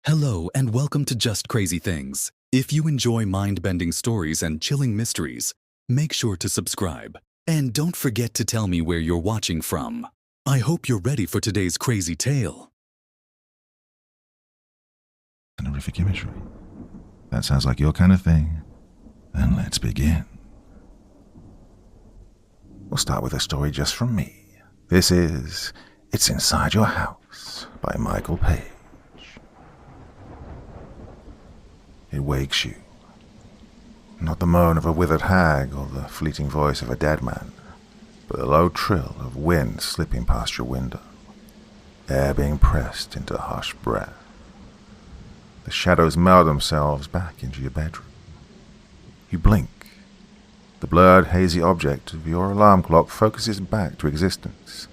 Hello and welcome to Just Crazy Things. If you enjoy mind-bending stories and chilling mysteries, make sure to subscribe. And don't forget to tell me where you're watching from. I hope you're ready for today's crazy tale. And horrific imagery. That sounds like your kind of thing. Then let's begin. We'll start with a story just from me. This is It's Inside Your House by Michael Page. It wakes you. Not the moan of a withered hag or the fleeting voice of a dead man, but the low trill of wind slipping past your window, air being pressed into a hushed breath. The shadows meld themselves back into your bedroom. You blink. The blurred, hazy object of your alarm clock focuses back to existence.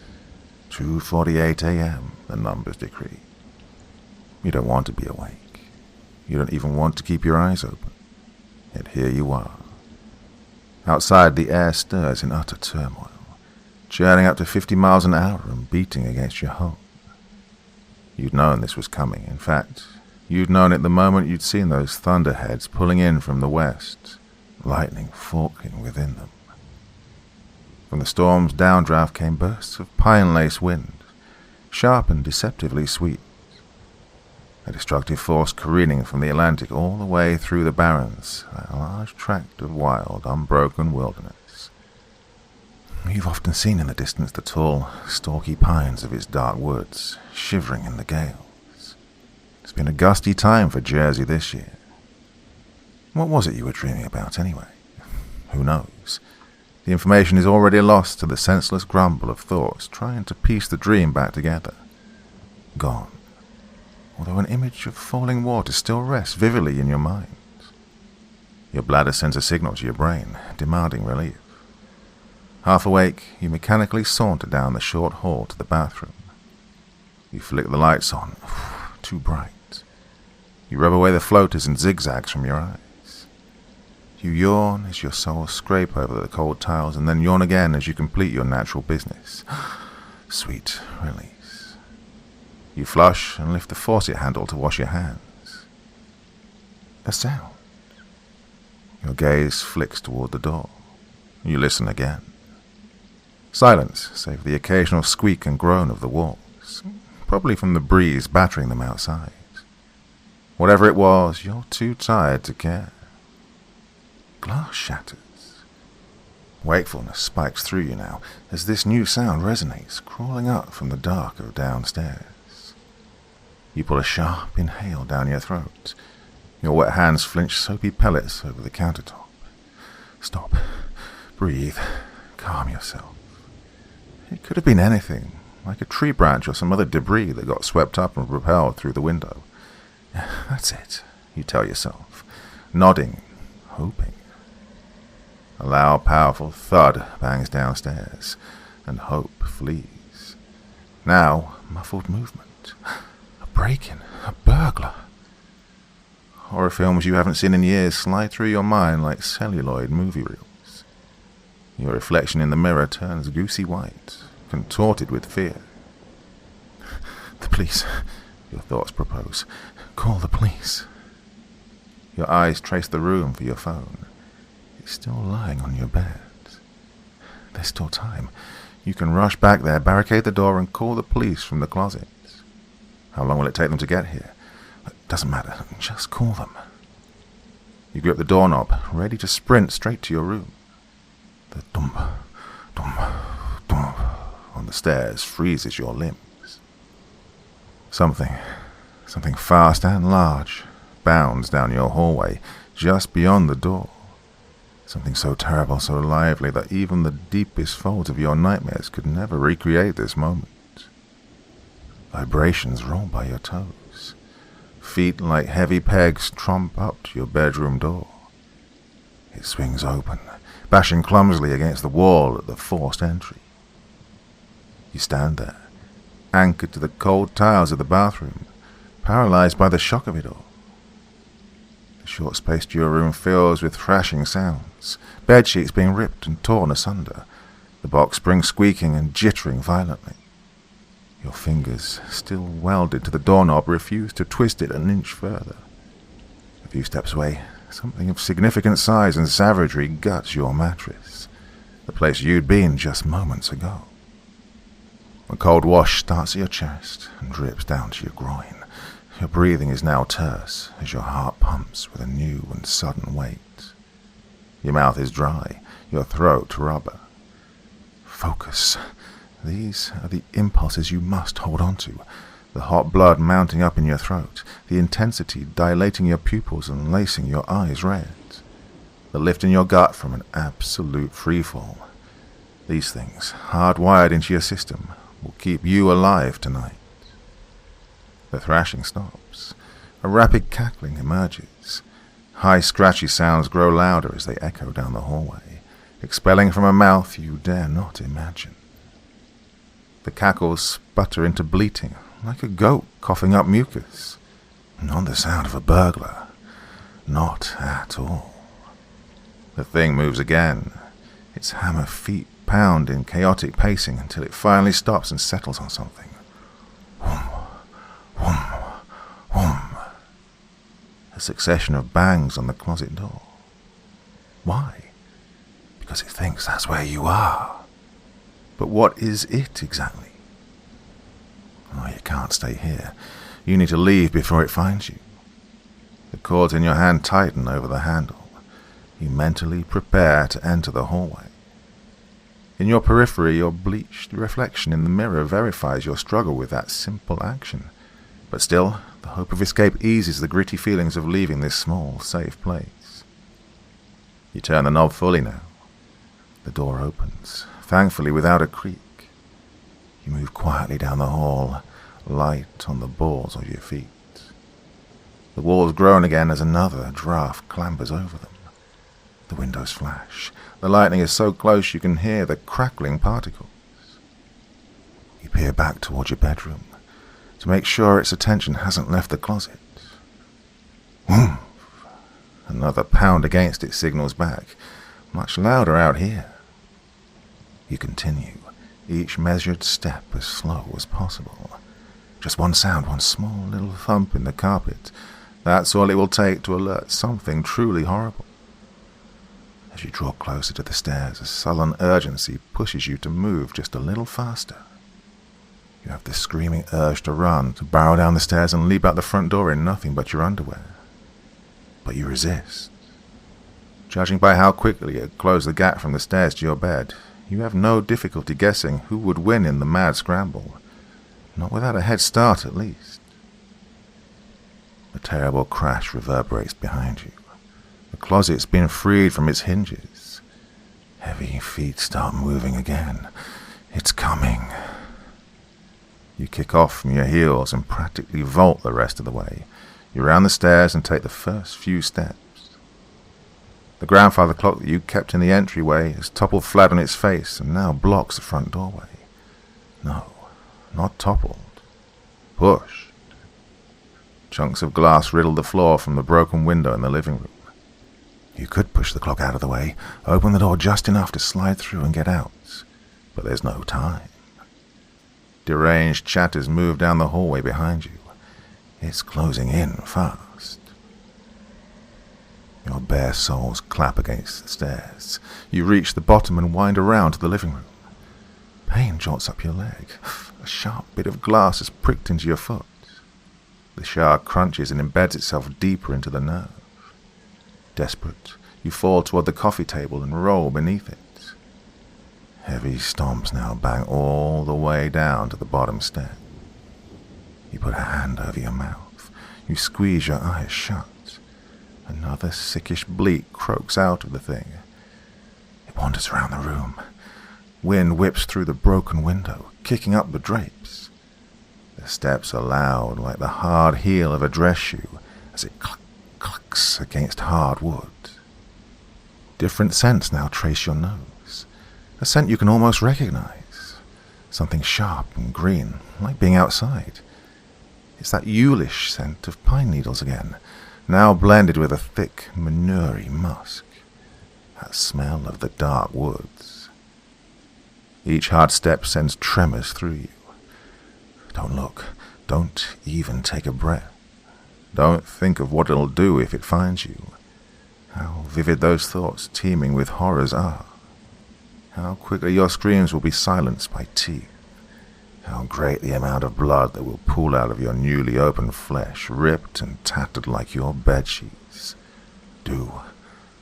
2:48 a.m., the numbers decree. You don't want to be awake. You don't even want to keep your eyes open. Yet here you are. Outside, the air stirs in utter turmoil, churning up to 50 miles an hour and beating against your home. You'd known this was coming. In fact, you'd known it the moment you'd seen those thunderheads pulling in from the west, lightning forking within them. From the storm's downdraft came bursts of pine-lace wind, sharp and deceptively sweet. A destructive force careening from the Atlantic all the way through the barrens, that large tract of wild, unbroken wilderness. You've often seen in the distance the tall, stalky pines of its dark woods, shivering in the gales. It's been a gusty time for Jersey this year. What was it you were dreaming about, anyway? Who knows? The information is already lost to the senseless grumble of thoughts trying to piece the dream back together. Gone. Although an image of falling water still rests vividly in your mind. Your bladder sends a signal to your brain, demanding relief. Half awake, you mechanically saunter down the short hall to the bathroom. You flick the lights on, too bright. You rub away the floaters and zigzags from your eyes. You yawn as your soles scrape over the cold tiles, and then yawn again as you complete your natural business. Sweet release. You flush and lift the faucet handle to wash your hands. A sound. Your gaze flicks toward the door. You listen again. Silence, save for the occasional squeak and groan of the walls, probably from the breeze battering them outside. Whatever it was, you're too tired to care. Glass shatters. Wakefulness spikes through you now as this new sound resonates, crawling up from the dark of downstairs. You pull a sharp inhale down your throat. Your wet hands flinch soapy pellets over the countertop. Stop. Breathe. Calm yourself. It could have been anything, like a tree branch or some other debris that got swept up and propelled through the window. That's it, you tell yourself, nodding, hoping. A loud, powerful thud bangs downstairs, and hope flees. Now, muffled movement. Break-in, a burglar. Horror films you haven't seen in years slide through your mind like celluloid movie reels. Your reflection in the mirror turns goosey white, contorted with fear. The police, your thoughts propose. Call the police. Your eyes trace the room for your phone. It's still lying on your bed. There's still time. You can rush back there, barricade the door, and call the police from the closet. How long will it take them to get here? It doesn't matter. Just call them. You grip the doorknob, ready to sprint straight to your room. The dump, dump, dump on the stairs freezes your limbs. Something fast and large bounds down your hallway, just beyond the door. Something so terrible, so lively that even the deepest folds of your nightmares could never recreate this moment. Vibrations roll by your toes. Feet like heavy pegs tromp up to your bedroom door. It swings open, bashing clumsily against the wall at the forced entry. You stand there, anchored to the cold tiles of the bathroom, paralyzed by the shock of it all. The short space to your room fills with thrashing sounds, bedsheets being ripped and torn asunder, the box springs squeaking and jittering violently. Your fingers, still welded to the doorknob, refuse to twist it an inch further. A few steps away, something of significant size and savagery guts your mattress, the place you'd been just moments ago. A cold wash starts at your chest and drips down to your groin. Your breathing is now terse as your heart pumps with a new and sudden weight. Your mouth is dry, your throat rubber. Focus. These are the impulses you must hold on to. The hot blood mounting up in your throat, the intensity dilating your pupils and lacing your eyes red. The lift in your gut from an absolute freefall. These things, hardwired into your system, will keep you alive tonight. The thrashing stops. A rapid cackling emerges. High, scratchy sounds grow louder as they echo down the hallway, expelling from a mouth you dare not imagine. The cackles sputter into bleating, like a goat coughing up mucus. Not the sound of a burglar. Not at all. The thing moves again. Its hammer feet pound in chaotic pacing until it finally stops and settles on something. Whoom, whoom, whoom. A succession of bangs on the closet door. Why? Because it thinks that's where you are. But what is it exactly? Oh, you can't stay here. You need to leave before it finds you. The cords in your hand tighten over the handle. You mentally prepare to enter the hallway. In your periphery, your bleached reflection in the mirror verifies your struggle with that simple action. But still, the hope of escape eases the gritty feelings of leaving this small, safe place. You turn the knob fully now. The door opens, thankfully without a creak. You move quietly down the hall, light on the balls of your feet. The walls groan again as another draft clambers over them. The windows flash. The lightning is so close you can hear the crackling particles. You peer back towards your bedroom to make sure its attention hasn't left the closet. Whoomph! Another pound against it signals back, much louder out here. You continue, each measured step as slow as possible. Just one sound, one small little thump in the carpet. That's all it will take to alert something truly horrible. As you draw closer to the stairs, a sullen urgency pushes you to move just a little faster. You have the screaming urge to run, to barrel down the stairs and leap out the front door in nothing but your underwear. But you resist. Judging by how quickly you close the gap from the stairs to your bed, you have no difficulty guessing who would win in the mad scramble. Not without a head start, at least. A terrible crash reverberates behind you. The closet's been freed from its hinges. Heavy feet start moving again. It's coming. You kick off from your heels and practically vault the rest of the way. You round the stairs and take the first few steps. The grandfather clock that you kept in the entryway has toppled flat on its face and now blocks the front doorway. No, not toppled. Pushed. Chunks of glass riddle the floor from the broken window in the living room. You could push the clock out of the way, open the door just enough to slide through and get out, but there's no time. Deranged chatters move down the hallway behind you. It's closing in fast. Your bare soles clap against the stairs. You reach the bottom and wind around to the living room. Pain jots up your leg. A sharp bit of glass has pricked into your foot. The shard crunches and embeds itself deeper into the nerve. Desperate, you fall toward the coffee table and roll beneath it. Heavy stomps now bang all the way down to the bottom step. You put a hand over your mouth. You squeeze your eyes shut. Another sickish bleat croaks out of the thing. It wanders around the room. Wind whips through the broken window, kicking up the drapes. The steps are loud like the hard heel of a dress shoe as it clucks against hard wood. Different scents now trace your nose. A scent you can almost recognize. Something sharp and green, like being outside. It's that Yulish scent of pine needles again, now blended with a thick, manure-y musk. That smell of the dark woods. Each hard step sends tremors through you. Don't look. Don't even take a breath. Don't think of what it'll do if it finds you. How vivid those thoughts teeming with horrors are. How quickly your screams will be silenced by teeth. How great the amount of blood that will pool out of your newly opened flesh, ripped and tattered like your bedsheets. Do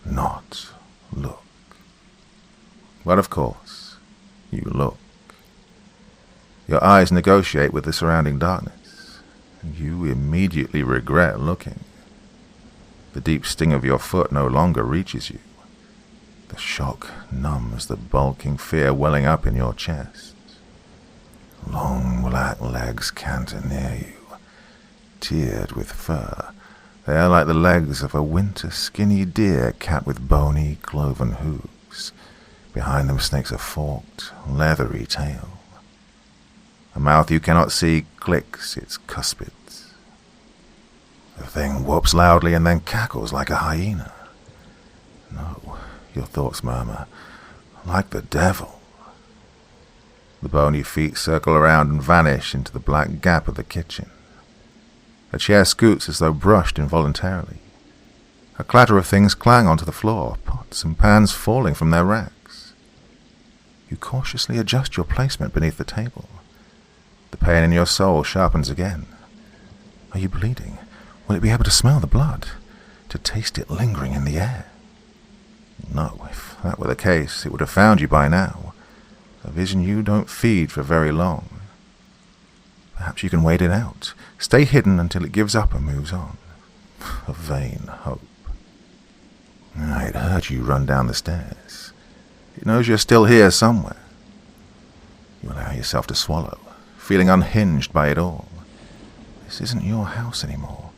not look. But of course, you look. Your eyes negotiate with the surrounding darkness, and you immediately regret looking. The deep sting of your foot no longer reaches you. The shock numbs the bulking fear welling up in your chest. Long black legs canter near you, tiered with fur. They are like the legs of a winter skinny deer capped with bony, cloven hooves. Behind them snakes a forked, leathery tail. A mouth you cannot see clicks its cuspids. The thing whoops loudly and then cackles like a hyena. No, your thoughts murmur, like the devil. The bony feet circle around and vanish into the black gap of the kitchen. A chair scoots as though brushed involuntarily. A clatter of things clang onto the floor, pots and pans falling from their racks. You cautiously adjust your placement beneath the table. The pain in your soul sharpens again. Are you bleeding? Will it be able to smell the blood? To taste it lingering in the air? No, if that were the case, it would have found you by now. A vision you don't feed for very long. Perhaps you can wait it out. Stay hidden until it gives up and moves on. A vain hope. It heard you run down the stairs. It knows you're still here somewhere. You allow yourself to swallow, feeling unhinged by it all. This isn't your house anymore.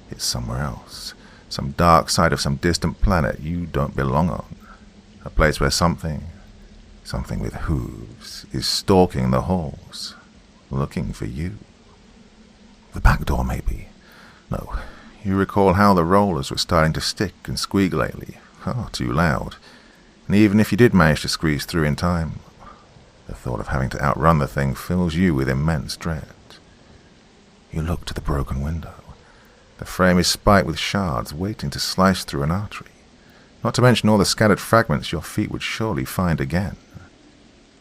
It's somewhere else. Some dark side of some distant planet you don't belong on. A place where something with hooves, is stalking the halls, looking for you. The back door, maybe. No, you recall how the rollers were starting to stick and squeak lately. Oh, too loud. And even if you did manage to squeeze through in time, the thought of having to outrun the thing fills you with immense dread. You look to the broken window. The frame is spiked with shards waiting to slice through an artery, not to mention all the scattered fragments your feet would surely find again.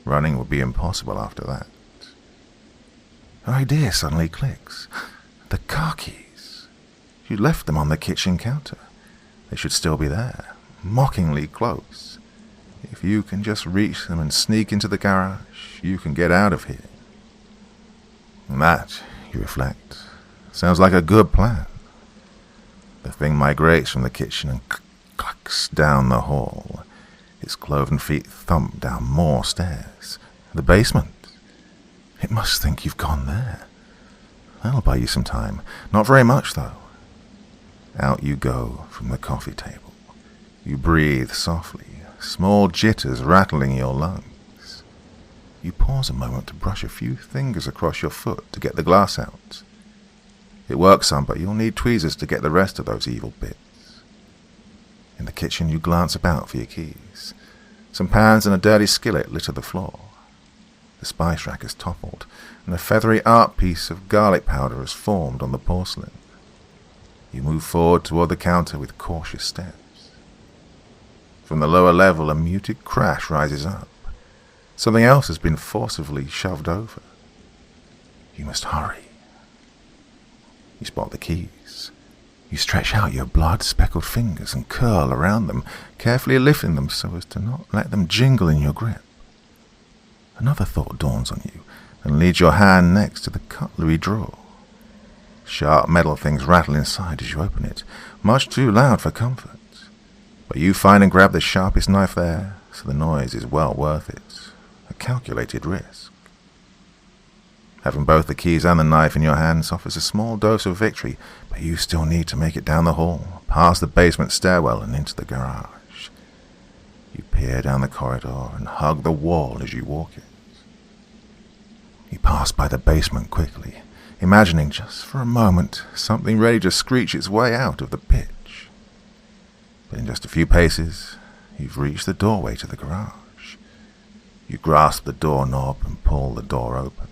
Running would be impossible after that. An idea suddenly clicks. The car keys. You left them on the kitchen counter. They should still be there, mockingly close. If you can just reach them and sneak into the garage, you can get out of here. And that, you reflect, sounds like a good plan. The thing migrates from the kitchen and clucks down the hall. Its cloven feet thump down more stairs. The basement. It must think you've gone there. That'll buy you some time. Not very much, though. Out you go from the coffee table. You breathe softly, small jitters rattling your lungs. You pause a moment to brush a few fingers across your foot to get the glass out. It works some, but you'll need tweezers to get the rest of those evil bits. In the kitchen, you glance about for your keys. Some pans and a dirty skillet litter the floor. The spice rack is toppled, and a feathery art piece of garlic powder has formed on the porcelain. You move forward toward the counter with cautious steps. From the lower level, a muted crash rises up. Something else has been forcibly shoved over. You must hurry. You spot the keys. You stretch out your blood-speckled fingers and curl around them, carefully lifting them so as to not let them jingle in your grip. Another thought dawns on you and leads your hand next to the cutlery drawer. Sharp metal things rattle inside as you open it, much too loud for comfort. But you find and grab the sharpest knife there, so the noise is well worth it. A calculated risk. Having both the keys and the knife in your hands offers a small dose of victory, but you still need to make it down the hall, past the basement stairwell and into the garage. You peer down the corridor and hug the wall as you walk it. You pass by the basement quickly, imagining just for a moment something ready to screech its way out of the pitch. But in just a few paces, you've reached the doorway to the garage. You grasp the doorknob and pull the door open.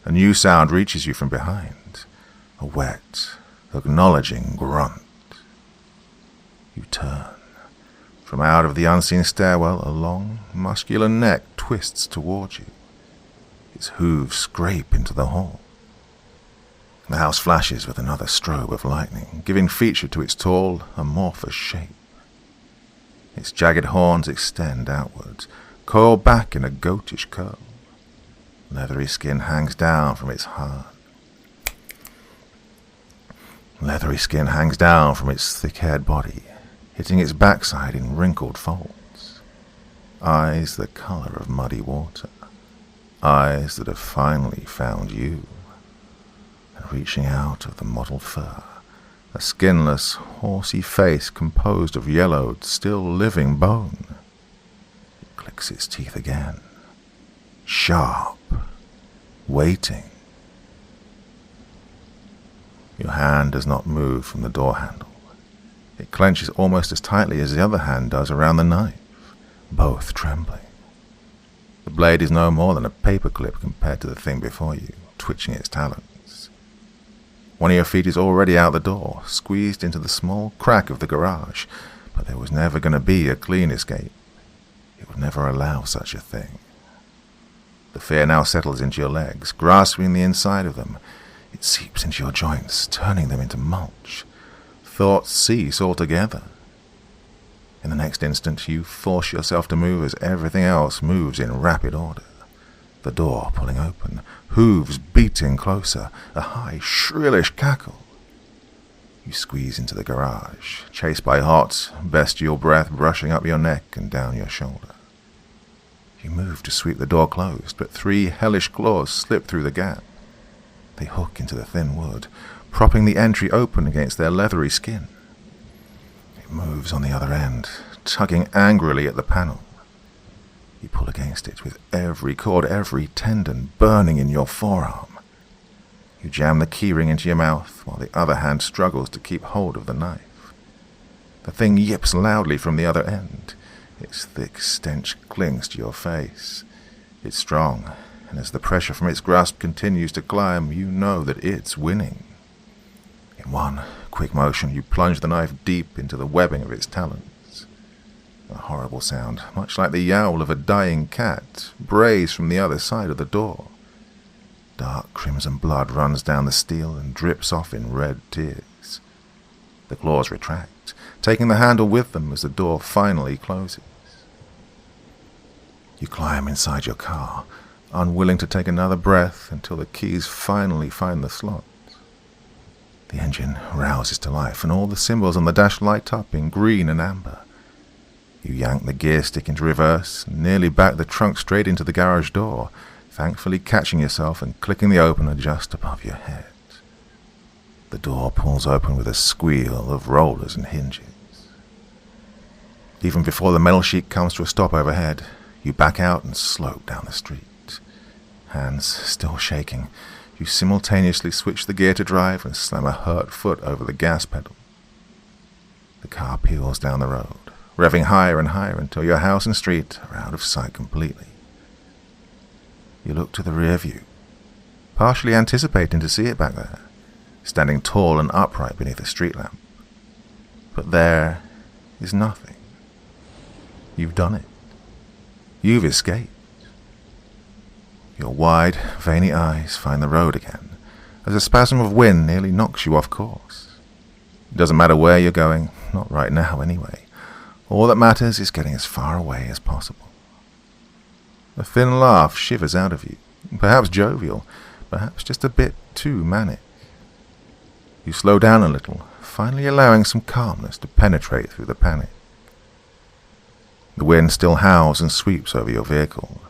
A new sound reaches you from behind, a wet, acknowledging grunt. You turn. From out of the unseen stairwell, a long, muscular neck twists towards you. Its hooves scrape into the hall. The house flashes with another strobe of lightning, giving feature to its tall, amorphous shape. Its jagged horns extend outwards, coil back in a goatish curl. Leathery skin hangs down from its thick-haired body, hitting its backside in wrinkled folds. Eyes the color of muddy water. Eyes that have finally found you. And reaching out of the mottled fur, a skinless, horsey face composed of yellowed, still living bone. It clicks its teeth again. Sharp. Waiting. Your hand does not move from the door handle. It clenches almost as tightly as the other hand does around the knife, both trembling. The blade is no more than a paperclip compared to the thing before you, twitching its talons. One of your feet is already out the door, squeezed into the small crack of the garage, but there was never going to be a clean escape. It would never allow such a thing. The fear now settles into your legs, grasping the inside of them. It seeps into your joints, turning them into mulch. Thoughts cease altogether. In the next instant, you force yourself to move as everything else moves in rapid order. The door pulling open, hooves beating closer, a high, shrillish cackle. You squeeze into the garage, chased by hot, bestial breath brushing up your neck and down your shoulder. You move to sweep the door closed, but 3 hellish claws slip through the gap. They hook into the thin wood, propping the entry open against their leathery skin. It moves on the other end, tugging angrily at the panel. You pull against it with every cord, every tendon burning in your forearm. You jam the keyring into your mouth while the other hand struggles to keep hold of the knife. The thing yips loudly from the other end. Its thick stench clings to your face. It's strong, and as the pressure from its grasp continues to climb, you know that it's winning. In one quick motion, you plunge the knife deep into the webbing of its talons. A horrible sound, much like the yowl of a dying cat, brays from the other side of the door. Dark crimson blood runs down the steel and drips off in red tears. The claws retract, taking the handle with them as the door finally closes. You climb inside your car, unwilling to take another breath until the keys finally find the slots. The engine rouses to life, and all the symbols on the dash light up in green and amber. You yank the gear stick into reverse and nearly back the trunk straight into the garage door, thankfully catching yourself and clicking the opener just above your head. The door pulls open with a squeal of rollers and hinges. Even before the metal sheet comes to a stop overhead, you back out and slope down the street. Hands still shaking, you simultaneously switch the gear to drive and slam a hurt foot over the gas pedal. The car peels down the road, revving higher and higher until your house and street are out of sight completely. You look to the rear view, partially anticipating to see it back there, standing tall and upright beneath a street lamp. But there is nothing. You've done it. You've escaped. Your wide, veiny eyes find the road again, as a spasm of wind nearly knocks you off course. It doesn't matter where you're going, not right now anyway. All that matters is getting as far away as possible. A thin laugh shivers out of you, perhaps jovial, perhaps just a bit too manic. You slow down a little, finally allowing some calmness to penetrate through the panic. The wind still howls and sweeps over your vehicle,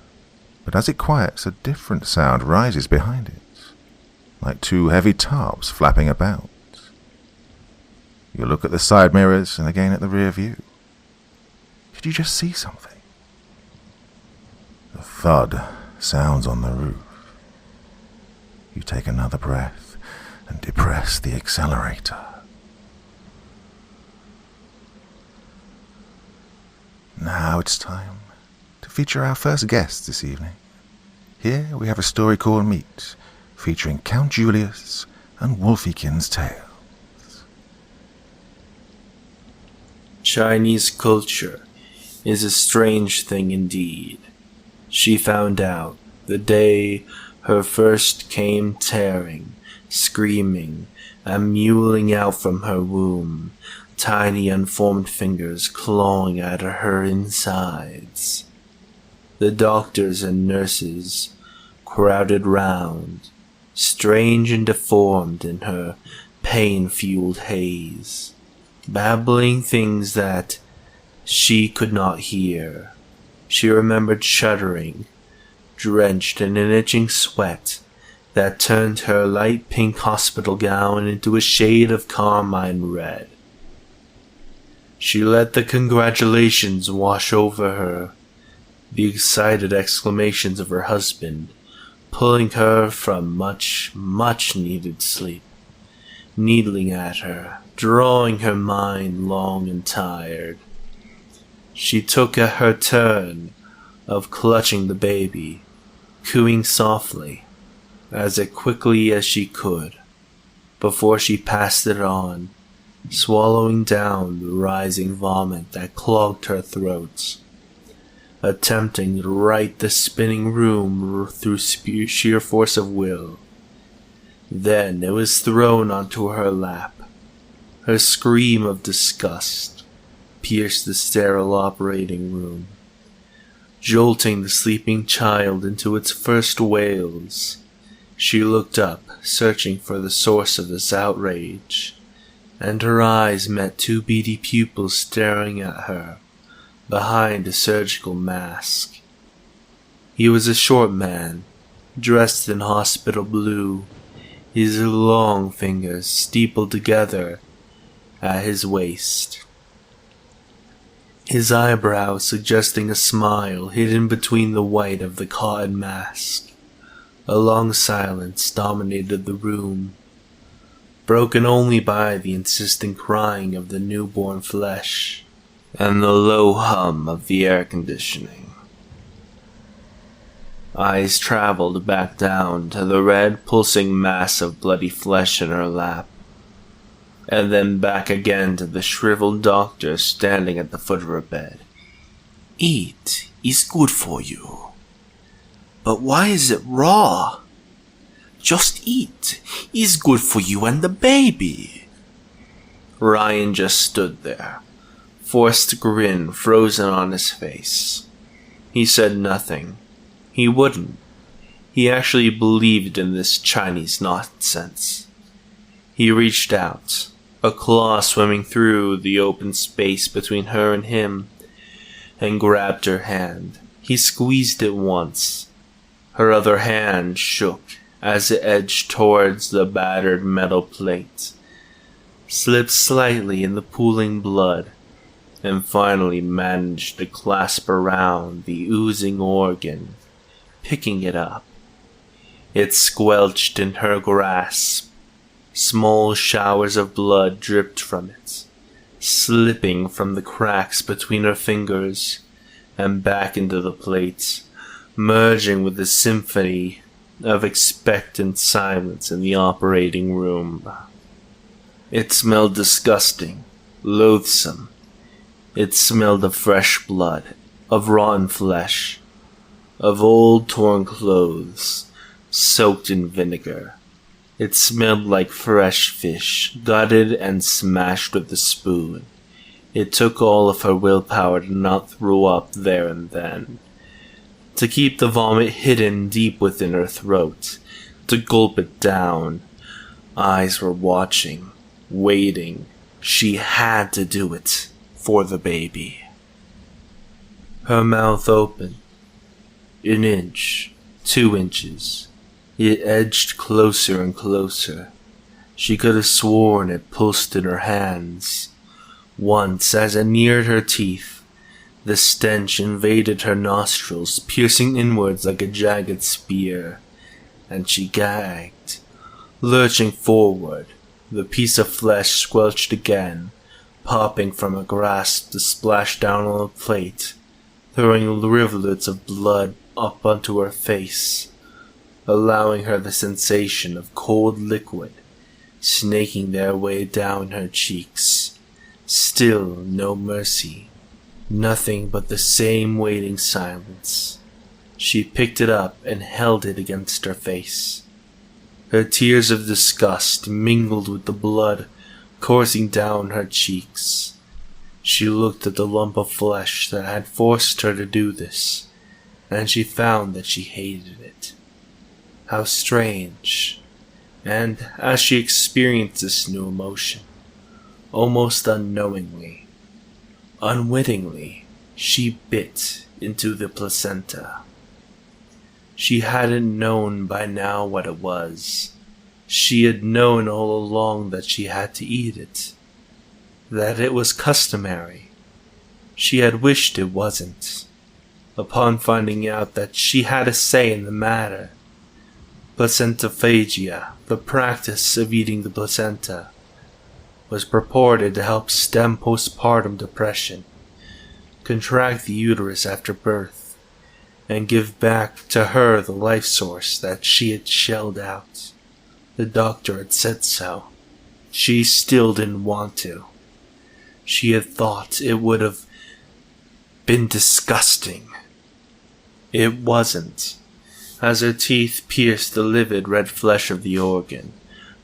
but as it quiets, a different sound rises behind it, like 2 heavy tarps flapping about. You look at the side mirrors and again at the rear view. Did you just see something? The thud sounds on the roof. You take another breath and depress the accelerator. Now it's time to feature our first guest this evening. Here we have a story called Meet, featuring Count Julius and Wolfiekin's Tale. Chinese culture is a strange thing indeed. She found out the day her first came tearing, screaming, and mewling out from her womb, tiny unformed fingers clawing at her insides. The doctors and nurses crowded round, strange and deformed in her pain-fueled haze, babbling things that she could not hear. She remembered shuddering, drenched in an itching sweat that turned her light pink hospital gown into a shade of carmine red. She let the congratulations wash over her, the excited exclamations of her husband, pulling her from much, much needed sleep, needling at her, drawing her mind long and tired. She took her turn of clutching the baby, cooing softly, as quickly as she could, before she passed it on, swallowing down the rising vomit that clogged her throat, attempting to right the spinning room through sheer force of will. Then it was thrown onto her lap. Her scream of disgust pierced the sterile operating room, jolting the sleeping child into its first wails. She looked up, searching for the source of this outrage, and her eyes met two beady pupils staring at her behind a surgical mask. He was a short man, dressed in hospital blue, his long fingers steepled together at his waist, his eyebrows suggesting a smile hidden between the white of the cotton mask. A long silence dominated the room, broken only by the insistent crying of the newborn flesh and the low hum of the air conditioning. Eyes traveled back down to the red, pulsing mass of bloody flesh in her lap, and then back again to the shriveled doctor standing at the foot of her bed. "Eat is good for you. But why is it raw? Just eat. It's good for you and the baby." Ryan just stood there, forced grin frozen on his face. He said nothing. He wouldn't. He actually believed in this Chinese nonsense. He reached out, a claw swimming through the open space between her and him, and grabbed her hand. He squeezed it once. Her other hand shook as it edged towards the battered metal plate, slipped slightly in the pooling blood, and finally managed to clasp around the oozing organ, picking it up. It squelched in her grasp. Small showers of blood dripped from it, slipping from the cracks between her fingers and back into the plate, merging with the symphony of expectant silence in the operating room. It smelled disgusting, loathsome. It smelled of fresh blood, of rotten flesh, of old torn clothes, soaked in vinegar. It smelled like fresh fish, gutted and smashed with a spoon. It took all of her willpower to not throw up there and then, to keep the vomit hidden deep within her throat, to gulp it down. Eyes were watching, waiting. She had to do it for the baby. Her mouth opened. An inch, 2 inches. It edged closer and closer. She could have sworn it pulsed in her hands. Once, as it neared her teeth, the stench invaded her nostrils, piercing inwards like a jagged spear, and she gagged. Lurching forward, the piece of flesh squelched again, popping from her grasp to splash down on the plate, throwing rivulets of blood up onto her face. allowing her the sensation of cold liquid snaking their way down her cheeks. Still no mercy, nothing but the same waiting silence. She picked it up and held it against her face. Her tears of disgust mingled with the blood coursing down her cheeks. She looked at the lump of flesh that had forced her to do this, and she found that she hated it. How strange. And as she experienced this new emotion, almost unknowingly, unwittingly, she bit into the placenta. She hadn't known by now what it was. She had known all along that she had to eat it, that it was customary. She had wished it wasn't. Upon finding out that she had a say in the matter, placentophagia, the practice of eating the placenta, was purported to help stem postpartum depression, contract the uterus after birth, and give back to her the life source that she had shelled out. The doctor had said so. She still didn't want to. She had thought it would have been disgusting. It wasn't. As her teeth pierced the livid red flesh of the organ,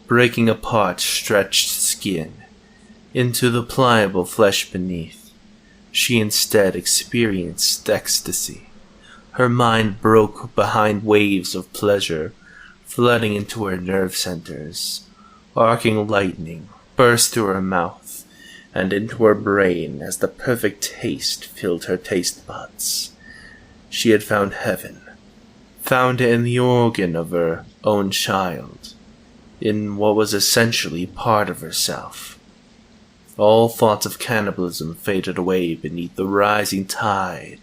breaking apart stretched skin into the pliable flesh beneath, she instead experienced ecstasy. Her mind broke behind waves of pleasure flooding into her nerve centers. Arcing lightning burst through her mouth and into her brain as the perfect taste filled her taste buds. She had found heaven. Found it in the organ of her own child, in what was essentially part of herself. All thoughts of cannibalism faded away beneath the rising tide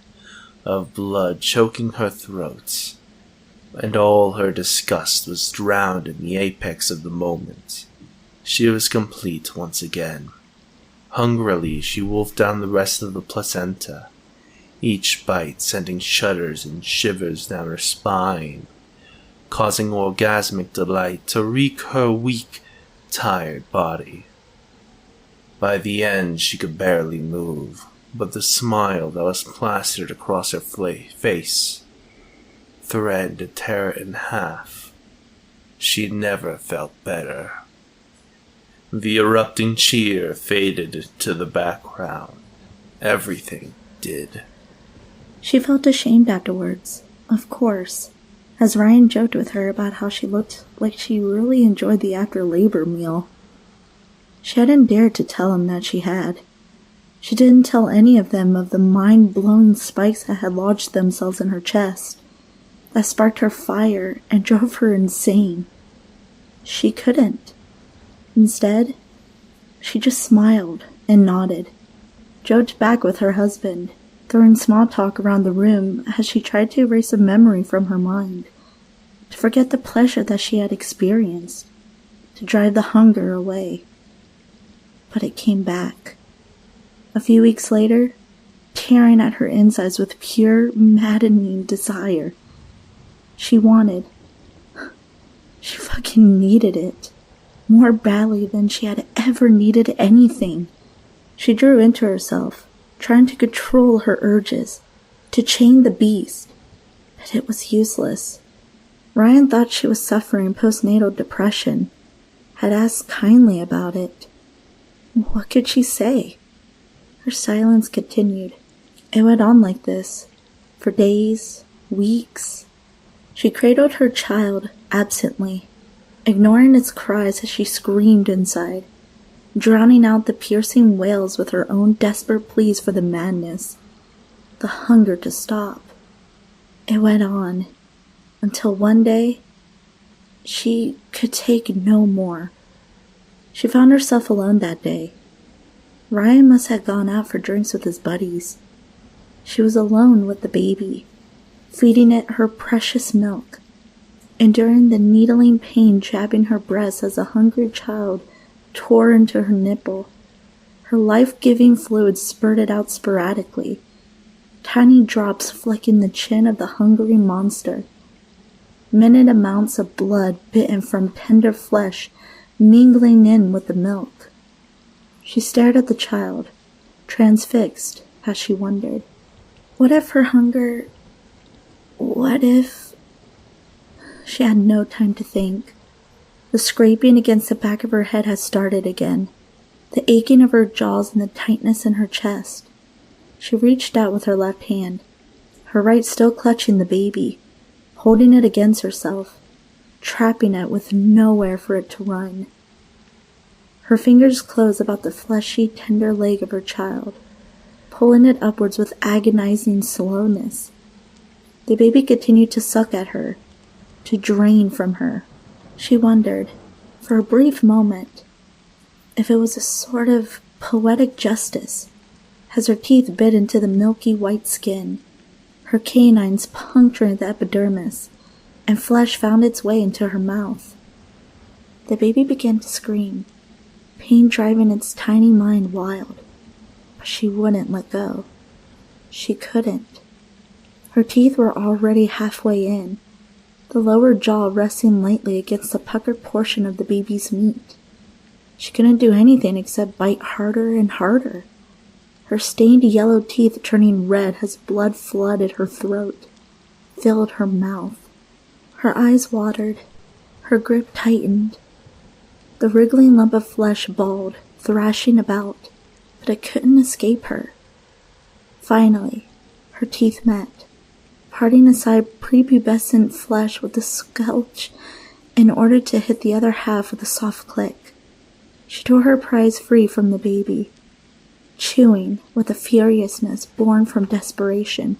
of blood choking her throat, and all her disgust was drowned in the apex of the moment. She was complete once again. Hungrily she wolfed down the rest of the placenta, each bite sending shudders and shivers down her spine, causing orgasmic delight to wreak her weak, tired body. By the end she could barely move, but the smile that was plastered across her face threatened to tear it in half. She never felt better. The erupting cheer faded to the background. Everything did. She felt ashamed afterwards, of course, as Ryan joked with her about how she looked like she really enjoyed the after-labor meal. She hadn't dared to tell him that she had. She didn't tell any of them of the mind-blowing spikes that had lodged themselves in her chest, that sparked her fire and drove her insane. She couldn't. Instead, she just smiled and nodded, joked back with her husband, throwing small talk around the room as she tried to erase a memory from her mind, to forget the pleasure that she had experienced, to drive the hunger away. But it came back. A few weeks later, tearing at her insides with pure, maddening desire. She fucking needed it, more badly than she had ever needed anything. She drew into herself, trying to control her urges, to chain the beast, but it was useless. Ryan thought she was suffering postnatal depression, had asked kindly about it. What could she say? Her silence continued. It went on like this, for days, weeks. She cradled her child absently, ignoring its cries as she screamed inside, drowning out the piercing wails with her own desperate pleas for the madness, the hunger to stop. It went on, until one day, she could take no more. She found herself alone that day. Ryan must have gone out for drinks with his buddies. She was alone with the baby, feeding it her precious milk, enduring the needling pain jabbing her breast as a hungry child tore into her nipple. Her life-giving fluid spurted out sporadically, tiny drops flecking the chin of the hungry monster. minute amounts of blood bitten from tender flesh mingling in with the milk. She stared at the child, transfixed, as she wondered, what if her hunger... What if... She had no time to think. The scraping against the back of her head had started again, the aching of her jaws and the tightness in her chest. She reached out with her left hand, her right still clutching the baby, holding it against herself, trapping it with nowhere for it to run. Her fingers closed about the fleshy, tender leg of her child, pulling it upwards with agonizing slowness. The baby continued to suck at her, to drain from her. She wondered, for a brief moment, if it was a sort of poetic justice, as her teeth bit into the milky white skin, her canines puncturing the epidermis, and flesh found its way into her mouth. The baby began to scream, pain driving its tiny mind wild, but she wouldn't let go. She couldn't. Her teeth were already halfway in, the lower jaw resting lightly against the puckered portion of the baby's meat. She couldn't do anything except bite harder and harder, her stained yellow teeth turning red as blood flooded her throat, filled her mouth. Her eyes watered, her grip tightened. The wriggling lump of flesh balled, thrashing about, but it couldn't escape her. Finally, her teeth met, parting aside prepubescent flesh with a squelch in order to hit the other half with a soft click. She tore her prize free from the baby, chewing with a furiousness born from desperation.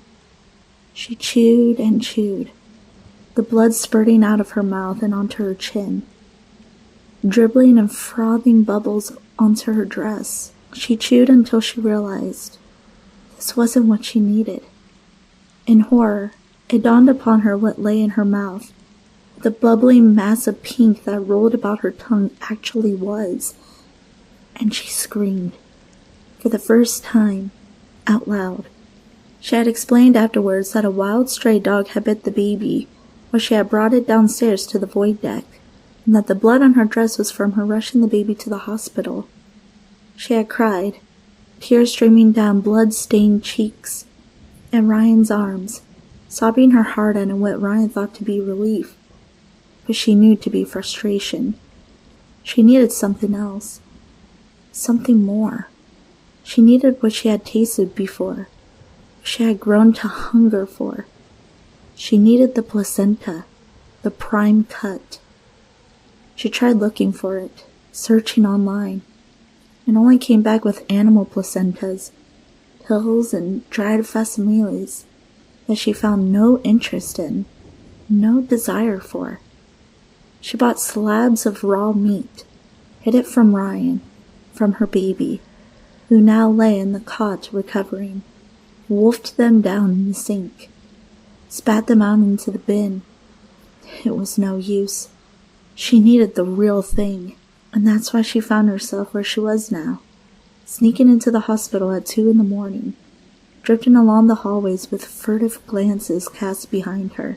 She chewed and chewed, the blood spurting out of her mouth and onto her chin, dribbling and frothing bubbles onto her dress. She chewed until she realized this wasn't what she needed. In horror, it dawned upon her what lay in her mouth. The bubbling mass of pink that rolled about her tongue actually was. And she screamed, for the first time, out loud. She had explained afterwards that a wild stray dog had bit the baby while she had brought it downstairs to the void deck, and that the blood on her dress was from her rushing the baby to the hospital. She had cried, tears streaming down blood-stained cheeks, in Ryan's arms, sobbing her heart out in what Ryan thought to be relief, but she knew to be frustration. She needed something else, something more. She needed what she had tasted before, what she had grown to hunger for. She needed the placenta, the prime cut. She tried looking for it, searching online, and only came back with animal placentas, pills and dried facsimiles that she found no interest in, no desire for. She bought slabs of raw meat, hid it from Ryan, from her baby, who now lay in the cot recovering, wolfed them down in the sink, spat them out into the bin. It was no use. She needed the real thing, and that's why she found herself where she was now, sneaking into the hospital at 2 a.m, drifting along the hallways with furtive glances cast behind her.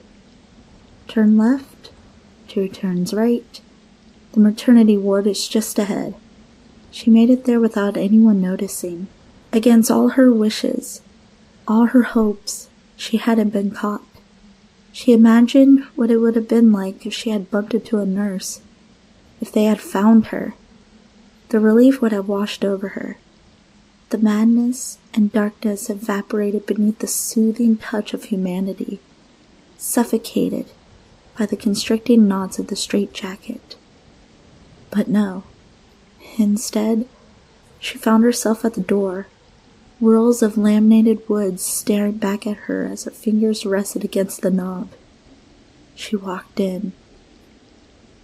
Turn left, 2 turns right. The maternity ward is just ahead. She made it there without anyone noticing. Against all her wishes, all her hopes, she hadn't been caught. She imagined what it would have been like if she had bumped into a nurse, if they had found her. The relief would have washed over her. The madness and darkness evaporated beneath the soothing touch of humanity, suffocated by the constricting knots of the straitjacket. But no. Instead, she found herself at the door, whirls of laminated wood staring back at her as her fingers rested against the knob. She walked in.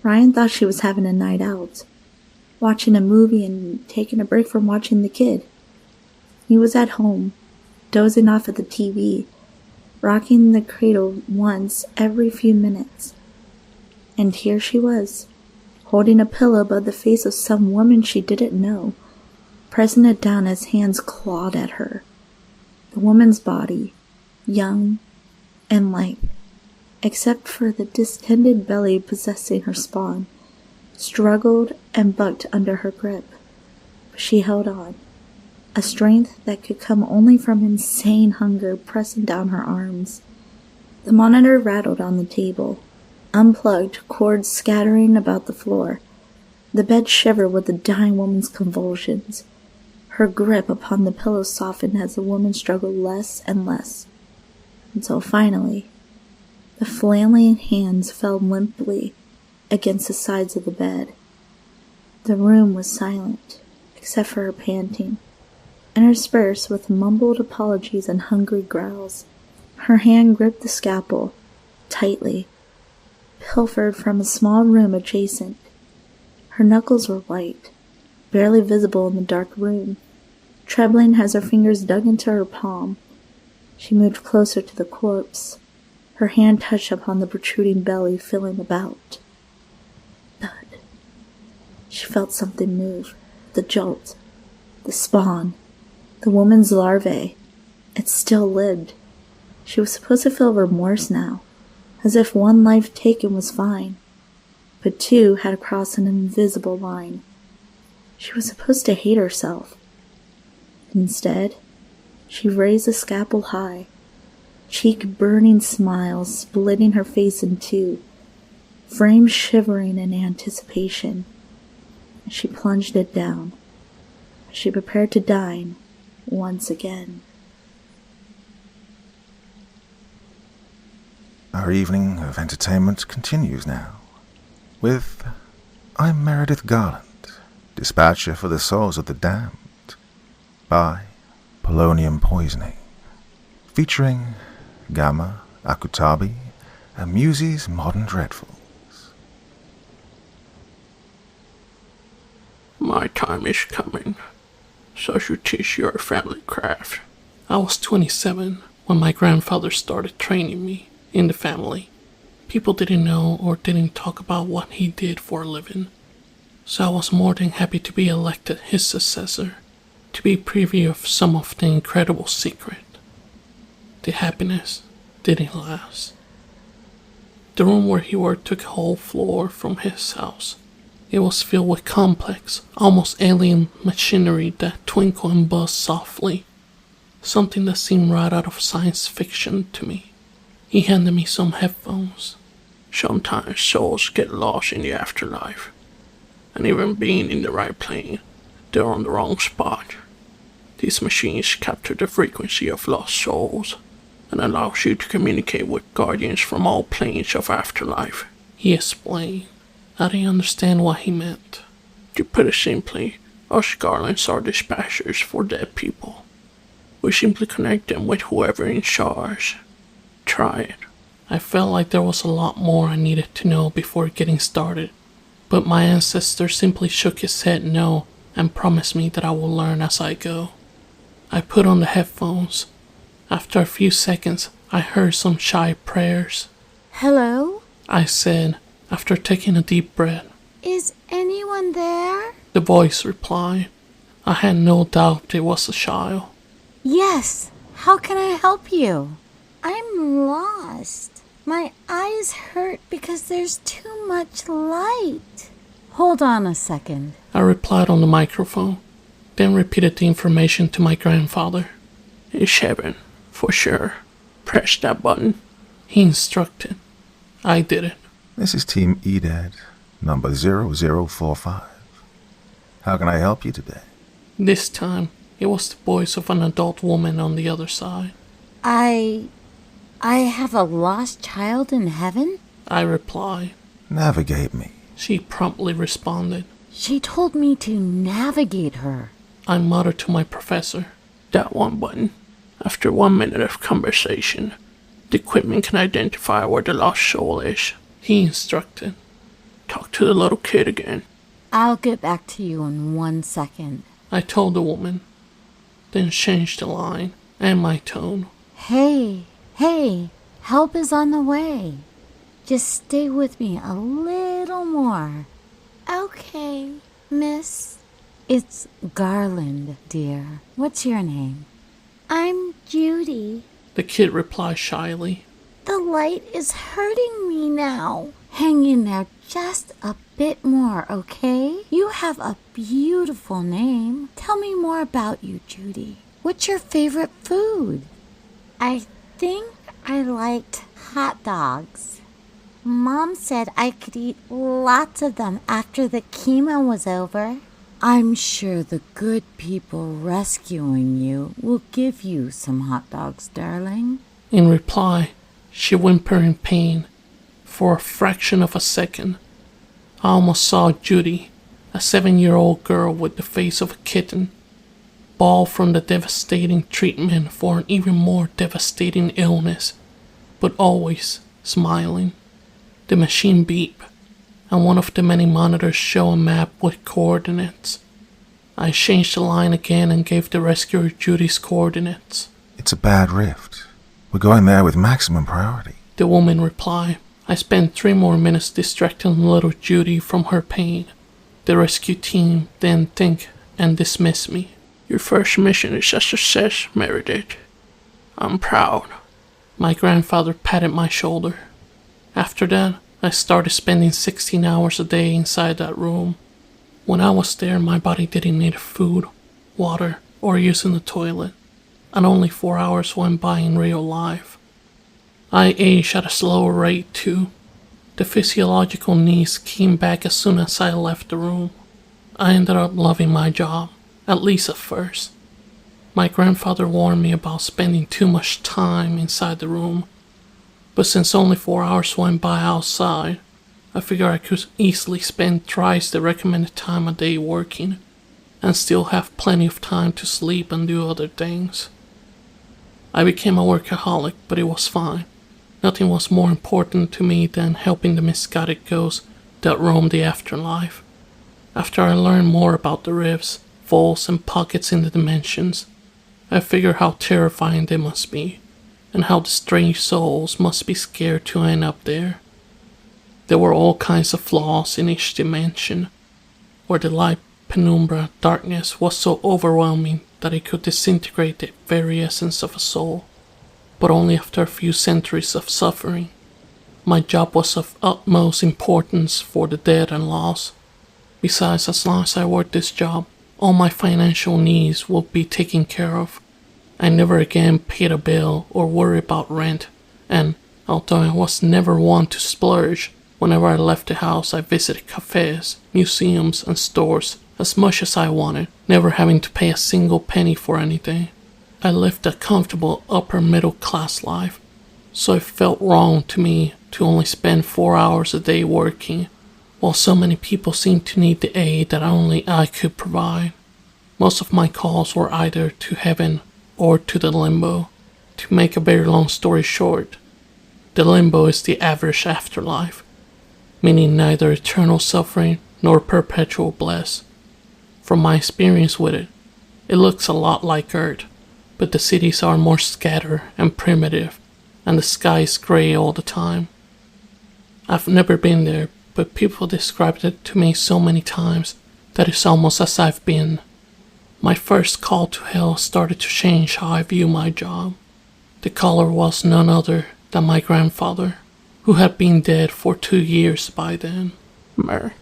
Ryan thought she was having a night out, watching a movie and taking a break from watching the kid. He was at home, dozing off at the TV, rocking the cradle once every few minutes. And here she was, holding a pillow above the face of some woman she didn't know, pressing it down as hands clawed at her. The woman's body, young and light except for the distended belly possessing her spawn, struggled and bucked under her grip. But she held on, a strength that could come only from insane hunger pressing down her arms. The monitor rattled on the table, unplugged, cords scattering about the floor. The bed shivered with the dying woman's convulsions. Her grip upon the pillow softened as the woman struggled less and less, until finally, the flailing hands fell limply against the sides of the bed. The room was silent, except for her panting, interspersed with mumbled apologies and hungry growls. Her hand gripped the scalpel tightly, pilfered from a small room adjacent. Her knuckles were white, barely visible in the dark room, trembling as her fingers dug into her palm. She moved closer to the corpse. Her hand touched upon the protruding belly, feeling about. Thud. She felt something move. The jolt. The spawn. The woman's larvae. It still lived. She was supposed to feel remorse now, as if one life taken was fine, but two had crossed an invisible line. She was supposed to hate herself. Instead, she raised the scalpel high, cheek-burning smile splitting her face in two, frame shivering in anticipation. She plunged it down. She prepared to dine once again. Our evening of entertainment continues now, with I'm Meredith Garland, Dispatcher for the Souls of the Damned, by Polonium Poisoning, featuring Gamma, Akutabi, and Musie's Modern Dreadfuls. My time is coming, so you teach your family craft. I was 27 when my grandfather started training me in the family. People didn't know or didn't talk about what he did for a living, so I was more than happy to be elected his successor, to be privy of some of the incredible secret. The happiness didn't last. The room where he worked took a whole floor from his house. It was filled with complex, almost alien machinery that twinkled and buzzed softly, something that seemed right out of science fiction to me. He handed me some headphones. Sometimes souls get lost in the afterlife, and even being in the right plane, they're on the wrong spot. These machines capture the frequency of lost souls and allows you to communicate with guardians from all planes of afterlife, he explained. I didn't understand what he meant. To put it simply, us Garlands are dispatchers for dead people. We simply connect them with whoever in charge. Try it. I felt like there was a lot more I needed to know before getting started, but my ancestor simply shook his head no and promised me that I will learn as I go. I put on the headphones. After a few seconds, I heard some shy prayers. Hello? I said, after taking a deep breath. Is anyone there? The voice replied. I had no doubt it was a child. Yes. How can I help you? I'm lost. My eyes hurt because there's too much light. Hold on a second. I replied on the microphone, then repeated the information to my grandfather. It's heaven, for sure. Press that button, he instructed. I did it. This is Team EDAD, number 0045. How can I help you today? This time, it was the voice of an adult woman on the other side. I have a lost child in heaven? I replied. Navigate me. She promptly responded. She told me to navigate her. I muttered to my professor. That one button. After 1 minute of conversation, the equipment can identify where the lost soul is, he instructed. Talk to the little kid again. I'll get back to you in 1 second. I told the woman, then changed the line and my tone. Hey, help is on the way. Just stay with me a little more. Okay, miss. It's Garland, dear. What's your name? I'm Judy. The kid replied shyly. The light is hurting me now. Hang in there just a bit more, okay? You have a beautiful name. Tell me more about you, Judy. What's your favorite food? I think I liked hot dogs. Mom said I could eat lots of them after the chemo was over. I'm sure the good people rescuing you will give you some hot dogs, darling. In reply, she whimpered in pain. For a fraction of a second, I almost saw Judy, a 7-year-old girl with the face of a kitten, bawl from the devastating treatment for an even more devastating illness, but always smiling. The machine beeped, and one of the many monitors showed a map with coordinates. I changed the line again and gave the rescuer Judy's coordinates. It's a bad rift. We're going there with maximum priority. The woman replied. I spent 3 more minutes distracting little Judy from her pain. The rescue team then thanked and dismissed me. Your first mission is a success, Meredith. I'm proud. My grandfather patted my shoulder. After that, I started spending 16 hours a day inside that room. When I was there, my body didn't need food, water, or using the toilet, and only 4 hours went by in real life. I aged at a slower rate too. The physiological needs came back as soon as I left the room. I ended up loving my job, at least at first. My grandfather warned me about spending too much time inside the room, but since only 4 hours went by outside, I figured I could easily spend twice the recommended time a day working, and still have plenty of time to sleep and do other things. I became a workaholic, but it was fine. Nothing was more important to me than helping the misguided ghosts that roam the afterlife. After I learned more about the rifts, vaults, and pockets in the dimensions, I figured how terrifying they must be, and how the strange souls must be scared to end up there. There were all kinds of flaws in each dimension, where the light, penumbra, darkness was so overwhelming that it could disintegrate the very essence of a soul, but only after a few centuries of suffering. My job was of utmost importance for the dead and lost. Besides, as long as I worked this job, all my financial needs would be taken care of. I never again paid a bill or worried about rent, and although I was never one to splurge, whenever I left the house I visited cafes, museums, and stores as much as I wanted, never having to pay a single penny for anything. I lived a comfortable upper middle class life, so it felt wrong to me to only spend 4 hours a day working, while so many people seemed to need the aid that only I could provide. Most of my calls were either to heaven or to the limbo. To make a very long story short, the limbo is the average afterlife, meaning neither eternal suffering nor perpetual bliss. From my experience with it, it looks a lot like Earth, but the cities are more scattered and primitive, and the sky is gray all the time. I've never been there, but people described it to me so many times that it's almost as I've been. My first call to hell started to change how I view my job. The caller was none other than my grandfather, who had been dead for 2 years by then. Mer,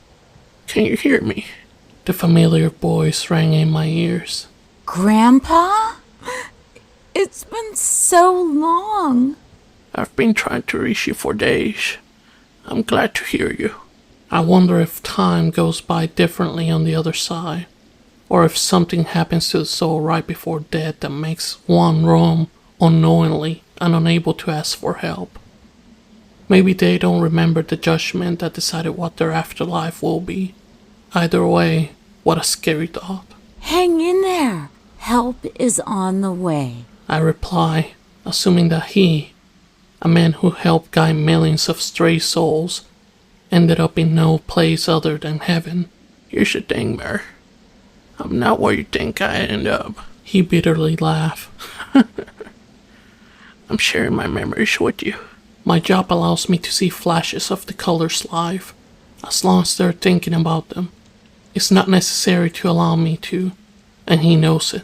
can you hear me? The familiar voice rang in my ears. Grandpa? It's been so long. I've been trying to reach you for days. I'm glad to hear you. I wonder if time goes by differently on the other side, or if something happens to the soul right before death that makes one roam unknowingly and unable to ask for help. Maybe they don't remember the judgment that decided what their afterlife will be. Either way, what a scary thought. Hang in there. Help is on the way. I reply, assuming that he, a man who helped guide millions of stray souls, ended up in no place other than heaven. Here's the thing, Mer. I'm not where you think I end up. He bitterly laughed. I'm sharing my memories with you. My job allows me to see flashes of the colors live, as long as they're thinking about them. It's not necessary to allow me to, and he knows it.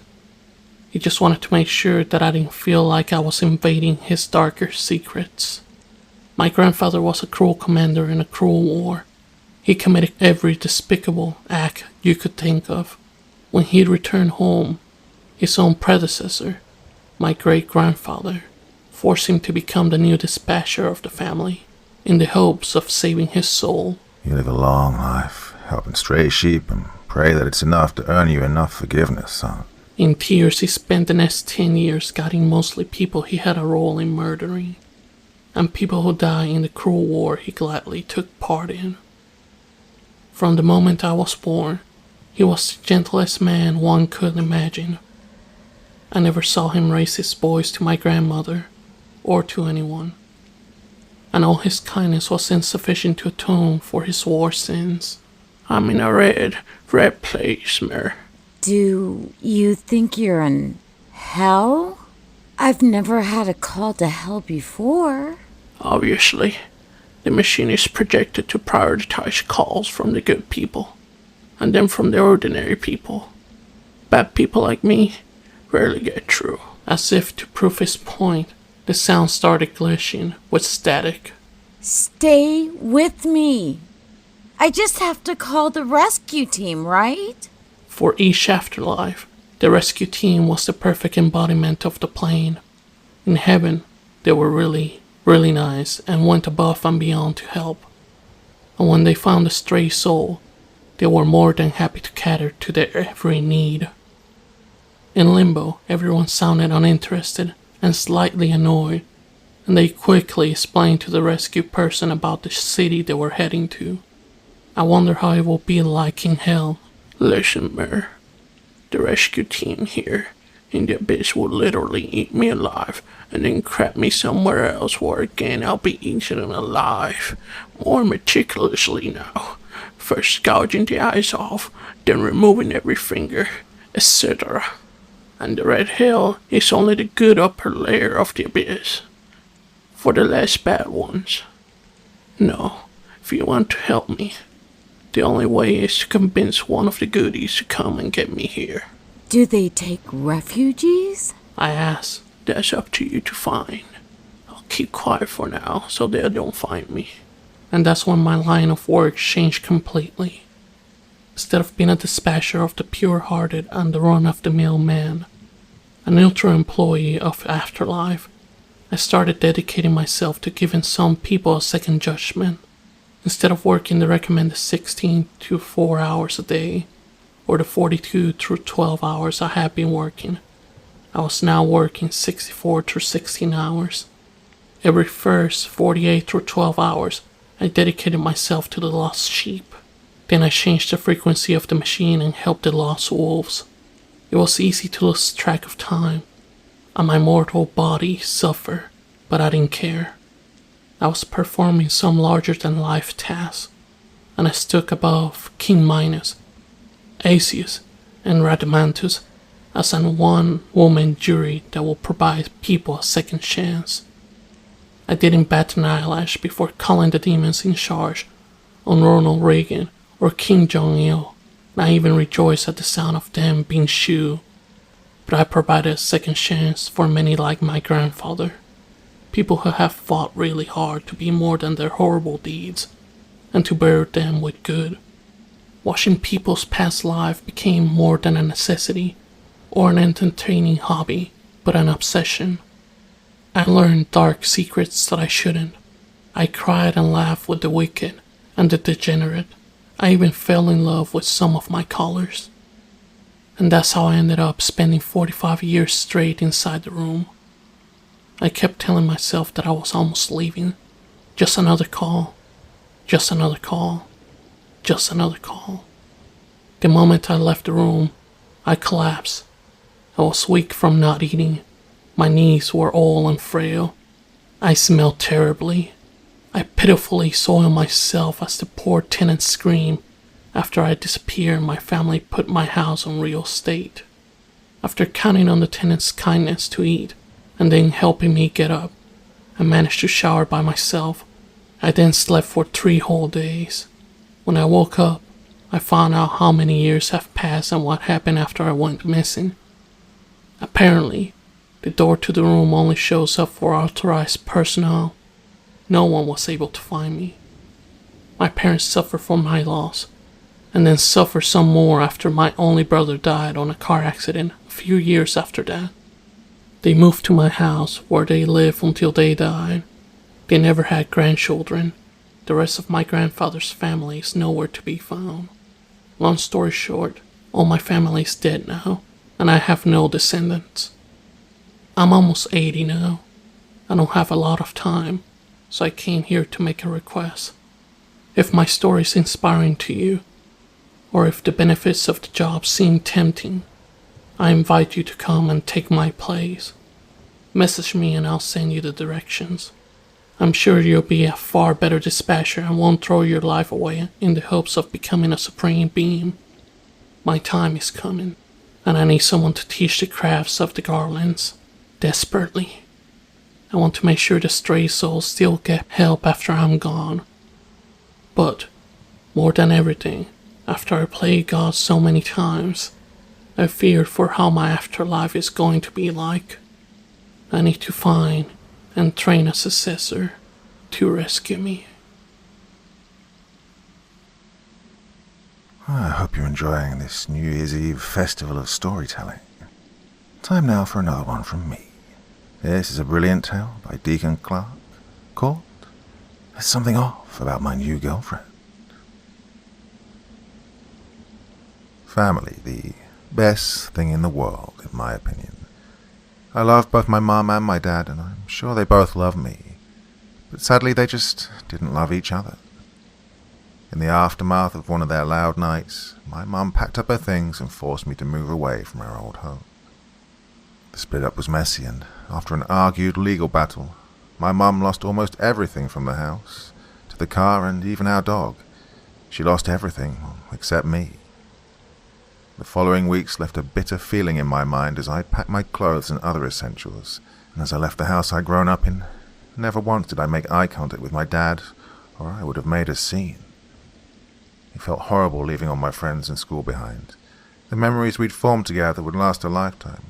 He just wanted to make sure that I didn't feel like I was invading his darker secrets. My grandfather was a cruel commander in a cruel war. He committed every despicable act you could think of. When he returned home, his own predecessor, my great-grandfather, forced him to become the new dispatcher of the family, in the hopes of saving his soul. You live a long life, helping stray sheep, and pray that it's enough to earn you enough forgiveness, son. In tears, he spent the next 10 years guiding mostly people he had a role in murdering, and people who died in the cruel war he gladly took part in. From the moment I was born, he was the gentlest man one could imagine. I never saw him raise his voice to my grandmother, or to anyone. And all his kindness was insufficient to atone for his war sins. I'm in a red place, Mer. Do you think you're in hell? I've never had a call to hell before. Obviously, the machine is projected to prioritize calls from the good people, and then from the ordinary people. Bad people like me rarely get through. As if to prove his point, the sound started glitching with static. Stay with me. I just have to call the rescue team, right? For each afterlife, the rescue team was the perfect embodiment of the plane. In heaven, they were really nice and went above and beyond to help. And when they found a stray soul, they were more than happy to cater to their every need. In limbo, everyone sounded uninterested and slightly annoyed, and they quickly explained to the rescue person about the city they were heading to. I wonder how it will be like in hell. Listen, Mer, the rescue team here in the abyss will literally eat me alive and then crap me somewhere else where again I'll be eaten alive, more meticulously now. First gouging the eyes off, then removing every finger, etc. And the red hell is only the good upper layer of the abyss. For the less bad ones. No, if you want to help me, the only way is to convince one of the goodies to come and get me here. Do they take refugees? I asked. That's up to you to find. I'll keep quiet for now so they don't find me. And that's when my line of work changed completely. Instead of being a dispatcher of the pure-hearted and the run-of-the-mill man, a neutral employee of Afterlife, I started dedicating myself to giving some people a second judgment. Instead of working the recommended 16 to 4 hours a day, or the 42 through 12 hours I had been working, I was now working 64 through 16 hours. Every first 48 through 12 hours, I dedicated myself to the lost sheep. Then I changed the frequency of the machine and helped the lost wolves. It was easy to lose track of time, and my mortal body suffered, but I didn't care. I was performing some larger-than-life task, and I stood above King Minos, Asius, and Radamanthus as an one-woman jury that will provide people a second chance. I didn't bat an eyelash before calling the demons in charge on Ronald Reagan or King Jong-il, and I even rejoiced at the sound of them being shooed. But I provided a second chance for many like my grandfather. People who have fought really hard to be more than their horrible deeds, and to bury them with good. Watching people's past life became more than a necessity, or an entertaining hobby, but an obsession. I learned dark secrets that I shouldn't. I cried and laughed with the wicked and the degenerate. I even fell in love with some of my callers. And that's how I ended up spending 45 years straight inside the room. I kept telling myself that I was almost leaving. Just another call. Just another call. Just another call. The moment I left the room, I collapsed. I was weak from not eating. My knees were old and frail. I smelled terribly. I pitifully soiled myself as the poor tenants screamed. After I disappeared, my family put my house on real estate. After counting on the tenants' kindness to eat, and then helping me get up, I managed to shower by myself. I then slept for 3 whole days. When I woke up, I found out how many years have passed and what happened after I went missing. Apparently, the door to the room only shows up for authorized personnel. no one was able to find me. My parents suffered from my loss, and then suffered some more after my only brother died on a car accident a few years after that. They moved to my house where they lived until they died. They never had grandchildren. The rest of my grandfather's family is nowhere to be found. Long story short, all my family is dead now, and I have no descendants. I'm almost 80 now. I don't have a lot of time, so I came here to make a request. If my story is inspiring to you, or if the benefits of the job seem tempting, I invite you to come and take my place. Message me and I'll send you the directions. I'm sure you'll be a far better dispatcher and won't throw your life away in the hopes of becoming a supreme being. My time is coming, and I need someone to teach the crafts of the garlands, desperately. I want to make sure the stray souls still get help after I'm gone. But, more than everything, after I played God so many times, I feared for how my afterlife is going to be like. I need to find and train a successor to rescue me. I hope you're enjoying this New Year's Eve festival of storytelling. Time now for another one from me. This is a brilliant tale by Deacon Clark called There's Something Off About My New Girlfriend. Family, the best thing in the world, in my opinion. I love both my mum and my dad, and I'm sure they both love me. But sadly, they just didn't love each other. In the aftermath of one of their loud nights, my mum packed up her things and forced me to move away from our old home. The split-up was messy, and after an argued legal battle, my mum lost almost everything from the house, to the car and even our dog. She lost everything, except me. The following weeks left a bitter feeling in my mind as I packed my clothes and other essentials, and as I left the house I'd grown up in, never once did I make eye contact with my dad, or I would have made a scene. It felt horrible leaving all my friends and school behind. The memories we'd formed together would last a lifetime.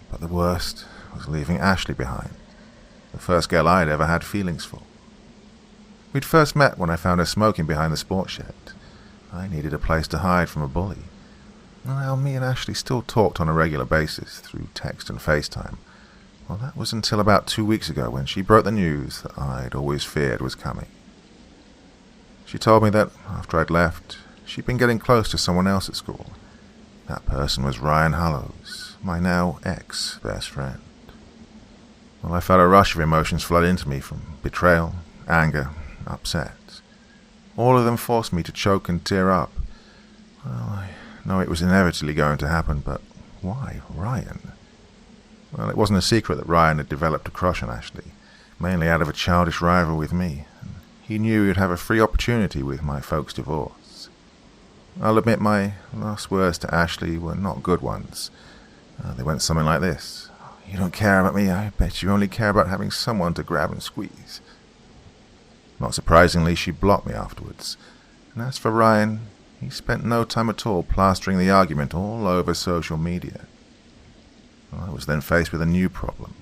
But the worst was leaving Ashley behind, the first girl I'd ever had feelings for. We'd first met when I found her smoking behind the sports shed. I needed a place to hide from a bully. Well, me and Ashley still talked on a regular basis through text and FaceTime. Well, that was until about 2 weeks ago when she broke the news that I'd always feared was coming. She told me that, after I'd left, she'd been getting close to someone else at school. That person was Ryan Hallows, my now ex-best friend. Well, I felt a rush of emotions flood into me from betrayal, anger, upset. All of them forced me to choke and tear up. Well, I know it was inevitably going to happen, but why Ryan? Well, it wasn't a secret that Ryan had developed a crush on Ashley, mainly out of a childish rivalry with me. He knew he'd have a free opportunity with my folks' divorce. I'll admit my last words to Ashley were not good ones. They went something like this. You don't care about me, I bet you only care about having someone to grab and squeeze. Not surprisingly, she blocked me afterwards. And as for Ryan, he spent no time at all plastering the argument all over social media. I was then faced with a new problem,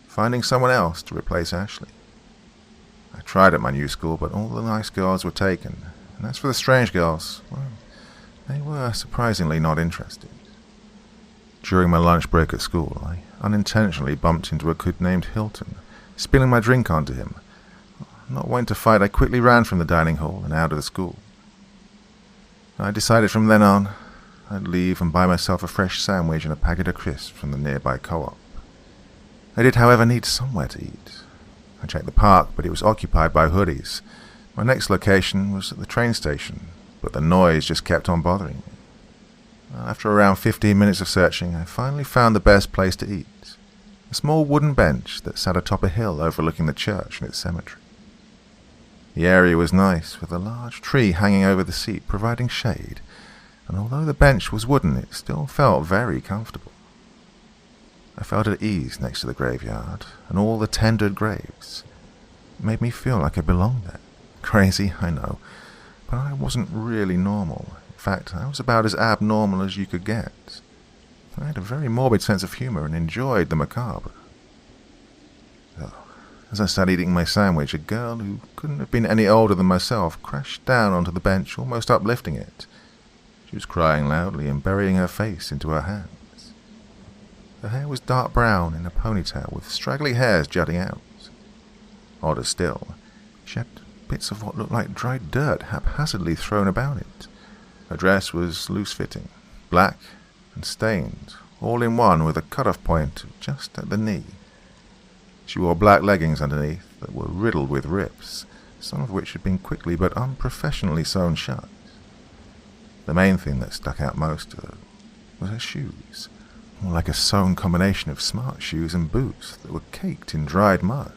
finding someone else to replace Ashley. I tried at my new school, but all the nice girls were taken, and as for the strange girls, well, they were surprisingly not interested. During my lunch break at school, I unintentionally bumped into a kid named Hilton, spilling my drink onto him. Not wanting to fight, I quickly ran from the dining hall and out of the school. I decided from then on, I'd leave and buy myself a fresh sandwich and a packet of crisps from the nearby co-op. I did, however, need somewhere to eat. I checked the park, but it was occupied by hoodies. My next location was at the train station, but the noise just kept on bothering me. After around 15 minutes of searching, I finally found the best place to eat. A small wooden bench that sat atop a hill overlooking the church and its cemetery. The area was nice, with a large tree hanging over the seat providing shade, and although the bench was wooden, it still felt very comfortable. I felt at ease next to the graveyard, and all the tendered graves. It made me feel like I belonged there. Crazy, I know, but I wasn't really normal. In fact, I was about as abnormal as you could get. I had a very morbid sense of humor and enjoyed the macabre. Oh, As I sat eating my sandwich, a girl who couldn't have been any older than myself crashed down onto the bench, almost uplifting it. She was crying loudly and burying her face into her hands. Her hair was dark brown in a ponytail with straggly hairs jutting out. Odder still, she had bits of what looked like dried dirt haphazardly thrown about it. Her dress was loose-fitting, black and stained, all in one with a cut-off point just at the knee. She wore black leggings underneath that were riddled with rips, some of which had been quickly but unprofessionally sewn shut. The main thing that stuck out most was her shoes, more like a sewn combination of smart shoes and boots that were caked in dried mud.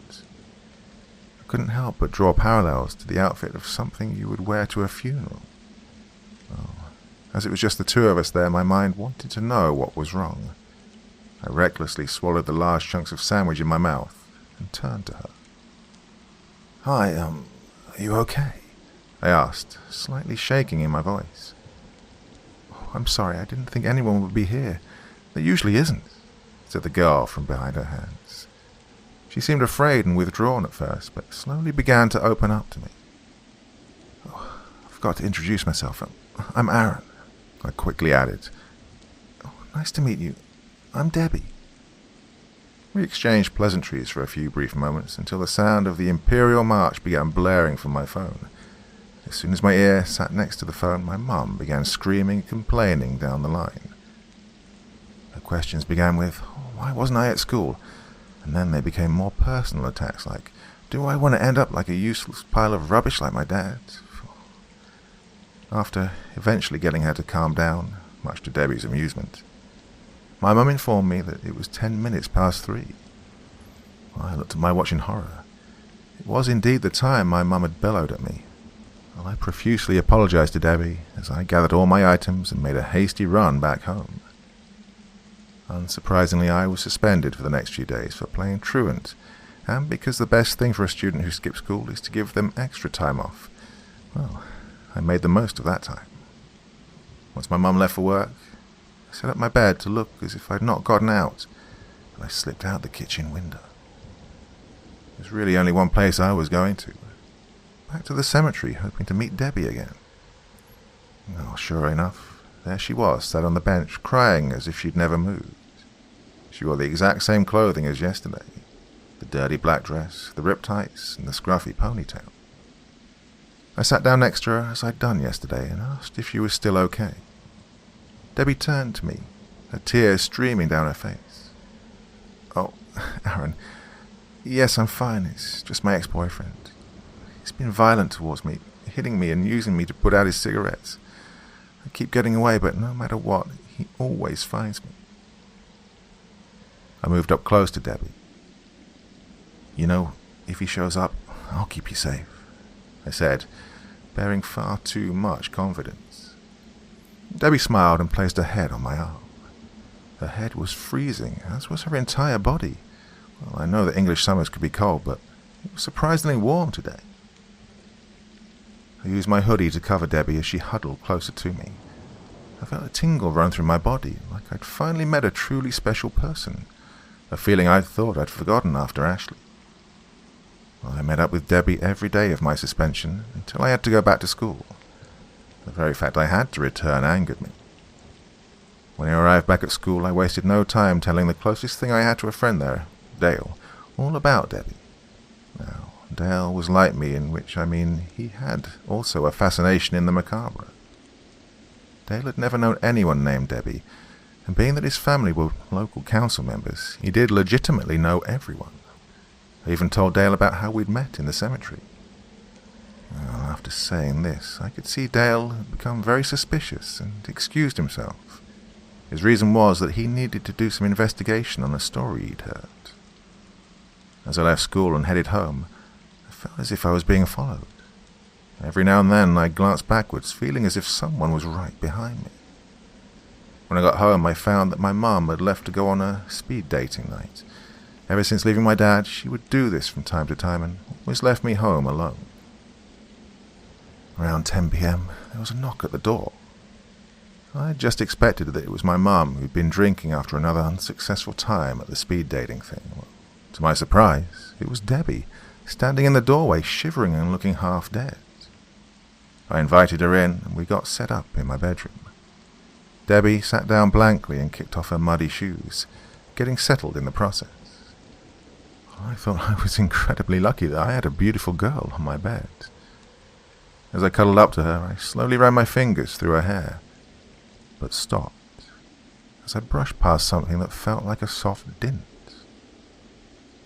I couldn't help but draw parallels to the outfit of something you would wear to a funeral. Oh, as it was just the two of us there, my mind wanted to know what was wrong. I recklessly swallowed the large chunks of sandwich in my mouth and turned to her. "Hi, are you okay?" I asked, slightly shaking in my voice. "Oh, I'm sorry, I didn't think anyone would be here. There usually isn't," said the girl from behind her hands. She seemed afraid and withdrawn at first, but slowly began to open up to me. "Oh, I forgot to introduce myself. I'm Aaron," I quickly added. "Oh, nice to meet you. I'm Debbie." We exchanged pleasantries for a few brief moments until the sound of the Imperial March began blaring from my phone. As soon as my ear sat next to the phone, my mum began screaming and complaining down the line. Her questions began with, "Why wasn't I at school?" And then they became more personal attacks like, "Do I want to end up like a useless pile of rubbish like my dad?" After eventually getting her to calm down, much to Debbie's amusement, my mum informed me that it was 10 minutes past 3. I looked at my watch in horror. It was indeed the time my mum had bellowed at me. Well, I profusely apologized to Debbie as I gathered all my items and made a hasty run back home. Unsurprisingly, I was suspended for the next few days for playing truant, and because the best thing for a student who skips school is to give them extra time off, well, I made the most of that time. Once my mum left for work, I set up my bed to look as if I'd not gotten out, and I slipped out the kitchen window. There was really only one place I was going to. Back to the cemetery, hoping to meet Debbie again. Well, sure enough, there she was, sat on the bench, crying as if she'd never moved. She wore the exact same clothing as yesterday, the dirty black dress, the ripped tights, and the scruffy ponytail. I sat down next to her as I'd done yesterday and asked if she was still okay. Debbie turned to me, her tears streaming down her face. "Oh, Aaron, yes, I'm fine. It's just my ex-boyfriend. He's been violent towards me, hitting me and using me to put out his cigarettes. I keep getting away, but no matter what, he always finds me." I moved up close to Debbie. "You know, if he shows up, I'll keep you safe," I said, bearing far too much confidence. Debbie smiled and placed her head on my arm. Her head was freezing, as was her entire body. Well, I know that English summers could be cold, but it was surprisingly warm today. I used my hoodie to cover Debbie as she huddled closer to me. I felt a tingle run through my body, like I'd finally met a truly special person, a feeling I thought I'd forgotten after Ashley. Well, I met up with Debbie every day of my suspension until I had to go back to school. The very fact I had to return angered me. When I arrived back at school, I wasted no time telling the closest thing I had to a friend there, Dale, all about Debbie. Now, Dale was like me, in which I mean he had also a fascination in the macabre. Dale had never known anyone named Debbie, and being that his family were local council members, he did legitimately know everyone. I even told Dale about how we'd met in the cemetery. Well, after saying this, I could see Dale had become very suspicious and excused himself. His reason was that he needed to do some investigation on a story he'd heard. As I left school and headed home, I felt as if I was being followed. Every now and then I glanced backwards, feeling as if someone was right behind me. When I got home, I found that my mum had left to go on a speed dating night. Ever since leaving my dad, she would do this from time to time and always left me home alone. Around 10 p.m, there was a knock at the door. I had just expected that it was my mum who'd been drinking after another unsuccessful time at the speed dating thing. Well, To my surprise, it was Debbie, standing in the doorway, shivering and looking half dead. I invited her in, and we got set up in my bedroom. Debbie sat down blankly and kicked off her muddy shoes, getting settled in the process. I thought I was incredibly lucky that I had a beautiful girl on my bed. As I cuddled up to her, I slowly ran my fingers through her hair, but stopped as I brushed past something that felt like a soft dint.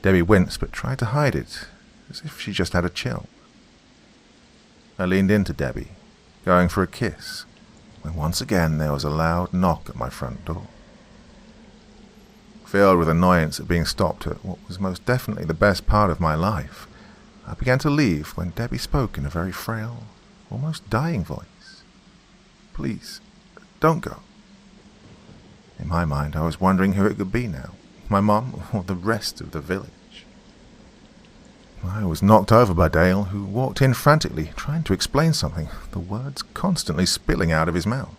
Debbie winced but tried to hide it, as if she just had a chill. I leaned into Debbie, going for a kiss, when once again there was a loud knock at my front door. Filled with annoyance at being stopped at what was most definitely the best part of my life, I began to leave when Debbie spoke in a very frail, almost dying voice. "Please, don't go." In my mind, I was wondering who it could be now, my mum or the rest of the village. I was knocked over by Dale, who walked in frantically, trying to explain something, the words constantly spilling out of his mouth.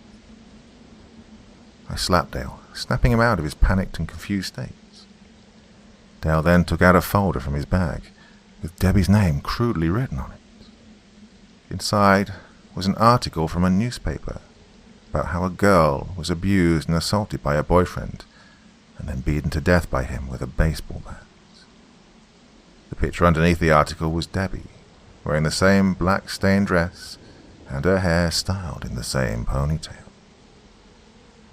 I slapped Dale, snapping him out of his panicked and confused states. Dale then took out a folder from his bag, with Debbie's name crudely written on it. Inside was an article from a newspaper about how a girl was abused and assaulted by her boyfriend, and then beaten to death by him with a baseball bat. The picture underneath the article was Debbie, wearing the same black-stained dress and her hair styled in the same ponytail.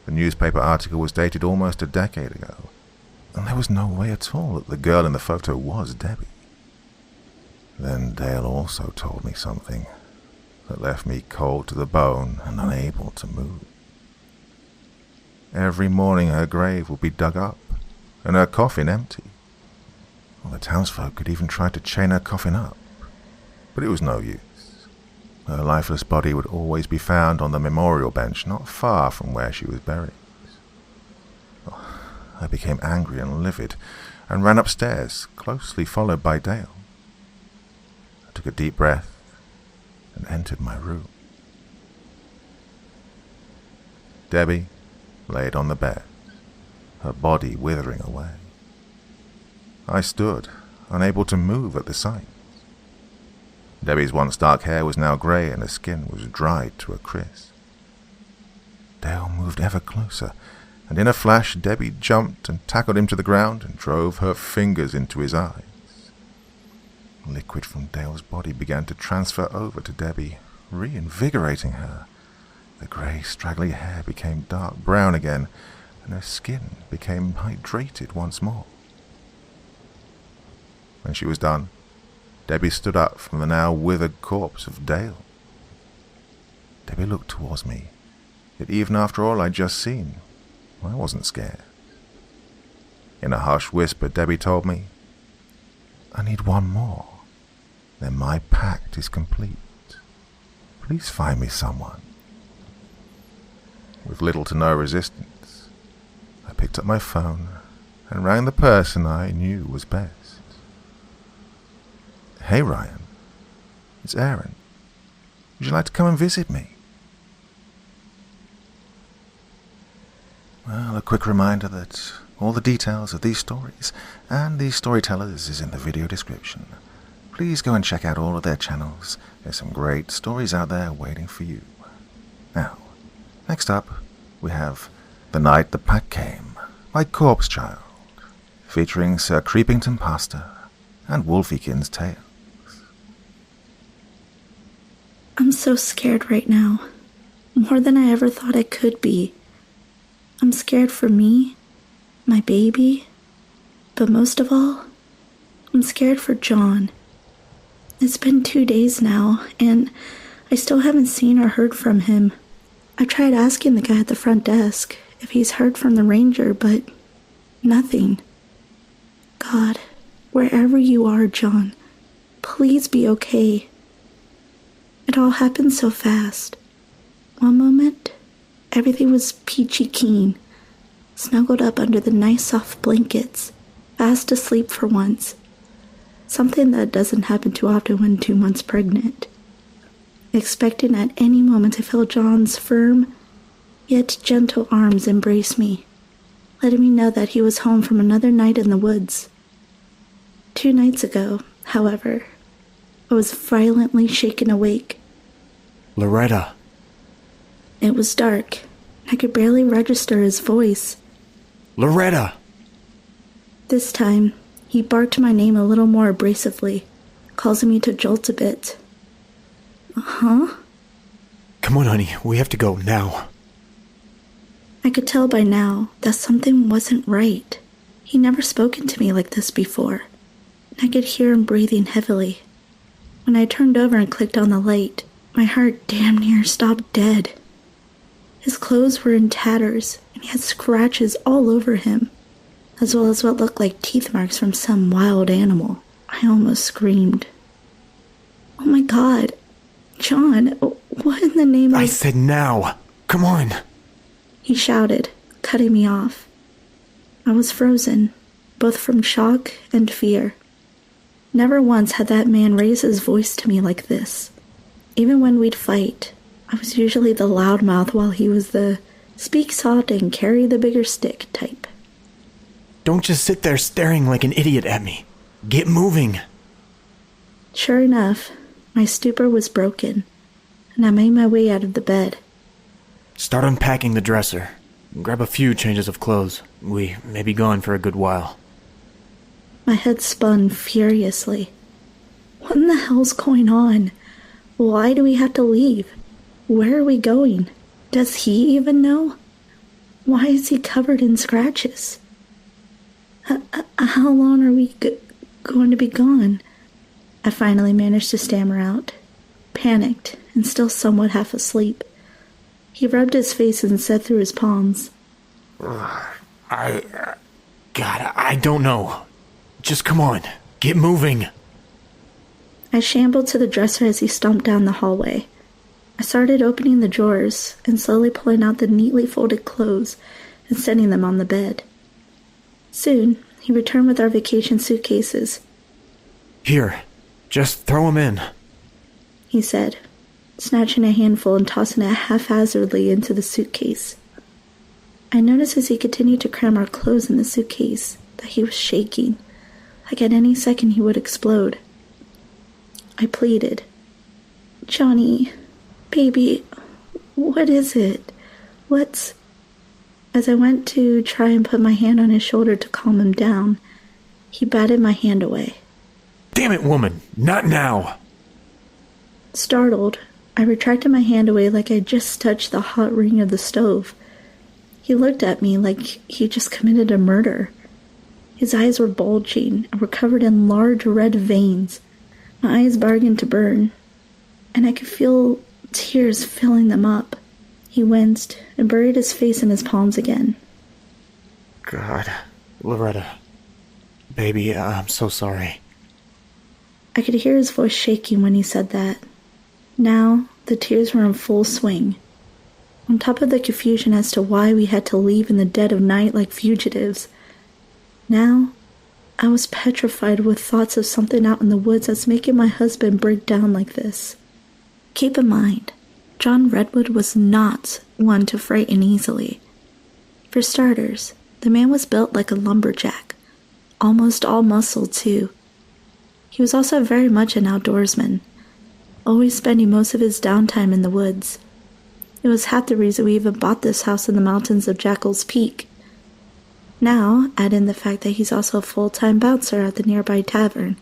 The newspaper article was dated almost a decade ago, and there was no way at all that the girl in the photo was Debbie. Then Dale also told me something that left me cold to the bone and unable to move. Every morning her grave would be dug up, and her coffin empty. Well, the townsfolk had even tried to chain her coffin up, but it was no use. Her lifeless body would always be found on the memorial bench not far from where she was buried. I became angry and livid, and ran upstairs, closely followed by Dale. I took a deep breath and entered my room. Debbie laid on the bed, her body withering away. I stood, unable to move at the sight. Debbie's once dark hair was now grey, and her skin was dried to a crisp. Dale moved ever closer, and in a flash Debbie jumped and tackled him to the ground and drove her fingers into his eyes. Liquid from Dale's body began to transfer over to Debbie, reinvigorating her. The grey, straggly hair became dark brown again, and her skin became hydrated once more. When she was done, Debbie stood up from the now withered corpse of Dale. Debbie looked towards me, yet even after all I'd just seen, I wasn't scared. In a hushed whisper, Debbie told me, "I need one more, then my pact is complete. Please find me someone." With little to no resistance, I picked up my phone and rang the person I knew was best. "Hey Ryan, it's Aaron. Would you like to come and visit me?" Well, a quick reminder that all the details of these stories and these storytellers is in the video description. Please go and check out all of their channels. There's some great stories out there waiting for you. Now, next up, we have The Night the Pack Came by Corpse Child, featuring Sir Creepington Pastor and Wolfiekin's Tale. I'm so scared right now, more than I ever thought I could be. I'm scared for me, my baby, but most of all, I'm scared for John. It's been 2 days now, and I still haven't seen or heard from him. I tried asking the guy at the front desk if he's heard from the ranger, but nothing. God, wherever you are, John, please be okay. It all happened so fast. One moment, everything was peachy keen, snuggled up under the nice soft blankets, fast asleep for once. Something that doesn't happen too often when 2 months pregnant. Expecting at any moment to feel John's firm, yet gentle arms embrace me, letting me know that he was home from another night in the woods. 2 nights ago, however, I was violently shaken awake. Loretta. It was dark. I could barely register his voice. Loretta! This time, he barked my name a little more abrasively, causing me to jolt a bit. Huh? Come on, honey. We have to go now. I could tell by now that something wasn't right. He'd never spoken to me like this before, and I could hear him breathing heavily. When I turned over and clicked on the light, my heart damn near stopped dead. His clothes were in tatters, and he had scratches all over him, as well as what looked like teeth marks from some wild animal. I almost screamed. Oh my God. John, what in the name of... I said now. Come on. He shouted, cutting me off. I was frozen, both from shock and fear. Never once had that man raised his voice to me like this. Even when we'd fight, I was usually the loudmouth while he was the speak soft and carry the bigger stick type. Don't just sit there staring like an idiot at me. Get moving. Sure enough, my stupor was broken, and I made my way out of the bed. Start unpacking the dresser. Grab a few changes of clothes. We may be gone for a good while. My head spun furiously. What in the hell's going on? Why do we have to leave? Where are we going? Does he even know? Why is he covered in scratches? How long are we going to be gone? I finally managed to stammer out, panicked and still somewhat half asleep. He rubbed his face and said through his palms, God, I don't know. Just come on. Get moving. I shambled to the dresser as he stomped down the hallway. I started opening the drawers and slowly pulling out the neatly folded clothes and setting them on the bed. Soon, he returned with our vacation suitcases. Here, just throw them in, he said, snatching a handful and tossing it haphazardly into the suitcase. I noticed as he continued to cram our clothes in the suitcase that he was shaking, like at any second he would explode. I pleaded, Johnny, baby, what is it? What's... As I went to try and put my hand on his shoulder to calm him down, he batted my hand away. Damn it, woman, not now! Startled, I retracted my hand away like I just touched the hot ring of the stove. He looked at me like he just committed a murder. His eyes were bulging and were covered in large red veins. My eyes began to burn, and I could feel tears filling them up. He winced and buried his face in his palms again. God, Loretta. Baby, I'm so sorry. I could hear his voice shaking when he said that. Now, the tears were in full swing. On top of the confusion as to why we had to leave in the dead of night like fugitives, now, I was petrified with thoughts of something out in the woods that's making my husband break down like this. Keep in mind, John Redwood was not one to frighten easily. For starters, the man was built like a lumberjack, almost all muscle too. He was also very much an outdoorsman, always spending most of his downtime in the woods. It was half the reason we even bought this house in the mountains of Jackal's Peak. Now, add in the fact that he's also a full-time bouncer at the nearby tavern,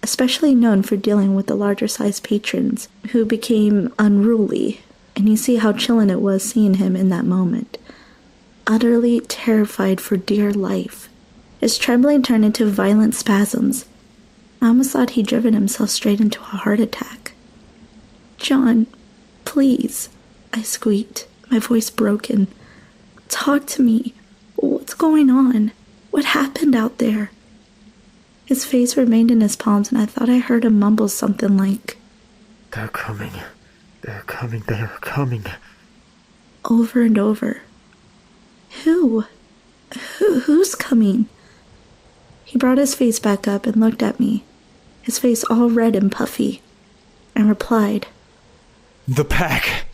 especially known for dealing with the larger-sized patrons who became unruly, and you see how chilling it was seeing him in that moment. Utterly terrified for dear life. His trembling turned into violent spasms. I almost thought he'd driven himself straight into a heart attack. John, please, I squeaked, my voice broken. Talk to me. What's going on? What happened out there? His face remained in his palms, and I thought I heard him mumble something like, They're coming. They're coming. They're coming. Over and over. Who's coming? He brought his face back up and looked at me, his face all red and puffy, and replied, The pack.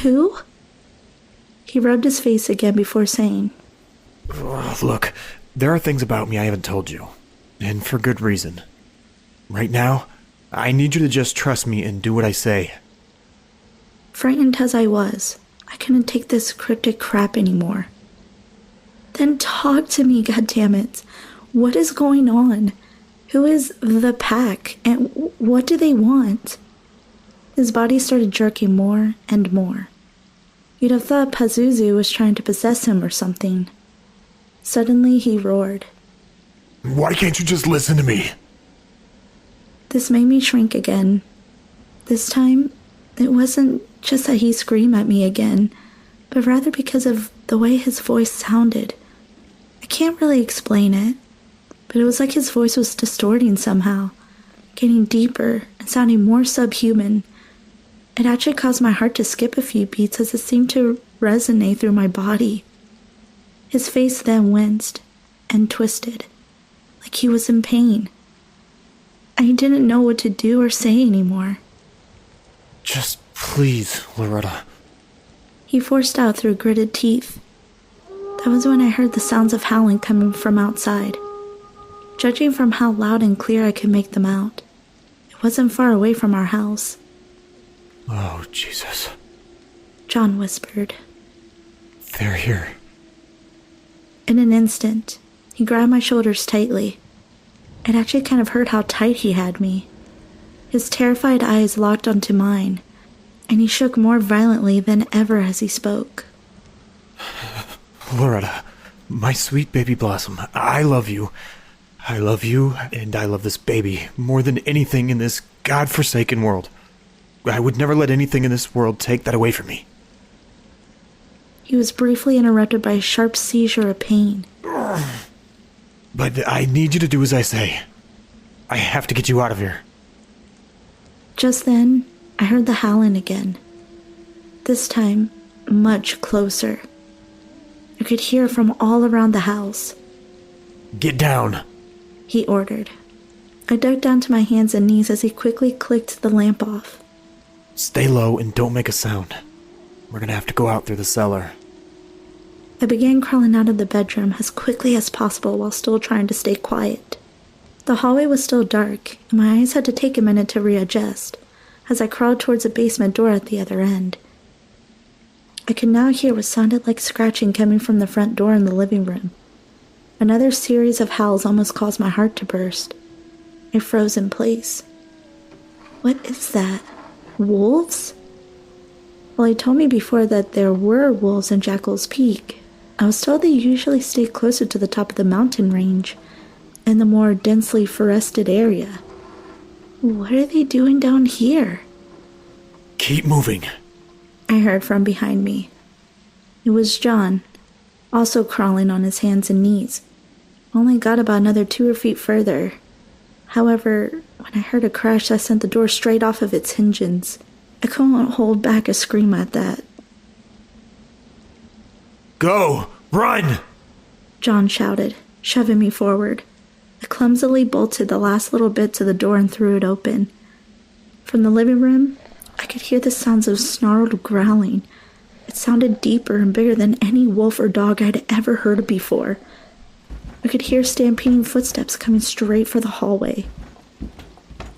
Who? He rubbed his face again before saying, Look, There are things about me I haven't told you, and for good reason. Right now, I need you to just trust me and do what I say. Frightened as I was, I couldn't take this cryptic crap anymore. Then talk to me, goddammit. What is going on? Who is the pack, and what do they want? His body started jerking more and more. You'd have thought Pazuzu was trying to possess him or something. Suddenly he roared. Why can't you just listen to me? This made me shrink again. This time, it wasn't just that he screamed at me again, but rather because of the way his voice sounded. I can't really explain it, but it was like his voice was distorting somehow, getting deeper and sounding more subhuman. It actually caused my heart to skip a few beats as it seemed to resonate through my body. His face then winced and twisted, like he was in pain. I didn't know what to do or say anymore. Just please, Loretta. He forced out through gritted teeth. That was when I heard the sounds of howling coming from outside. Judging from how loud and clear I could make them out, it wasn't far away from our house. Oh, Jesus. John whispered. They're here. In an instant, he grabbed my shoulders tightly. It actually kind of hurt how tight he had me. His terrified eyes locked onto mine, and he shook more violently than ever as he spoke. Loretta, my sweet baby blossom, I love you. I love you, and I love this baby more than anything in this godforsaken world. I would never let anything in this world take that away from me. He was briefly interrupted by a sharp seizure of pain. But I need you to do as I say. I have to get you out of here. Just then, I heard the howling again. This time, much closer. I could hear from all around the house. Get down, he ordered. I dug down to my hands and knees as he quickly clicked the lamp off. Stay low and don't make a sound. We're gonna have to go out through the cellar. I began crawling out of the bedroom as quickly as possible while still trying to stay quiet. The hallway was still dark, and my eyes had to take a minute to readjust as I crawled towards a basement door at the other end. I could now hear what sounded like scratching coming from the front door in the living room. Another series of howls almost caused my heart to burst. I froze in place. What is that? Wolves? Well, he told me before that there were wolves in Jackal's Peak. I was told they usually stay closer to the top of the mountain range, in the more densely forested area. What are they doing down here? Keep moving, I heard from behind me. It was John, also crawling on his hands and knees. Only got about another 2 feet further. However, when I heard a crash that sent the door straight off of its hinges, I couldn't hold back a scream at that. Go! Run! John shouted, shoving me forward. I clumsily bolted the last little bit to the door and threw it open. From the living room, I could hear the sounds of snarled growling. It sounded deeper and bigger than any wolf or dog I'd ever heard before. I could hear stampeding footsteps coming straight for the hallway.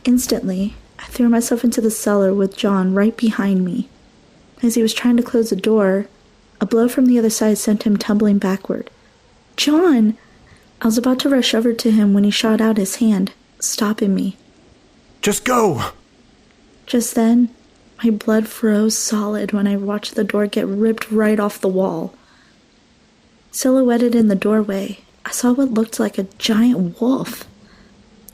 Instantly, I threw myself into the cellar with John right behind me. As he was trying to close the door, a blow from the other side sent him tumbling backward. John! I was about to rush over to him when he shot out his hand, stopping me. Just go! Just then, my blood froze solid when I watched the door get ripped right off the wall. Silhouetted in the doorway, I saw what looked like a giant wolf.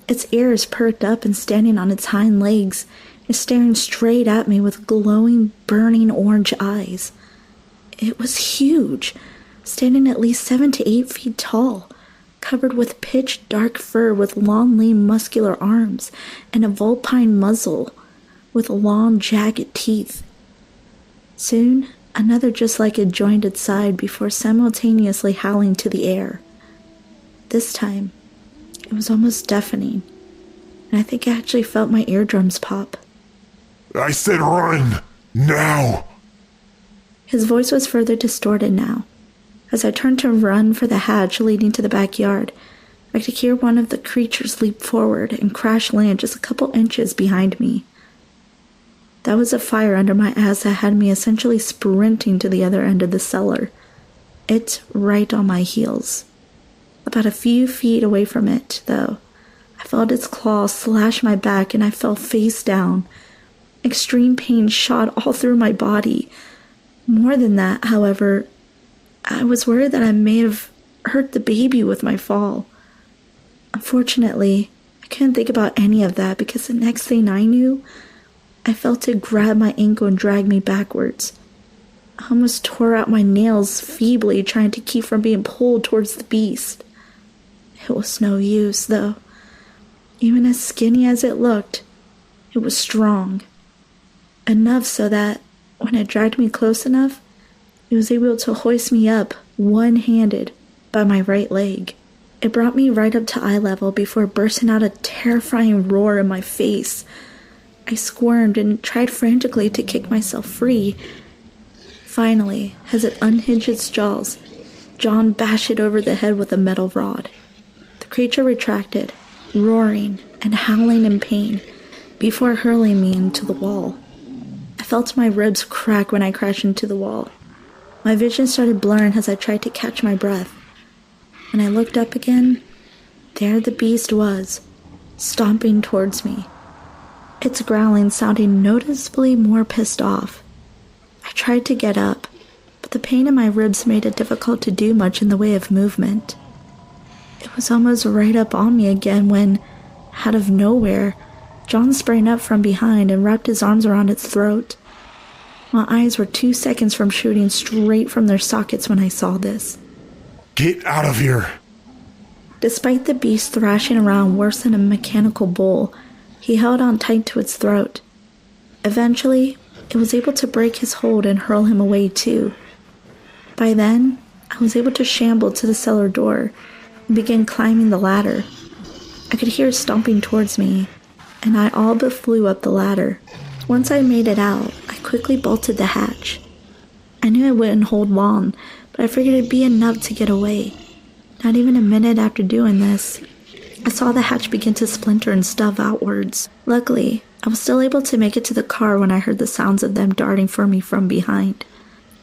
Its ears perked up and standing on its hind legs, and staring straight at me with glowing, burning orange eyes. It was huge, standing at least 7 to 8 feet tall, covered with pitch-dark fur with long, lean, muscular arms, and a vulpine muzzle with long, jagged teeth. Soon, another just like it joined its side before simultaneously howling to the air. This time, it was almost deafening, and I think I actually felt my eardrums pop. I said run! Now! His voice was further distorted now, As I turned to run for the hatch leading to the backyard, I could hear one of the creatures leap forward and crash land just a couple inches behind me. That was a fire under my ass that had me essentially sprinting to the other end of the cellar. It right on my heels. About a few feet away from it, though, I felt its claws slash my back and I fell face down. Extreme pain shot all through my body. More than that, however, I was worried that I may have hurt the baby with my fall. Unfortunately, I couldn't think about any of that because the next thing I knew, I felt it grab my ankle and drag me backwards. I almost tore out my nails feebly trying to keep from being pulled towards the beast. It was no use, though. Even as skinny as it looked, it was strong. Enough so that, when it dragged me close enough, it was able to hoist me up, one-handed, by my right leg. It brought me right up to eye level before bursting out a terrifying roar in my face. I squirmed and tried frantically to kick myself free. Finally, as it unhinged its jaws, John bashed it over the head with a metal rod. The creature retracted, roaring and howling in pain, before hurling me into the wall. I felt my ribs crack when I crashed into the wall. My vision started blurring as I tried to catch my breath. When I looked up again, there the beast was, stomping towards me. Its growling sounding noticeably more pissed off. I tried to get up, but the pain in my ribs made it difficult to do much in the way of movement. It was almost right up on me again when, out of nowhere, John sprang up from behind and wrapped his arms around its throat. My eyes were 2 seconds from shooting straight from their sockets when I saw this. Get out of here! Despite the beast thrashing around worse than a mechanical bull, he held on tight to its throat. Eventually, it was able to break his hold and hurl him away too. By then, I was able to shamble to the cellar door and begin climbing the ladder. I could hear it stomping towards me, and I all but flew up the ladder. Once I made it out, I quickly bolted the hatch. I knew it wouldn't hold long, but I figured it'd be enough to get away. Not even a minute after doing this, I saw the hatch begin to splinter and stuff outwards. Luckily, I was still able to make it to the car when I heard the sounds of them darting for me from behind.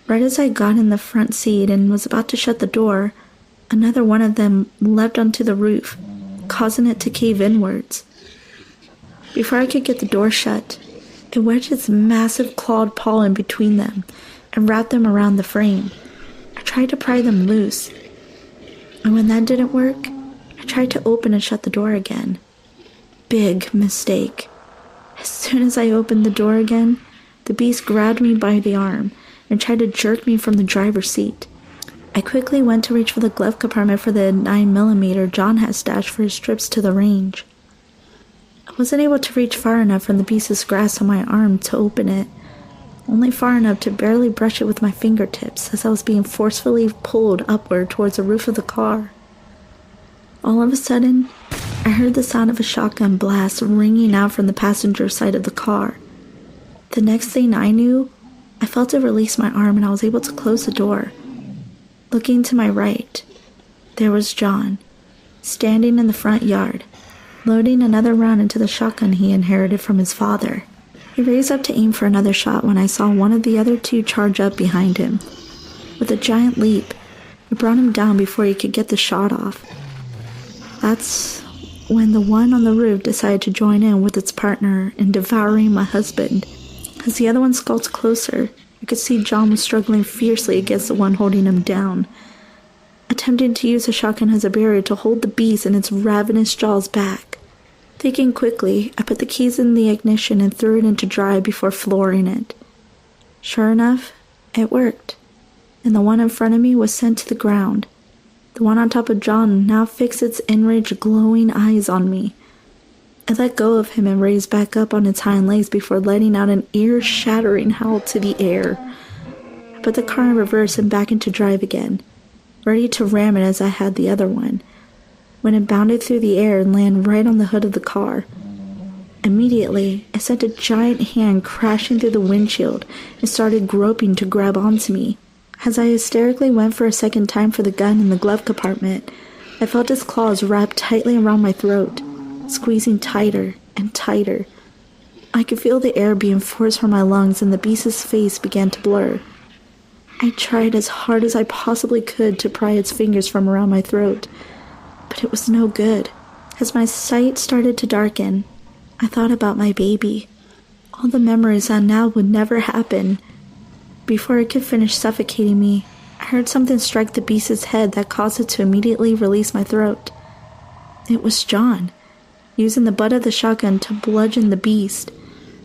Right as I got in the front seat and was about to shut the door, another one of them leapt onto the roof, causing it to cave inwards. Before I could get the door shut, it wedged its massive clawed paw in between them and wrapped them around the frame. I tried to pry them loose, and when that didn't work, I tried to open and shut the door again. Big mistake. As soon as I opened the door again, the beast grabbed me by the arm and tried to jerk me from the driver's seat. I quickly went to reach for the glove compartment for the 9mm John had stashed for his trips to the range. I wasn't able to reach far enough from the beast's grasp on my arm to open it, only far enough to barely brush it with my fingertips as I was being forcefully pulled upward towards the roof of the car. All of a sudden, I heard the sound of a shotgun blast ringing out from the passenger side of the car. The next thing I knew, I felt it release my arm and I was able to close the door. Looking to my right, there was John, standing in the front yard, loading another round into the shotgun he inherited from his father. He raised up to aim for another shot when I saw one of the other two charge up behind him. With a giant leap, it brought him down before he could get the shot off. That's when the one on the roof decided to join in with its partner in devouring my husband. As the other one skulked closer, I could see John was struggling fiercely against the one holding him down, attempting to use the shotgun as a barrier to hold the beast in its ravenous jaws back. Thinking quickly, I put the keys in the ignition and threw it into drive before flooring it. Sure enough, it worked, and the one in front of me was sent to the ground. The one on top of John now fixed its enraged, glowing eyes on me. I let go of him and raised back up on its hind legs before letting out an ear-shattering howl to the air. I put the car in reverse and back into drive again, ready to ram it as I had the other one, when it bounded through the air and landed right on the hood of the car. Immediately, it sent a giant hand crashing through the windshield and started groping to grab onto me. As I hysterically went for a second time for the gun in the glove compartment, I felt his claws wrapped tightly around my throat, squeezing tighter and tighter. I could feel the air being forced from my lungs and the beast's face began to blur. I tried as hard as I possibly could to pry its fingers from around my throat, but it was no good. As my sight started to darken, I thought about my baby. All the memories I now would never happen. Before it could finish suffocating me, I heard something strike the beast's head that caused it to immediately release my throat. It was John, using the butt of the shotgun to bludgeon the beast,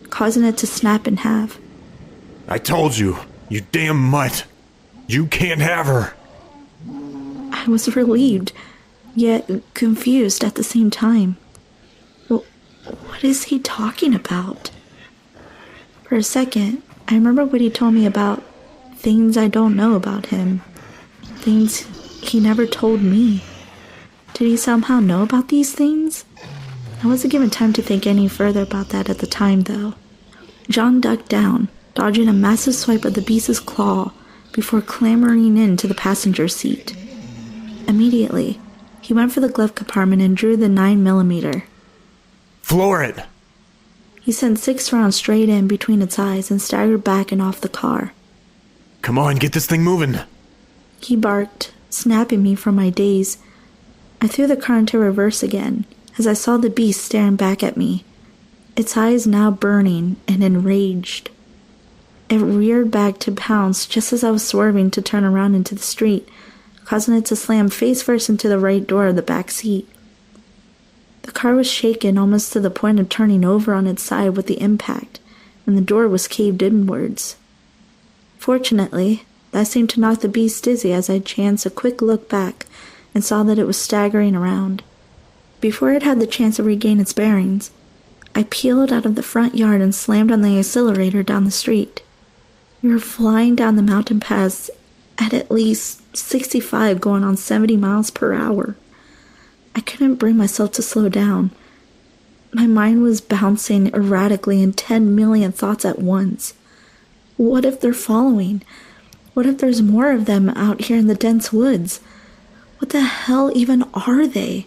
causing it to snap in half. I told you, you damn mutt. You can't have her. I was relieved, yet confused at the same time. What is he talking about? For a second, I remember what he told me about things I don't know about him. Things he never told me. Did he somehow know about these things? I wasn't given time to think any further about that at the time, though. John ducked down, dodging a massive swipe of the beast's claw before clambering into the passenger seat. Immediately, he went for the glove compartment and drew the 9mm. Floor it! He sent 6 rounds straight in between its eyes and staggered back and off the car. Come on, get this thing moving. He barked, snapping me from my daze. I threw the car into reverse again as I saw the beast staring back at me, its eyes now burning and enraged. It reared back to pounce just as I was swerving to turn around into the street, causing it to slam face first into the right door of the back seat. The car was shaken almost to the point of turning over on its side with the impact, and the door was caved inwards. Fortunately, that seemed to knock the beast dizzy as I chanced a quick look back and saw that it was staggering around. Before it had the chance to regain its bearings, I peeled out of the front yard and slammed on the accelerator down the street. We were flying down the mountain paths at least 65 going on 70 miles per hour. I couldn't bring myself to slow down. My mind was bouncing erratically in 10 million thoughts at once. What if they're following? What if there's more of them out here in the dense woods? What the hell even are they?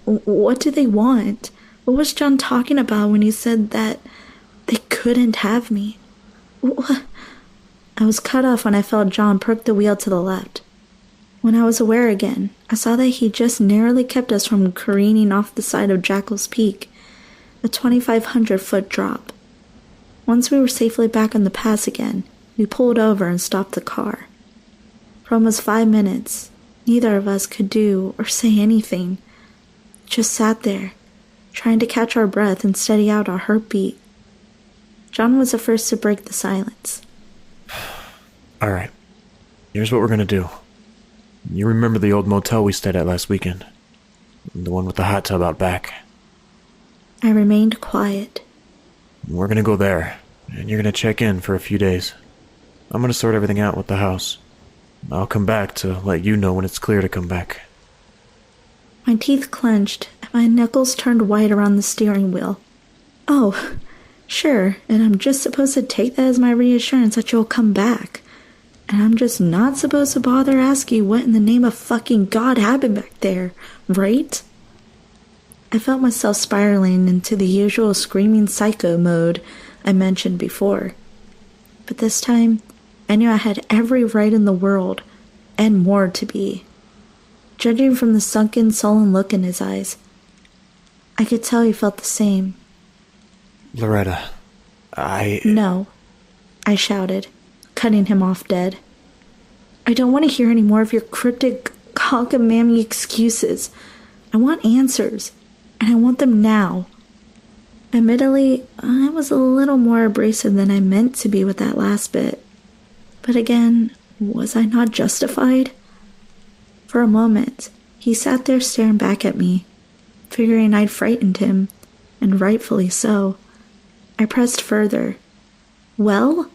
What do they want? What was John talking about when he said that they couldn't have me? What? I was cut off when I felt John perk the wheel to the left. When I was aware again, I saw that he just narrowly kept us from careening off the side of Jackal's Peak, a 2,500-foot drop. Once we were safely back on the pass again, we pulled over and stopped the car. For almost 5 minutes, neither of us could do or say anything. Just sat there, trying to catch our breath and steady out our heartbeat. John was the first to break the silence. All right, here's what we're gonna do. You remember the old motel we stayed at last weekend? The one with the hot tub out back? I remained quiet. We're gonna go there, and you're gonna check in for a few days. I'm gonna sort everything out with the house. I'll come back to let you know when it's clear to come back. My teeth clenched, and my knuckles turned white around the steering wheel. Oh, sure, and I'm just supposed to take that as my reassurance that you'll come back. And I'm just not supposed to bother asking you what in the name of fucking God happened back there, right? I felt myself spiraling into the usual screaming psycho mode I mentioned before. But this time, I knew I had every right in the world, and more to be. Judging from the sunken, sullen look in his eyes, I could tell he felt the same. Loretta, No, I shouted, cutting him off dead. I don't want to hear any more of your cryptic, cockamamie excuses. I want answers, and I want them now. Admittedly, I was a little more abrasive than I meant to be with that last bit. But again, was I not justified? For a moment, he sat there staring back at me, figuring I'd frightened him, and rightfully so. I pressed further. Well?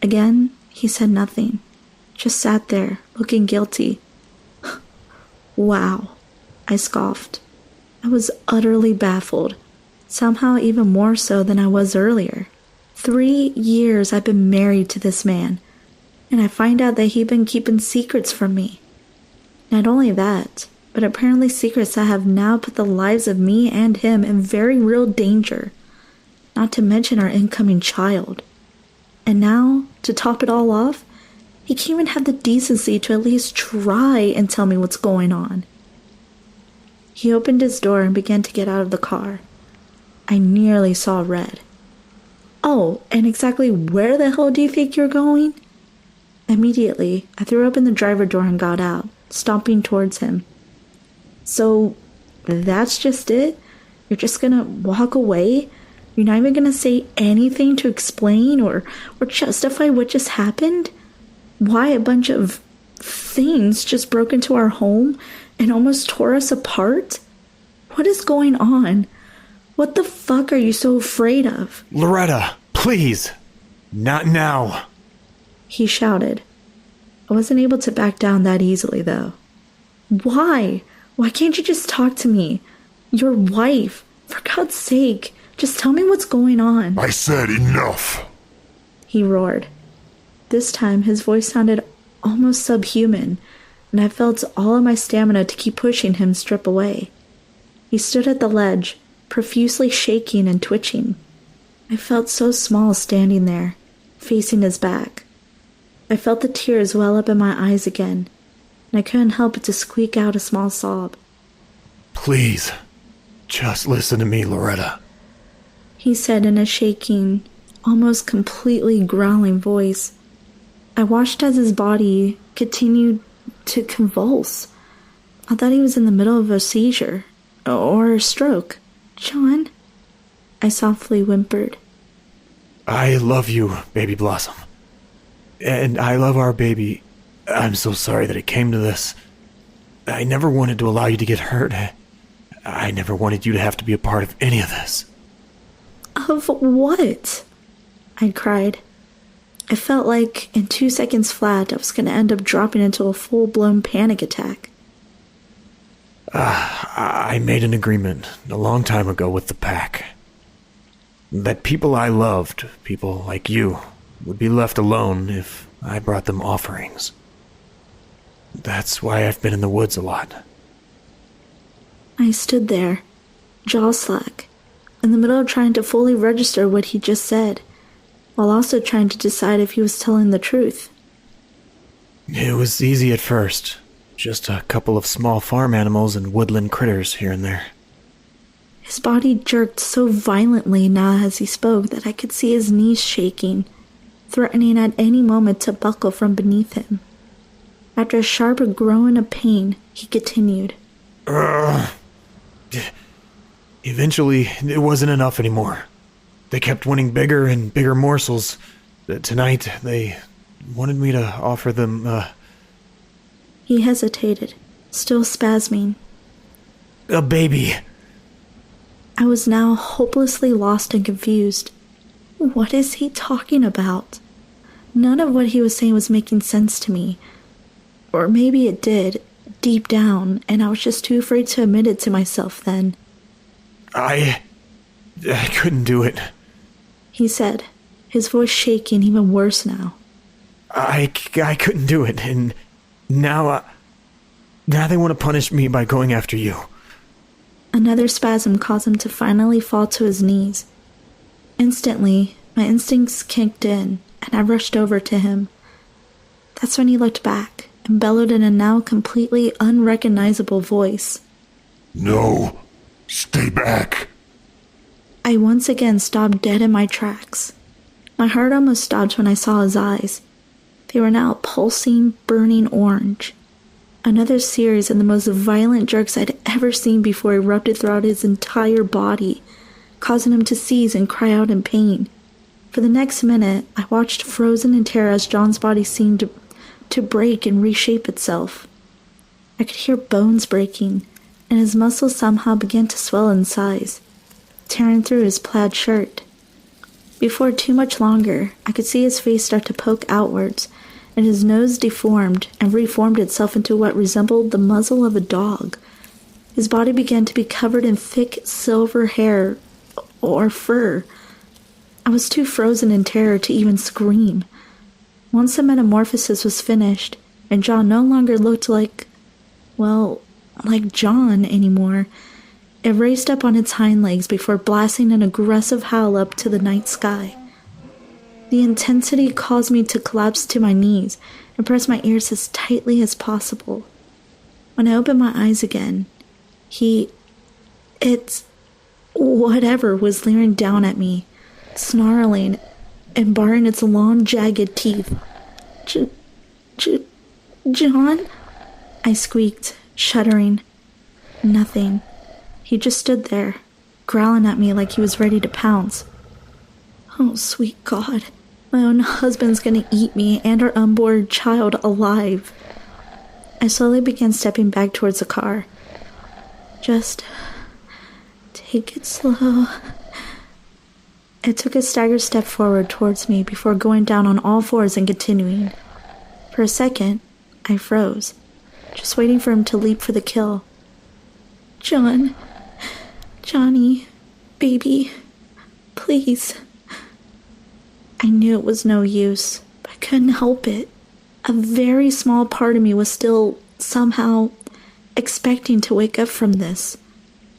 Again, he said nothing, just sat there, looking guilty. Wow, I scoffed. I was utterly baffled, somehow even more so than I was earlier. 3 years I've been married to this man. and I find out that he'd been keeping secrets from me. Not only that, but apparently secrets that have now put the lives of me and him in very real danger, not to mention our incoming child. And now, to top it all off, he can't even have the decency to at least try and tell me what's going on. He opened his door and began to get out of the car. I nearly saw red. Oh, and exactly where the hell do you think you're going? Immediately, I threw open the driver door and got out, stomping towards him. So, that's just it? You're just gonna walk away? You're not even gonna say anything to explain or justify what just happened? Why a bunch of things just broke into our home and almost tore us apart? What is going on? What the fuck are you so afraid of? Loretta, please! Not now! He shouted. I wasn't able to back down that easily, though. Why? Why can't you just talk to me? Your wife. For God's sake, just tell me what's going on. I said enough! He roared. This time, his voice sounded almost subhuman, and I felt all of my stamina to keep pushing him strip away. He stood at the ledge, profusely shaking and twitching. I felt so small standing there, facing his back. I felt the tears well up in my eyes again, and I couldn't help but to squeak out a small sob. Please, just listen to me, Loretta. He said in a shaking, almost completely growling voice. I watched as his body continued to convulse. I thought he was in the middle of a seizure, or a stroke. John? I softly whimpered. I love you, Baby Blossom. And I love our baby. I'm so sorry that it came to this. I never wanted to allow you to get hurt. I never wanted you to have to be a part of any of this. Of what? I cried. I felt like in 2 seconds flat I was going to end up dropping into a full-blown panic attack. I made an agreement a long time ago with the pack. That people I loved, people like you, would be left alone if I brought them offerings. That's why I've been in the woods a lot. I stood there, jaw slack, in the middle of trying to fully register what he just said, while also trying to decide if he was telling the truth. It was easy at first. Just a couple of small farm animals and woodland critters here and there. His body jerked so violently now as he spoke that I could see his knees shaking, threatening at any moment to buckle from beneath him. After a sharp groan of pain, he continued. Eventually, it wasn't enough anymore. They kept wanting bigger and bigger morsels. Tonight, they wanted me to offer them, He hesitated, still spasming. a baby. I was now hopelessly lost and confused. What is he talking about? None of what he was saying was making sense to me. Or maybe it did, deep down, and I was just too afraid to admit it to myself then. I couldn't do it. He said, his voice shaking even worse now. I couldn't do it, and now they want to punish me by going after you. Another spasm caused him to finally fall to his knees. Instantly, my instincts kicked in, and I rushed over to him. That's when he looked back and bellowed in a now completely unrecognizable voice. No, stay back. I once again stopped dead in my tracks. My heart almost stopped when I saw his eyes. They were now pulsing, burning orange. Another series of the most violent jerks I'd ever seen before erupted throughout his entire body, causing him to seize and cry out in pain. For the next minute, I watched frozen in terror as John's body seemed to break and reshape itself. I could hear bones breaking, and his muscles somehow began to swell in size, tearing through his plaid shirt. Before too much longer, I could see his face start to poke outwards, and his nose deformed and reformed itself into what resembled the muzzle of a dog. His body began to be covered in thick silver hair or fur. I was too frozen in terror to even scream. Once the metamorphosis was finished, and John no longer looked like John anymore, it raced up on its hind legs before blasting an aggressive howl up to the night sky. The intensity caused me to collapse to my knees and press my ears as tightly as possible. When I opened my eyes again, whatever was leering down at me, snarling and baring its long, jagged teeth. John? I squeaked, shuddering. Nothing. He just stood there, growling at me like he was ready to pounce. Oh, sweet God. My own husband's gonna eat me and our unborn child alive. I slowly began stepping back towards the car. Just take it slow. It took a staggered step forward towards me before going down on all fours and continuing. For a second, I froze, just waiting for him to leap for the kill. Johnny, baby, please. I knew it was no use, but I couldn't help it. A very small part of me was still, somehow, expecting to wake up from this.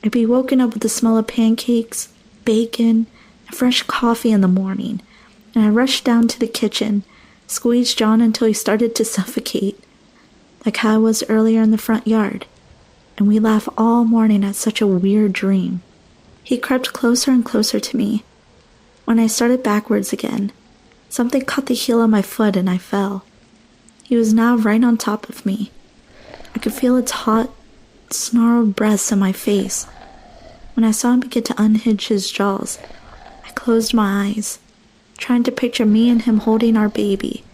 I'd be woken up with the smell of pancakes, bacon, and fresh coffee in the morning, and I rushed down to the kitchen, squeezed John until he started to suffocate, like how I was earlier in the front yard, and we laughed all morning at such a weird dream. He crept closer and closer to me. When I started backwards again, something caught the heel of my foot and I fell. He was now right on top of me. I could feel its hot, snarled breaths in my face. When I saw him begin to unhinge his jaws, I closed my eyes, trying to picture me and him holding our baby.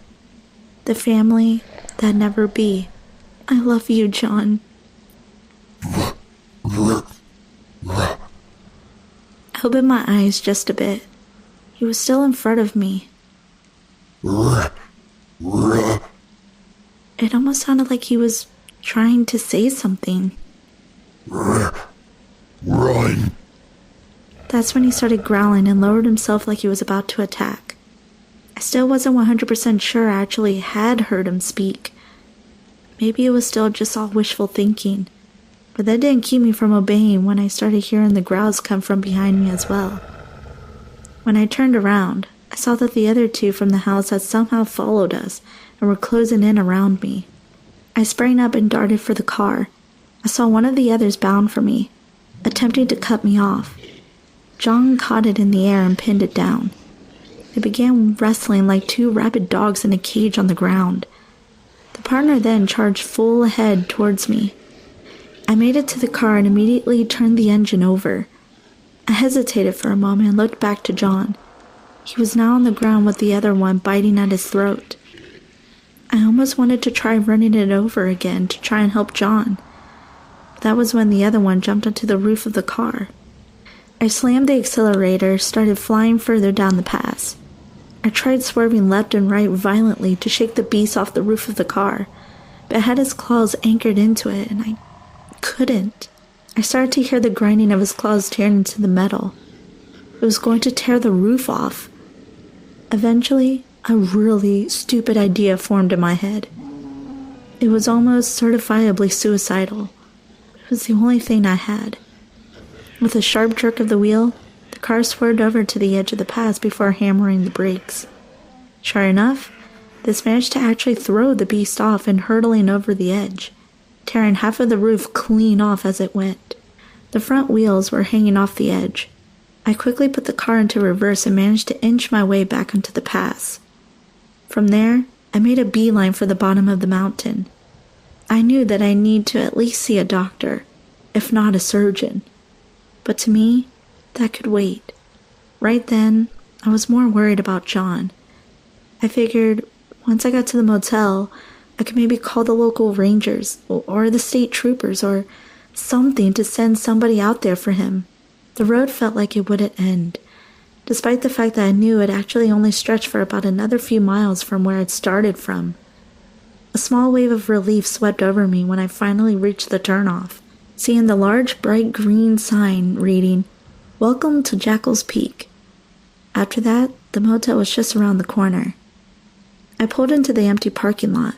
The family that'd never be. I love you, John. I opened my eyes just a bit. He was still in front of me. It almost sounded like he was trying to say something. Run! That's when he started growling and lowered himself like he was about to attack. I still wasn't 100% sure I actually had heard him speak. Maybe it was still just all wishful thinking, but that didn't keep me from obeying when I started hearing the growls come from behind me as well. When I turned around, I saw that the other two from the house had somehow followed us and were closing in around me. I sprang up and darted for the car. I saw one of the others bound for me, attempting to cut me off. John caught it in the air and pinned it down. They began wrestling like two rabid dogs in a cage on the ground. The partner then charged full ahead towards me. I made it to the car and immediately turned the engine over. I hesitated for a moment and looked back to John. He was now on the ground with the other one biting at his throat. I almost wanted to try running it over again to try and help John. That was when the other one jumped onto the roof of the car. I slammed the accelerator, started flying further down the pass. I tried swerving left and right violently to shake the beast off the roof of the car, but it had his claws anchored into it, and I couldn't. I started to hear the grinding of his claws tearing into the metal. It was going to tear the roof off. Eventually, a really stupid idea formed in my head. It was almost certifiably suicidal. It was the only thing I had. With a sharp jerk of the wheel, the car swerved over to the edge of the pass before hammering the brakes. Sure enough, this managed to actually throw the beast off and hurtling over the edge, tearing half of the roof clean off as it went. The front wheels were hanging off the edge. I quickly put the car into reverse and managed to inch my way back onto the pass. From there, I made a beeline for the bottom of the mountain. I knew that I need to at least see a doctor, if not a surgeon. But to me, that could wait. Right then, I was more worried about John. I figured once I got to the motel, I could maybe call the local rangers or the state troopers or something to send somebody out there for him. The road felt like it wouldn't end, despite the fact that I knew it actually only stretched for about another few miles from where it started from. A small wave of relief swept over me when I finally reached the turnoff, seeing the large bright green sign reading, "Welcome to Jackal's Peak." After that, the motel was just around the corner. I pulled into the empty parking lot,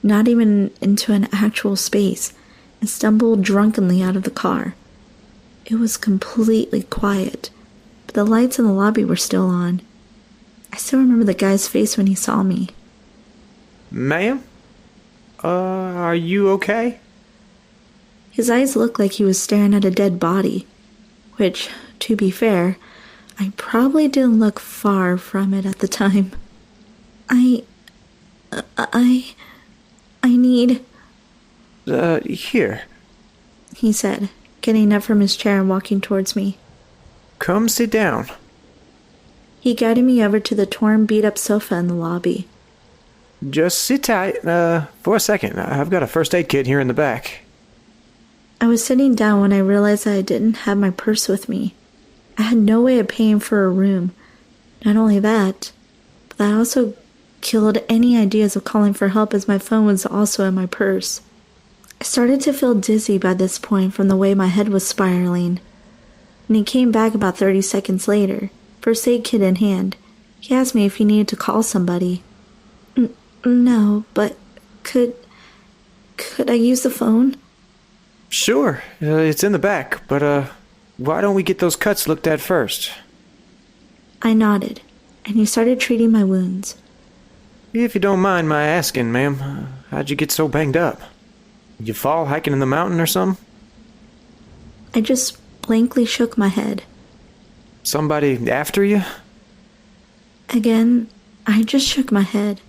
not even into an actual space, and stumbled drunkenly out of the car. It was completely quiet, but the lights in the lobby were still on. I still remember the guy's face when he saw me. Ma'am? Are you okay? His eyes looked like he was staring at a dead body, which, to be fair, I probably didn't look far from it at the time. I need... Here. He said, getting up from his chair and walking towards me. Come sit down. He guided me over to the torn, beat-up sofa in the lobby. Just sit tight, for a second. I've got a first aid kit here in the back. I was sitting down when I realized that I didn't have my purse with me. I had no way of paying for a room. Not only that, but that also killed any ideas of calling for help as my phone was also in my purse. I started to feel dizzy by this point from the way my head was spiraling. When he came back about 30 seconds later, first aid kit in hand, he asked me if he needed to call somebody. No, but could I use the phone? Sure, it's in the back, but why don't we get those cuts looked at first? I nodded, and he started treating my wounds. If you don't mind my asking, ma'am, how'd you get so banged up? You fall hiking in the mountain or something? I just blankly shook my head. Somebody after you? Again, I just shook my head.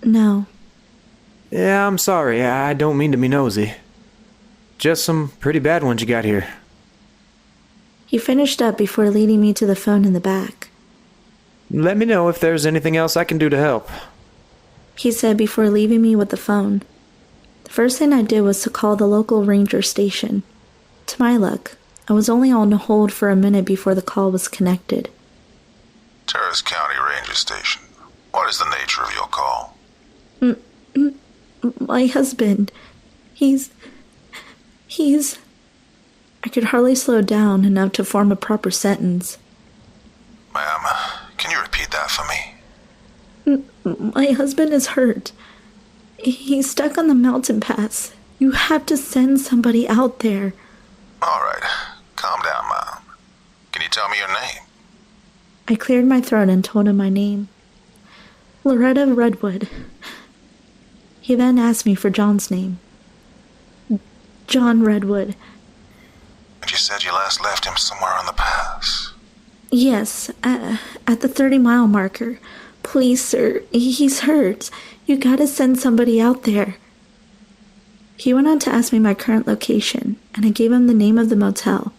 No. Yeah, I'm sorry. I don't mean to be nosy. Just some pretty bad ones you got here. He finished up before leading me to the phone in the back. Let me know if there's anything else I can do to help. He said before leaving me with the phone. The first thing I did was to call the local ranger station. To my luck, I was only on hold for a minute before the call was connected. Terrace County Ranger Station. What is the nature of your call? My husband, he's... I could hardly slow down enough to form a proper sentence. Ma'am, can you repeat that for me? My husband is hurt. He's stuck on the mountain pass. You have to send somebody out there. All right, calm down, Mom. Can you tell me your name? I cleared my throat and told him my name. Loretta Redwood. He then asked me for John's name. John Redwood. And you said you last left him somewhere on the pass. Yes, at the 30-mile marker. Please, sir, he's hurt. You gotta send somebody out there. He went on to ask me my current location, and I gave him the name of the motel.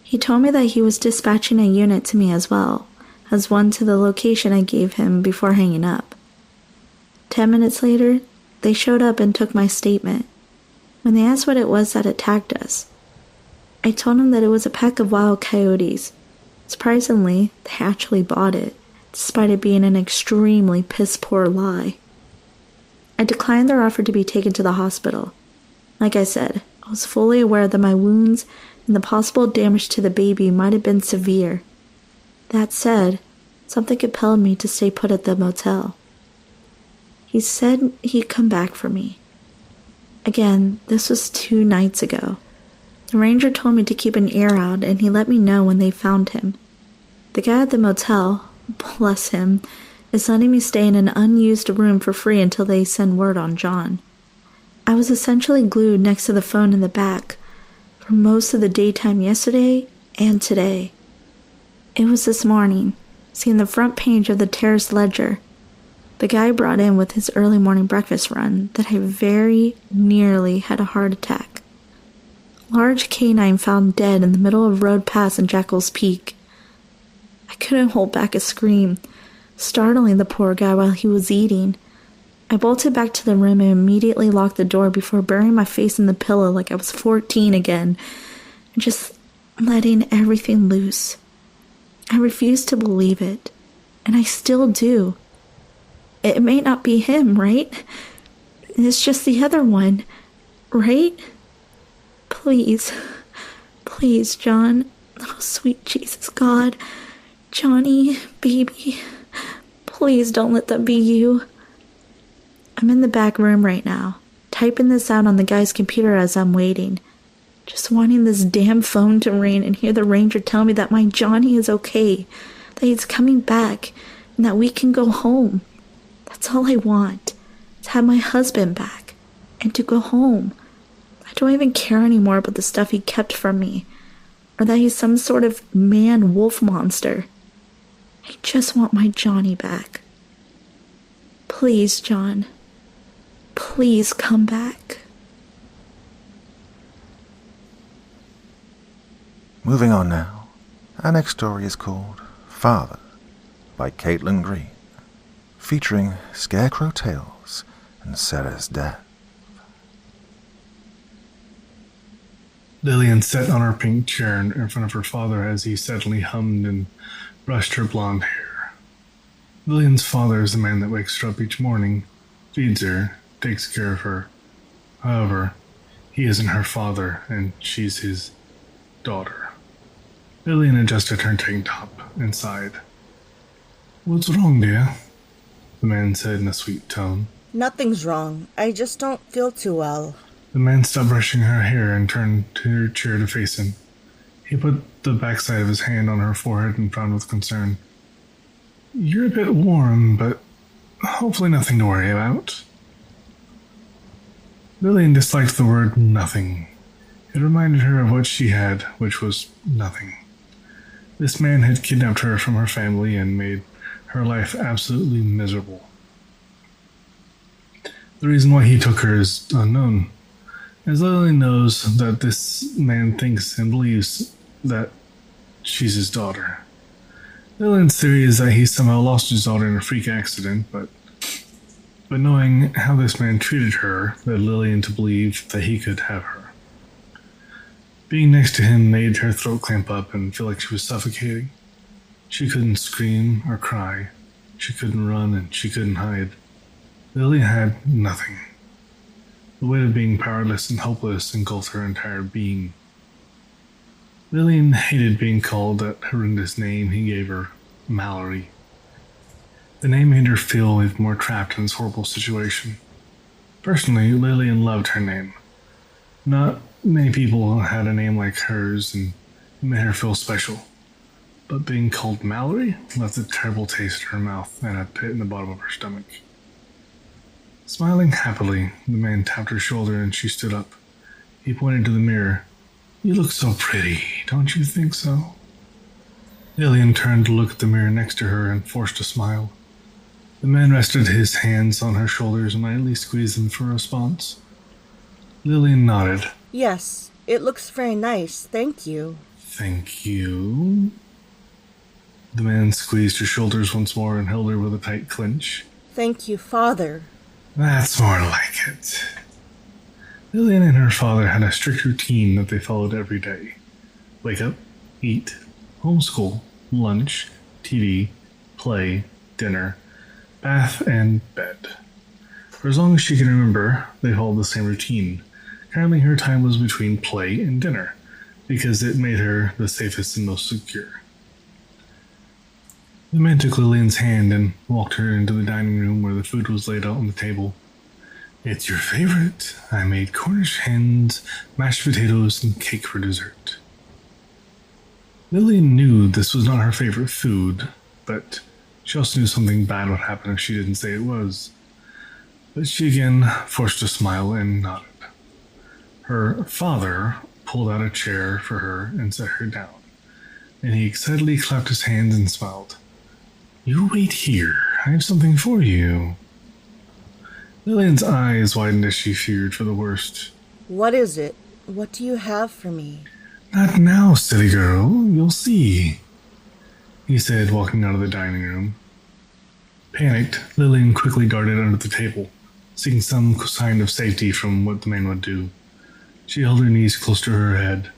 He told me that he was dispatching a unit to me as well, as one to the location I gave him before hanging up. 10 minutes later, they showed up and took my statement. When they asked what it was that attacked us, I told them that it was a pack of wild coyotes. Surprisingly, they actually bought it, despite it being an extremely piss-poor lie. I declined their offer to be taken to the hospital. Like I said, I was fully aware that my wounds and the possible damage to the baby might have been severe. That said, something compelled me to stay put at the motel. He said he'd come back for me. Again, this was 2 nights ago. The ranger told me to keep an ear out, and he let me know when they found him. The guy at the motel, bless him, is letting me stay in an unused room for free until they send word on John. I was essentially glued next to the phone in the back for most of the daytime yesterday and today. It was this morning, seeing the front page of the Terrace Ledger, the guy brought in with his early morning breakfast run, that I very nearly had a heart attack. Large canine found dead in the middle of Road Pass in Jackal's Peak. I couldn't hold back a scream, startling the poor guy while he was eating. I bolted back to the room and immediately locked the door before burying my face in the pillow like I was 14 again, and just letting everything loose. I refused to believe it, and I still do. It may not be him, right? It's just the other one, right? Please, please, John. Oh, sweet Jesus God. Johnny, baby, Please don't let that be you. I'm in the back room right now, typing this out on the guy's computer as I'm waiting. Just wanting this damn phone to ring and hear the ranger tell me that my Johnny is okay, that he's coming back, and that we can go home. That's all I want, to have my husband back, and to go home. I don't even care anymore about the stuff he kept from me, or that he's some sort of man-wolf monster. I just want my Johnny back. Please, John. Please come back. Moving on now. Our next story is called Father by Caitlin Green, featuring Scarecrow Tales and Sarah's dad. Lillian sat on her pink chair in front of her father as he suddenly hummed and brushed her blonde hair. Lillian's father is the man that wakes her up each morning, feeds her, takes care of her. However, he isn't her father, and she's his daughter. Lillian adjusted her tank top and sighed. "What's wrong, dear?" the man said in a sweet tone. Nothing's wrong. I just don't feel too well. The man stopped brushing her hair and turned to her chair to face him. He put the backside of his hand on her forehead and frowned with concern. "You're a bit warm, but hopefully nothing to worry about." Lillian disliked the word nothing. It reminded her of what she had, which was nothing. This man had kidnapped her from her family and made her life absolutely miserable. The reason why he took her is unknown, as Lillian knows that this man thinks and believes that she's his daughter. Lillian's theory is that he somehow lost his daughter in a freak accident, but knowing how this man treated her led Lillian to believe that he could have her. Being next to him made her throat clamp up and feel like she was suffocating. She couldn't scream or cry. She couldn't run and she couldn't hide. Lillian had nothing. The weight of being powerless and hopeless engulfed her entire being. Lillian hated being called that horrendous name he gave her, Mallory. The name made her feel even more trapped in this horrible situation. Personally, Lillian loved her name. Not many people had a name like hers, and it made her feel special. But being called Mallory left a terrible taste in her mouth and a pit in the bottom of her stomach. Smiling happily, the man tapped her shoulder and she stood up. He pointed to the mirror. "You look so pretty, don't you think so?" Lillian turned to look at the mirror next to her and forced a smile. The man rested his hands on her shoulders and lightly squeezed them for a response. Lillian nodded. Yes, it looks very nice, thank you. "Thank you." The man squeezed her shoulders once more and held her with a tight clench. Thank you, Father. "That's more like it." Lillian and her father had a strict routine that they followed every day. Wake up, eat, homeschool, lunch, TV, play, dinner, bath, and bed. For as long as she can remember, they followed the same routine. Currently her time was between play and dinner, because it made her the safest and most secure. The man took Lillian's hand and walked her into the dining room where the food was laid out on the table. "It's your favorite. I made Cornish hens, mashed potatoes, and cake for dessert." Lillian knew this was not her favorite food, but she also knew something bad would happen if she didn't say it was. But she again forced a smile and nodded. Her father pulled out a chair for her and set her down, and he excitedly clapped his hands and smiled. "You wait here. I have something for you." Lillian's eyes widened as she feared for the worst. What is it? What do you have for me? "Not now, silly girl. You'll see," he said, walking out of the dining room. Panicked, Lillian quickly darted under the table, seeking some sign of safety from what the man would do. She held her knees close to her head.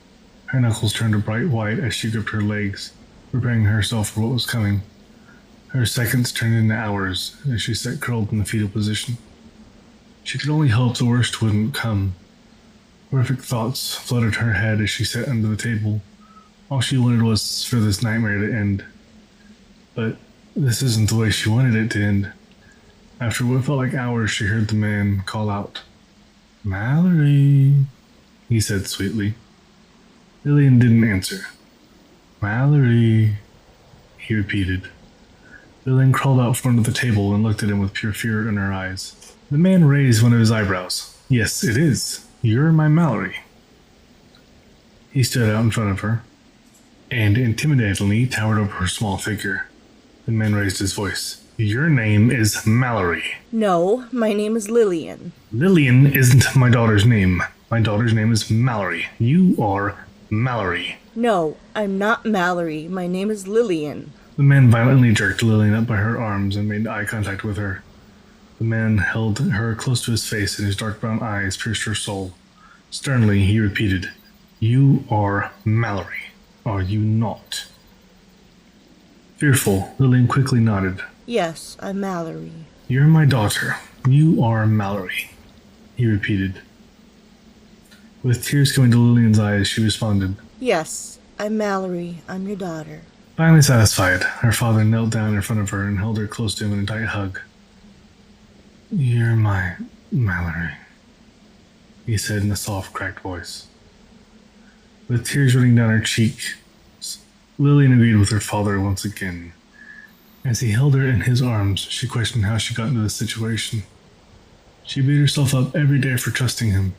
Her knuckles turned a bright white as she gripped her legs, preparing herself for what was coming. Her seconds turned into hours as she sat curled in the fetal position. She could only hope the worst wouldn't come. Horrific thoughts flooded her head as she sat under the table. All she wanted was for this nightmare to end. But This isn't the way she wanted it to end. After what felt like hours, she heard the man call out, "Mallory," he said sweetly. Lillian didn't answer. "Mallory," he repeated. Lillian crawled out from under the table and looked at him with pure fear in her eyes. The man raised one of his eyebrows. "Yes, it is. You're my Mallory." He stood out in front of her, and intimidatingly towered over her small figure. The man raised his voice. "Your name is Mallory." No, my name is Lillian. "Lillian isn't my daughter's name. My daughter's name is Mallory. You are Mallory." No, I'm not Mallory. My name is Lillian. The man violently jerked Lillian up by her arms and made eye contact with her. The man held her close to his face, and his dark brown eyes pierced her soul. Sternly, he repeated, "You are Mallory, are you not?" Fearful, Lillian quickly nodded. Yes, I'm Mallory. "You're my daughter. You are Mallory," he repeated. With tears coming to Lillian's eyes, she responded, Yes, I'm Mallory. I'm your daughter. Finally satisfied, her father knelt down in front of her and held her close to him in a tight hug. "You're my Mallory," he said in a soft, cracked voice. With tears running down her cheeks, Lillian agreed with her father once again. As he held her in his arms, she questioned how she got into this situation. She beat herself up every day for trusting him.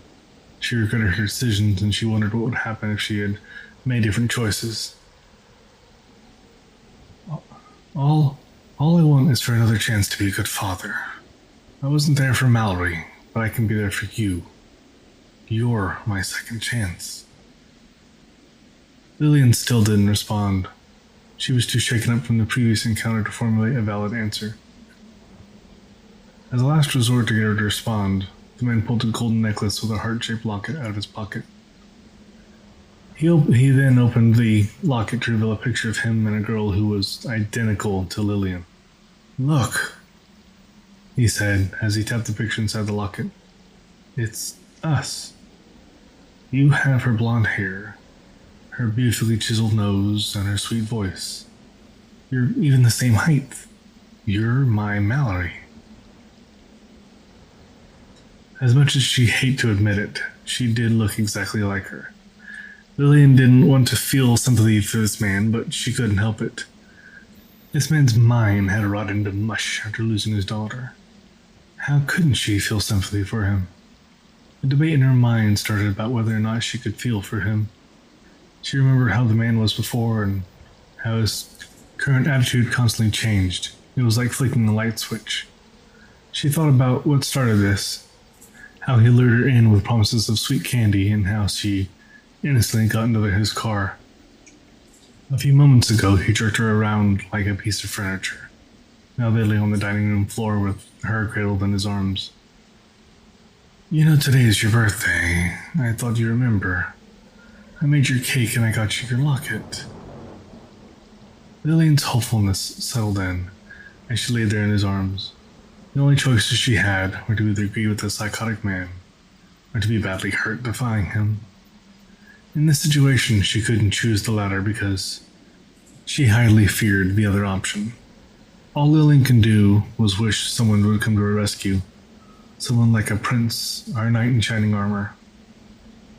She regretted her decisions, and she wondered what would happen if she had made different choices. All I want is for another chance to be a good father. I wasn't there for Mallory, but I can be there for you. You're my second chance. Lillian still didn't respond. She was too shaken up from the previous encounter to formulate a valid answer. As a last resort to get her to respond, the man pulled a golden necklace with a heart-shaped locket out of his pocket. He then opened the locket to reveal a picture of him and a girl who was identical to Lillian. "Look," he said as he tapped the picture inside the locket. "It's us. You have her blonde hair, her beautifully chiseled nose, and her sweet voice. You're even the same height. You're my Mallory." As much as she hated to admit it, she did look exactly like her. Lillian didn't want to feel sympathy for this man, but she couldn't help it. This man's mind had rotted into mush after losing his daughter. How couldn't she feel sympathy for him? A debate in her mind started about whether or not she could feel for him. She remembered how the man was before and how his current attitude constantly changed. It was like flicking a light switch. She thought about what started this, how he lured her in with promises of sweet candy, and how she innocently got into his car. A few moments ago, he jerked her around like a piece of furniture. Now they lay on the dining room floor with her cradled in his arms. "You know, today is your birthday. I thought you'd remember. I made your cake and I got you your locket." Lillian's hopefulness settled in as she lay there in his arms. The only choices she had were to either agree with the psychotic man or to be badly hurt defying him. In this situation, she couldn't choose the latter because she highly feared the other option. All Lillian can do was wish someone would come to her rescue, someone like a prince or a knight in shining armor.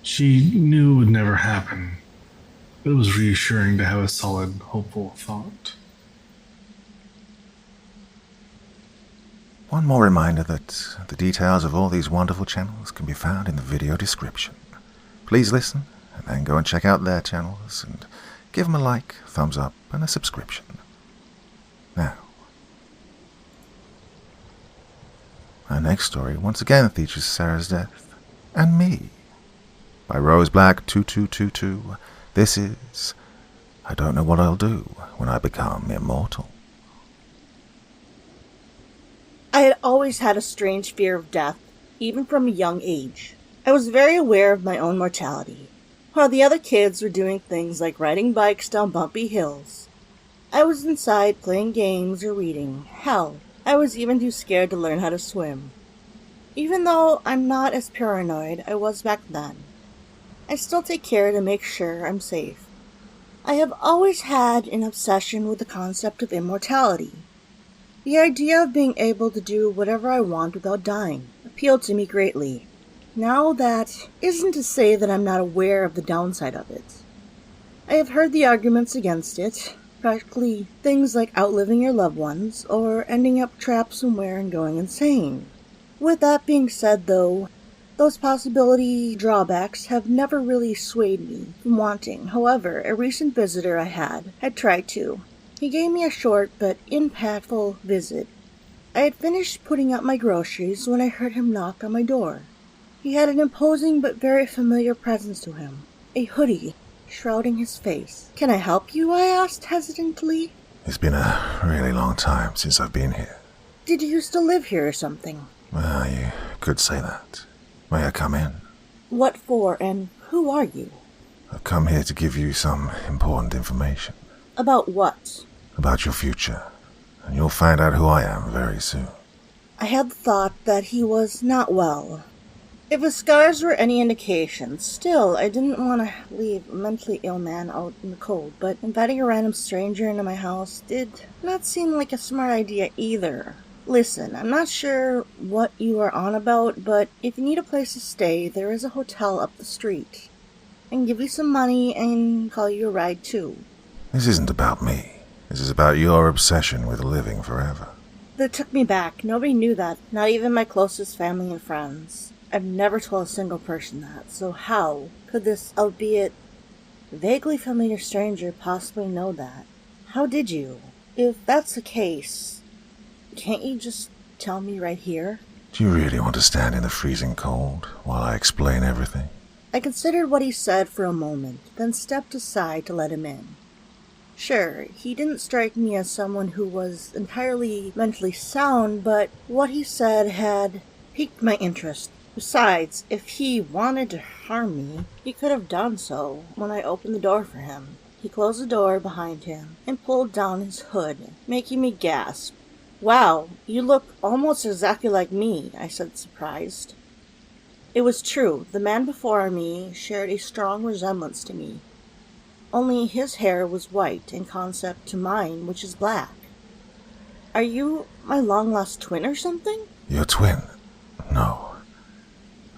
She knew it would never happen, but it was reassuring to have a solid, hopeful thought. One more reminder that the details of all these wonderful channels can be found in the video description. Please listen, and then go and check out their channels, and give them a like, thumbs up, and a subscription. Now, our next story once again features Sarah's death, and me, by Rose Black 2222. This is I Don't Know What I'll Do When I Become Immortal. I had always had a strange fear of death, even from a young age. I was very aware of my own mortality. While the other kids were doing things like riding bikes down bumpy hills, I was inside playing games or reading. Hell, I was even too scared to learn how to swim. Even though I'm not as paranoid I was back then, I still take care to make sure I'm safe. I have always had an obsession with the concept of immortality. The idea of being able to do whatever I want without dying appealed to me greatly. Now, that isn't to say that I'm not aware of the downside of it. I have heard the arguments against it, practically things like outliving your loved ones or ending up trapped somewhere and going insane. With that being said, though, those possibility drawbacks have never really swayed me from wanting. However, a recent visitor I had tried to. He gave me a short but impactful visit. I had finished putting out my groceries when I heard him knock on my door. He had an imposing but very familiar presence to him, a hoodie shrouding his face. "Can I help you?" I asked hesitantly. It's been a really long time since I've been here. "Did you used to live here or something?" Well, you could say that. May I come in? "What for, and who are you?" I've come here to give you some important information. "About what?" About your future. And you'll find out who I am very soon. I had the thought that he was not well. If his scars were any indication, still, I didn't want to leave a mentally ill man out in the cold, but inviting a random stranger into my house did not seem like a smart idea either. "Listen, I'm not sure what you are on about, but if you need a place to stay, there is a hotel up the street. I can give you some money and call you a ride too." This isn't about me. This is about your obsession with living forever. That took me back. Nobody knew that, not even my closest family and friends. I've never told a single person that, so how could this, albeit vaguely familiar stranger, possibly know that? How did you? If that's the case, can't you just tell me right here? Do you really want to stand in the freezing cold while I explain everything? I considered what he said for a moment, then stepped aside to let him in. Sure, he didn't strike me as someone who was entirely mentally sound, but what he said had piqued my interest. Besides, if he wanted to harm me, he could have done so when I opened the door for him. He closed the door behind him and pulled down his hood, making me gasp. "Wow, you look almost exactly like me," I said, surprised. It was true. The man before me shared a strong resemblance to me. Only his hair was white in concept to mine, which is black. "Are you my long-lost twin or something?" Your twin? No.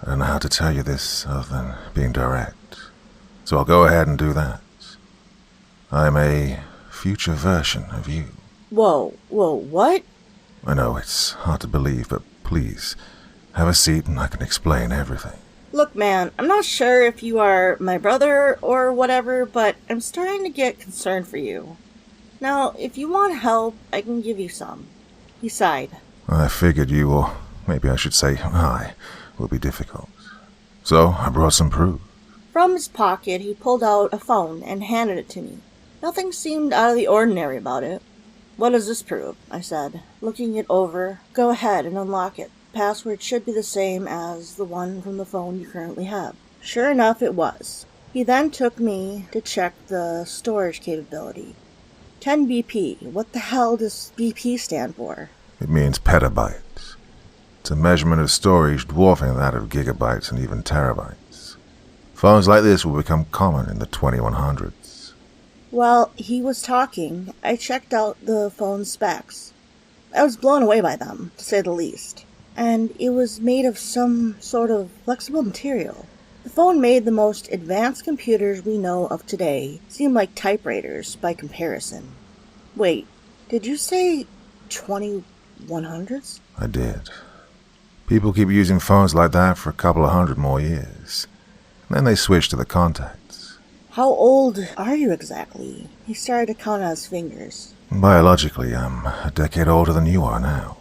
I don't know how to tell you this other than being direct. So I'll go ahead and do that. I'm a future version of you. Whoa, what? I know it's hard to believe, but please, have a seat and I can explain everything. Look, man, I'm not sure if you are my brother or whatever, but I'm starting to get concerned for you. Now, if you want help, I can give you some. He sighed. I figured you, or maybe I should say I, will be difficult. So I brought some proof. From his pocket, he pulled out a phone and handed it to me. Nothing seemed out of the ordinary about it. "What does this prove?" I said, looking it over. "Go ahead and unlock it. Password should be the same as the one from the phone you currently have." Sure enough, it was. He then took me to check the storage capability. 10 BP. What the hell does BP stand for? It means petabytes. It's a measurement of storage dwarfing that of gigabytes and even terabytes. Phones like this will become common in the 2100s. While he was talking, I checked out the phone's specs. I was blown away by them, to say the least. And it was made of some sort of flexible material. The phone made the most advanced computers we know of today seem like typewriters by comparison. Wait, did you say 2100s? I did. People keep using phones like that for a couple of hundred more years. Then they switch to the contacts. How old are you exactly? He started to count on his fingers. Biologically, I'm a decade older than you are now.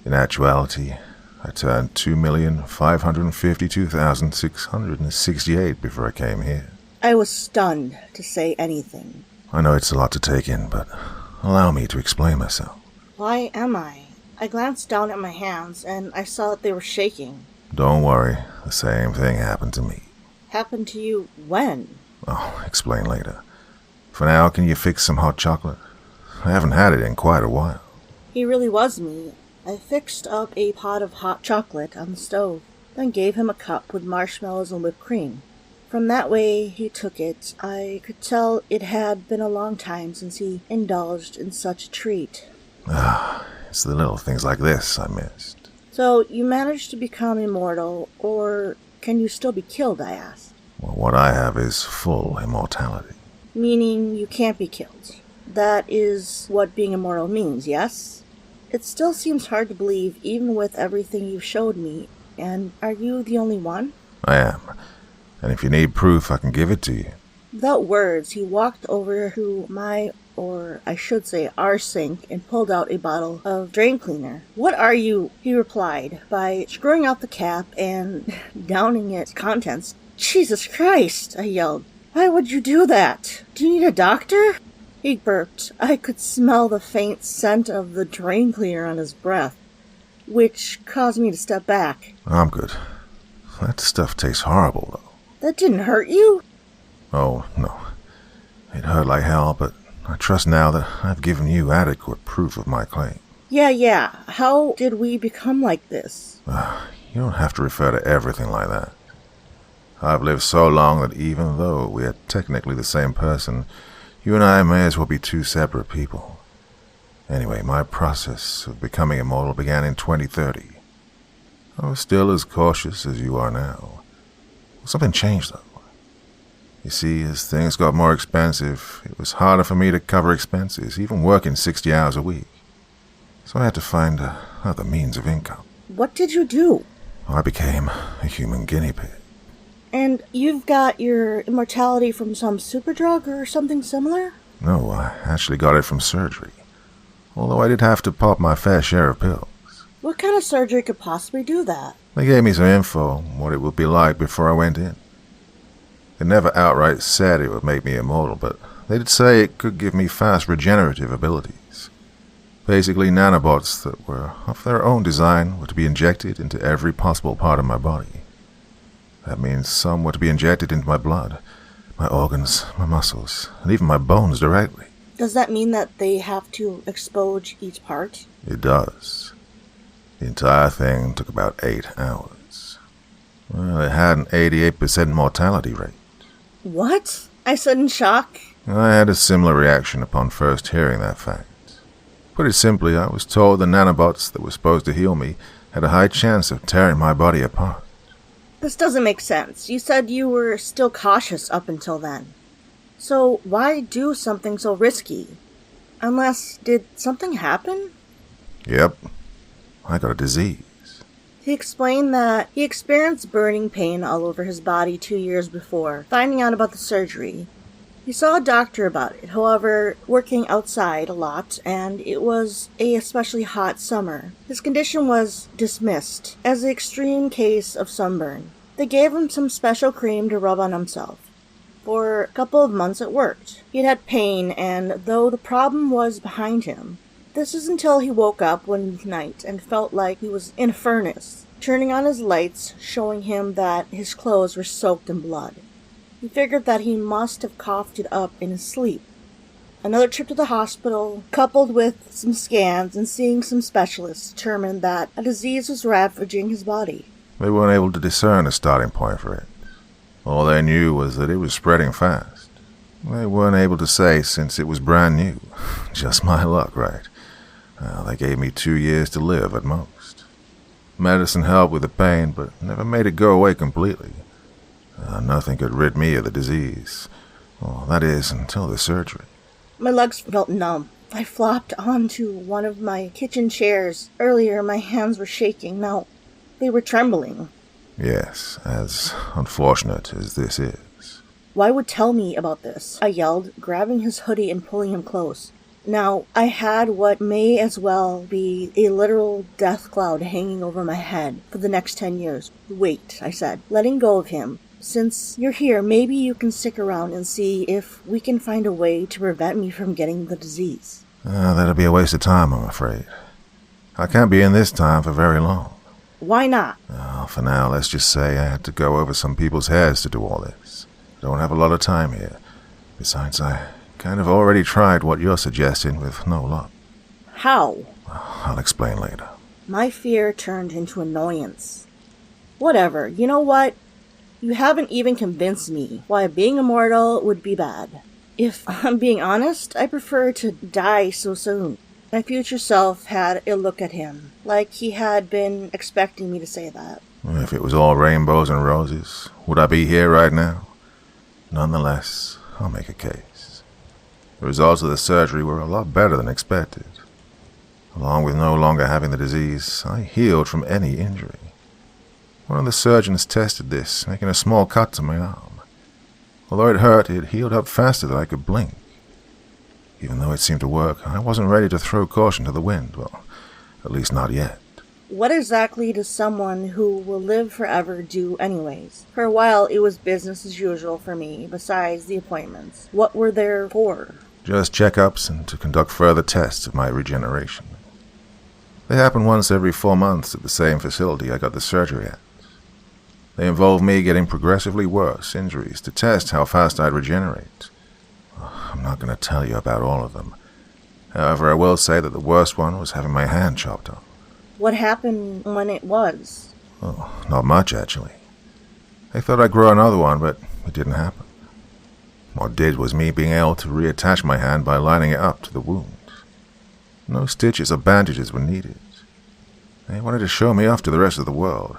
In actuality, I turned 2,552,668 before I came here. I was stunned, to say anything. I know it's a lot to take in, but allow me to explain myself. Why am I? I glanced down at my hands, and I saw that they were shaking. Don't worry, the same thing happened to me. Happened to you when? I'll explain later. For now, can you fix some hot chocolate? I haven't had it in quite a while. He really was me. I fixed up a pot of hot chocolate on the stove, then gave him a cup with marshmallows and whipped cream. From that way he took it, I could tell it had been a long time since he indulged in such a treat. It's the little things like this I missed. So, you managed to become immortal, or can you still be killed, I asked. Well, what I have is full immortality. Meaning you can't be killed. That is what being immortal means, yes? It still seems hard to believe, even with everything you've showed me. And are you the only one? I am. And if you need proof, I can give it to you. Without words, he walked over to my, or I should say our sink, and pulled out a bottle of drain cleaner. What are you? He replied by screwing out the cap and downing its contents. Jesus Christ, I yelled. Why would you do that? Do you need a doctor? He burped. I could smell the faint scent of the drain cleaner on his breath, which caused me to step back. I'm good. That stuff tastes horrible, though. That didn't hurt you? Oh, no. It hurt like hell, but I trust now that I've given you adequate proof of my claim. Yeah. How did we become like this? You don't have to refer to everything like that. I've lived so long that even though we are technically the same person, you and I may as well be two separate people. Anyway, my process of becoming immortal began in 2030. I was still as cautious as you are now. Something changed, though. You see, as things got more expensive, it was harder for me to cover expenses, even working 60 hours a week. So I had to find other means of income. What did you do? I became a human guinea pig. And you've got your immortality from some superdrug or something similar? No, I actually got it from surgery. Although I did have to pop my fair share of pills. What kind of surgery could possibly do that? They gave me some info on what it would be like before I went in. They never outright said it would make me immortal, but they did say it could give me fast regenerative abilities. Basically nanobots that were of their own design were to be injected into every possible part of my body. That means some were to be injected into my blood, my organs, my muscles, and even my bones directly. Does that mean that they have to expose each part? It does. The entire thing took about 8 hours. Well, it had an 88% mortality rate. What? I said in shock. I had a similar reaction upon first hearing that fact. Put it simply, I was told the nanobots that were supposed to heal me had a high chance of tearing my body apart. This doesn't make sense. You said you were still cautious up until then. So why do something so risky? Unless, did something happen? Yep. I got a disease. He explained that he experienced burning pain all over his body 2 years before finding out about the surgery. He saw a doctor about it, however, working outside a lot, and it was an especially hot summer. His condition was dismissed as an extreme case of sunburn. They gave him some special cream to rub on himself. For a couple of months it worked. He had pain, and though the problem was behind him, this is until he woke up one night and felt like he was in a furnace, turning on his lights, showing him that his clothes were soaked in blood. He figured that he must have coughed it up in his sleep. Another trip to the hospital, coupled with some scans and seeing some specialists, determined that a disease was ravaging his body. They weren't able to discern a starting point for it. All they knew was that it was spreading fast. They weren't able to say since it was brand new. Just my luck, right? They gave me 2 years to live at most. Medicine helped with the pain, but never made it go away completely. Nothing could rid me of the disease. Well, that is, until the surgery. My legs felt numb. I flopped onto one of my kitchen chairs. Earlier, my hands were shaking. Now, they were trembling. Yes, as unfortunate as this is. Why would tell me about this? I yelled, grabbing his hoodie and pulling him close. Now, I had what may as well be a literal death cloud hanging over my head for the next 10 years. Wait, I said, letting go of him. Since you're here, maybe you can stick around and see if we can find a way to prevent me from getting the disease. That'll be a waste of time, I'm afraid. I can't be in this time for very long. Why not? For now, let's just say I had to go over some people's heads to do all this. Don't have a lot of time here. Besides, I kind of already tried what you're suggesting with no luck. How? I'll explain later. My fear turned into annoyance. Whatever, you know what? You haven't even convinced me why being immortal would be bad. If I'm being honest, I prefer to die so soon. My future self had a look at him, like he had been expecting me to say that. If it was all rainbows and roses, would I be here right now? Nonetheless, I'll make a case. The results of the surgery were a lot better than expected. Along with no longer having the disease, I healed from any injury. One of the surgeons tested this, making a small cut to my arm. Although it hurt, it healed up faster than I could blink. Even though it seemed to work, I wasn't ready to throw caution to the wind. Well, at least not yet. What exactly does someone who will live forever do anyways? For a while, it was business as usual for me, besides the appointments. What were there for? Just checkups and to conduct further tests of my regeneration. They happen once every 4 months at the same facility I got the surgery at. They involve me getting progressively worse injuries to test how fast I'd regenerate. I'm not going to tell you about all of them. However, I will say that the worst one was having my hand chopped off. What happened when it was? Oh, not much, actually. They thought I'd grow another one, but it didn't happen. What did was me being able to reattach my hand by lining it up to the wound. No stitches or bandages were needed. They wanted to show me off to the rest of the world,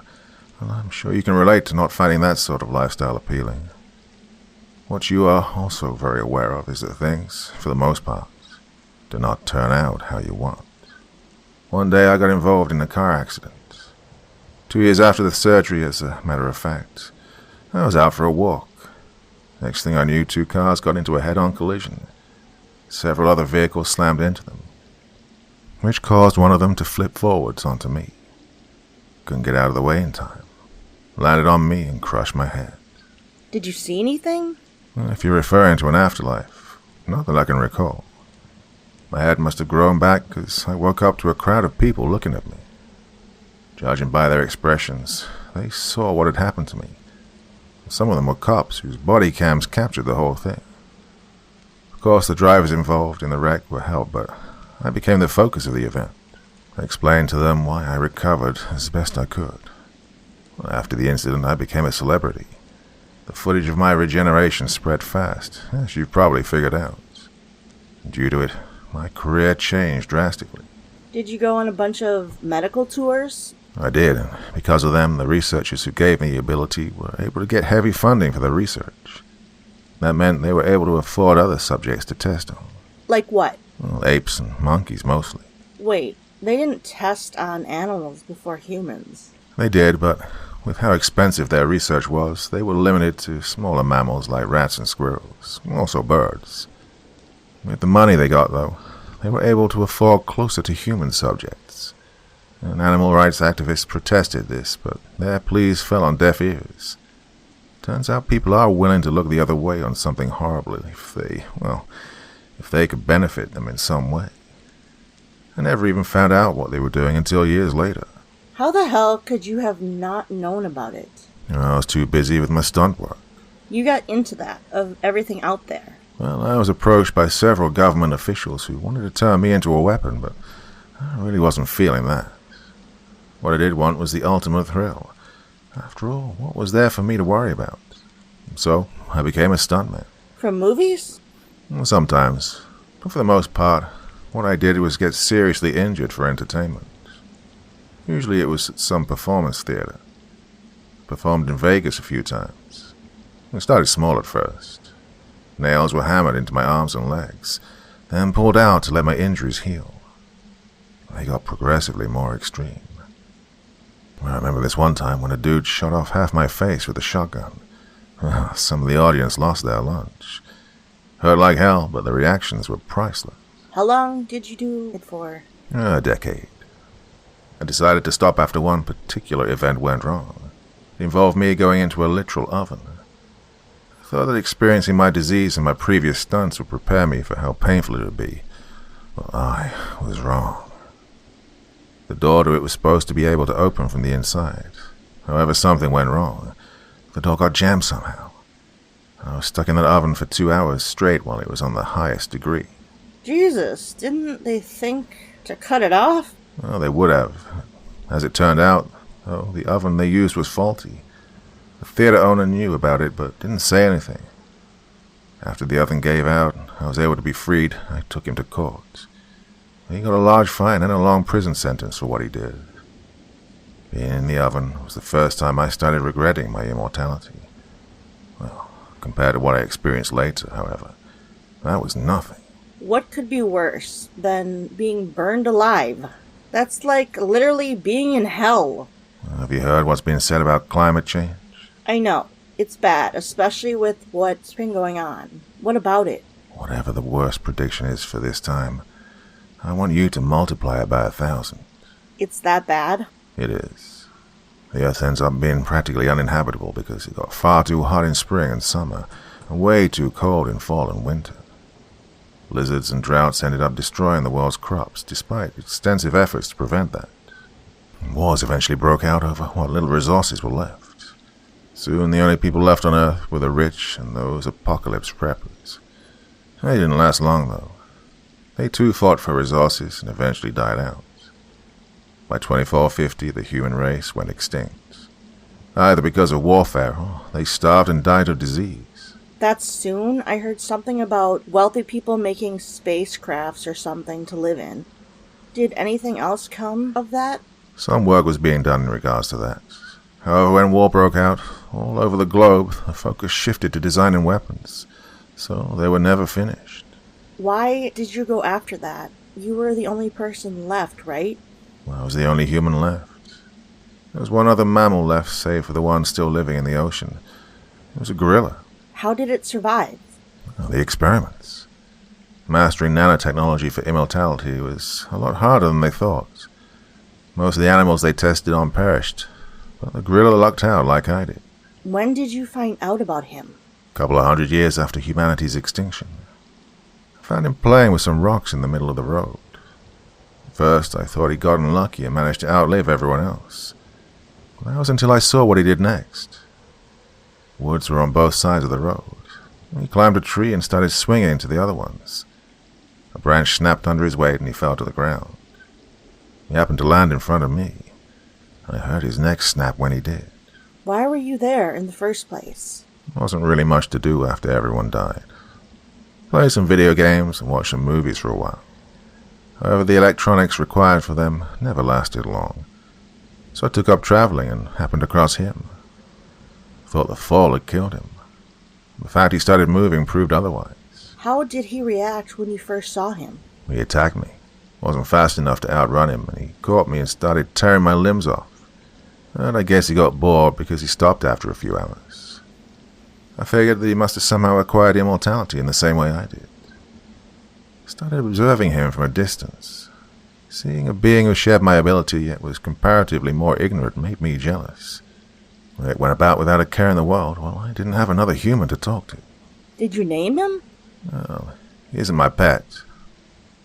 and I'm sure you can relate to not finding that sort of lifestyle appealing. What you are also very aware of is that things, for the most part, do not turn out how you want. One day I got involved in a car accident. 2 years after the surgery, as a matter of fact. I was out for a walk. Next thing I knew, 2 cars got into a head-on collision. Several other vehicles slammed into them, which caused one of them to flip forwards onto me. Couldn't get out of the way in time. Landed on me and crushed my head. Did you see anything? If you're referring to an afterlife, not that I can recall. My head must have grown back because I woke up to a crowd of people looking at me. Judging by their expressions, they saw what had happened to me. Some of them were cops whose body cams captured the whole thing. Of course, the drivers involved in the wreck were helped, but I became the focus of the event. I explained to them why I recovered as best I could. After the incident, I became a celebrity. The footage of my regeneration spread fast, as you've probably figured out. Due to it, my career changed drastically. Did you go on a bunch of medical tours? I did, and because of them, the researchers who gave me the ability were able to get heavy funding for the research. That meant they were able to afford other subjects to test on. Like what? Well, apes and monkeys, mostly. Wait, they didn't test on animals before humans. They did, but with how expensive their research was, they were limited to smaller mammals like rats and squirrels, also birds. With the money they got, though, they were able to afford closer to human subjects. And animal rights activists protested this, but their pleas fell on deaf ears. Turns out people are willing to look the other way on something horrible if they could benefit them in some way. I never even found out what they were doing until years later. How the hell could you have not known about it? I was too busy with my stunt work. You got into that, of everything out there. Well, I was approached by several government officials who wanted to turn me into a weapon, but I really wasn't feeling that. What I did want was the ultimate thrill. After all, what was there for me to worry about? So, I became a stuntman. From movies? Sometimes. But for the most part, what I did was get seriously injured for entertainment. Usually it was at some performance theater. Performed in Vegas a few times. It started small at first. Nails were hammered into my arms and legs, then pulled out to let my injuries heal. They got progressively more extreme. I remember this one time when a dude shot off half my face with a shotgun. Some of the audience lost their lunch. Hurt like hell, but the reactions were priceless. How long did you do it for? A decade. I decided to stop after one particular event went wrong. It involved me going into a literal oven. I thought that experiencing my disease and my previous stunts would prepare me for how painful it would be. Well, I was wrong. The door to it was supposed to be able to open from the inside. However, something went wrong. The door got jammed somehow. I was stuck in that oven for 2 hours straight while it was on the highest degree. Jesus, didn't they think to cut it off? Well, they would have. As it turned out, though, the oven they used was faulty. The theater owner knew about it, but didn't say anything. After the oven gave out, I was able to be freed. I took him to court. He got a large fine and a long prison sentence for what he did. Being in the oven was the first time I started regretting my immortality. Well, compared to what I experienced later, however, that was nothing. What could be worse than being burned alive? That's like literally being in hell. Have you heard what's been said about climate change? I know. It's bad, especially with what's been going on. What about it? Whatever the worst prediction is for this time, I want you to multiply it by 1,000. It's that bad? It is. The Earth ends up being practically uninhabitable because it got far too hot in spring and summer, and way too cold in fall and winter. Blizzards and droughts ended up destroying the world's crops, despite extensive efforts to prevent that. Wars eventually broke out over what little resources were left. Soon the only people left on Earth were the rich and those apocalypse preppers. They didn't last long, though. They too fought for resources and eventually died out. By 2450, the human race went extinct. Either because of warfare, or they starved and died of disease. That soon? I heard something about wealthy people making spacecrafts or something to live in. Did anything else come of that? Some work was being done in regards to that. However, when war broke out, all over the globe, the focus shifted to designing weapons, so they were never finished. Why did you go after that? You were the only person left, right? Well, I was the only human left. There was one other mammal left, save for the one still living in the ocean. It was a gorilla. How did it survive? Well, the experiments. Mastering nanotechnology for immortality was a lot harder than they thought. Most of the animals they tested on perished, but the gorilla lucked out like I did. When did you find out about him? A couple of 100 years after humanity's extinction. I found him playing with some rocks in the middle of the road. First, I thought he'd gotten lucky and managed to outlive everyone else. That was until I saw what he did next. Woods were on both sides of the road. He climbed a tree and started swinging into the other ones. A branch snapped under his weight and he fell to the ground. He happened to land in front of me. I heard his neck snap when he did. Why were you there in the first place? There wasn't really much to do after everyone died. Play some video games and watch some movies for a while. However, the electronics required for them never lasted long. So I took up traveling and happened across him. Thought the fall had killed him. The fact he started moving proved otherwise. How did he react when you first saw him? He attacked me. Wasn't fast enough to outrun him, and he caught me and started tearing my limbs off. And I guess he got bored because he stopped after a few hours. I figured that he must have somehow acquired immortality in the same way I did. Started observing him from a distance. Seeing a being who shared my ability yet was comparatively more ignorant made me jealous. It went about without a care in the world, while I didn't have another human to talk to. Did you name him? Well, he isn't my pet.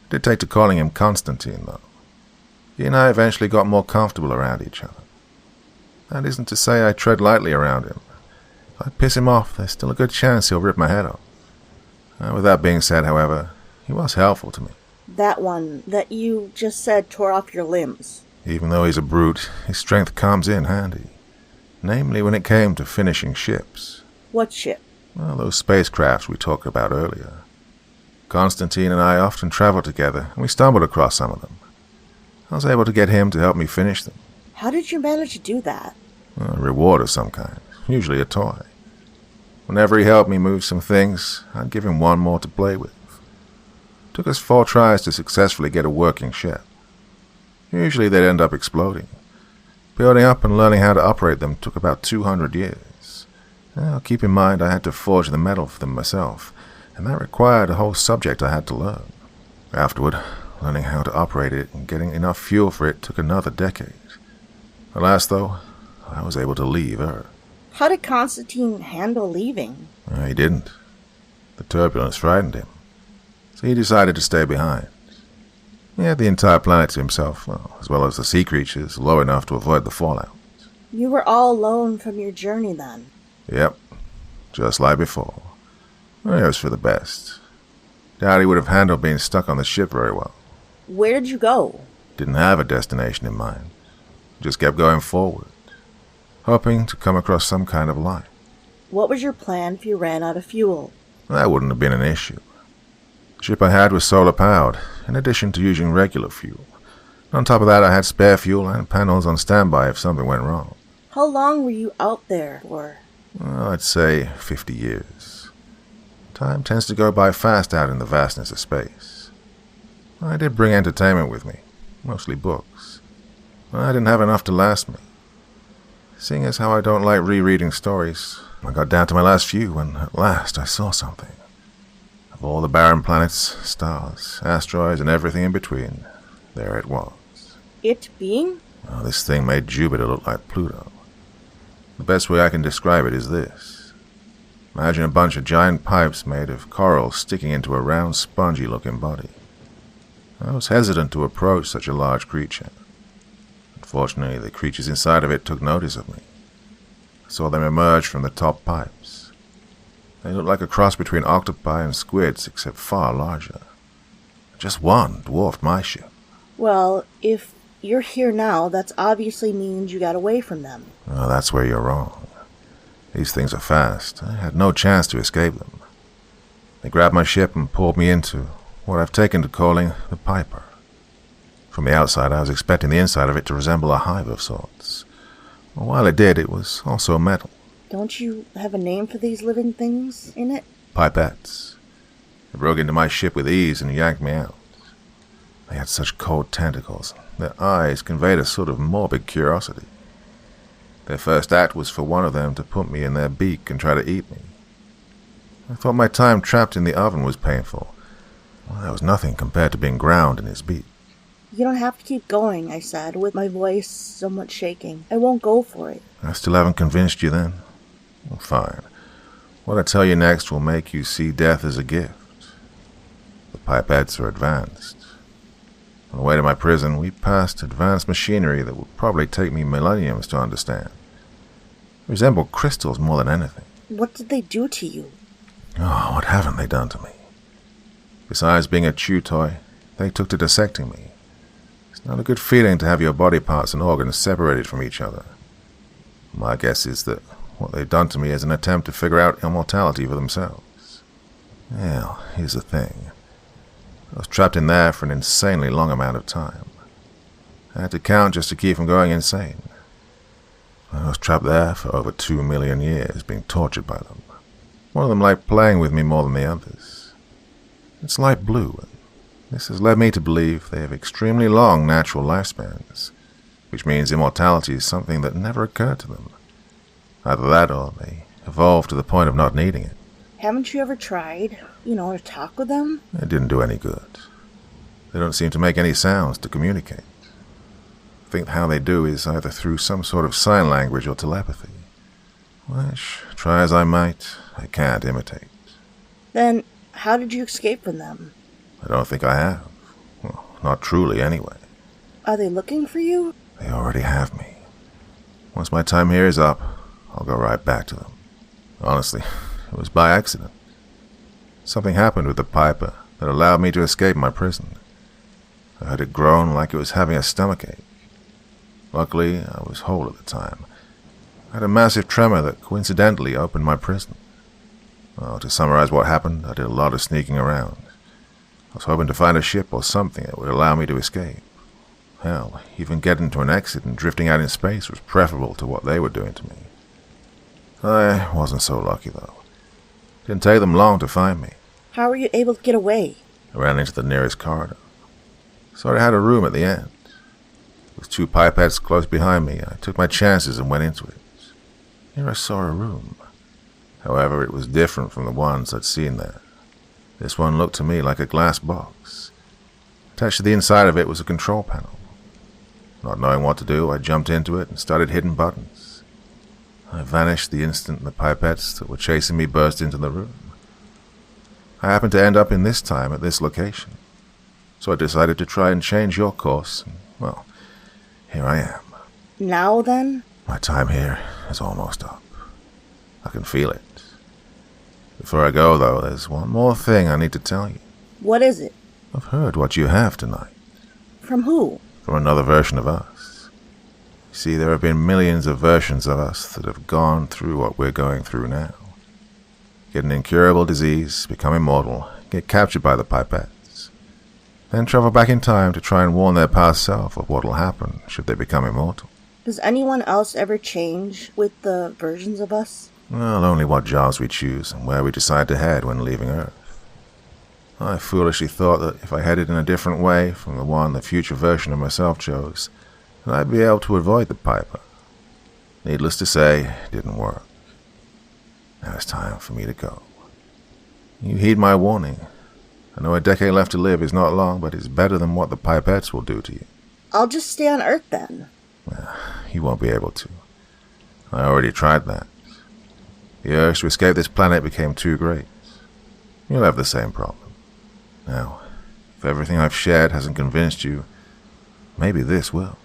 I did take to calling him Constantine, though. He and I eventually got more comfortable around each other. That isn't to say I tread lightly around him. If I piss him off, there's still a good chance he'll rip my head off. With that being said, however, he was helpful to me. That one that you just said tore off your limbs. Even though he's a brute, his strength comes in handy. Namely when it came to finishing ships. What ship? Well, those spacecrafts we talked about earlier. Constantine and I often traveled together, and we stumbled across some of them. I was able to get him to help me finish them. How did you manage to do that? A reward of some kind, usually a toy. Whenever he helped me move some things, I'd give him one more to play with. It took us 4 tries to successfully get a working ship. Usually they'd end up exploding. Building up and learning how to operate them took about 200 years. Now, keep in mind I had to forge the metal for them myself, and that required a whole subject I had to learn. Afterward, learning how to operate it and getting enough fuel for it took another decade. Alas, though, I was able to leave Earth. How did Constantine handle leaving? He didn't. The turbulence frightened him, so he decided to stay behind. He had the entire planet to himself, as well as the sea creatures, low enough to avoid the fallout. You were all alone from your journey then? Yep, just like before. It was for the best. Doubt he would have handled being stuck on the ship very well. Where did you go? Didn't have a destination in mind. Just kept going forward, hoping to come across some kind of life. What was your plan if you ran out of fuel? That wouldn't have been an issue. The ship I had was solar-powered, in addition to using regular fuel. On top of that, I had spare fuel and panels on standby if something went wrong. How long were you out there for? Well, I'd say 50 years. Time tends to go by fast out in the vastness of space. I did bring entertainment with me, mostly books. I didn't have enough to last me. Seeing as how I don't like rereading stories, I got down to my last few when at last I saw something. Of all the barren planets, stars, asteroids, and everything in between, there it was. It being? Oh, this thing made Jupiter look like Pluto. The best way I can describe it is this. Imagine a bunch of giant pipes made of coral sticking into a round, spongy-looking body. I was hesitant to approach such a large creature. Unfortunately, the creatures inside of it took notice of me. I saw them emerge from the top pipes. They looked like a cross between octopi and squids, except far larger. Just one dwarfed my ship. Well, if you're here now, that obviously means you got away from them. Well, that's where you're wrong. These things are fast. I had no chance to escape them. They grabbed my ship and pulled me into what I've taken to calling the Piper. From the outside, I was expecting the inside of it to resemble a hive of sorts. Well, while it did, it was also metal. Don't you have a name for these living things in it? Pipettes. They broke into my ship with ease and yanked me out. They had such cold tentacles. Their eyes conveyed a sort of morbid curiosity. Their first act was for one of them to put me in their beak and try to eat me. I thought my time trapped in the oven was painful. Well, that was nothing compared to being ground in his beak. You don't have to keep going, I said, with my voice somewhat shaking. I won't go for it. I still haven't convinced you then? Well, fine. What I tell you next will make you see death as a gift. The pipettes are advanced. On the way to my prison, we passed advanced machinery that would probably take me millenniums to understand. They resemble crystals more than anything. What did they do to you? Oh, what haven't they done to me? Besides being a chew toy, they took to dissecting me. It's not a good feeling to have your body parts and organs separated from each other. My guess is that what they've done to me is an attempt to figure out immortality for themselves. Well, here's the thing. I was trapped in there for an insanely long amount of time. I had to count just to keep from going insane. I was trapped there for over 2 million years, being tortured by them. One of them liked playing with me more than the others. It's light blue, and this has led me to believe they have extremely long natural lifespans, which means immortality is something that never occurred to them. Either that or they evolved to the point of not needing it. Haven't you ever tried, to talk with them? It didn't do any good. They don't seem to make any sounds to communicate. I think how they do is either through some sort of sign language or telepathy, which, try as I might, I can't imitate. Then, how did you escape from them? I don't think I have. Well, not truly, anyway. Are they looking for you? They already have me. Once my time here is up, I'll go right back to them. Honestly, it was by accident. Something happened with the Piper that allowed me to escape my prison. I heard it groan like it was having a stomachache. Luckily, I was whole at the time. I had a massive tremor that coincidentally opened my prison. Well, to summarize what happened, I did a lot of sneaking around. I was hoping to find a ship or something that would allow me to escape. Hell, even getting to an exit and drifting out in space was preferable to what they were doing to me. I wasn't so lucky, though. It didn't take them long to find me. How were you able to get away? I ran into the nearest corridor. So I had a room at the end. With 2 pipettes close behind me, I took my chances and went into it. Here I saw a room. However, it was different from the ones I'd seen there. This one looked to me like a glass box. Attached to the inside of it was a control panel. Not knowing what to do, I jumped into it and started hitting buttons. I vanished the instant the pipettes that were chasing me burst into the room. I happened to end up in this time at this location. So I decided to try and change your course, and, well, here I am. Now then? My time here is almost up. I can feel it. Before I go, though, there's one more thing I need to tell you. What is it? I've heard what you have tonight. From who? From another version of us. You see, there have been millions of versions of us that have gone through what we're going through now. Get an incurable disease, become immortal, get captured by the pipettes, then travel back in time to try and warn their past self of what'll happen should they become immortal. Does anyone else ever change with the versions of us? Well, only what jobs we choose and where we decide to head when leaving Earth. I foolishly thought that if I headed in a different way from the one the future version of myself chose, then I'd be able to avoid the Piper. Needless to say, it didn't work. Now it's time for me to go. You heed my warning. I know a decade left to live is not long, but it's better than what the pipettes will do to you. I'll just stay on Earth then. You won't be able to. I already tried that. The urge to escape this planet became too great. You'll have the same problem. Now, if everything I've shared hasn't convinced you, maybe this will.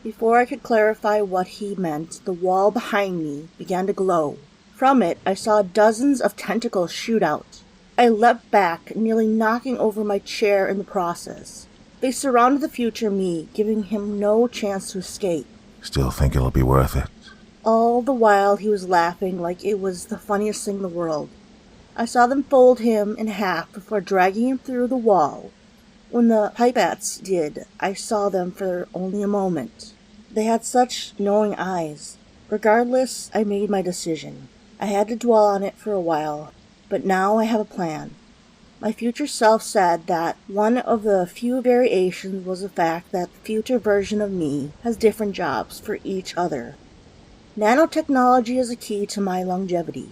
Before I could clarify what he meant, the wall behind me began to glow. From it, I saw dozens of tentacles shoot out. I leapt back, nearly knocking over my chair in the process. They surrounded the future me, giving him no chance to escape. Still think it'll be worth it? All the while he was laughing like it was the funniest thing in the world. I saw them fold him in half before dragging him through the wall. When the pipettes did, I saw them for only a moment. They had such knowing eyes. Regardless, I made my decision. I had to dwell on it for a while, but now I have a plan. My future self said that one of the few variations was the fact that the future version of me has different jobs for each other. Nanotechnology is a key to my longevity.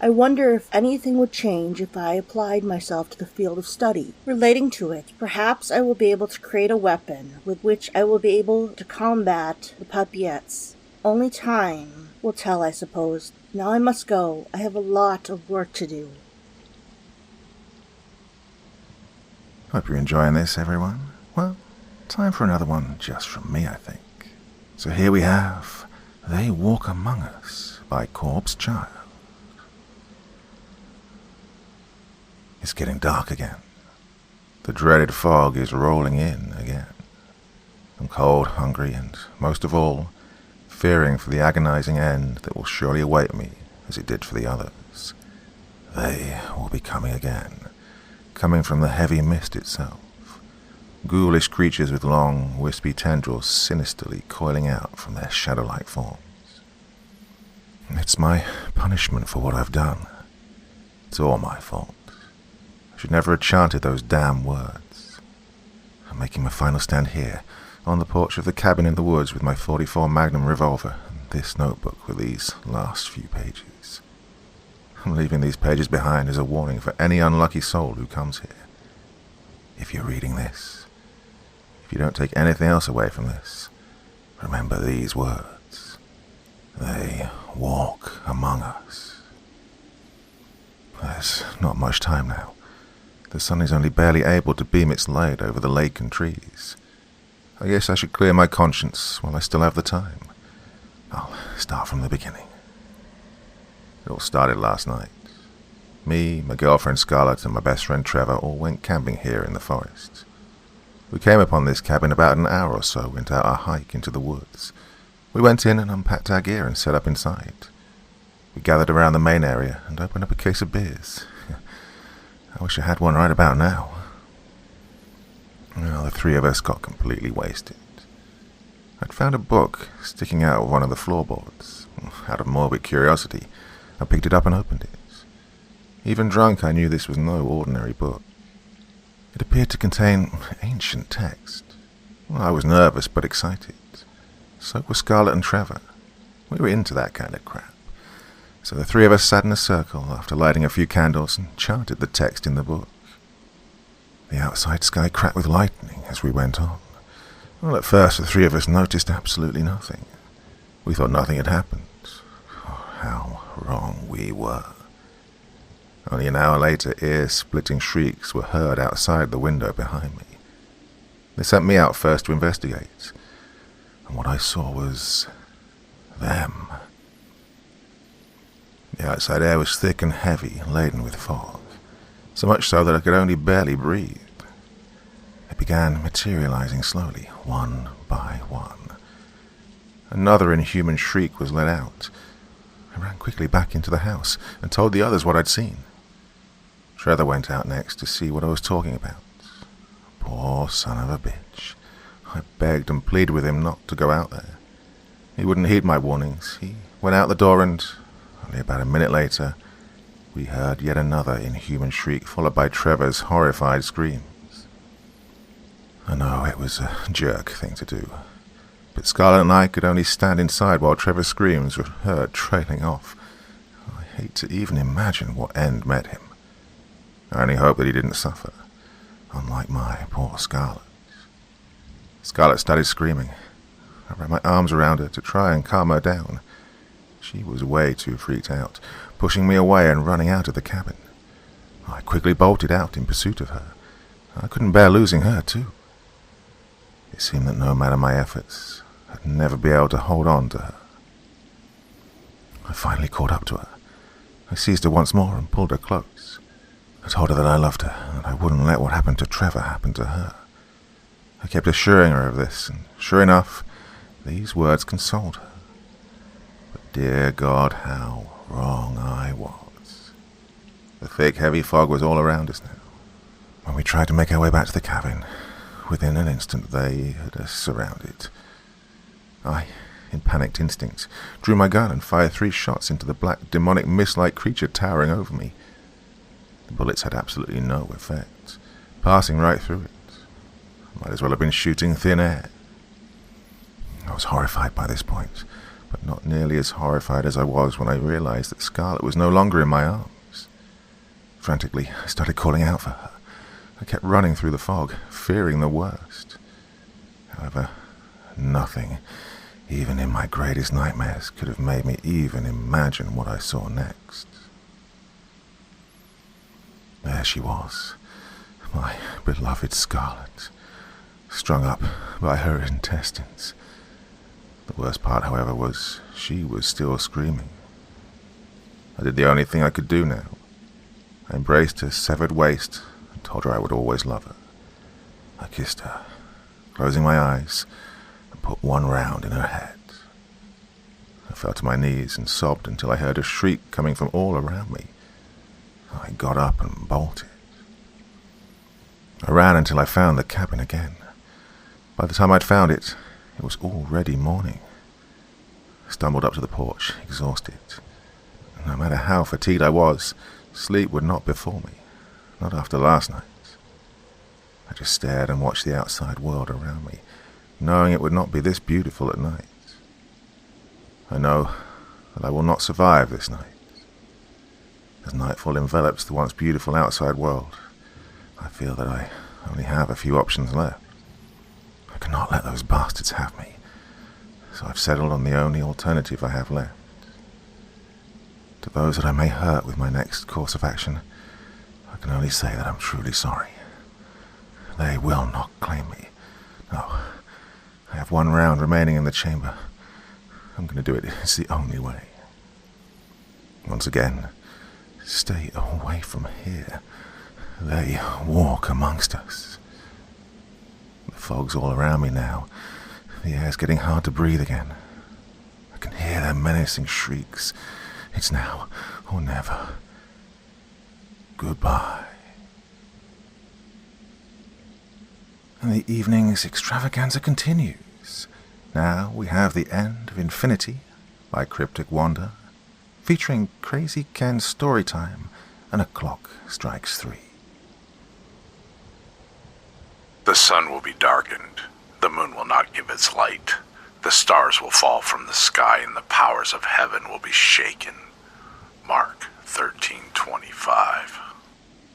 I wonder if anything would change if I applied myself to the field of study relating to it. Perhaps I will be able to create a weapon with which I will be able to combat the pipettes. Only time will tell, I suppose. Now I must go. I have a lot of work to do. Hope you're enjoying this, everyone. Well, time for another one just from me, I think. So here we have They Walk Among Us by Corpse Child. It's getting dark again. The dreaded fog is rolling in again. I'm cold, hungry, and most of all, fearing for the agonizing end that will surely await me as it did for the others. They will be coming again, coming from the heavy mist itself. Ghoulish creatures with long, wispy tendrils sinisterly coiling out from their shadow-like forms. It's my punishment for what I've done. It's all my fault. I should never have chanted those damn words. I'm making my final stand here, on the porch of the cabin in the woods with my .44 Magnum revolver and this notebook with these last few pages. I'm leaving these pages behind as a warning for any unlucky soul who comes here. If you're reading this, if you don't take anything else away from this, remember these words. They walk among us. There's not much time now. The sun is only barely able to beam its light over the lake and trees. I guess I should clear my conscience while I still have the time. I'll start from the beginning. It all started last night. Me, my girlfriend Scarlett, and my best friend Trevor all went camping here in the forest. We came upon this cabin about an hour or so into our hike into the woods. We went in and unpacked our gear and set up inside. We gathered around the main area and opened up a case of beers. I wish I had one right about now. Well, the three of us got completely wasted. I'd found a book sticking out of one of the floorboards. Out of morbid curiosity, I picked it up and opened it. Even drunk, I knew this was no ordinary book. It appeared to contain ancient text. Well, I was nervous but excited. So were Scarlett and Trevor. We were into that kind of crap. So the three of us sat in a circle after lighting a few candles and chanted the text in the book. The outside sky cracked with lightning as we went on. Well, at first the three of us noticed absolutely nothing. We thought nothing had happened. Oh, how wrong we were. Only an hour later, ear-splitting shrieks were heard outside the window behind me. They sent me out first to investigate, and what I saw was them. The outside air was thick and heavy, laden with fog, so much so that I could only barely breathe. It began materializing slowly, one by one. Another inhuman shriek was let out. I ran quickly back into the house and told the others what I'd seen. Trevor went out next to see what I was talking about. Poor son of a bitch. I begged and pleaded with him not to go out there. He wouldn't heed my warnings. He went out the door and, only about a minute later, we heard yet another inhuman shriek followed by Trevor's horrified screams. I know it was a jerk thing to do, but Scarlett and I could only stand inside while Trevor's screams were heard trailing off. I hate to even imagine what end met him. I only hope that he didn't suffer, unlike my poor Scarlett. Scarlett started screaming. I ran my arms around her to try and calm her down. She was way too freaked out, pushing me away and running out of the cabin. I quickly bolted out in pursuit of her. I couldn't bear losing her, too. It seemed that no matter my efforts, I'd never be able to hold on to her. I finally caught up to her. I seized her once more and pulled her close. I told her that I loved her, and I wouldn't let what happened to Trevor happen to her. I kept assuring her of this, and sure enough, these words consoled her. But dear God, how wrong I was. The thick, heavy fog was all around us now. When we tried to make our way back to the cabin, within an instant they had us surrounded. I, in panicked instinct, drew my gun and fired 3 shots into the black, demonic, mist-like creature towering over me. The bullets had absolutely no effect, passing right through it. I might as well have been shooting thin air. I was horrified by this point, but not nearly as horrified as I was when I realized that Scarlett was no longer in my arms. Frantically, I started calling out for her. I kept running through the fog, fearing the worst. However, nothing, even in my greatest nightmares, could have made me even imagine what I saw next. There she was, my beloved Scarlett, strung up by her intestines. The worst part, however, was she was still screaming. I did the only thing I could do now. I embraced her severed waist and told her I would always love her. I kissed her, closing my eyes, and put 1 round in her head. I fell to my knees and sobbed until I heard a shriek coming from all around me. I got up and bolted. I ran until I found the cabin again. By the time I'd found it, it was already morning. I stumbled up to the porch, exhausted. No matter how fatigued I was, sleep would not befall me, not after last night. I just stared and watched the outside world around me, knowing it would not be this beautiful at night. I know that I will not survive this night. As nightfall envelops the once beautiful outside world, I feel that I only have a few options left. I cannot let those bastards have me, so I've settled on the only alternative I have left. To those that I may hurt with my next course of action, I can only say that I'm truly sorry. They will not claim me. No, I have 1 round remaining in the chamber. I'm going to do it. It's the only way. Once again, stay away from here. They walk amongst us. The fog's all around me now. The air's getting hard to breathe again. I can hear their menacing shrieks. It's now or never. Goodbye. And the evening's extravaganza continues. Now we have The End of Infinity by Cryptic Wander, featuring Crazy Ken's story time, and a clock strikes 3. The sun will be darkened. The moon will not give its light. The stars will fall from the sky, and the powers of heaven will be shaken. Mark 13:25.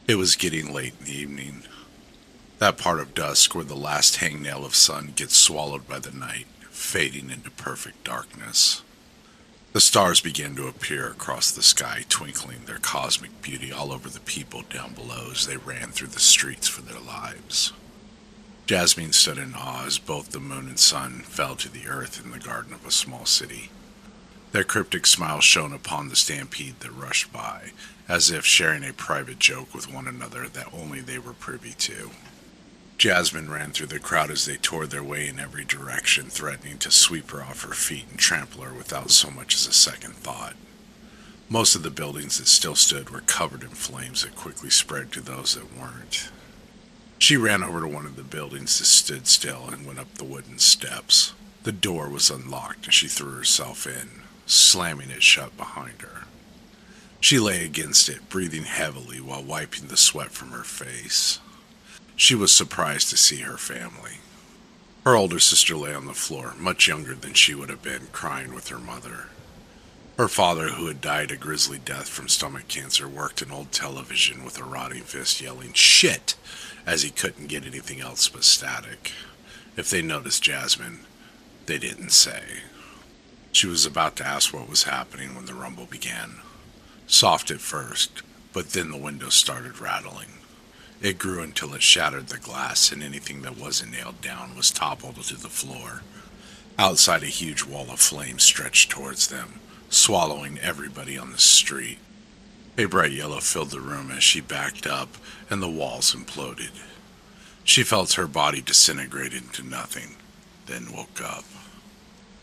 It was getting late in the evening. That part of dusk where the last hangnail of sun gets swallowed by the night, fading into perfect darkness. The stars began to appear across the sky, twinkling their cosmic beauty all over the people down below as they ran through the streets for their lives. Jasmine stood in awe as both the moon and sun fell to the earth in the garden of a small city. Their cryptic smiles shone upon the stampede that rushed by, as if sharing a private joke with one another that only they were privy to. Jasmine ran through the crowd as they tore their way in every direction, threatening to sweep her off her feet and trample her without so much as a second thought. Most of the buildings that still stood were covered in flames that quickly spread to those that weren't. She ran over to one of the buildings that stood still and went up the wooden steps. The door was unlocked and she threw herself in, slamming it shut behind her. She lay against it, breathing heavily while wiping the sweat from her face. She was surprised to see her family. Her older sister lay on the floor, much younger than she would have been, crying with her mother. Her father, who had died a grisly death from stomach cancer, worked an old television with a rotting fist, yelling "shit" as he couldn't get anything else but static. If they noticed Jasmine, they didn't say. She was about to ask what was happening when the rumble began. Soft at first, but then the windows started rattling. It grew until it shattered the glass, and anything that wasn't nailed down was toppled to the floor. Outside, a huge wall of flame stretched towards them, swallowing everybody on the street. A bright yellow filled the room as she backed up, and the walls imploded. She felt her body disintegrate into nothing, then woke up.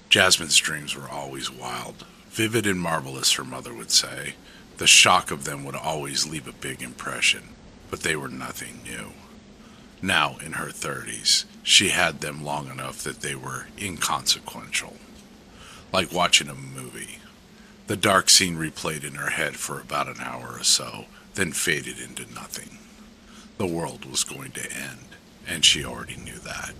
Jasmine's dreams were always wild, vivid and marvelous, her mother would say. The shock of them would always leave a big impression, but they were nothing new. Now, in her 30s, she had them long enough that they were inconsequential. Like watching a movie. The dark scene replayed in her head for about an hour or so, then faded into nothing. The world was going to end, and she already knew that.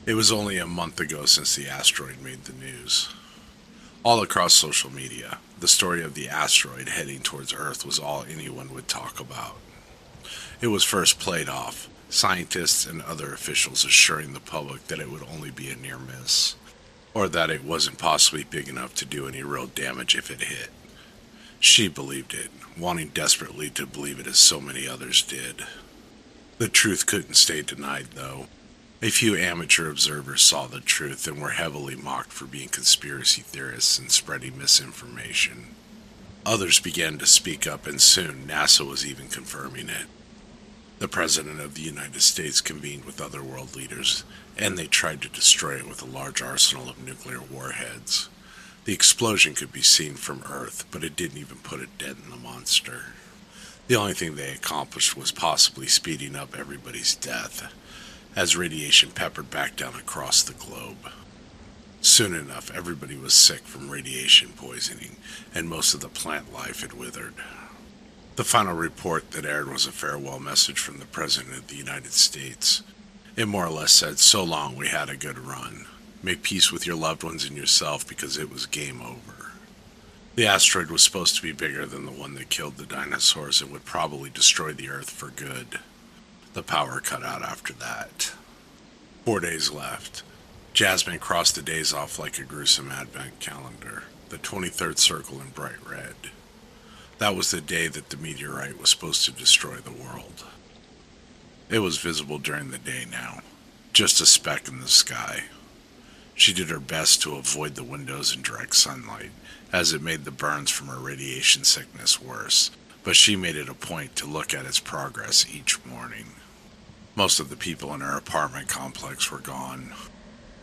It was only a month ago since the asteroid made the news. All across social media, the story of the asteroid heading towards Earth was all anyone would talk about. It was first played off, scientists and other officials assuring the public that it would only be a near miss, or that it wasn't possibly big enough to do any real damage if it hit. She believed it, wanting desperately to believe it as so many others did. The truth couldn't stay denied, though. A few amateur observers saw the truth and were heavily mocked for being conspiracy theorists and spreading misinformation. Others began to speak up, and soon NASA was even confirming it. The President of the United States convened with other world leaders, and they tried to destroy it with a large arsenal of nuclear warheads. The explosion could be seen from Earth, but it didn't even put a dent in the monster. The only thing they accomplished was possibly speeding up everybody's death, as radiation peppered back down across the globe. Soon enough, everybody was sick from radiation poisoning, and most of the plant life had withered. The final report that aired was a farewell message from the President of the United States. It more or less said, "So long, we had a good run. Make peace with your loved ones and yourself, because it was game over." The asteroid was supposed to be bigger than the one that killed the dinosaurs and would probably destroy the Earth for good. The power cut out after that. 4 days left. Jasmine crossed the days off like a gruesome advent calendar, the 23rd circle in bright red. That was the day that the meteorite was supposed to destroy the world. It was visible during the day now, just a speck in the sky. She did her best to avoid the windows and direct sunlight, as it made the burns from her radiation sickness worse, but she made it a point to look at its progress each morning. Most of the people in her apartment complex were gone.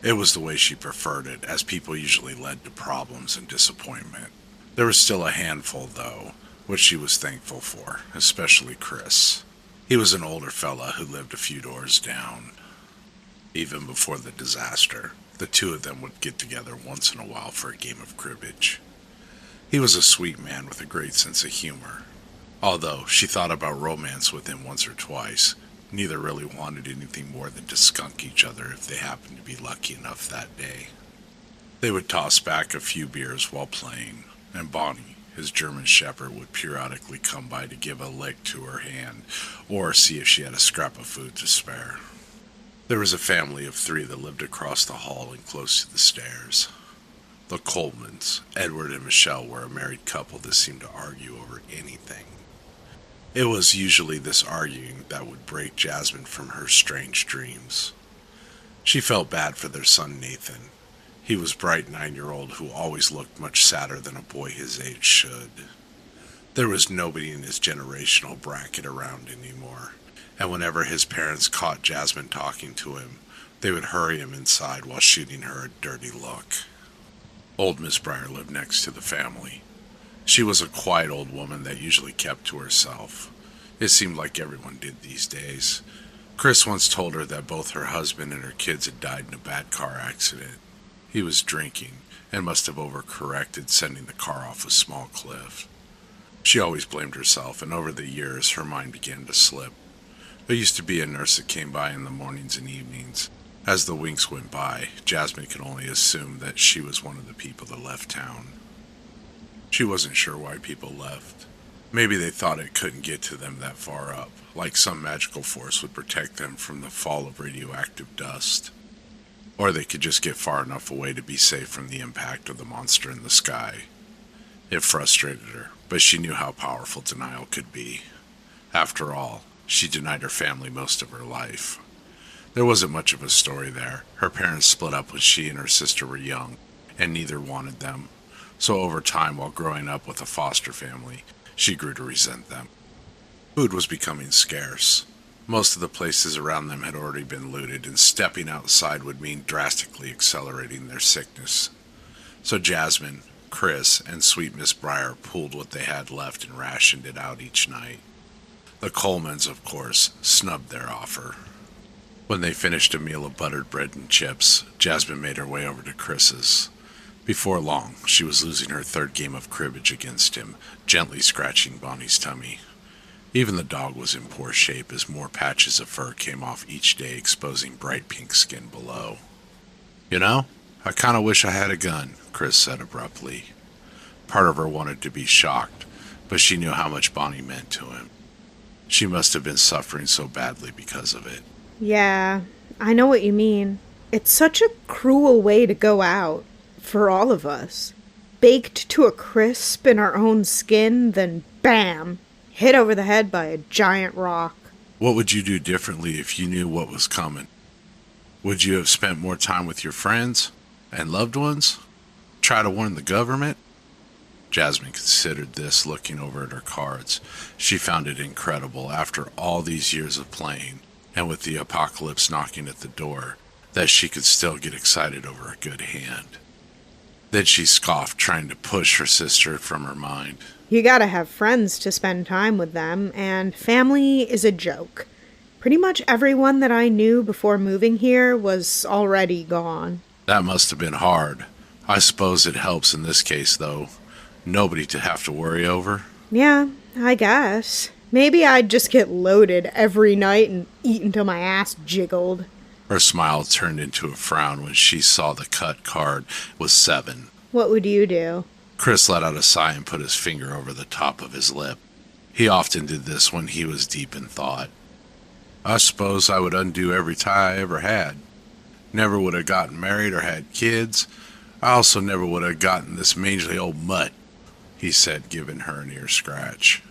It was the way she preferred it, as people usually led to problems and disappointment. There was still a handful, though, which she was thankful for, especially Chris. He was an older fella who lived a few doors down. Even before the disaster, the two of them would get together once in a while for a game of cribbage. He was a sweet man with a great sense of humor. Although she thought about romance with him once or twice, neither really wanted anything more than to skunk each other if they happened to be lucky enough that day. They would toss back a few beers while playing, and Bonnie, his German shepherd, would periodically come by to give a lick to her hand or see if she had a scrap of food to spare. There was a family of 3 that lived across the hall and close to the stairs. The Colemans, Edward and Michelle, were a married couple that seemed to argue over anything. It was usually this arguing that would break Jasmine from her strange dreams. She felt bad for their son Nathan. He was a bright 9-year-old who always looked much sadder than a boy his age should. There was nobody in his generational bracket around anymore, and whenever his parents caught Jasmine talking to him, they would hurry him inside while shooting her a dirty look. Old Miss Breyer lived next to the family. She was a quiet old woman that usually kept to herself. It seemed like everyone did these days. Chris once told her that both her husband and her kids had died in a bad car accident. He was drinking and must have overcorrected, sending the car off a small cliff. She always blamed herself, and over the years her mind began to slip. There used to be a nurse that came by in the mornings and evenings. As the weeks went by, Jasmine could only assume that she was one of the people that left town. She wasn't sure why people left. Maybe they thought it couldn't get to them that far up, like some magical force would protect them from the fall of radioactive dust. Or they could just get far enough away to be safe from the impact of the monster in the sky. It frustrated her, but she knew how powerful denial could be. After all, she denied her family most of her life. There wasn't much of a story there. Her parents split up when she and her sister were young, and neither wanted them. So over time, while growing up with a foster family, she grew to resent them. Food was becoming scarce. Most of the places around them had already been looted, and stepping outside would mean drastically accelerating their sickness. So Jasmine, Chris, and sweet Miss Briar pooled what they had left and rationed it out each night. The Colemans, of course, snubbed their offer. When they finished a meal of buttered bread and chips, Jasmine made her way over to Chris's. Before long, she was losing her third game of cribbage against him, gently scratching Bonnie's tummy. Even the dog was in poor shape as more patches of fur came off each day, exposing bright pink skin below. "You know, I kind of wish I had a gun," Chris said abruptly. Part of her wanted to be shocked, but she knew how much Bonnie meant to him. She must have been suffering so badly because of it. Yeah, I know what you mean. It's such a cruel way to go out, for all of us. Baked to a crisp in our own skin, then bam! Hit over the head by a giant rock. What would you do differently if you knew what was coming? Would you have spent more time with your friends and loved ones? Try to warn the government? Jasmine considered this, looking over at her cards. She found it incredible, after all these years of playing, and with the apocalypse knocking at the door, that she could still get excited over a good hand. Then she scoffed, trying to push her sister from her mind. You gotta have friends to spend time with them, and family is a joke. Pretty much everyone that I knew before moving here was already gone. That must have been hard. I suppose it helps in this case, though. Nobody to have to worry over. Yeah, I guess. Maybe I'd just get loaded every night and eat until my ass jiggled. Her smile turned into a frown when she saw the cut card was 7. What would you do? Chris let out a sigh and put his finger over the top of his lip. He often did this when he was deep in thought. I suppose I would undo every tie I ever had. Never would have gotten married or had kids. I also never would have gotten this mangy old mutt, he said, giving her an ear scratch.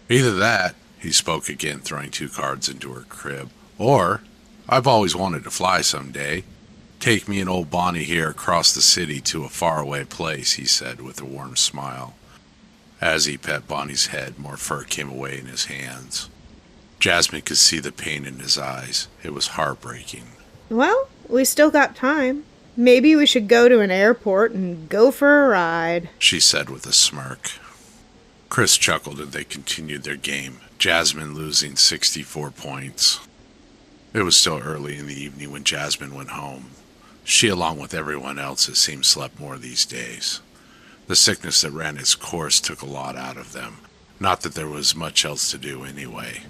Either that, he spoke again, throwing 2 cards into her crib, or I've always wanted to fly someday. Take me and old Bonnie here across the city to a faraway place, he said with a warm smile. As he pet Bonnie's head, more fur came away in his hands. Jasmine could see the pain in his eyes. It was heartbreaking. Well, we still got time. Maybe we should go to an airport and go for a ride, she said with a smirk. Chris chuckled and they continued their game, Jasmine losing 64 points. It was still early in the evening when Jasmine went home. She, along with everyone else, it seemed, slept more these days. The sickness that ran its course took a lot out of them. Not that there was much else to do anyway.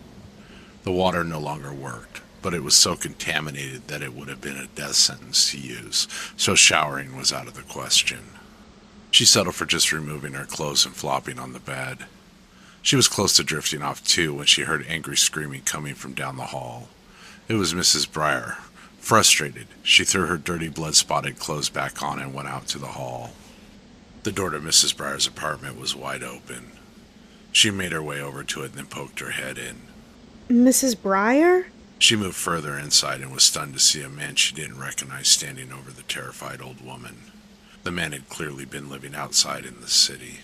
The water no longer worked, but it was so contaminated that it would have been a death sentence to use, so showering was out of the question. She settled for just removing her clothes and flopping on the bed. She was close to drifting off too when she heard angry screaming coming from down the hall. It was Mrs. Briar. Frustrated, she threw her dirty blood-spotted clothes back on and went out to the hall. The door to Mrs. Briar's apartment was wide open. She made her way over to it and then poked her head in. Mrs. Briar? She moved further inside and was stunned to see a man she didn't recognize standing over the terrified old woman. The man had clearly been living outside in the city.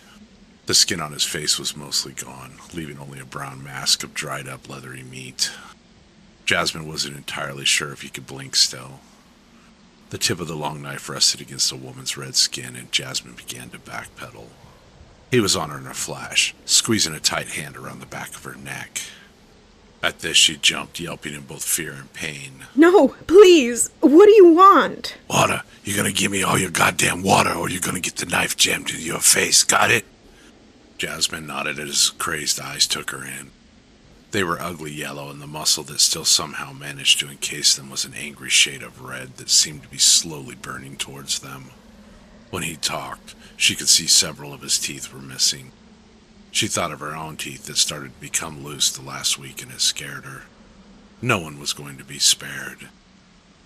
The skin on his face was mostly gone, leaving only a brown mask of dried-up leathery meat. Jasmine wasn't entirely sure if he could blink still. The tip of the long knife rested against the woman's red skin, and Jasmine began to backpedal. He was on her in a flash, squeezing a tight hand around the back of her neck. At this, she jumped, yelping in both fear and pain. No, please. What do you want? Water. You're gonna give me all your goddamn water, or you're gonna get the knife jammed into your face. Got it? Jasmine nodded as his crazed eyes took her in. They were ugly yellow, and the muscle that still somehow managed to encase them was an angry shade of red that seemed to be slowly burning towards them. When he talked, she could see several of his teeth were missing. She thought of her own teeth that started to become loose the last week, and it scared her. No one was going to be spared.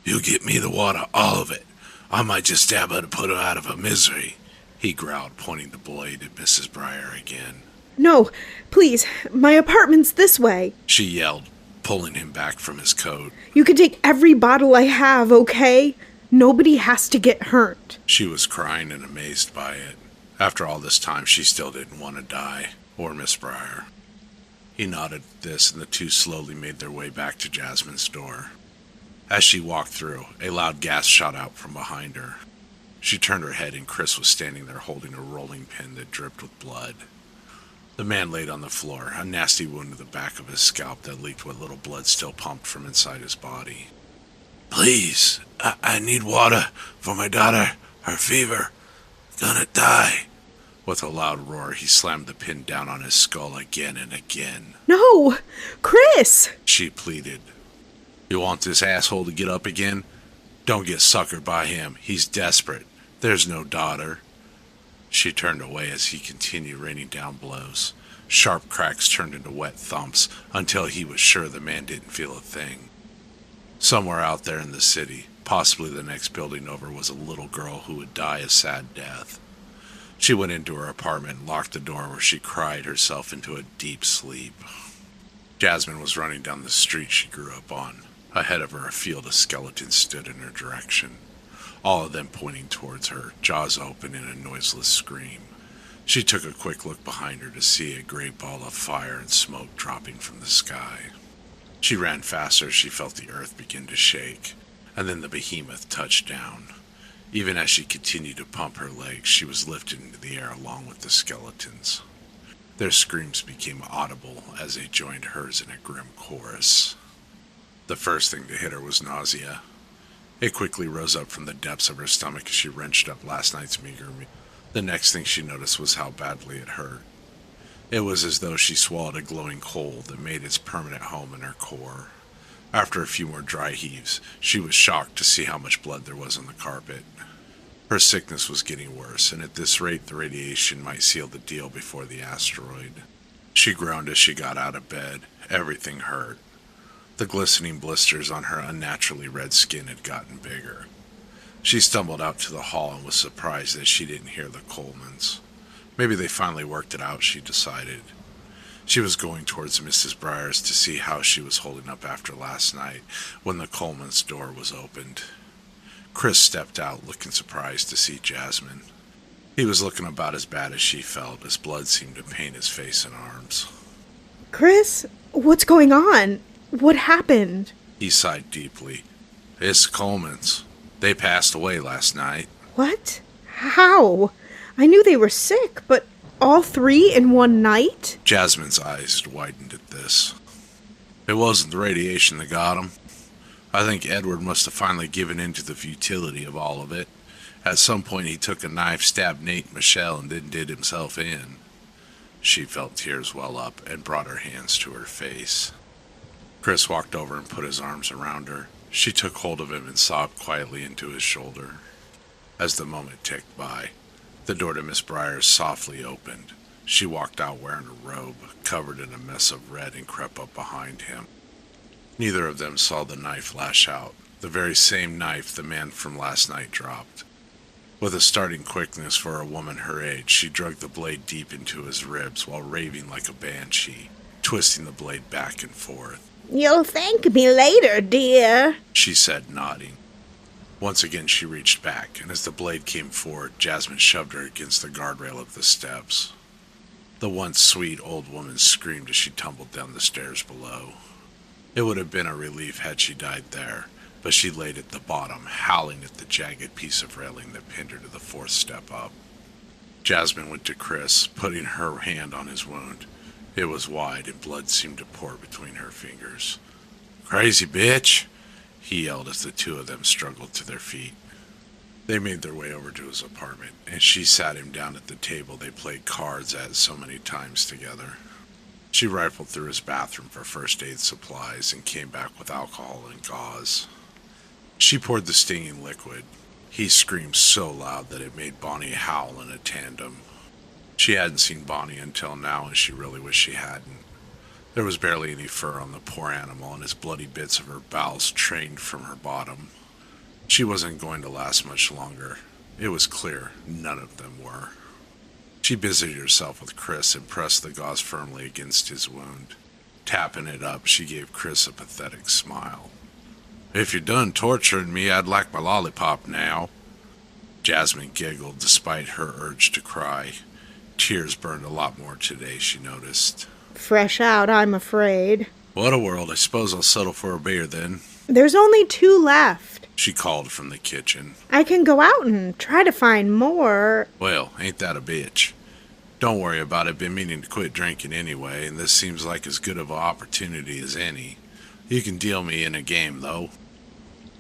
You get me the water, all of it. I might just stab her to put her out of her misery, he growled, pointing the blade at Mrs. Breyer again. No, please. My apartment's this way. She yelled, pulling him back from his coat. You can take every bottle I have, okay? Nobody has to get hurt. She was crying and amazed by it. After all this time, she still didn't want to die, or Miss Breyer. He nodded at this, and the two slowly made their way back to Jasmine's door. As she walked through, a loud gasp shot out from behind her. She turned her head, and Chris was standing there holding a rolling pin that dripped with blood. The man laid on the floor, a nasty wound to the back of his scalp that leaked what little blood still pumped from inside his body. Please, I need water for my daughter. Her fever. Gonna die. With a loud roar, he slammed the pin down on his skull again and again. No! Chris! She pleaded. You want this asshole to get up again? Don't get suckered by him. He's desperate. There's no daughter. She turned away as he continued raining down blows. Sharp cracks turned into wet thumps until he was sure the man didn't feel a thing. Somewhere out there in the city, possibly the next building over, was a little girl who would die a sad death. She went into her apartment and locked the door, where she cried herself into a deep sleep. Jasmine was running down the street she grew up on. Ahead of her, a field of skeletons stood in her direction, all of them pointing towards her, jaws open in a noiseless scream. She took a quick look behind her to see a great ball of fire and smoke dropping from the sky. She ran faster as she felt the earth begin to shake, and then the behemoth touched down. Even as she continued to pump her legs, she was lifted into the air along with the skeletons. Their screams became audible as they joined hers in a grim chorus. The first thing to hit her was nausea. It quickly rose up from the depths of her stomach as she wrenched up last night's meager meal. The next thing she noticed was how badly it hurt. It was as though she swallowed a glowing coal that made its permanent home in her core. After a few more dry heaves, she was shocked to see how much blood there was on the carpet. Her sickness was getting worse, and at this rate the radiation might seal the deal before the asteroid. She groaned as she got out of bed. Everything hurt. The glistening blisters on her unnaturally red skin had gotten bigger. She stumbled out to the hall and was surprised that she didn't hear the Colemans. Maybe they finally worked it out, she decided. She was going towards Mrs. Breyer's to see how she was holding up after last night when the Colemans' door was opened. Chris stepped out, looking surprised to see Jasmine. He was looking about as bad as she felt, as blood seemed to paint his face and arms. Chris, what's going on? What happened? He sighed deeply. It's the Colemans. They passed away last night. What? How? I knew they were sick, but all three in one night? Jasmine's eyes widened at this. It wasn't the radiation that got him. I think Edward must have finally given in to the futility of all of it. At some point he took a knife, stabbed Nate and Michelle, and then did himself in. She felt tears well up and brought her hands to her face. Chris walked over and put his arms around her. She took hold of him and sobbed quietly into his shoulder. As the moment ticked by, the door to Miss Breyer's softly opened. She walked out wearing a robe, covered in a mess of red, and crept up behind him. Neither of them saw the knife lash out, the very same knife the man from last night dropped. With a starting quickness for a woman her age, she drug the blade deep into his ribs while raving like a banshee, twisting the blade back and forth. You'll thank me later, dear, she said, nodding. Once again she reached back, and as the blade came forward, Jasmine shoved her against the guardrail of the steps. The once sweet old woman screamed as she tumbled down the stairs below. It would have been a relief had she died there, but she laid at the bottom, howling at the jagged piece of railing that pinned her to the fourth step up. Jasmine went to Chris, putting her hand on his wound. It was wide, and blood seemed to pour between her fingers. "Crazy bitch!" he yelled as the two of them struggled to their feet. They made their way over to his apartment, and she sat him down at the table they played cards at so many times together. She rifled through his bathroom for first aid supplies and came back with alcohol and gauze. She poured the stinging liquid. He screamed so loud that it made Bonnie howl in a tandem. She hadn't seen Bonnie until now, and she really wished she hadn't. There was barely any fur on the poor animal, and his bloody bits of her bowels trained from her bottom. She wasn't going to last much longer. It was clear none of them were. She busied herself with Chris and pressed the gauze firmly against his wound. Tapping it up, she gave Chris a pathetic smile. "If you're done torturing me, I'd like my lollipop now." Jasmine giggled despite her urge to cry. Tears burned a lot more today, she noticed. Fresh out, I'm afraid. "What a world. I suppose I'll settle for a beer then." There's only 2 left. She called from the kitchen. I can go out and try to find more. "Well, ain't that a bitch? Don't worry about it. Been meaning to quit drinking anyway, and this seems like as good of an opportunity as any. You can deal me in a game, though."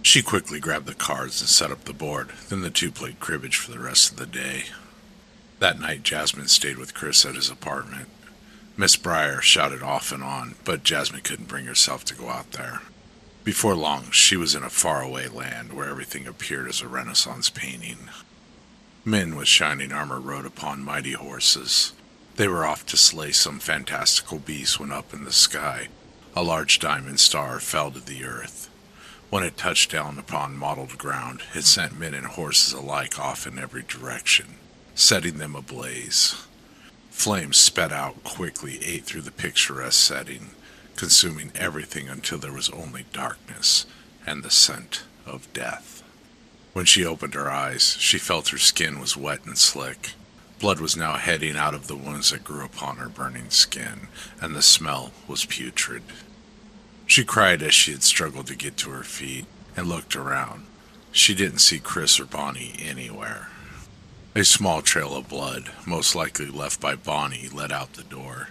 She quickly grabbed the cards and set up the board. Then the two played cribbage for the rest of the day. That night, Jasmine stayed with Chris at his apartment. Miss Breyer shouted off and on, but Jasmine couldn't bring herself to go out there. Before long, she was in a faraway land where everything appeared as a Renaissance painting. Men with shining armor rode upon mighty horses. They were off to slay some fantastical beast when up in the sky, a large diamond star fell to the earth. When it touched down upon mottled ground, it sent men and horses alike off in every direction, setting them ablaze. Flames sped out quickly, ate through the picturesque setting, consuming everything until there was only darkness and the scent of death. When she opened her eyes, she felt her skin was wet and slick. Blood was now heading out of the wounds that grew upon her burning skin, and the smell was putrid. She cried as she had struggled to get to her feet, and looked around. She didn't see Chris or Bonnie anywhere. A small trail of blood, most likely left by Bonnie, led out the door.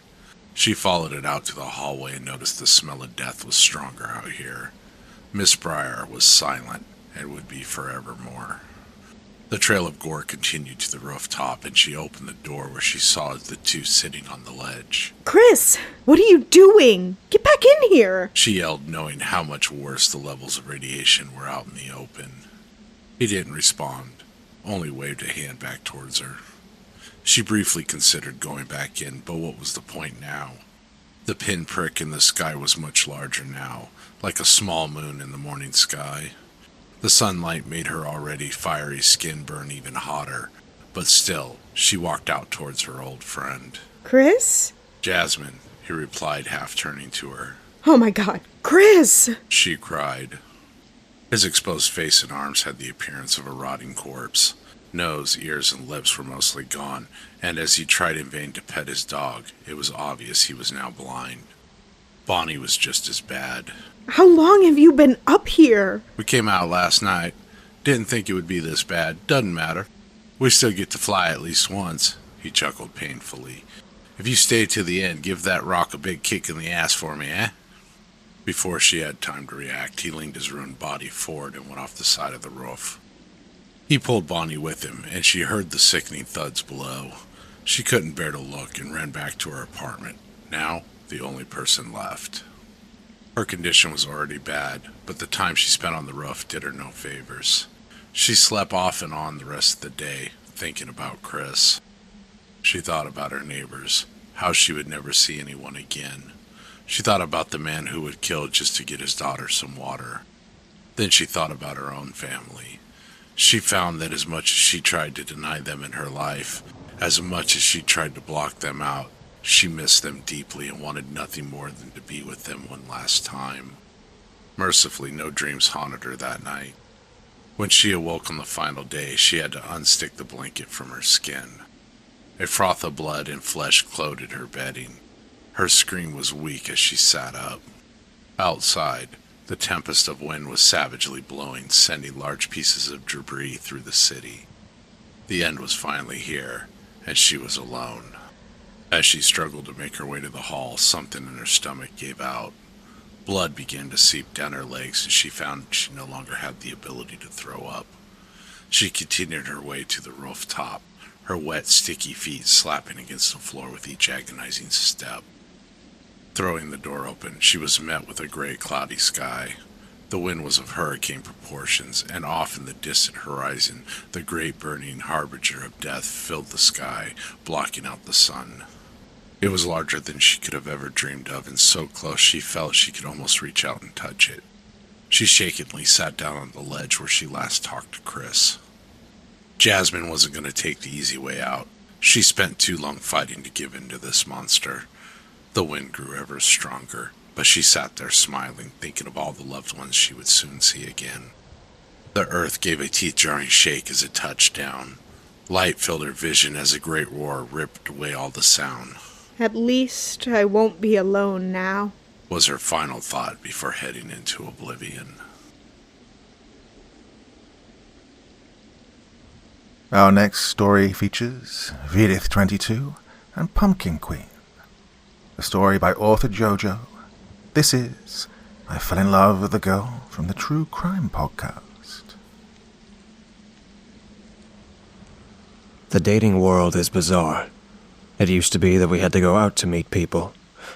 She followed it out to the hallway and noticed the smell of death was stronger out here. Miss Breyer was silent, and would be forevermore. The trail of gore continued to the rooftop, and she opened the door where she saw the two sitting on the ledge. Chris, what are you doing? Get back in here! She yelled, knowing how much worse the levels of radiation were out in the open. He didn't respond, only waved a hand back towards her. She briefly considered going back in, but what was the point now? The pinprick in the sky was much larger now, like a small moon in the morning sky. The sunlight made her already fiery skin burn even hotter, but still, she walked out towards her old friend. Chris? "Jasmine," he replied, half turning to her. Oh my god, Chris! She cried. His exposed face and arms had the appearance of a rotting corpse. Nose, ears, and lips were mostly gone, and as he tried in vain to pet his dog, it was obvious he was now blind. Bonnie was just as bad. How long have you been up here? "We came out last night. Didn't think it would be this bad. Doesn't matter. We still get to fly at least once," he chuckled painfully. "If you stay to the end, give that rock a big kick in the ass for me, eh?" Before she had time to react, he leaned his ruined body forward and went off the side of the roof. He pulled Bonnie with him, and she heard the sickening thuds below. She couldn't bear to look and ran back to her apartment, now the only person left. Her condition was already bad, but the time she spent on the roof did her no favors. She slept off and on the rest of the day, thinking about Chris. She thought about her neighbors, how she would never see anyone again. She thought about the man who would kill just to get his daughter some water. Then she thought about her own family. She found that as much as she tried to deny them in her life, as much as she tried to block them out, she missed them deeply and wanted nothing more than to be with them one last time. Mercifully, no dreams haunted her that night. When she awoke on the final day, she had to unstick the blanket from her skin. A froth of blood and flesh coated her bedding. Her scream was weak as she sat up. Outside, the tempest of wind was savagely blowing, sending large pieces of debris through the city. The end was finally here, and she was alone. As she struggled to make her way to the hall, something in her stomach gave out. Blood began to seep down her legs, and she found she no longer had the ability to throw up. She continued her way to the rooftop, her wet, sticky feet slapping against the floor with each agonizing step. Throwing the door open, she was met with a gray, cloudy sky. The wind was of hurricane proportions, and off in the distant horizon, the great burning harbinger of death filled the sky, blocking out the sun. It was larger than she could have ever dreamed of, and so close she felt she could almost reach out and touch it. She shakenly sat down on the ledge where she last talked to Chris. Jasmine wasn't going to take the easy way out. She spent too long fighting to give in to this monster. The wind grew ever stronger, but she sat there smiling, thinking of all the loved ones she would soon see again. The earth gave a teeth-jarring shake as it touched down. Light filled her vision as a great roar ripped away all the sound. At least I won't be alone now, was her final thought before heading into oblivion. Our next story features Vedith 22 and Pumpkin Queen. A story by author Jojo. This is I Fell in Love with a Girl from the True Crime Podcast. The dating world is bizarre. It used to be that we had to go out to meet people,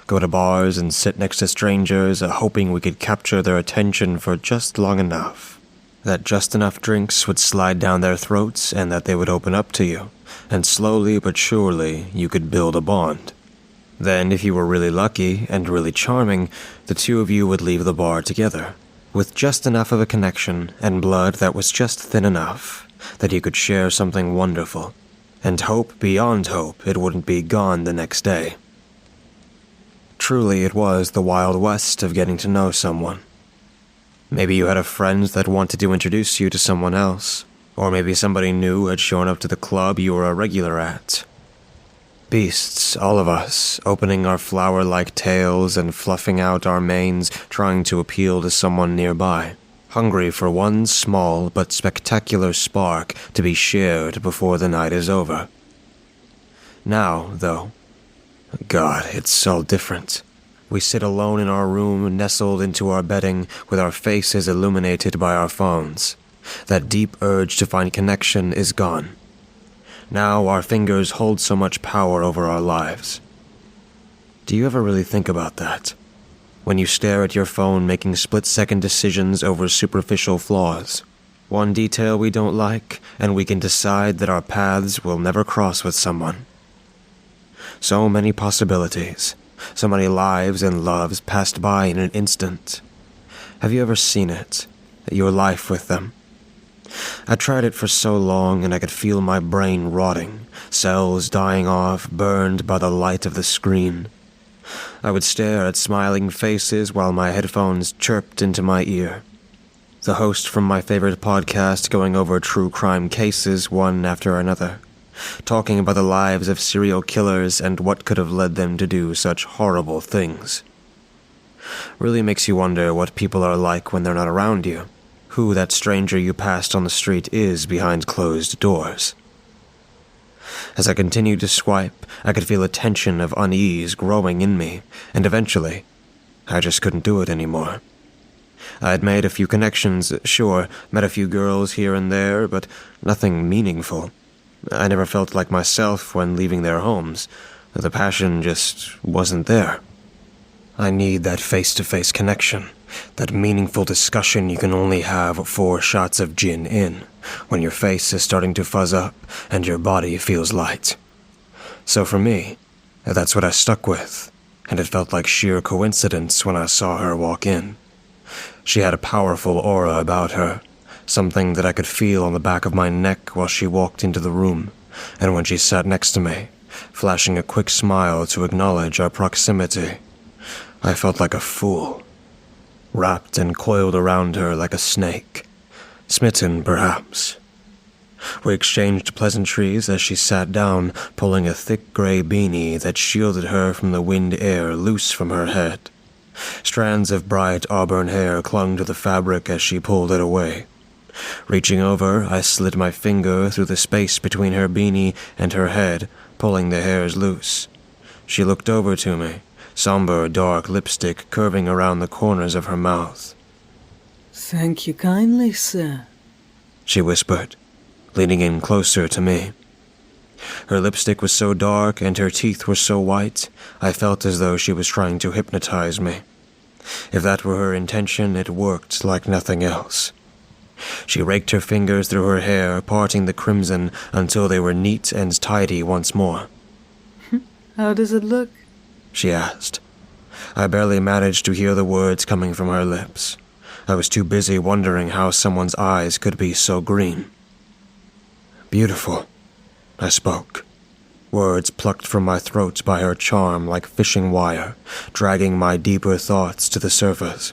go to bars and sit next to strangers, hoping we could capture their attention for just long enough. That just enough drinks would slide down their throats and that they would open up to you, and slowly but surely you could build a bond. Then, if you were really lucky and really charming, the two of you would leave the bar together, with just enough of a connection and blood that was just thin enough that you could share something wonderful, and hope beyond hope it wouldn't be gone the next day. Truly, it was the Wild West of getting to know someone. Maybe you had a friend that wanted to introduce you to someone else, or maybe somebody new had shown up to the club you were a regular at. Beasts, all of us, opening our flower-like tails and fluffing out our manes, trying to appeal to someone nearby, hungry for one small but spectacular spark to be shared before the night is over. Now, though, God, it's all different. We sit alone in our room, nestled into our bedding, with our faces illuminated by our phones. That deep urge to find connection is gone. Now our fingers hold so much power over our lives. Do you ever really think about that? When you stare at your phone making split-second decisions over superficial flaws. One detail we don't like, and we can decide that our paths will never cross with someone. So many possibilities. So many lives and loves passed by in an instant. Have you ever seen it? Your life with them? I tried it for so long and I could feel my brain rotting, cells dying off, burned by the light of the screen. I would stare at smiling faces while my headphones chirped into my ear. The host from my favorite podcast going over true crime cases one after another, talking about the lives of serial killers and what could have led them to do such horrible things. Really makes you wonder what people are like when they're not around you. Who that stranger you passed on the street is behind closed doors. As I continued to swipe, I could feel a tension of unease growing in me, and eventually, I just couldn't do it anymore. I had made a few connections, sure, met a few girls here and there, but nothing meaningful. I never felt like myself when leaving their homes. The passion just wasn't there. I need that face-to-face connection, that meaningful discussion you can only have 4 shots of gin in, when your face is starting to fuzz up and your body feels light. So for me, that's what I stuck with, and it felt like sheer coincidence when I saw her walk in. She had a powerful aura about her, something that I could feel on the back of my neck while she walked into the room, and when she sat next to me, flashing a quick smile to acknowledge our proximity. I felt like a fool, wrapped and coiled around her like a snake, smitten perhaps. We exchanged pleasantries as she sat down, pulling a thick gray beanie that shielded her from the wind air loose from her head. Strands of bright auburn hair clung to the fabric as she pulled it away. Reaching over, I slid my finger through the space between her beanie and her head, pulling the hairs loose. She looked over to me, somber, dark lipstick curving around the corners of her mouth. "Thank you kindly, sir," she whispered, leaning in closer to me. Her lipstick was so dark and her teeth were so white, I felt as though she was trying to hypnotize me. If that were her intention, it worked like nothing else. She raked her fingers through her hair, parting the crimson until they were neat and tidy once more. "How does it look?" she asked. I barely managed to hear the words coming from her lips. I was too busy wondering how someone's eyes could be so green. "Beautiful," I spoke. Words plucked from my throat by her charm like fishing wire, dragging my deeper thoughts to the surface.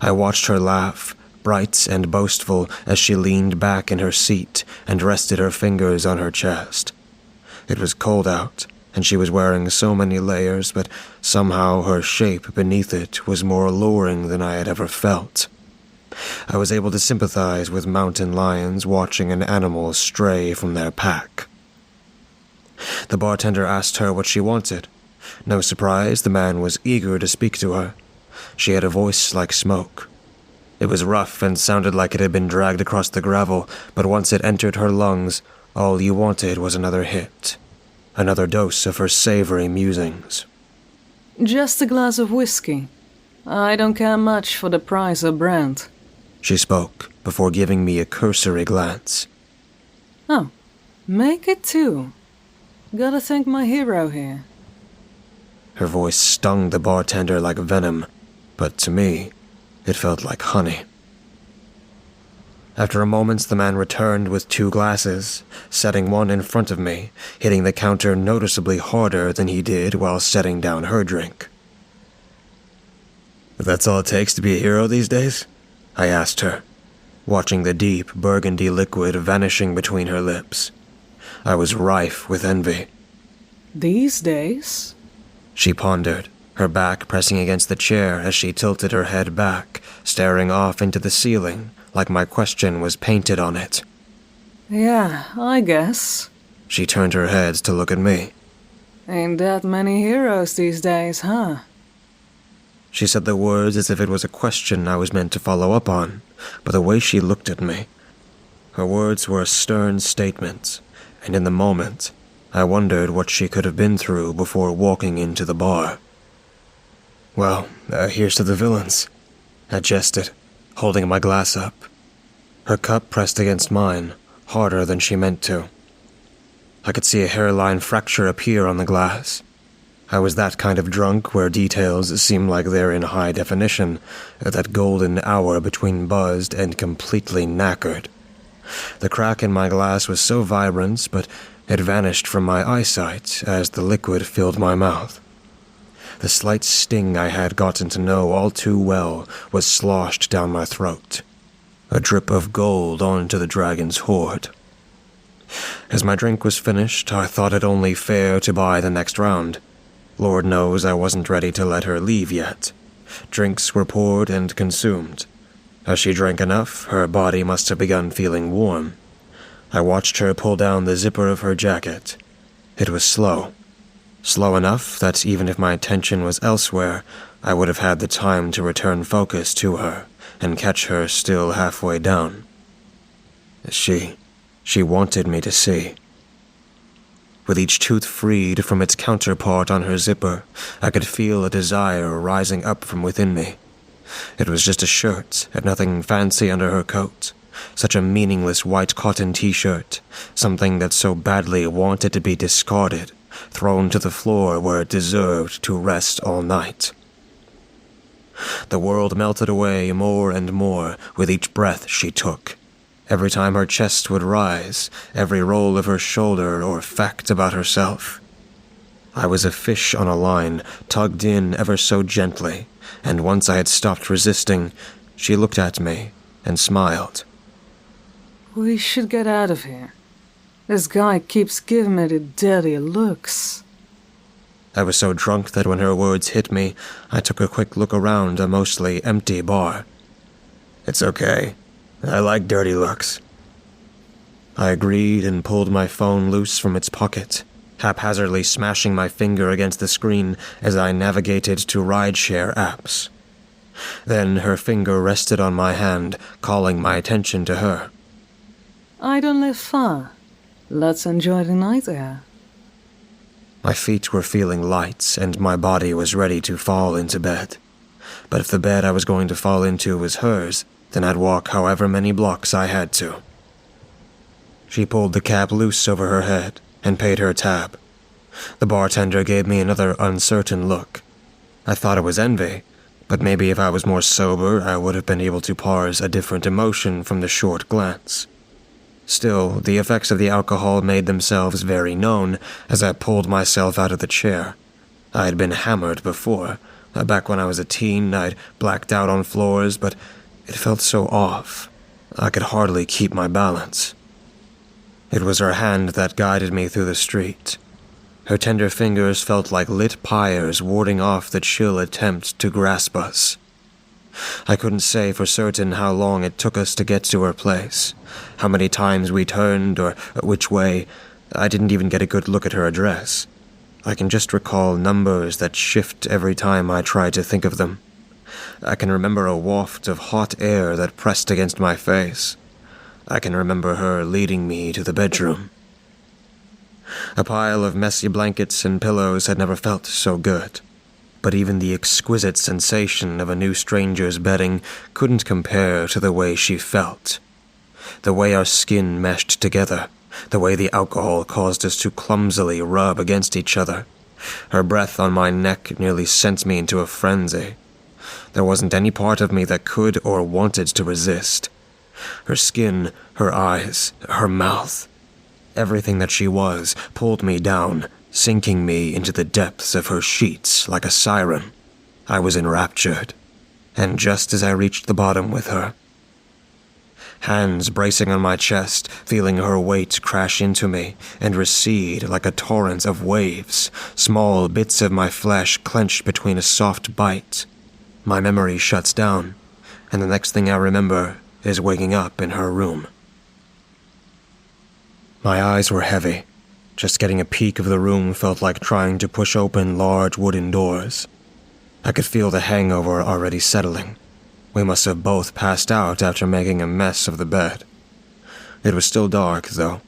I watched her laugh, bright and boastful, as she leaned back in her seat and rested her fingers on her chest. It was cold out, and she was wearing so many layers, but somehow her shape beneath it was more alluring than I had ever felt. I was able to sympathize with mountain lions watching an animal stray from their pack. The bartender asked her what she wanted. No surprise, the man was eager to speak to her. She had a voice like smoke. It was rough and sounded like it had been dragged across the gravel, but once it entered her lungs, all you wanted was another hit. Another dose of her savory musings. "Just a glass of whiskey. I don't care much for the price of Brent," she spoke, before giving me a cursory glance. "Oh, make it two. Gotta thank my hero here." Her voice stung the bartender like venom, but to me, it felt like honey. After a moment, the man returned with 2 glasses, setting one in front of me, hitting the counter noticeably harder than he did while setting down her drink. "That's all it takes to be a hero these days?" I asked her, watching the deep burgundy liquid vanishing between her lips. I was rife with envy. "These days?" She pondered, her back pressing against the chair as she tilted her head back, staring off into the ceiling, like my question was painted on it. "Yeah, I guess." She turned her head to look at me. "Ain't that many heroes these days, huh?" She said the words as if it was a question I was meant to follow up on, but the way she looked at me. Her words were a stern statement, and in the moment, I wondered what she could have been through before walking into the bar. "Well, here's to the villains," I jested, holding my glass up. Her cup pressed against mine, harder than she meant to. I could see a hairline fracture appear on the glass. I was that kind of drunk where details seem like they're in high definition, that golden hour between buzzed and completely knackered. The crack in my glass was so vibrant, but it vanished from my eyesight as the liquid filled my mouth. The slight sting I had gotten to know all too well was sloshed down my throat, a drip of gold onto the dragon's hoard. As my drink was finished, I thought it only fair to buy the next round. Lord knows I wasn't ready to let her leave yet. Drinks were poured and consumed. As she drank enough, her body must have begun feeling warm. I watched her pull down the zipper of her jacket. It was slow. Slow enough that even if my attention was elsewhere, I would have had the time to return focus to her and catch her still halfway down. She wanted me to see. With each tooth freed from its counterpart on her zipper, I could feel a desire rising up from within me. It was just a shirt, and nothing fancy under her coat. Such a meaningless white cotton t-shirt, something that so badly wanted to be discarded, thrown to the floor where it deserved to rest all night. The world melted away more and more with each breath she took. Every time her chest would rise, every roll of her shoulder or fact about herself. I was a fish on a line, tugged in ever so gently, and once I had stopped resisting, she looked at me and smiled. "We should get out of here. This guy keeps giving me the dirty looks." I was so drunk that when her words hit me, I took a quick look around a mostly empty bar. "It's okay," I like dirty looks. I agreed and pulled my phone loose from its pocket, haphazardly smashing my finger against the screen as I navigated to rideshare apps. Then her finger rested on my hand, calling my attention to her. I don't live far. Let's enjoy the night air. My feet were feeling light, and my body was ready to fall into bed. But if the bed I was going to fall into was hers, then I'd walk however many blocks I had to. She pulled the cap loose over her head and paid her tab. The bartender gave me another uncertain look. I thought it was envy, but maybe if I was more sober, I would have been able to parse a different emotion from the short glance. Still, the effects of the alcohol made themselves very known as I pulled myself out of the chair. I had been hammered before. Back when I was a teen, I'd blacked out on floors, but it felt so off. I could hardly keep my balance. It was her hand that guided me through the street. Her tender fingers felt like lit pyres warding off the chill attempt to grasp us. I couldn't say for certain how long it took us to get to her place, how many times we turned or which way. I didn't even get a good look at her address. I can just recall numbers that shift every time I try to think of them. I can remember a waft of hot air that pressed against my face. I can remember her leading me to the bedroom. A pile of messy blankets and pillows had never felt so good, but even the exquisite sensation of a new stranger's bedding couldn't compare to the way she felt. The way our skin meshed together, the way the alcohol caused us to clumsily rub against each other. Her breath on my neck nearly sent me into a frenzy. There wasn't any part of me that could or wanted to resist. Her skin, her eyes, her mouth, everything that she was pulled me down, sinking me into the depths of her sheets like a siren. I was enraptured, and just as I reached the bottom with her, hands bracing on my chest, feeling her weight crash into me and recede like a torrent of waves, small bits of my flesh clenched between a soft bite. My memory shuts down, and the next thing I remember is waking up in her room. My eyes were heavy. Just getting a peek of the room felt like trying to push open large wooden doors. I could feel the hangover already settling. We must have both passed out after making a mess of the bed. It was still dark, though.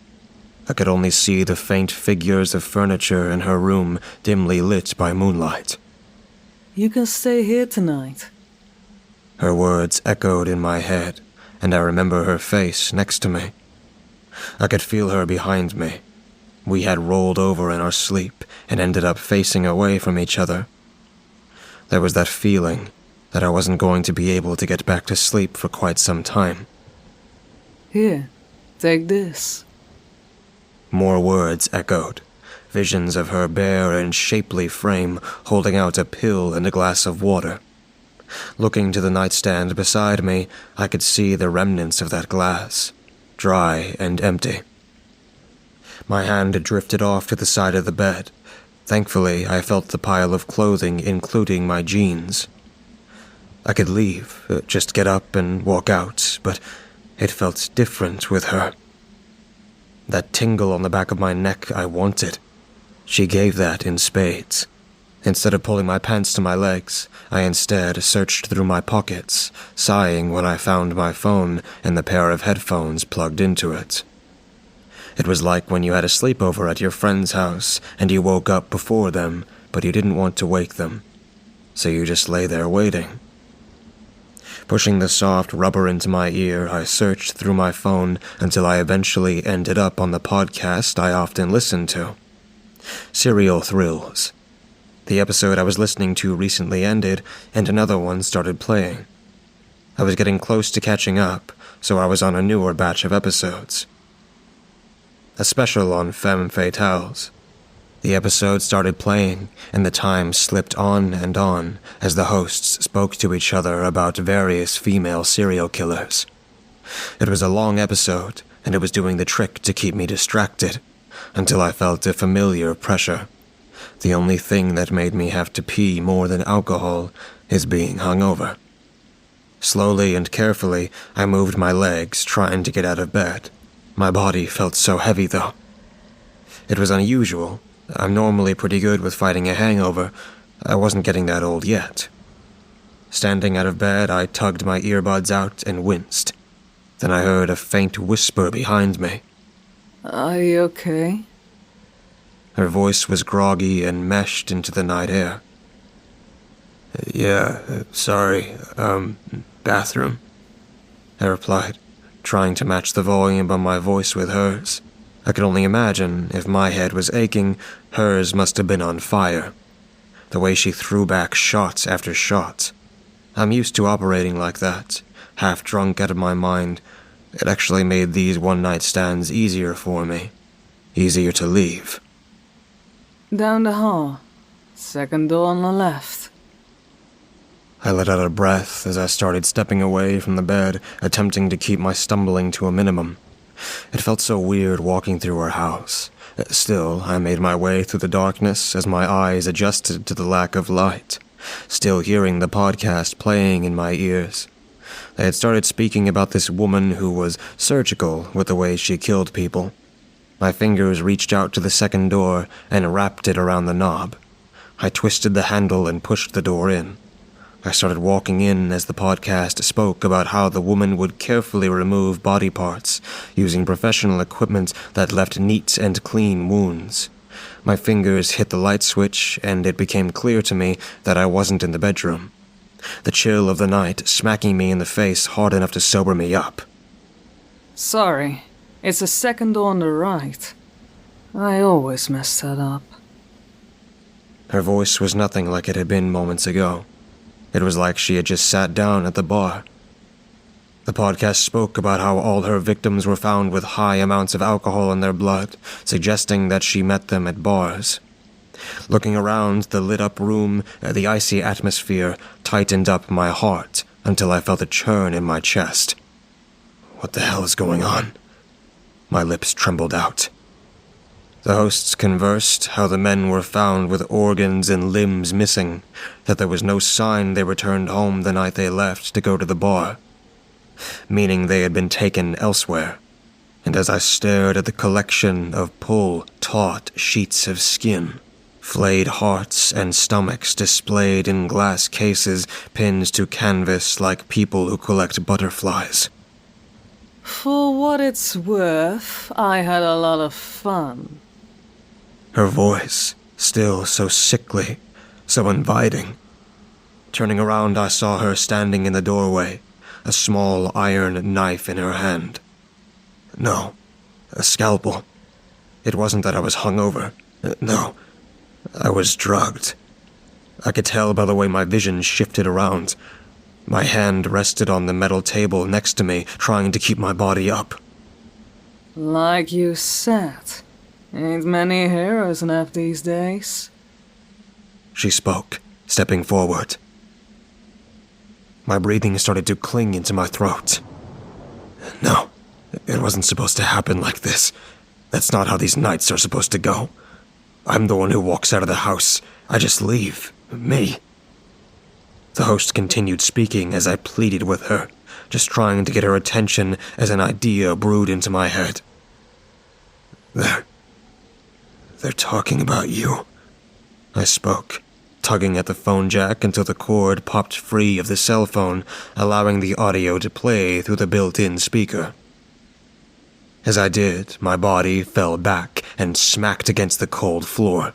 I could only see the faint figures of furniture in her room dimly lit by moonlight. You can stay here tonight. Her words echoed in my head, and I remember her face next to me. I could feel her behind me. We had rolled over in our sleep and ended up facing away from each other. There was that feeling that I wasn't going to be able to get back to sleep for quite some time. Here, take this. More words echoed, visions of her bare and shapely frame holding out a pill and a glass of water. Looking to the nightstand beside me, I could see the remnants of that glass, dry and empty. My hand drifted off to the side of the bed. Thankfully, I felt the pile of clothing, including my jeans. I could leave, just get up and walk out, but it felt different with her. That tingle on the back of my neck I wanted. She gave that in spades. Instead of pulling my pants to my legs, I instead searched through my pockets, sighing when I found my phone and the pair of headphones plugged into it. It was like when you had a sleepover at your friend's house and you woke up before them, but you didn't want to wake them, so you just lay there waiting. Pushing the soft rubber into my ear, I searched through my phone until I eventually ended up on the podcast I often listened to. Serial Thrills. The episode I was listening to recently ended, and another one started playing. I was getting close to catching up, so I was on a newer batch of episodes. A special on femme fatales. The episode started playing, and the time slipped on and on as the hosts spoke to each other about various female serial killers. It was a long episode, and it was doing the trick to keep me distracted, until I felt a familiar pressure. The only thing that made me have to pee more than alcohol is being hungover. Slowly and carefully, I moved my legs, trying to get out of bed. My body felt so heavy, though. It was unusual. I'm normally pretty good with fighting a hangover. I wasn't getting that old yet. Standing out of bed, I tugged my earbuds out and winced. Then I heard a faint whisper behind me. Are you okay? Her voice was groggy and meshed into the night air. Yeah, sorry, bathroom, I replied, trying to match the volume of my voice with hers. I could only imagine if my head was aching, hers must have been on fire. The way she threw back shot after shot. I'm used to operating like that, half drunk out of my mind. It actually made these one-night stands easier for me. Easier to leave. Down the hall. Second door on the left. I let out a breath as I started stepping away from the bed, attempting to keep my stumbling to a minimum. It felt so weird walking through her house. Still, I made my way through the darkness as my eyes adjusted to the lack of light, still hearing the podcast playing in my ears. They had started speaking about this woman who was surgical with the way she killed people. My fingers reached out to the second door and wrapped it around the knob. I twisted the handle and pushed the door in. I started walking in as the podcast spoke about how the woman would carefully remove body parts, using professional equipment that left neat and clean wounds. My fingers hit the light switch, and it became clear to me that I wasn't in the bedroom. The chill of the night smacking me in the face hard enough to sober me up. Sorry, it's the second door on the right. I always mess that up. Her voice was nothing like it had been moments ago. It was like she had just sat down at the bar. The podcast spoke about how all her victims were found with high amounts of alcohol in their blood, suggesting that she met them at bars. Looking around the lit-up room, the icy atmosphere tightened up my heart until I felt a churn in my chest. What the hell is going on? My lips trembled out. The hosts conversed how the men were found with organs and limbs missing, that there was no sign they returned home the night they left to go to the bar, meaning they had been taken elsewhere. And as I stared at the collection of taut sheets of skin, flayed hearts and stomachs displayed in glass cases pinned to canvas like people who collect butterflies. For what it's worth, I had a lot of fun. Her voice, still so sickly, so inviting. Turning around, I saw her standing in the doorway, a small iron knife in her hand. No, a scalpel. It wasn't that I was hungover. No, I was drugged. I could tell by the way my vision shifted around. My hand rested on the metal table next to me, trying to keep my body up. Like you said, ain't many heroes left these days. She spoke, stepping forward. My breathing started to cling into my throat. No, it wasn't supposed to happen like this. That's not how these nights are supposed to go. I'm the one who walks out of the house. I just leave. Me. The host continued speaking as I pleaded with her, just trying to get her attention as an idea brewed into my head. They're talking about you, I spoke, tugging at the phone jack until the cord popped free of the cell phone, allowing the audio to play through the built-in speaker. As I did, my body fell back and smacked against the cold floor.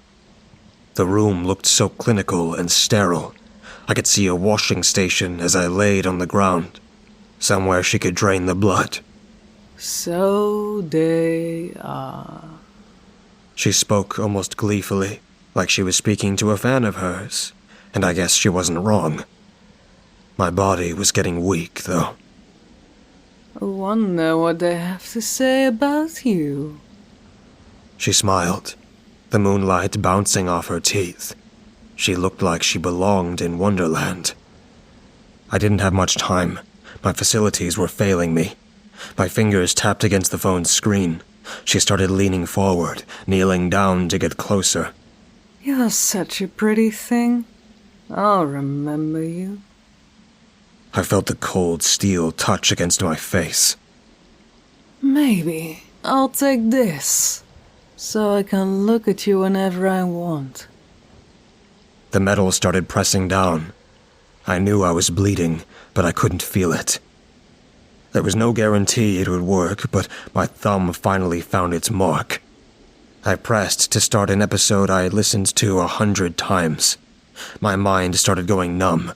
The room looked so clinical and sterile. I could see a washing station as I laid on the ground, somewhere she could drain the blood. So they are. She spoke almost gleefully, like she was speaking to a fan of hers, and I guess she wasn't wrong. My body was getting weak, though. I wonder what they have to say about you. She smiled, the moonlight bouncing off her teeth. She looked like she belonged in Wonderland. I didn't have much time. My facilities were failing me. My fingers tapped against the phone's screen. She started leaning forward, kneeling down to get closer. You're such a pretty thing. I'll remember you. I felt the cold steel touch against my face. Maybe I'll take this, so I can look at you whenever I want. The metal started pressing down. I knew I was bleeding, but I couldn't feel it. There was no guarantee it would work, but my thumb finally found its mark. I pressed to start an episode I had listened to 100 times. My mind started going numb.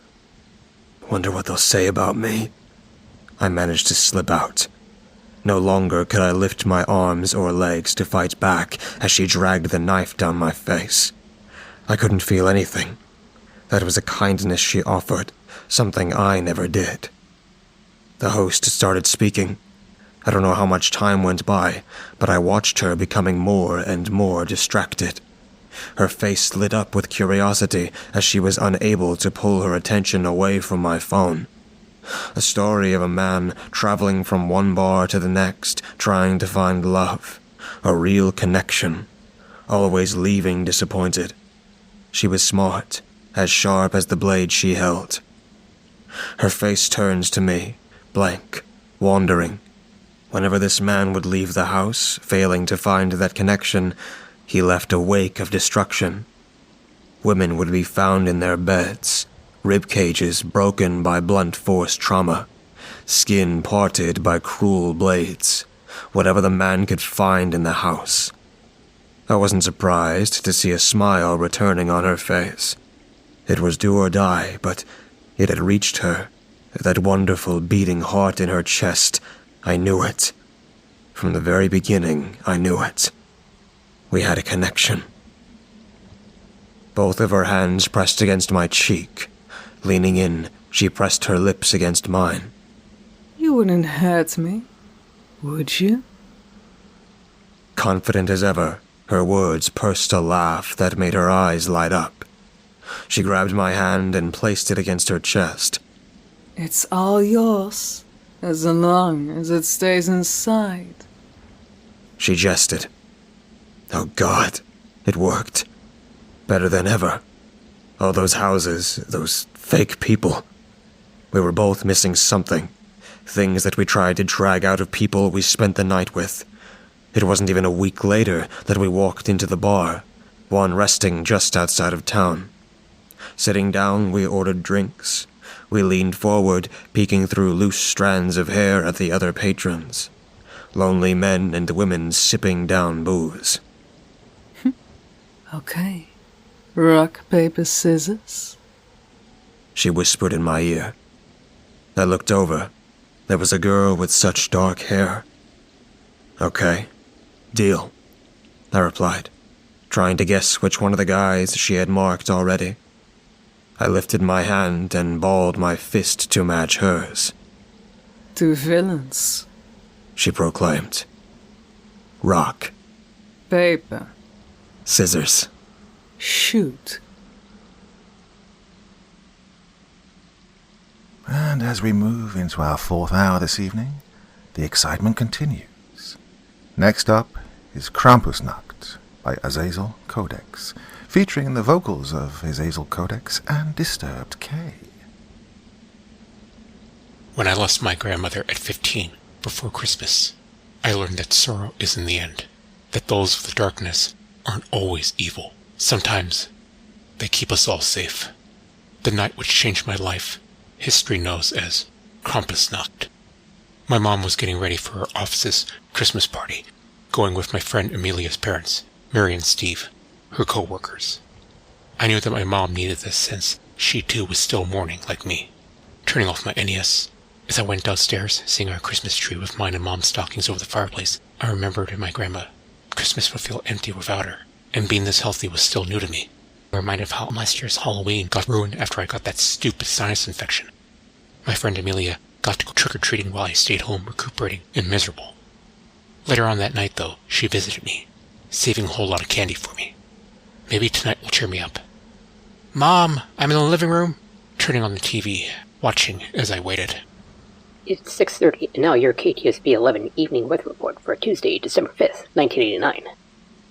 Wonder what they'll say about me. I managed to slip out. No longer could I lift my arms or legs to fight back as she dragged the knife down my face. I couldn't feel anything. That was a kindness she offered, something I never did. The host started speaking. I don't know how much time went by, but I watched her becoming more and more distracted. Her face lit up with curiosity as she was unable to pull her attention away from my phone. A story of a man traveling from one bar to the next, trying to find love. A real connection. Always leaving disappointed. She was smart, as sharp as the blade she held. Her face turns to me, blank, wandering. Whenever this man would leave the house, failing to find that connection, he left a wake of destruction. Women would be found in their beds, rib cages broken by blunt force trauma, skin parted by cruel blades, whatever the man could find in the house. I wasn't surprised to see a smile returning on her face. It was do or die, but it had reached her. That wonderful beating heart in her chest, I knew it. From the very beginning, I knew it. We had a connection. Both of her hands pressed against my cheek. Leaning in, she pressed her lips against mine. You wouldn't hurt me, would you? Confident as ever, her words pursed a laugh that made her eyes light up. She grabbed my hand and placed it against her chest. It's all yours, as long as it stays inside. She jested. Oh God, it worked. Better than ever. All those houses, those fake people. We were both missing something. Things that we tried to drag out of people we spent the night with. It wasn't even a week later that we walked into the bar, one resting just outside of town. Sitting down, we ordered drinks. We leaned forward, peeking through loose strands of hair at the other patrons. Lonely men and women sipping down booze. Okay. Rock, paper, scissors? She whispered in my ear. I looked over. There was a girl with such dark hair. Okay. Deal, I replied, trying to guess which one of the guys she had marked already. I lifted my hand and balled my fist to match hers. 2 villains, she proclaimed. Rock. Paper. Scissors. Shoot. And as we move into our 4th hour this evening, the excitement continues. Next up is Krampusnacht by Azazel Codex, featuring the vocals of Azazel Codex and Disturbed K. When I lost my grandmother at 15, before Christmas, I learned that sorrow is in the end, that those of the darkness aren't always evil. Sometimes they keep us all safe. The night which changed my life, history knows as Krampusnacht. My mom was getting ready for her office's Christmas party, going with my friend Amelia's parents, Mary and Steve, her co-workers. I knew that my mom needed this since she too was still mourning like me. Turning off my NES, as I went downstairs, seeing our Christmas tree with mine and Mom's stockings over the fireplace, I remembered my grandma. Christmas would feel empty without her, and being this healthy was still new to me. I reminded of how last year's Halloween got ruined after I got that stupid sinus infection. My friend Amelia got to go trick-or-treating while I stayed home recuperating and miserable. Later on that night, though, she visited me, saving a whole lot of candy for me. Maybe tonight will cheer me up. Mom, I'm in the living room. Turning on the TV, watching as I waited. It's 6:30, and now your KTSB 11 evening weather report for Tuesday, December 5th, 1989.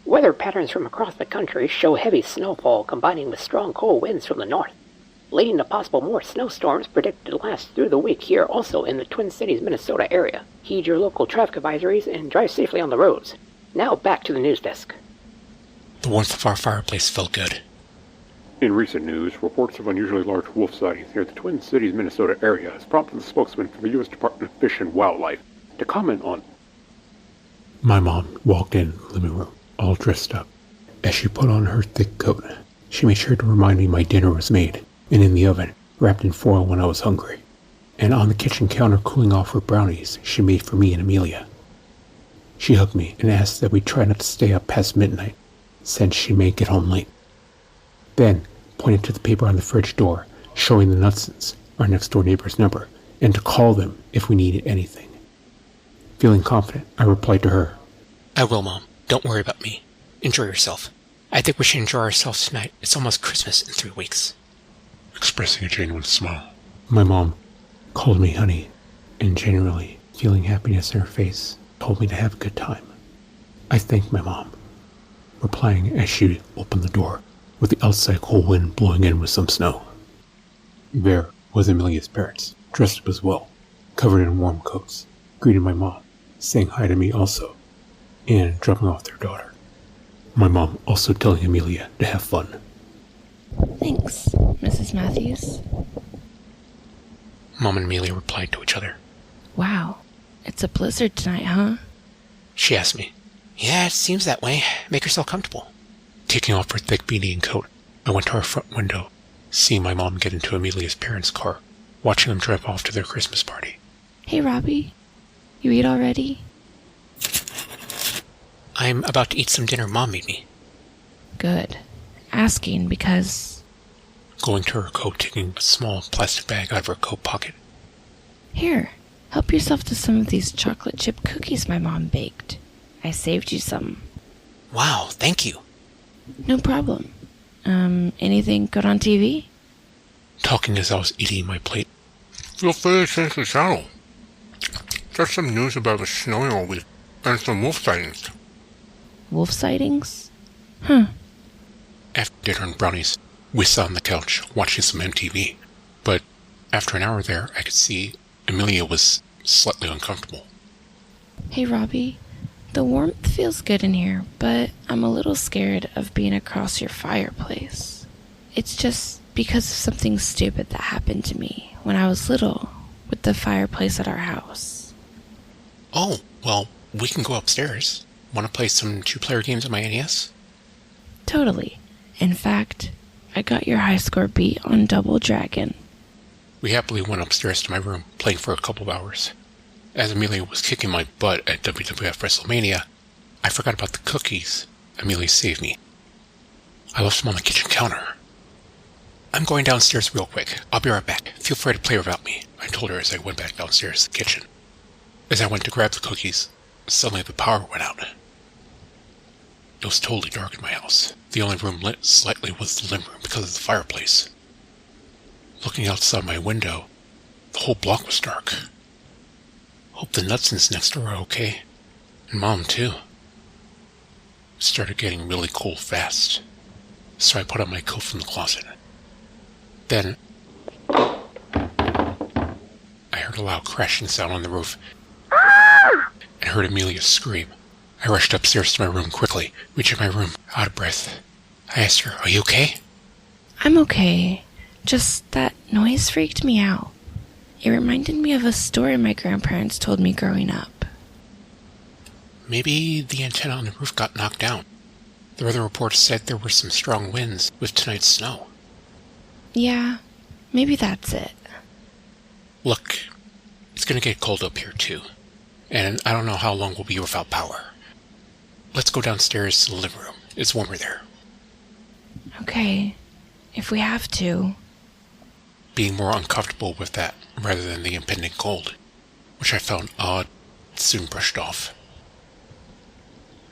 Weather patterns from across the country show heavy snowfall combining with strong cold winds from the north. leading to possible more snowstorms predicted to last through the week here also in the Twin Cities, Minnesota area. Heed your local traffic advisories and drive safely on the roads. Now back to the news desk. The warmth of our fireplace felt good. In recent news, reports of unusually large wolf sightings near the Twin Cities, Minnesota area has prompted the spokesman for the U.S. Department of Fish and Wildlife to comment on. My mom walked in the living room, all dressed up. As she put on her thick coat, she made sure to remind me my dinner was made and in the oven, wrapped in foil when I was hungry. And on the kitchen counter cooling off her brownies she made for me and Amelia. She hugged me and asked that we try not to stay up past midnight, since she may get home late. Then pointed to the paper on the fridge door, showing the Knutsons, our next-door neighbor's number, and to call them if we needed anything. Feeling confident, I replied to her, I will, Mom. Don't worry about me. Enjoy yourself. I think we should enjoy ourselves tonight. It's almost Christmas in 3 weeks. Expressing a genuine smile. My mom called me honey, and genuinely feeling happiness in her face, told me to have a good time. I thanked my mom, replying as she opened the door, with the outside cold wind blowing in with some snow. There was Amelia's parents, dressed up as well, covered in warm coats, greeting my mom, saying hi to me also, and dropping off their daughter. My mom also telling Amelia to have fun. Thanks, Mrs. Matthews. Mom and Amelia replied to each other. Wow, it's a blizzard tonight, huh? She asked me. Yeah, it seems that way. Make yourself comfortable. Taking off her thick beanie and coat, I went to our front window, seeing my mom get into Amelia's parents' car, watching them drive off to their Christmas party. Hey, Robbie. You eat already? I'm about to eat some dinner Mom made me. Good. Asking because... Going to her coat, taking a small plastic bag out of her coat pocket. Here, help yourself to some of these chocolate chip cookies my mom baked. I saved you some. Wow, thank you. No problem. Anything good on TV? Talking as I was eating my plate. Feel free to change the channel. There's some news about it snowing all week, and some wolf sightings. Wolf sightings? Huh. After dinner and brownies, we sat on the couch watching some MTV. But after an hour there, I could see Amelia was slightly uncomfortable. Hey, Robbie. The warmth feels good in here, but I'm a little scared of being across your fireplace. It's just because of something stupid that happened to me when I was little with the fireplace at our house. Oh, well, we can go upstairs. Want to play some 2-player games on my NES? Totally. In fact, I got your high score beat on Double Dragon. We happily went upstairs to my room, playing for a couple of hours. As Amelia was kicking my butt at WWF WrestleMania, I forgot about the cookies. Amelia saved me. I left them on the kitchen counter. I'm going downstairs real quick. I'll be right back. Feel free to play without me, I told her as I went back downstairs to the kitchen. As I went to grab the cookies, suddenly the power went out. It was totally dark in my house. The only room lit slightly was the living room because of the fireplace. Looking outside my window, the whole block was dark. Hope the Knutsons next door are okay. And Mom, too. It started getting really cold fast, so I put on my coat from the closet. Then, I heard a loud crashing sound on the roof, and heard Amelia scream. I rushed upstairs to my room quickly, reaching my room, out of breath. I asked her, "Are you okay?" I'm okay. Just that noise freaked me out. It reminded me of a story my grandparents told me growing up. Maybe the antenna on the roof got knocked down. The weather reports said there were some strong winds with tonight's snow. Yeah, maybe that's it. Look, it's gonna get cold up here too, and I don't know how long we'll be without power. Let's go downstairs to the living room. It's warmer there. Okay, if we have to. Being more uncomfortable with that rather than the impending cold, which I found odd, soon brushed off.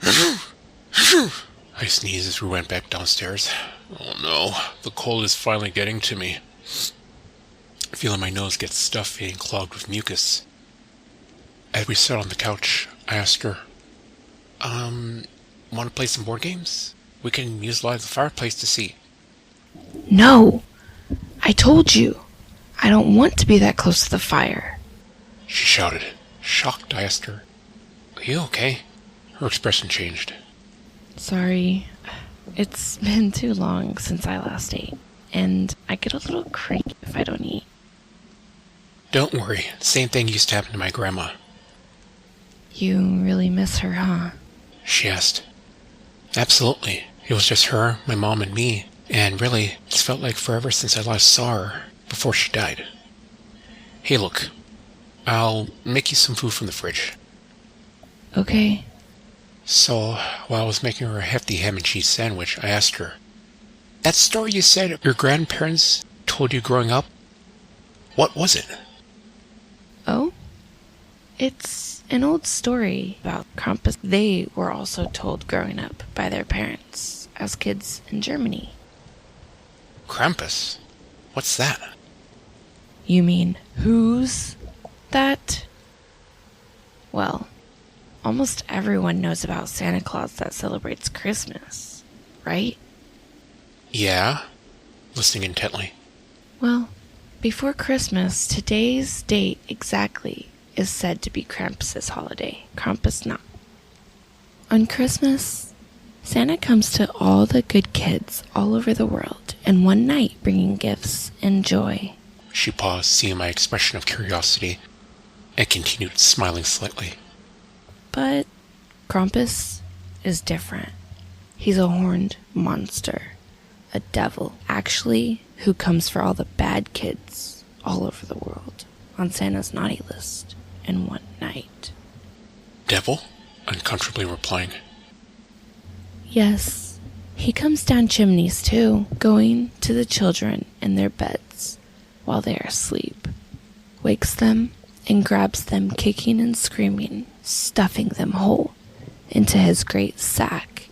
I sneezed as we went back downstairs. Oh no, the cold is finally getting to me. Feeling my nose get stuffy and clogged with mucus. As we sat on the couch, I asked her, want to play some board games? We can utilize the fireplace to see. No! I told you. I don't want to be that close to the fire. She shouted. Shocked, I asked her, "Are you okay?" Her expression changed. Sorry. It's been too long since I last ate, and I get a little cranky if I don't eat. Don't worry. Same thing used to happen to my grandma. You really miss her, huh? She asked. Absolutely. It was just her, my mom, and me. And really, it's felt like forever since I last saw her, before she died. Hey, look. I'll make you some food from the fridge. Okay. So, while I was making her a hefty ham and cheese sandwich, I asked her, "That story you said your grandparents told you growing up, what was it?" Oh? It's an old story about Krampus. They were also told growing up by their parents as kids in Germany. Krampus? What's that? You mean, who's that? Well, almost everyone knows about Santa Claus that celebrates Christmas, right? Yeah? Listening intently. Well, before Christmas, today's date exactly is said to be Krampus's holiday. Krampusnacht. On Christmas, Santa comes to all the good kids all over the world in one night, bringing gifts and joy. She paused, seeing my expression of curiosity, and continued, smiling slightly. But Krampus is different. He's a horned monster, a devil, actually, who comes for all the bad kids all over the world on Santa's naughty list in one night. Devil? Uncomfortably replying. Yes, he comes down chimneys too, going to the children in their beds while they are asleep, wakes them and grabs them kicking and screaming, stuffing them whole into his great sack,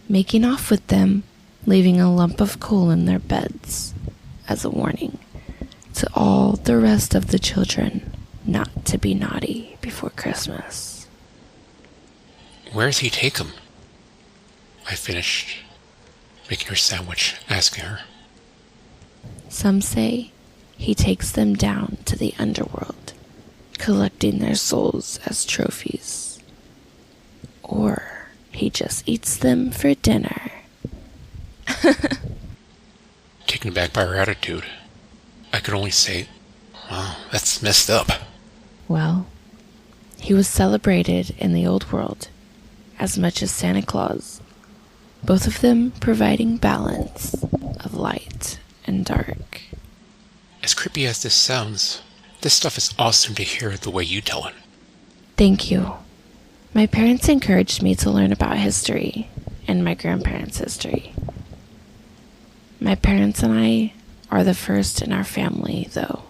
making off with them, leaving a lump of coal in their beds as a warning to all the rest of the children not to be naughty before Christmas. Where does he take him? I finished making her sandwich, asking her. Some say he takes them down to the underworld, collecting their souls as trophies. Or he just eats them for dinner. Taken aback by her attitude, I could only say, "Wow, that's messed up." Well, he was celebrated in the old world as much as Santa Claus, both of them providing balance of light and dark. As creepy as this sounds, this stuff is awesome to hear the way you tell it. Thank you. My parents encouraged me to learn about history and my grandparents' history. My parents and I are the first in our family, though,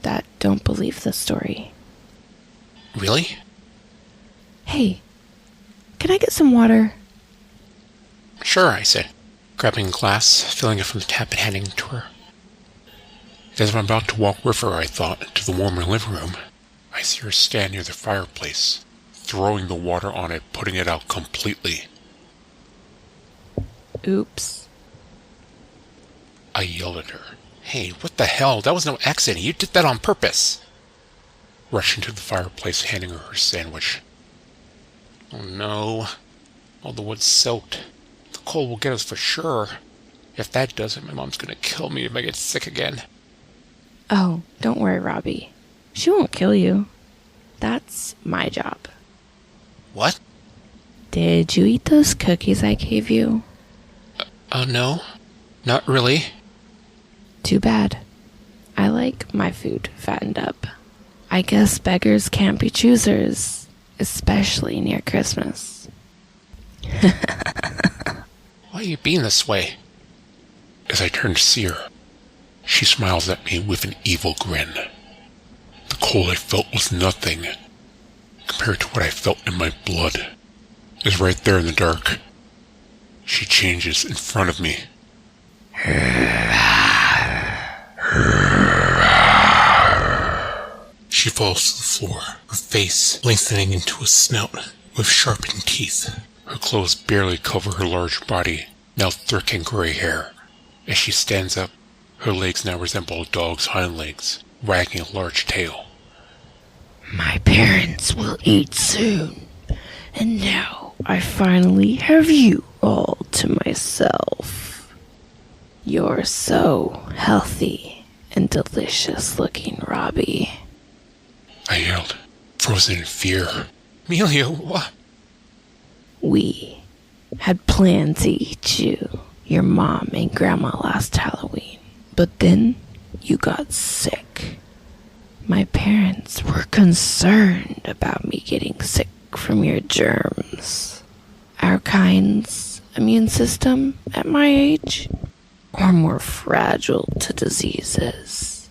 that don't believe the story. Really? Hey, can I get some water? Sure, I said, grabbing a glass, filling it from the tap and handing it to her. As I'm about to walk with her, I thought, to the warmer living room, I see her stand near the fireplace, throwing the water on it, putting it out completely. Oops. I yelled at her. "Hey, what the hell? That was no accident. You did that on purpose." Rushing to the fireplace, handing her sandwich. Oh no. All the wood's soaked. The cold will get us for sure. If that doesn't, my mom's gonna kill me if I get sick again. Oh, don't worry, Robbie. She won't kill you. That's my job. What? Did you eat those cookies I gave you? No. Not really. Too bad. I like my food fattened up. I guess beggars can't be choosers, especially near Christmas. Why are you being this way? As I turned to see her, she smiles at me with an evil grin. The cold I felt was nothing compared to what I felt in my blood. Is right there in the dark. She changes in front of me. She falls to the floor, her face lengthening into a snout with sharpened teeth. Her clothes barely cover her large body, now thick and gray hair. As she stands up, Her legs now resemble a dog's hind legs, wagging a large tail. My parents will eat soon, and now I finally have you all to myself. You're so healthy and delicious looking, Robbie. I yelled, frozen in fear. Amelia, what? We had planned to eat you, your mom and grandma last Halloween, but then you got sick. My parents were concerned about me getting sick from your germs. Our kind's immune system at my age are more fragile to diseases.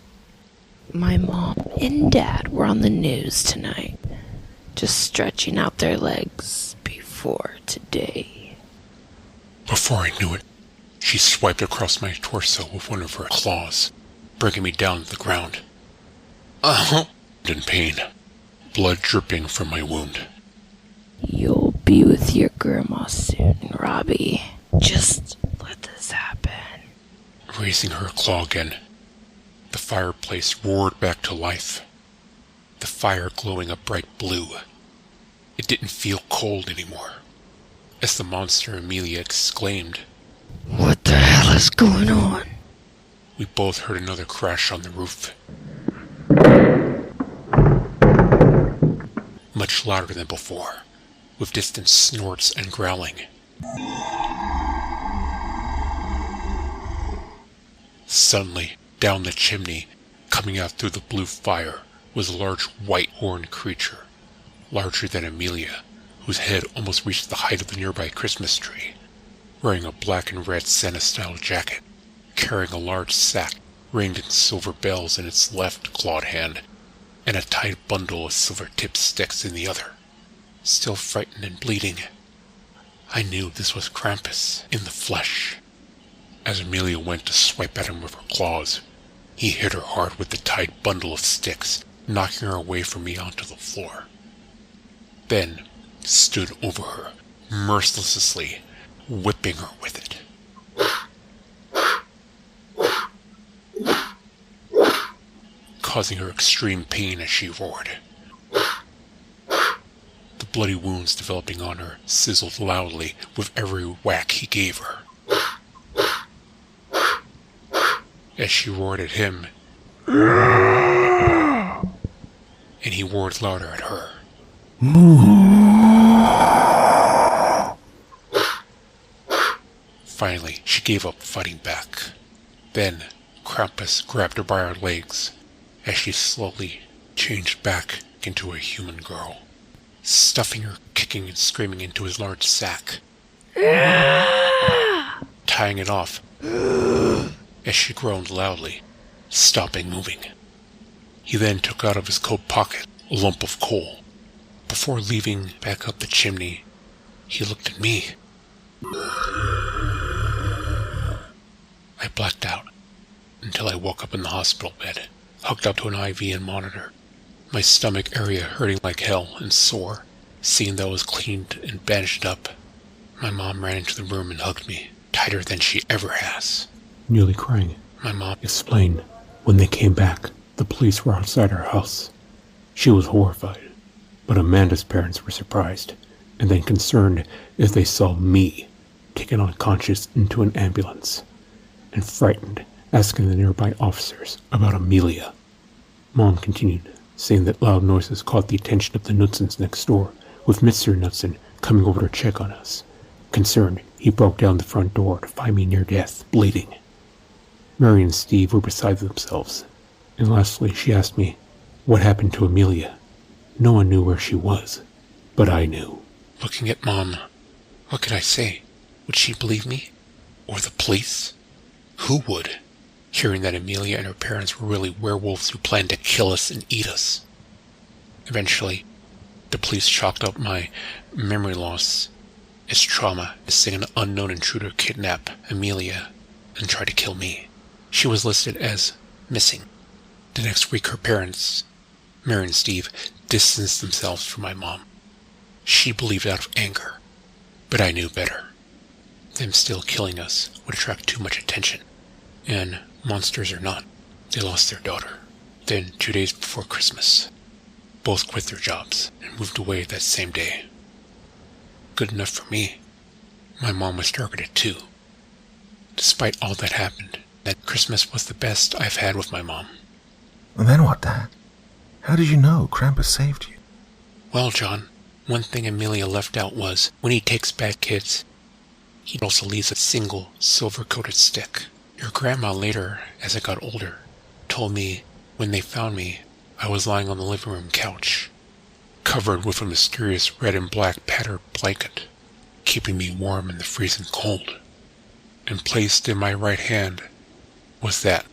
My mom and dad were on the news tonight, just stretching out their legs before today. Before I knew it, she swiped across my torso with one of her claws, bringing me down to the ground. In pain, blood dripping from my wound. You'll be with your grandma soon, Robbie. Just let this happen. Raising her claw again, the fireplace roared back to life, the fire glowing a bright blue. It didn't feel cold anymore. As the monster Amelia exclaimed, "What the hell is going on?" we both heard another crash on the roof. Much louder than before, with distant snorts and growling. Suddenly, down the chimney, coming out through the blue fire, was a large white horned creature, larger than Amelia, whose head almost reached the height of the nearby Christmas tree, wearing a black and red Santa-style jacket, carrying a large sack ringed in silver bells in its left clawed hand, and a tight bundle of silver-tipped sticks in the other. Still frightened and bleeding, I knew this was Krampus in the flesh. As Amelia went to swipe at him with her claws, he hit her hard with the tight bundle of sticks, knocking her away from me onto the floor. Then stood over her, mercilessly whipping her with it. Causing her extreme pain as she roared. The bloody wounds developing on her sizzled loudly with every whack he gave her. As she roared at him, and he roared louder at her. Finally, she gave up fighting back. Then, Krampus grabbed her by her legs as she slowly changed back into a human girl, stuffing her, kicking and screaming into his large sack, tying it off as she groaned loudly, stopping moving. He then took out of his coat pocket a lump of coal. Before leaving back up the chimney, he looked at me. I blacked out until I woke up in the hospital bed, hooked up to an IV and monitor, my stomach area hurting like hell and sore. Seeing that I was cleaned and bandaged up, my mom ran into the room and hugged me, tighter than she ever has. Nearly crying, My mom explained when they came back, the police were outside our house. She was horrified, but Amanda's parents were surprised, and then concerned as they saw me taken unconscious into an ambulance, and frightened, asking the nearby officers about Amelia. Mom continued, saying that loud noises caught the attention of the Knutsons next door, with Mr. Knutson coming over to check on us. Concerned, he broke down the front door to find me near death, bleeding. Mary and Steve were beside themselves, and lastly she asked me, what happened to Amelia? No one knew where she was, but I knew. Looking at Mom, what could I say? Would she believe me? Or the police? Who would? Hearing that Amelia and her parents were really werewolves who planned to kill us and eat us. Eventually, the police chalked up my memory loss as trauma as seeing an unknown intruder kidnap Amelia and try to kill me. She was listed as missing. The next week, her parents, Mary and Steve, distanced themselves from my mom. She believed out of anger, but I knew better. Them still killing us would attract too much attention, and Monsters or not, they lost their daughter. Then, 2 days before Christmas, both quit their jobs and moved away that same day. Good enough for me. My mom was targeted too. Despite all that happened, that Christmas was the best I've had with my mom. And then what, Dad? How did you know Krampus saved you? Well, John, one thing Amelia left out was, when he takes bad kids, he also leaves a single silver-coated stick. Your grandma later, as I got older, told me when they found me, I was lying on the living room couch, covered with a mysterious red and black patterned blanket, keeping me warm in the freezing cold. And placed in my right hand was that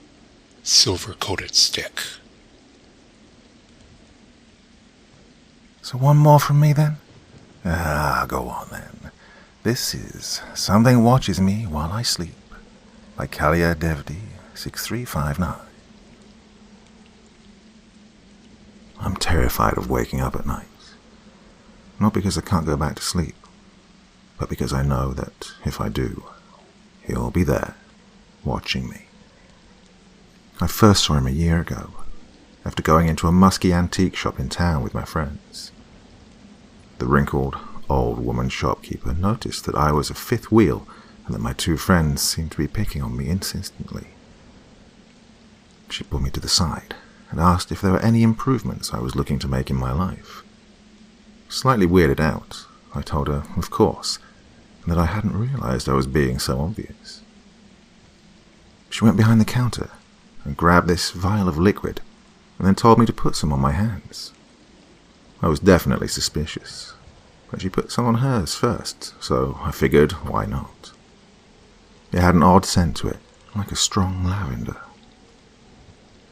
silver-coated stick. So one more from me then? Go on then. This is Something Watches Me While I Sleep by Kalia Devdi, 6359. I'm terrified of waking up at night. Not because I can't go back to sleep, but because I know that if I do, he'll be there, watching me. I first saw him a year ago, after going into a musky antique shop in town with my friends. The wrinkled, old woman shopkeeper noticed that I was a fifth wheel and that my two friends seemed to be picking on me insistently. She pulled me to the side and asked if there were any improvements I was looking to make in my life. Slightly weirded out, I told her, of course, and that I hadn't realized I was being so obvious. She went behind the counter and grabbed this vial of liquid and then told me to put some on my hands. I was definitely suspicious, but she put some on hers first, so I figured, why not? It had an odd scent to it, like a strong lavender.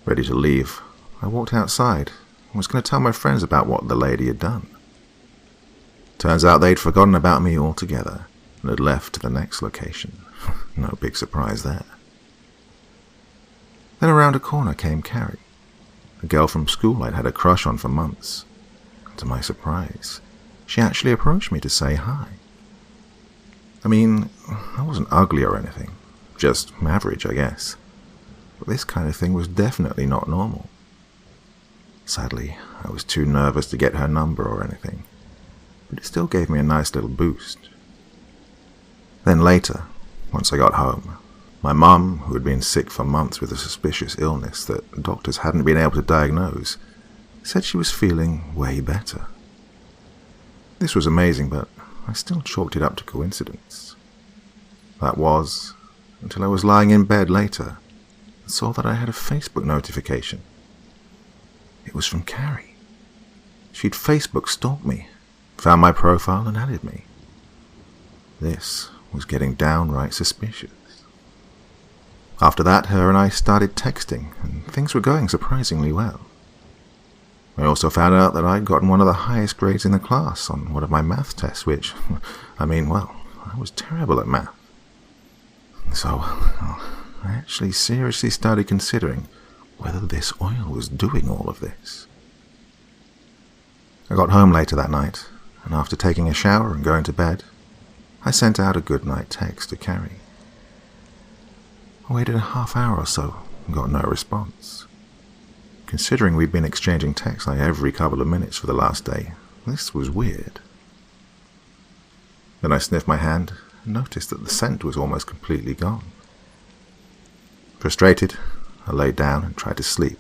Ready to leave, I walked outside and was going to tell my friends about what the lady had done. Turns out they'd forgotten about me altogether and had left to the next location. No big surprise there. Then around a corner came Carrie, a girl from school I'd had a crush on for months. To my surprise, she actually approached me to say hi. I mean, I wasn't ugly or anything, just average, I guess. But this kind of thing was definitely not normal. Sadly, I was too nervous to get her number or anything, but it still gave me a nice little boost. Then later, once I got home, my mum, who had been sick for months with a suspicious illness that doctors hadn't been able to diagnose, said she was feeling way better. This was amazing, but I still chalked it up to coincidence. That was, until I was lying in bed later and saw that I had a Facebook notification. It was from Carrie. She'd Facebook stalked me, found my profile and added me. This was getting downright suspicious. After that, her and I started texting, and things were going surprisingly well. I also found out that I'd gotten one of the highest grades in the class on one of my math tests, which, I was terrible at math. So, I actually seriously started considering whether this oil was doing all of this. I got home later that night, and after taking a shower and going to bed, I sent out a goodnight text to Carrie. I waited a half hour or so and got no response. Considering we'd been exchanging texts like every couple of minutes for the last day, this was weird. Then I sniffed my hand and noticed that the scent was almost completely gone. Frustrated, I lay down and tried to sleep,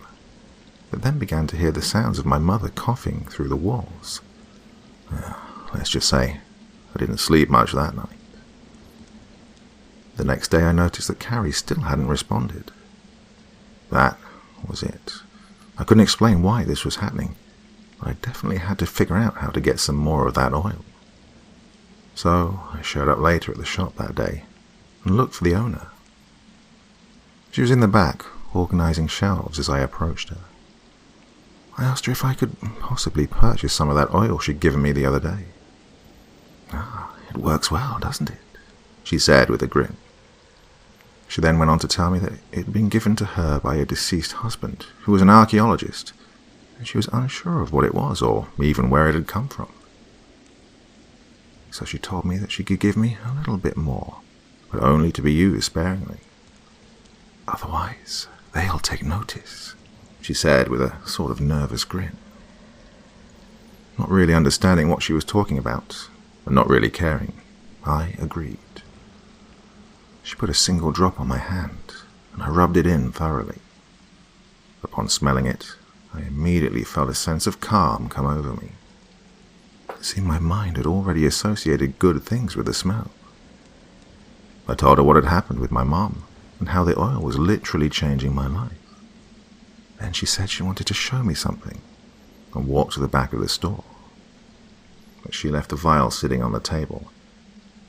but then began to hear the sounds of my mother coughing through the walls. Let's just say, I didn't sleep much that night. The next day I noticed that Carrie still hadn't responded. That was it. I couldn't explain why this was happening, but I definitely had to figure out how to get some more of that oil. So I showed up later at the shop that day and looked for the owner. She was in the back, organizing shelves as I approached her. I asked her if I could possibly purchase some of that oil she'd given me the other day. It works well, doesn't it? She said with a grin. She then went on to tell me that it had been given to her by a deceased husband, who was an archaeologist, and she was unsure of what it was or even where it had come from. So she told me that she could give me a little bit more, but only to be used sparingly. Otherwise, they'll take notice, she said with a sort of nervous grin. Not really understanding what she was talking about, and not really caring, I agreed. She put a single drop on my hand, and I rubbed it in thoroughly. Upon smelling it, I immediately felt a sense of calm come over me. It seemed my mind had already associated good things with the smell. I told her what had happened with my mom, and how the oil was literally changing my life. Then she said she wanted to show me something, and walked to the back of the store. But she left the vial sitting on the table,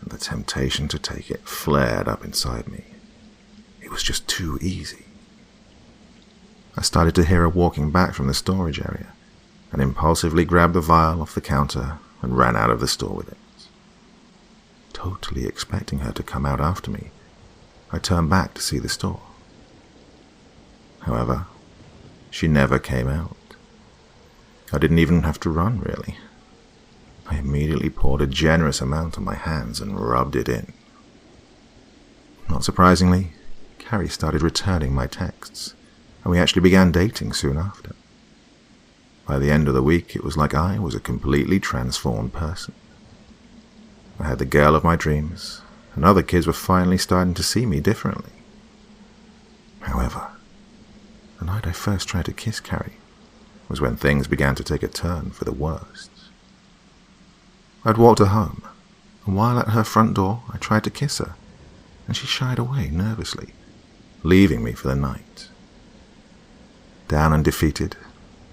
and the temptation to take it flared up inside me. It was just too easy. I started to hear her walking back from the storage area, and impulsively grabbed the vial off the counter and ran out of the store with it. Totally expecting her to come out after me, I turned back to see the store. However, she never came out. I didn't even have to run, really. I immediately poured a generous amount on my hands and rubbed it in. Not surprisingly, Carrie started returning my texts, and we actually began dating soon after. By the end of the week, it was like I was a completely transformed person. I had the girl of my dreams, and other kids were finally starting to see me differently. However, the night I first tried to kiss Carrie was when things began to take a turn for the worst. I'd walked her home, and while at her front door, I tried to kiss her, and she shied away nervously, leaving me for the night. Down and defeated,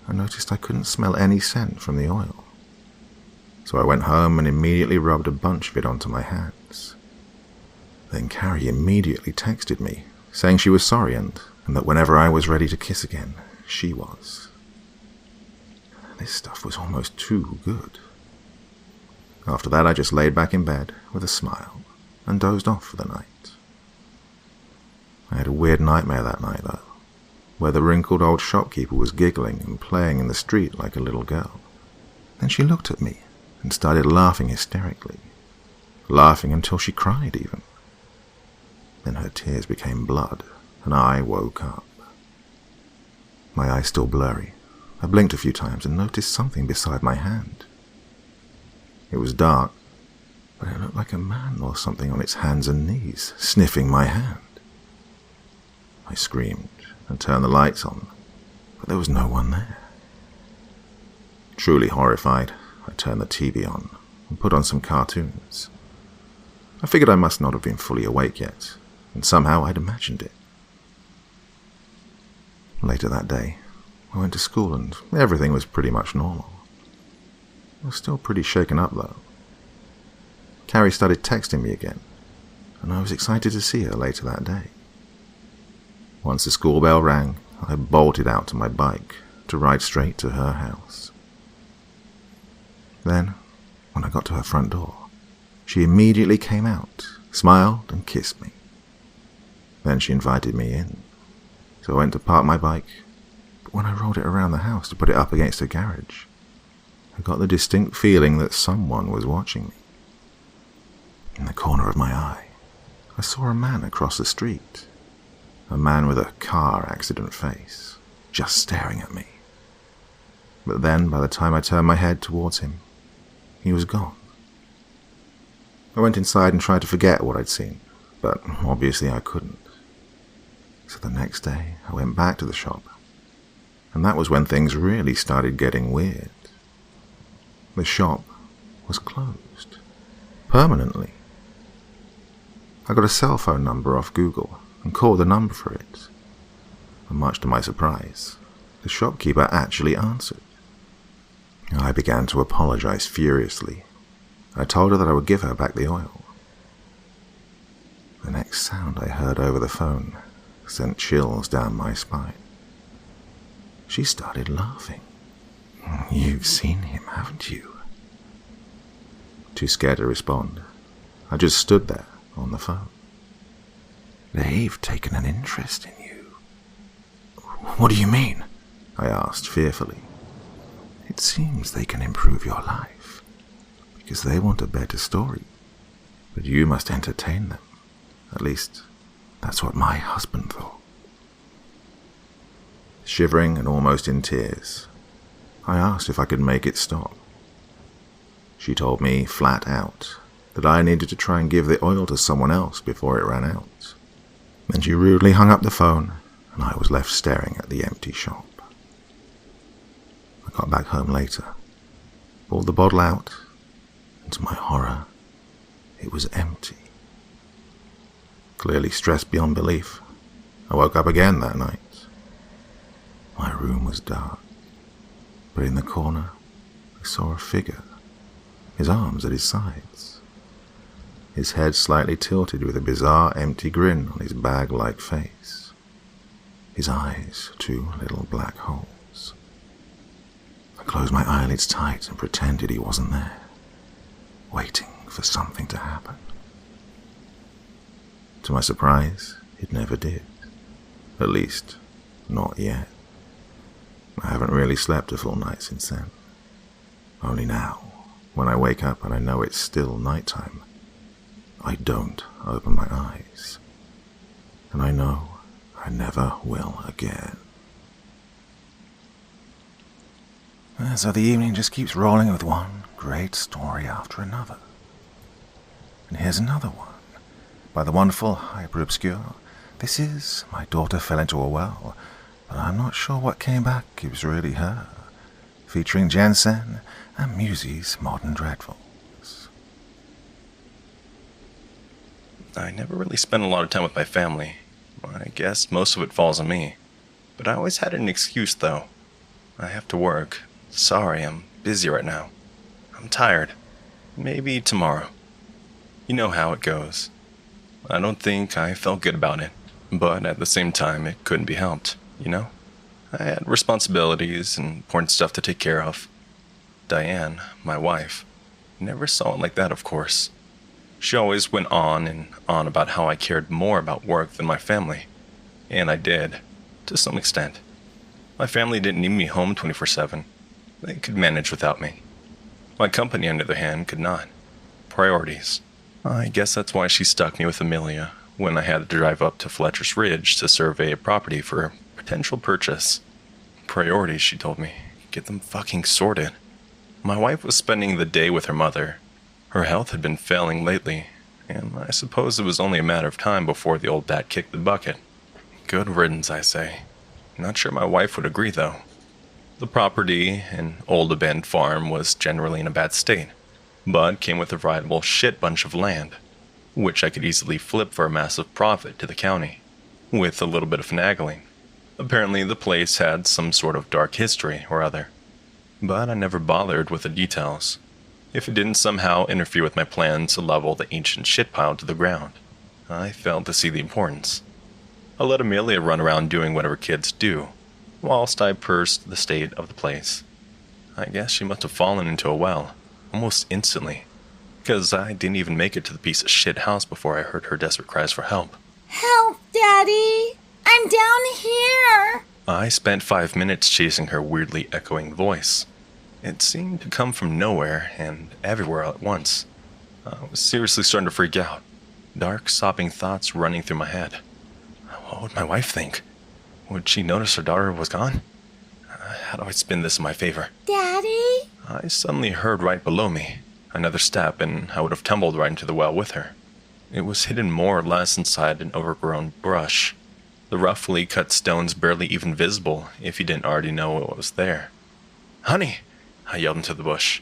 I noticed I couldn't smell any scent from the oil. So I went home and immediately rubbed a bunch of it onto my hands. Then Carrie immediately texted me, saying she was sorry and that whenever I was ready to kiss again, she was. This stuff was almost too good. After that, I just laid back in bed with a smile and dozed off for the night. I had a weird nightmare that night, though, where the wrinkled old shopkeeper was giggling and playing in the street like a little girl. Then she looked at me and started laughing hysterically, laughing until she cried even. Then her tears became blood, and I woke up. My eyes still blurry, I blinked a few times and noticed something beside my hand. It was dark, but it looked like a man or something on its hands and knees, sniffing my hand. I screamed and turned the lights on, but there was no one there. Truly horrified, I turned the TV on and put on some cartoons. I figured I must not have been fully awake yet, and somehow I'd imagined it. Later that day, I went to school and everything was pretty much normal. I was still pretty shaken up though. Carrie started texting me again, and I was excited to see her later that day. Once the school bell rang, I bolted out to my bike to ride straight to her house. Then, when I got to her front door, she immediately came out, smiled and kissed me. Then she invited me in, so I went to park my bike, but when I rolled it around the house to put it up against the garage, I got the distinct feeling that someone was watching me. In the corner of my eye, I saw a man across the street, a man with a car accident face, just staring at me. But then, by the time I turned my head towards him, he was gone. I went inside and tried to forget what I'd seen, but obviously I couldn't. So the next day, I went back to the shop, and that was when things really started getting weird. The shop was closed, permanently. I got a cell phone number off Google and called the number for it, and much to my surprise, the shopkeeper actually answered. I began to apologize furiously. I told her that I would give her back the oil. The next sound I heard over the phone sent chills down my spine. She started laughing. "You've seen him, haven't you?" Too scared to respond, I just stood there on the phone. "They've taken an interest in you." "What do you mean?" I asked fearfully. "It seems they can improve your life, because they want a better story, but you must entertain them. At least, that's what my husband thought." Shivering and almost in tears, I asked if I could make it stop. She told me flat out that I needed to try and give the oil to someone else before it ran out. Then she rudely hung up the phone, and I was left staring at the empty shop. I got back home later, pulled the bottle out, and to my horror, it was empty. Clearly stressed beyond belief, I woke up again that night. My room was dark, but in the corner, I saw a figure, his arms at his sides, his head slightly tilted with a bizarre empty grin on his bag-like face, his eyes 2 little black holes. I closed my eyelids tight and pretended he wasn't there, waiting for something to happen. To my surprise, it never did. At least, not yet. I haven't really slept a full night since then. Only now, when I wake up and I know it's still nighttime, I don't open my eyes. And I know I never will again. So the evening just keeps rolling with one great story after another. And here's another one, by the wonderful hyper-obscure. This is My Daughter Fell Into a Well, but I'm not sure what came back. It was really her, featuring Jensen and Musie's Modern Dreadfuls. I never really spent a lot of time with my family. I guess most of it falls on me. But I always had an excuse, though. I have to work. Sorry, I'm busy right now. I'm tired. Maybe tomorrow. You know how it goes. I don't think I felt good about it, but at the same time, it couldn't be helped, you know? I had responsibilities and important stuff to take care of. Diane, my wife, never saw it like that, of course. She always went on and on about how I cared more about work than my family. And I did, to some extent. My family didn't need me home 24/7. They could manage without me. My company, on the other hand, could not. Priorities. I guess that's why she stuck me with Amelia when I had to drive up to Fletcher's Ridge to survey a property for potential purchase. Priorities, she told me. Get them fucking sorted. My wife was spending the day with her mother. Her health had been failing lately, and I suppose it was only a matter of time before the old bat kicked the bucket. Good riddance, I say. Not sure my wife would agree, though. The property, an old abandoned farm, was generally in a bad state, but came with a rideable shit bunch of land, which I could easily flip for a massive profit to the county, with a little bit of finagling. Apparently the place had some sort of dark history or other, but I never bothered with the details, if it didn't somehow interfere with my plan to level the ancient shit pile to the ground. I failed to see the importance. I let Amelia run around doing whatever kids do, whilst I pursed the state of the place. I guess she must have fallen into a well, almost instantly, because I didn't even make it to the piece of shit house before I heard her desperate cries for help. Help, Daddy! I'm down here! I spent 5 minutes chasing her weirdly echoing voice. It seemed to come from nowhere and everywhere all at once. I was seriously starting to freak out, dark, sobbing thoughts running through my head. What would my wife think? Would she notice her daughter was gone? How do I spin this in my favor? Daddy? I suddenly heard right below me. Another step, and I would have tumbled right into the well with her. It was hidden more or less inside an overgrown brush, the roughly cut stones barely even visible if you didn't already know what was there. "Honey!" I yelled into the bush.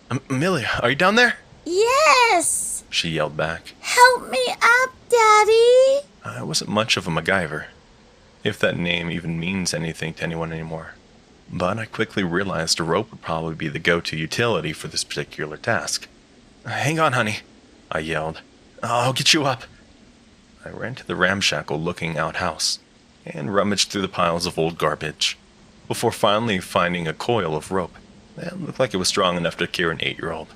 "Amelia, are you down there?" Yes! She yelled back. Help me up, Daddy! I wasn't much of a MacGyver, if that name even means anything to anyone anymore. But I quickly realized a rope would probably be the go-to utility for this particular task. "Hang on, honey," I yelled. "I'll get you up." I ran to the ramshackle-looking outhouse and rummaged through the piles of old garbage, before finally finding a coil of rope that looked like it was strong enough to carry an 8-year-old.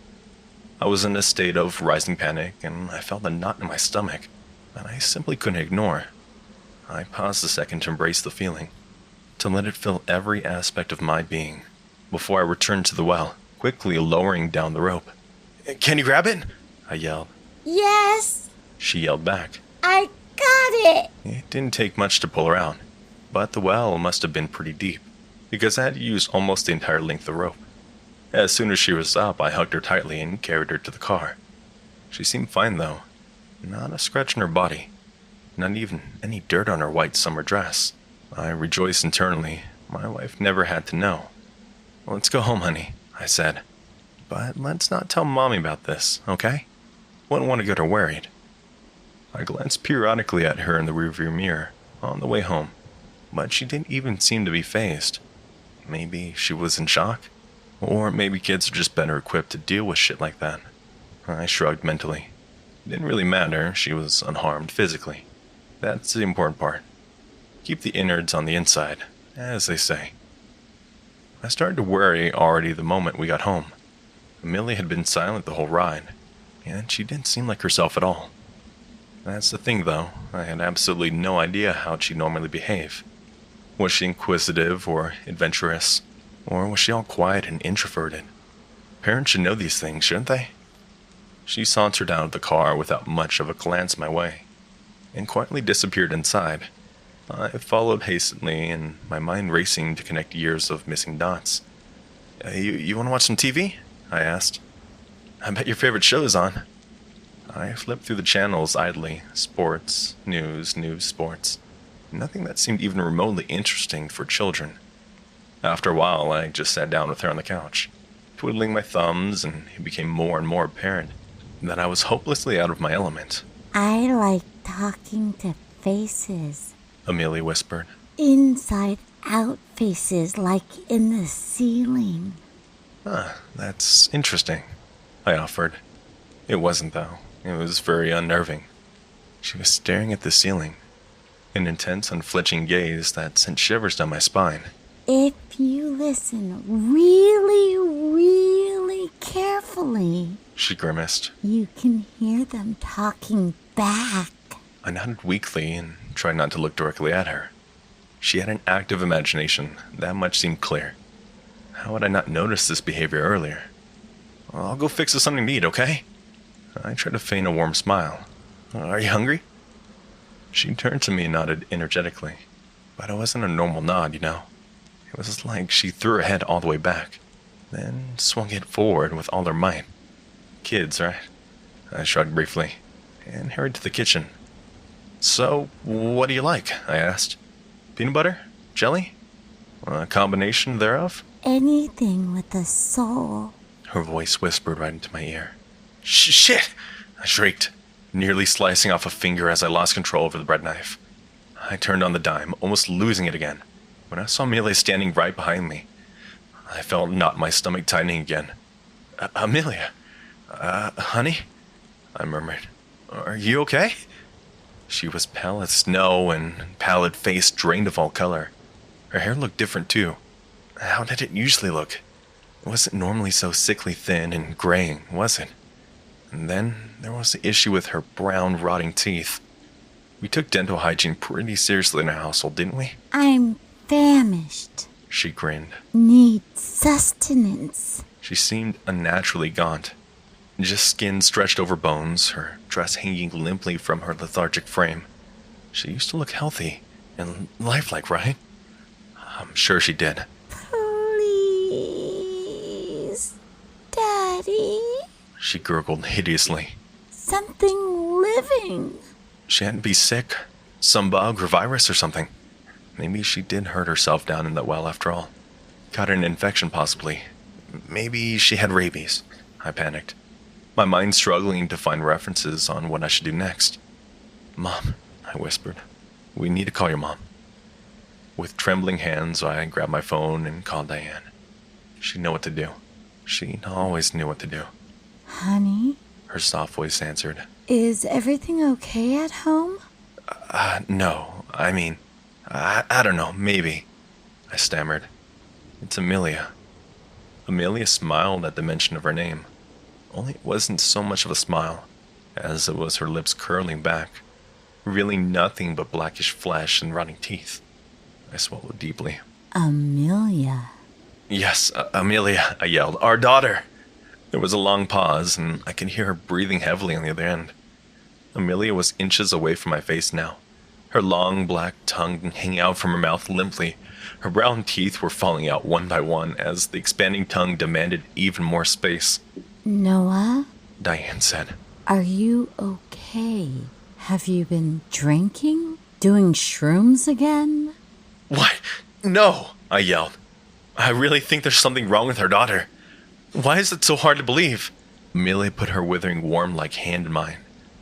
I was in a state of rising panic, and I felt a knot in my stomach that I simply couldn't ignore. I paused a second to embrace the feeling, to let it fill every aspect of my being, before I returned to the well, quickly lowering down the rope. "Can you grab it?" I yelled. Yes! She yelled back. I got it! It didn't take much to pull her out. but the well must have been pretty deep, because I had to use almost the entire length of the rope. As soon as she was up, I hugged her tightly and carried her to the car. She seemed fine, though. Not a scratch on her body. Not even any dirt on her white summer dress. I rejoiced internally. My wife never had to know. "Let's go home, honey," I said. "But let's not tell Mommy about this, okay? Wouldn't want to get her worried." I glanced periodically at her in the rearview mirror on the way home, but she didn't even seem to be fazed. Maybe she was in shock? Or maybe kids are just better equipped to deal with shit like that. I shrugged mentally. Didn't really matter, she was unharmed physically. That's the important part. Keep the innards on the inside, as they say. I started to worry already the moment we got home. Amelia had been silent the whole ride, and she didn't seem like herself at all. That's the thing, though. I had absolutely no idea how she'd normally behave. Was she inquisitive or adventurous? Or was she all quiet and introverted? Parents should know these things, shouldn't they? She sauntered out of the car without much of a glance my way, and quietly disappeared inside. I followed hastily, and my mind racing to connect years of missing dots. You want to watch some TV? I asked. "I bet your favorite show is on." I flipped through the channels idly. Sports, news, sports. Nothing that seemed even remotely interesting for children. After a while, I just sat down with her on the couch, twiddling my thumbs, and it became more and more apparent that I was hopelessly out of my element. I like talking to faces. Amelia whispered. Inside-out faces, like in the ceiling. That's interesting, I offered. It wasn't, though. It was very unnerving. She was staring at the ceiling, an intense, unflinching gaze that sent shivers down my spine. If you listen really, really carefully, she grimaced, you can hear them talking back. I nodded weakly and tried not to look directly at her. She had an active imagination, that much seemed clear. How had I not noticed this behavior earlier? "I'll go fix us something to eat, okay?" I tried to feign a warm smile. "Are you hungry?" She turned to me and nodded energetically, but it wasn't a normal nod, you know. It was like she threw her head all the way back, then swung it forward with all her might. Kids, right? I shrugged briefly, and hurried to the kitchen. "So, what do you like?" I asked. "Peanut butter? Jelly? A combination thereof?" Anything with a soul. Her voice whispered right into my ear. "Shit!" I shrieked, nearly slicing off a finger as I lost control over the bread knife. I turned on the dime, almost losing it again, when I saw Amelia standing right behind me. I felt not my stomach tightening again. "Amelia? Honey?" I murmured. "Are you okay?" She was pale as snow, and pallid face drained of all color. Her hair looked different, too. How did it usually look? It wasn't normally so sickly thin and graying, was it? And then there was the issue with her brown, rotting teeth. We took dental hygiene pretty seriously in our household, didn't we? I'm famished. She grinned. Need sustenance. She seemed unnaturally gaunt. Just skin stretched over bones, her dress hanging limply from her lethargic frame. She used to look healthy and lifelike, right? I'm sure she did. Please, Daddy. She gurgled hideously. Something living. She had to be sick. Some bug or virus or something. Maybe she did hurt herself down in that well after all. Got an infection, possibly. Maybe she had rabies. I panicked, my mind struggling to find references on what I should do next. "Mom," I whispered. "We need to call your mom." With trembling hands, I grabbed my phone and called Diane. She knew what to do. She always knew what to do. Honey? Her soft voice answered. Is everything okay at home? No. I mean, I don't know, maybe. I stammered. It's Amelia. Amelia smiled at the mention of her name. Only it wasn't so much of a smile, as it was her lips curling back, revealing nothing but blackish flesh and rotting teeth. I swallowed deeply. Amelia. "Yes, Amelia," I yelled. "Our daughter!" There was a long pause, and I could hear her breathing heavily on the other end. Amelia was inches away from my face now, her long black tongue hanging out from her mouth limply. Her brown teeth were falling out one by one as the expanding tongue demanded even more space. Noah? Diane said. Are you okay? Have you been drinking? Doing shrooms again? What? No, I yelled. I really think there's something wrong with her daughter. Why is it so hard to believe? Millie put her withering warm-like hand in mine,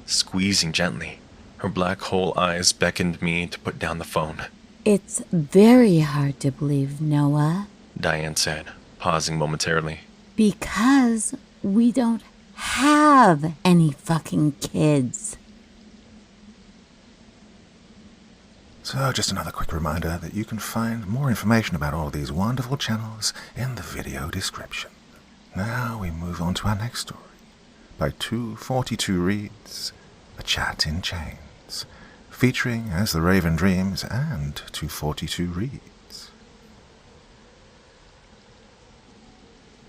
squeezing gently. Her black hole eyes beckoned me to put down the phone. It's very hard to believe, Noah. Diane said, pausing momentarily. Because we don't have any fucking kids. So, just another quick reminder that you can find more information about all of these wonderful channels in the video description. Now we move on to our next story, by 242 Reads, A Chat in Chains, featuring As the Raven Dreams and 242 Reads.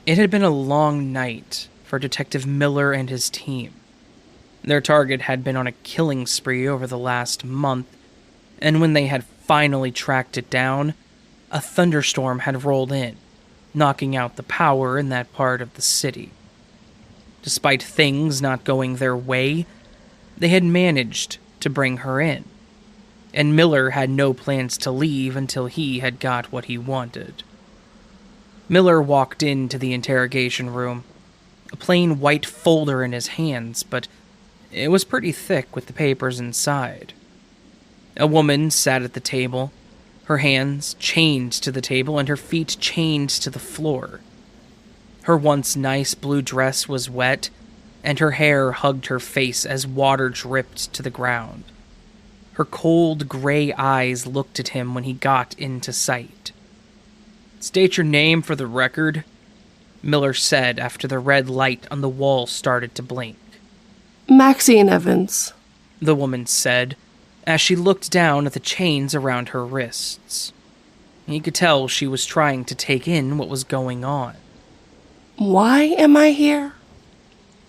It had been a long night for Detective Miller and his team. Their target had been on a killing spree over the last month, and when they had finally tracked it down, a thunderstorm had rolled in, knocking out the power in that part of the city. Despite things not going their way, they had managed to bring her in, and Miller had no plans to leave until he had got what he wanted. Miller walked into the interrogation room, a plain white folder in his hands, but it was pretty thick with the papers inside. A woman sat at the table, her hands chained to the table and her feet chained to the floor. Her once nice blue dress was wet, and her hair hugged her face as water dripped to the ground. Her cold gray eyes looked at him when he got into sight. "State your name for the record," Miller said after the red light on the wall started to blink. "Maxine Evans," the woman said, as she looked down at the chains around her wrists. He could tell she was trying to take in what was going on. "Why am I here?"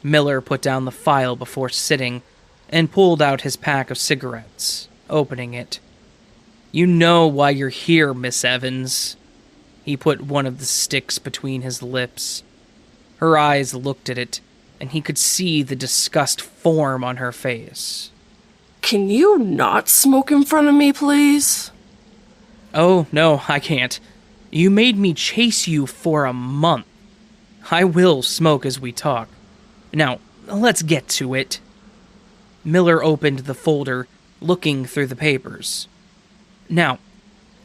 Miller put down the file before sitting and pulled out his pack of cigarettes, opening it. "You know why you're here, Miss Evans." He put one of the sticks between his lips. Her eyes looked at it, and he could see the disgust form on her face. "Can you not smoke in front of me, please?" "Oh, no, I can't. You made me chase you for a month. I will smoke as we talk. Now, let's get to it." Miller opened the folder, looking through the papers. "Now,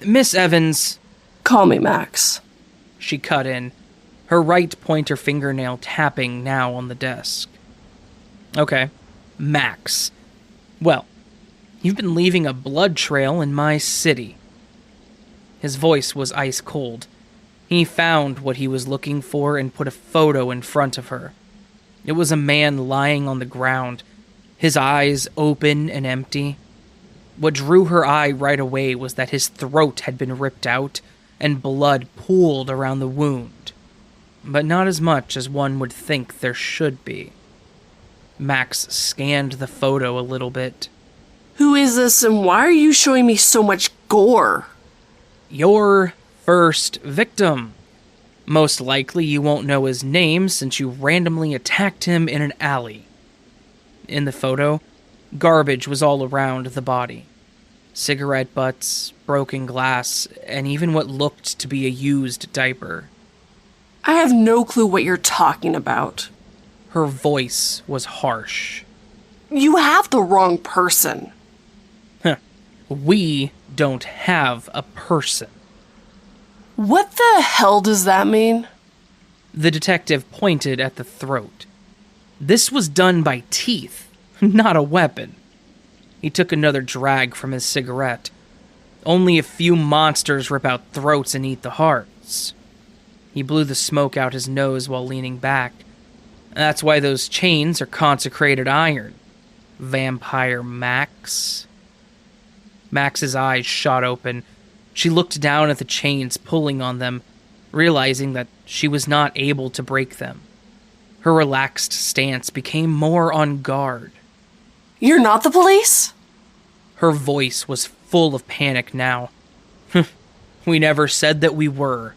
Miss Evans..." "Call me Max," she cut in, her right pointer fingernail tapping now on the desk. "Okay, Max. Well, you've been leaving a blood trail in my city." His voice was ice cold. He found what he was looking for and put a photo in front of her. It was a man lying on the ground, his eyes open and empty. What drew her eye right away was that his throat had been ripped out and blood pooled around the wound, but not as much as one would think there should be. Max scanned the photo a little bit. "Who is this and why are you showing me so much gore?" "Your first victim. Most likely you won't know his name since you randomly attacked him in an alley." In the photo, garbage was all around the body. Cigarette butts, broken glass, and even what looked to be a used diaper. "I have no clue what you're talking about." Her voice was harsh. "You have the wrong person." We don't have a person. "What the hell does that mean?" The detective pointed at the throat. This was done by teeth, not a weapon. He took another drag from his cigarette. Only a few monsters rip out throats and eat the hearts. He blew the smoke out his nose while leaning back. That's why those chains are consecrated iron. Vampire Max. Max's eyes shot open. She looked down at the chains pulling on them, realizing that she was not able to break them. Her relaxed stance became more on guard. "You're not the police?" Her voice was full of panic now. We never said that we were.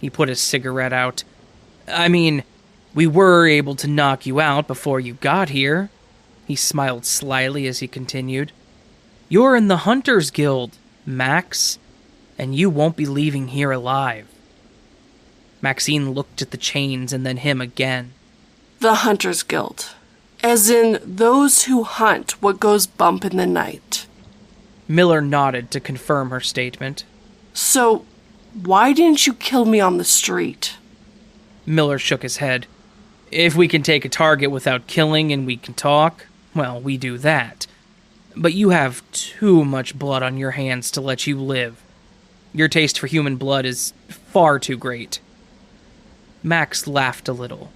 He put his cigarette out. I mean, we were able to knock you out before you got here. He smiled slyly as he continued. You're in the Hunters Guild, Max, and you won't be leaving here alive. Maxine looked at the chains and then him again. The Hunters Guild. As in those who hunt what goes bump in the night. Miller nodded to confirm her statement. So, why didn't you kill me on the street? Miller shook his head. If we can take a target without killing and we can talk, well, we do that. But you have too much blood on your hands to let you live. Your taste for human blood is far too great. Max laughed a little.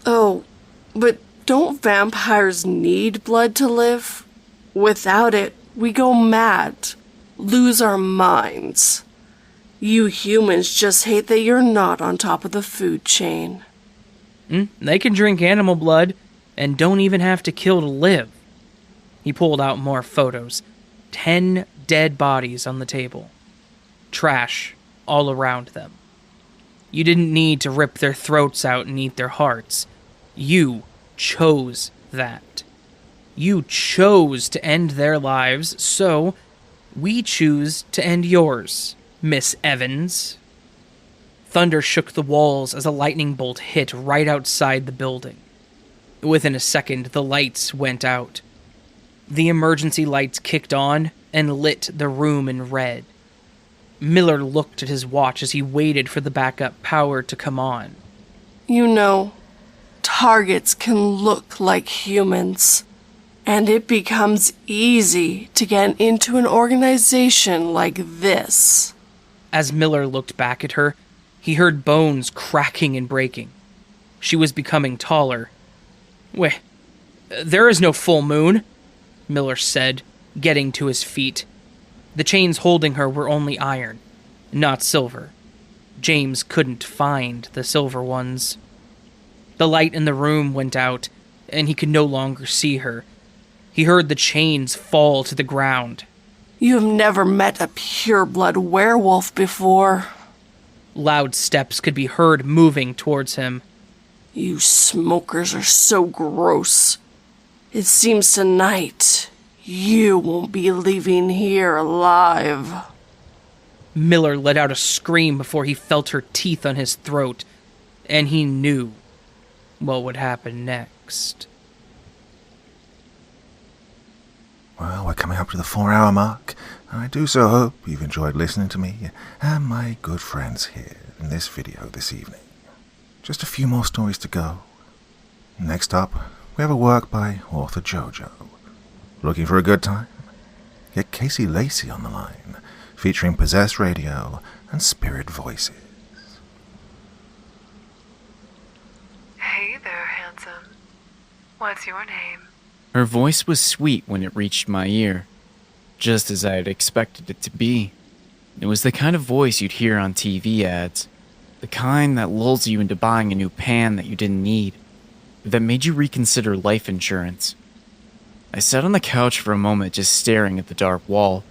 Oh, but don't vampires need blood to live? Without it, we go mad, lose our minds. You humans just hate that you're not on top of the food chain. They can drink animal blood and don't even have to kill to live. He pulled out more photos. 10 dead bodies on the table. Trash all around them. You didn't need to rip their throats out and eat their hearts. You chose that. You chose to end their lives, so we choose to end yours, Miss Evans. Thunder shook the walls as a lightning bolt hit right outside the building. Within a second, the lights went out. The emergency lights kicked on and lit the room in red. Miller looked at his watch as he waited for the backup power to come on. You know, targets can look like humans. And it becomes easy to get into an organization like this. As Miller looked back at her, he heard bones cracking and breaking. She was becoming taller. Wait, there is no full moon, Miller said, getting to his feet. The chains holding her were only iron, not silver. James couldn't find the silver ones. The light in the room went out, and he could no longer see her. He heard the chains fall to the ground. You have never met a pure-blood werewolf before. Loud steps could be heard moving towards him. You smokers are so gross. It seems tonight you won't be leaving here alive. Miller let out a scream before he felt her teeth on his throat, and he knew what would happen next. Well, we're coming up to the 4-hour mark, and I do so hope you've enjoyed listening to me and my good friends here in this video this evening. Just a few more stories to go. Next up, we have a work by author Jojo. Looking for a good time? Get Casey Lacey on the line, featuring Possessed Radio and Spirit Voices. Hey there, handsome. What's your name? Her voice was sweet when it reached my ear, just as I had expected it to be. It was the kind of voice you'd hear on TV ads, the kind that lulls you into buying a new pan that you didn't need, that made you reconsider life insurance. I sat on the couch for a moment just staring at the dark wall.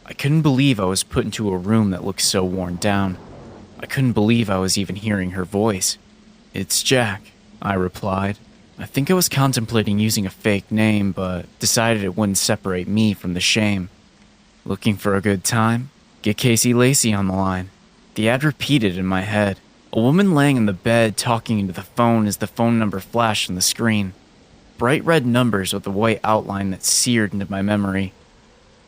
I couldn't believe I was put into a room that looked so worn down. I couldn't believe I was even hearing her voice. "It's Jack," I replied. I think I was contemplating using a fake name, but decided it wouldn't separate me from the shame. Looking for a good time? Get Casey Lacey on the line. The ad repeated in my head. A woman laying in the bed talking into the phone as the phone number flashed on the screen. Bright red numbers with a white outline that seared into my memory.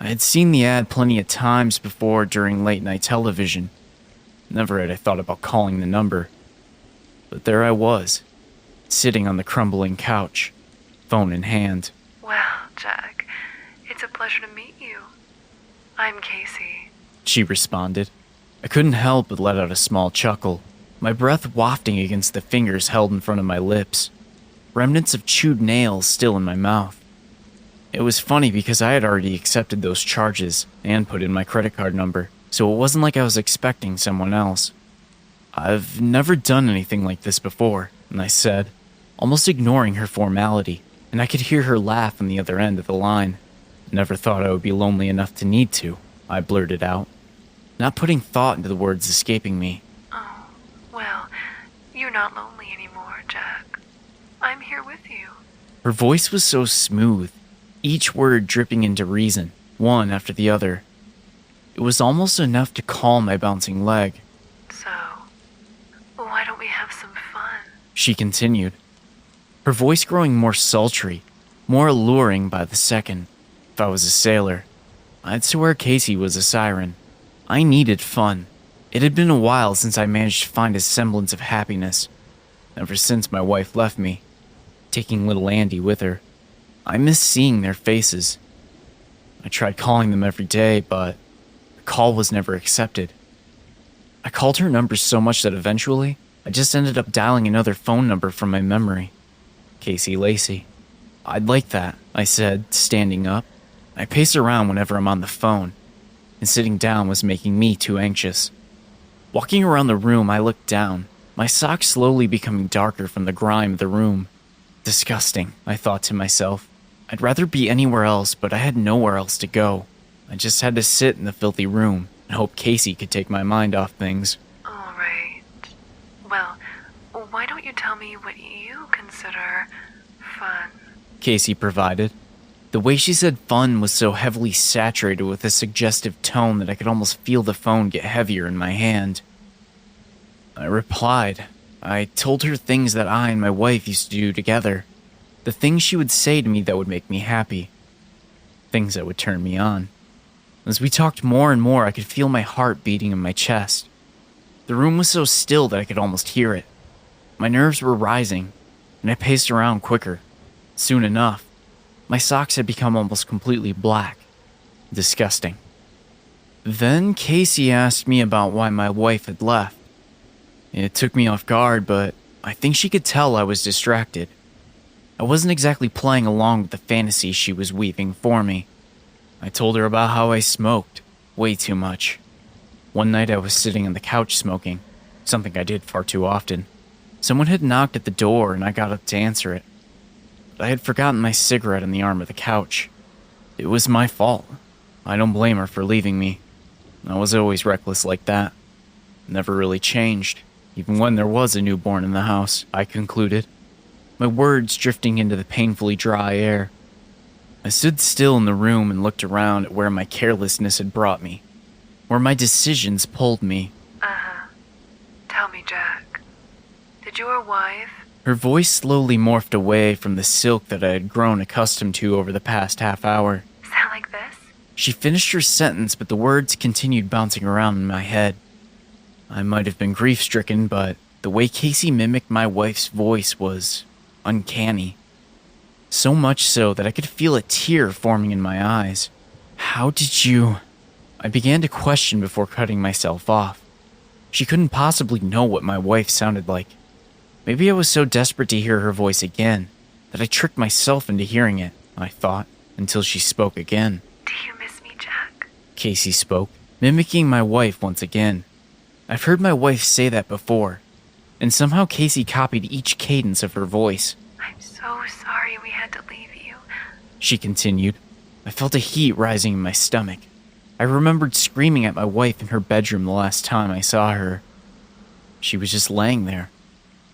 I had seen the ad plenty of times before during late night television. Never had I thought about calling the number. But there I was, sitting on the crumbling couch, phone in hand. Well, Jack, it's a pleasure to meet you. I'm Casey. She responded. I couldn't help but let out a small chuckle, my breath wafting against the fingers held in front of my lips, remnants of chewed nails still in my mouth. It was funny because I had already accepted those charges and put in my credit card number, so it wasn't like I was expecting someone else. I've never done anything like this before, and I said, almost ignoring her formality, and I could hear her laugh on the other end of the line. Never thought I would be lonely enough to need to, I blurted out, not putting thought into the words escaping me. Oh, well, you're not lonely anymore, Jack. I'm here with you. Her voice was so smooth, each word dripping into reason, one after the other. It was almost enough to calm my bouncing leg. So, why don't we have some fun? She continued, her voice growing more sultry, more alluring by the second. If I was a sailor, I'd swear Casey was a siren. I needed fun. It had been a while since I managed to find a semblance of happiness, ever since my wife left me, taking little Andy with her. I missed seeing their faces. I tried calling them every day, but the call was never accepted. I called her number so much that eventually, I just ended up dialing another phone number from my memory. Casey Lacey. I'd like that, I said, standing up. I pace around whenever I'm on the phone, and sitting down was making me too anxious. Walking around the room, I looked down, my socks slowly becoming darker from the grime of the room. Disgusting, I thought to myself. I'd rather be anywhere else, but I had nowhere else to go. I just had to sit in the filthy room and hope Casey could take my mind off things. All right. Well, why don't you tell me what you consider fun? Casey provided. The way she said fun was so heavily saturated with a suggestive tone that I could almost feel the phone get heavier in my hand. I replied. I told her things that I and my wife used to do together. The things she would say to me that would make me happy. Things that would turn me on. As we talked more and more, I could feel my heart beating in my chest. The room was so still that I could almost hear it. My nerves were rising, and I paced around quicker. Soon enough, my socks had become almost completely black. Disgusting. Then Casey asked me about why my wife had left. It took me off guard, but I think she could tell I was distracted. I wasn't exactly playing along with the fantasy she was weaving for me. I told her about how I smoked, way too much. One night I was sitting on the couch smoking, something I did far too often. Someone had knocked at the door and I got up to answer it. But I had forgotten my cigarette on the arm of the couch. It was my fault. I don't blame her for leaving me. I was always reckless like that. Never really changed, even when there was a newborn in the house, I concluded, my words drifting into the painfully dry air. I stood still in the room and looked around at where my carelessness had brought me, where my decisions pulled me. Tell me, Jack, did your wife... Her voice slowly morphed away from the silk that I had grown accustomed to over the past half hour. Sound like this? She finished her sentence, but the words continued bouncing around in my head. I might have been grief-stricken, but the way Casey mimicked my wife's voice was uncanny. So much so that I could feel a tear forming in my eyes. How did you... I began to question before cutting myself off. She couldn't possibly know what my wife sounded like. Maybe I was so desperate to hear her voice again that I tricked myself into hearing it, I thought, until she spoke again. Do you miss me, Jack? Casey spoke, mimicking my wife once again. I've heard my wife say that before, and somehow Casey copied each cadence of her voice. I'm so sorry we had to leave you. She continued. I felt a heat rising in my stomach. I remembered screaming at my wife in her bedroom the last time I saw her. She was just laying there,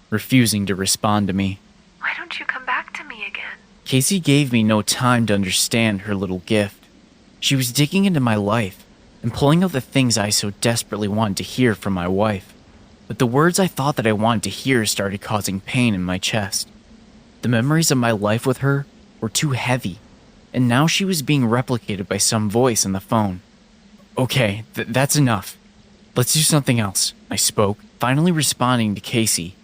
refusing to respond to me. Why don't you come back to me again? Casey gave me no time to understand her little gift. She was digging into my life and pulling out the things I so desperately wanted to hear from my wife. But the words I thought that I wanted to hear started causing pain in my chest. The memories of my life with her were too heavy, and now she was being replicated by some voice on the phone. Okay, that's enough. Let's do something else, I spoke, finally responding to Casey,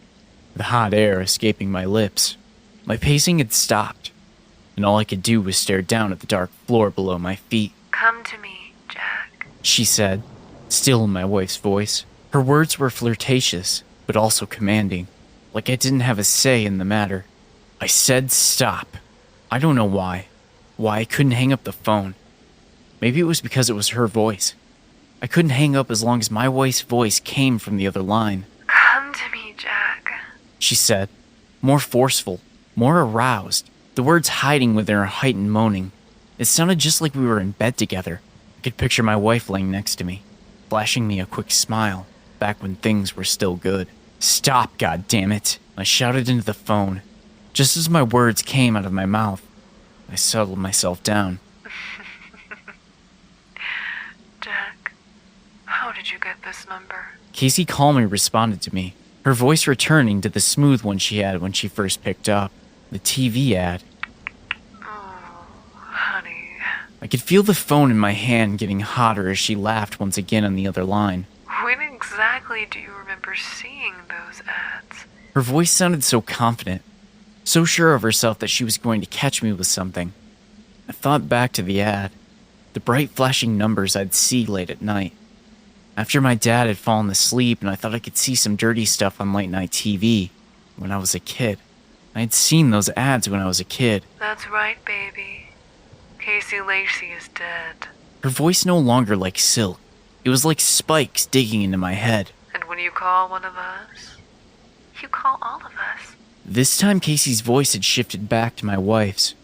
the hot air escaping my lips. My pacing had stopped, and all I could do was stare down at the dark floor below my feet. Come to me, Jack, she said, still in my wife's voice. Her words were flirtatious, but also commanding, like I didn't have a say in the matter. I said stop. I don't know why I couldn't hang up the phone. Maybe it was because it was her voice. I couldn't hang up as long as my wife's voice came from the other line. Come to me, Jack, she said, more forceful, more aroused, the words hiding within her heightened moaning. It sounded just like we were in bed together. I could picture my wife laying next to me, flashing me a quick smile, back when things were still good. "Stop, goddammit!" I shouted into the phone. Just as my words came out of my mouth, I settled myself down. Jack, how did you get this number? Casey calmly responded to me, her voice returning to the smooth one she had when she first picked up. The TV ad. Honey. I could feel the phone in my hand getting hotter as she laughed once again on the other line. When exactly do you remember seeing those ads? Her voice sounded so confident, so sure of herself that she was going to catch me with something. I thought back to the ad, the bright flashing numbers I'd see late at night. After my dad had fallen asleep and I thought I could see some dirty stuff on late night TV when I was a kid. I had seen those ads when I was a kid. That's right, baby. Casey Lacey is dead. Her voice no longer like silk. It was like spikes digging into my head. And when you call one of us, you call all of us. This time Casey's voice had shifted back to my wife's.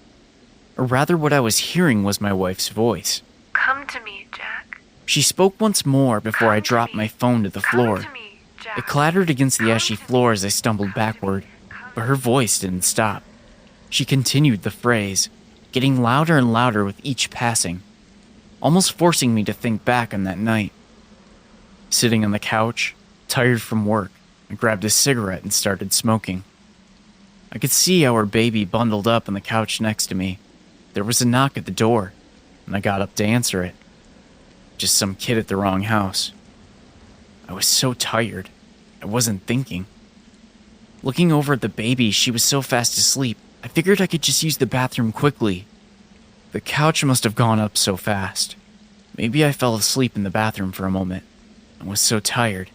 Or rather, what I was hearing was my wife's voice. Come to me, Jack. She spoke once more before I dropped my phone to the floor. It clattered against the ashy floor as I stumbled backward, but her voice didn't stop. She continued the phrase, getting louder and louder with each passing, almost forcing me to think back on that night. Sitting on the couch, tired from work, I grabbed a cigarette and started smoking. I could see our baby bundled up on the couch next to me. There was a knock at the door, and I got up to answer it. Just some kid at the wrong house. I was so tired, I wasn't thinking. Looking over at the baby, she was so fast asleep, I figured I could just use the bathroom quickly. The couch must have gone up so fast. Maybe I fell asleep in the bathroom for a moment. I was so tired.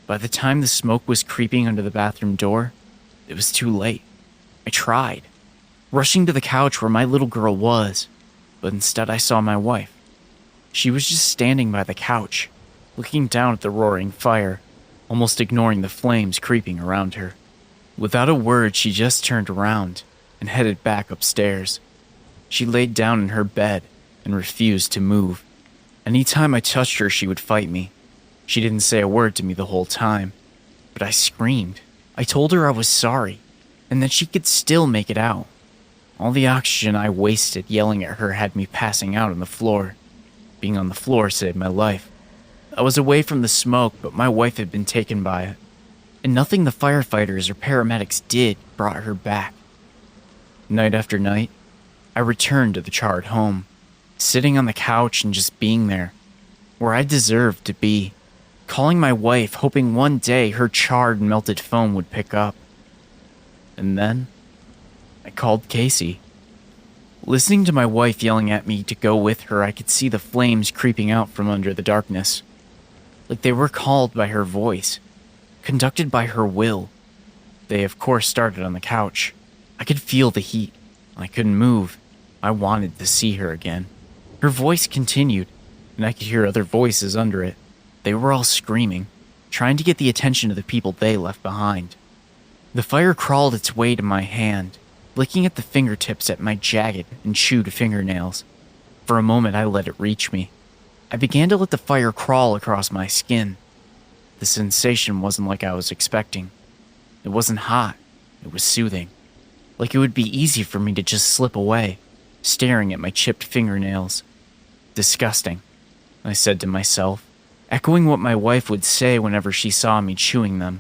By the time the smoke was creeping under the bathroom door, it was too late. I tried, rushing to the couch where my little girl was, but instead I saw my wife. She was just standing by the couch, looking down at the roaring fire, almost ignoring the flames creeping around her. Without a word, she just turned around and headed back upstairs. She laid down in her bed and refused to move. Anytime I touched her, she would fight me. She didn't say a word to me the whole time, but I screamed. I told her I was sorry, and that she could still make it out. All the oxygen I wasted yelling at her had me passing out on the floor. Being on the floor saved my life. I was away from the smoke, but my wife had been taken by it, and nothing the firefighters or paramedics did brought her back. Night after night, I returned to the charred home, sitting on the couch and just being there, where I deserved to be, calling my wife, hoping one day her charred and melted phone would pick up. And then, I called Casey. Listening to my wife yelling at me to go with her, I could see the flames creeping out from under the darkness, like they were called by her voice, conducted by her will. They, of course, started on the couch. I could feel the heat. I couldn't move. I wanted to see her again. Her voice continued, and I could hear other voices under it. They were all screaming, trying to get the attention of the people they left behind. The fire crawled its way to my hand, licking at the fingertips at my jagged and chewed fingernails. For a moment, I let it reach me. I began to let the fire crawl across my skin. The sensation wasn't like I was expecting. It wasn't hot. It was soothing. Like it would be easy for me to just slip away, staring at my chipped fingernails. Disgusting, I said to myself, echoing what my wife would say whenever she saw me chewing them.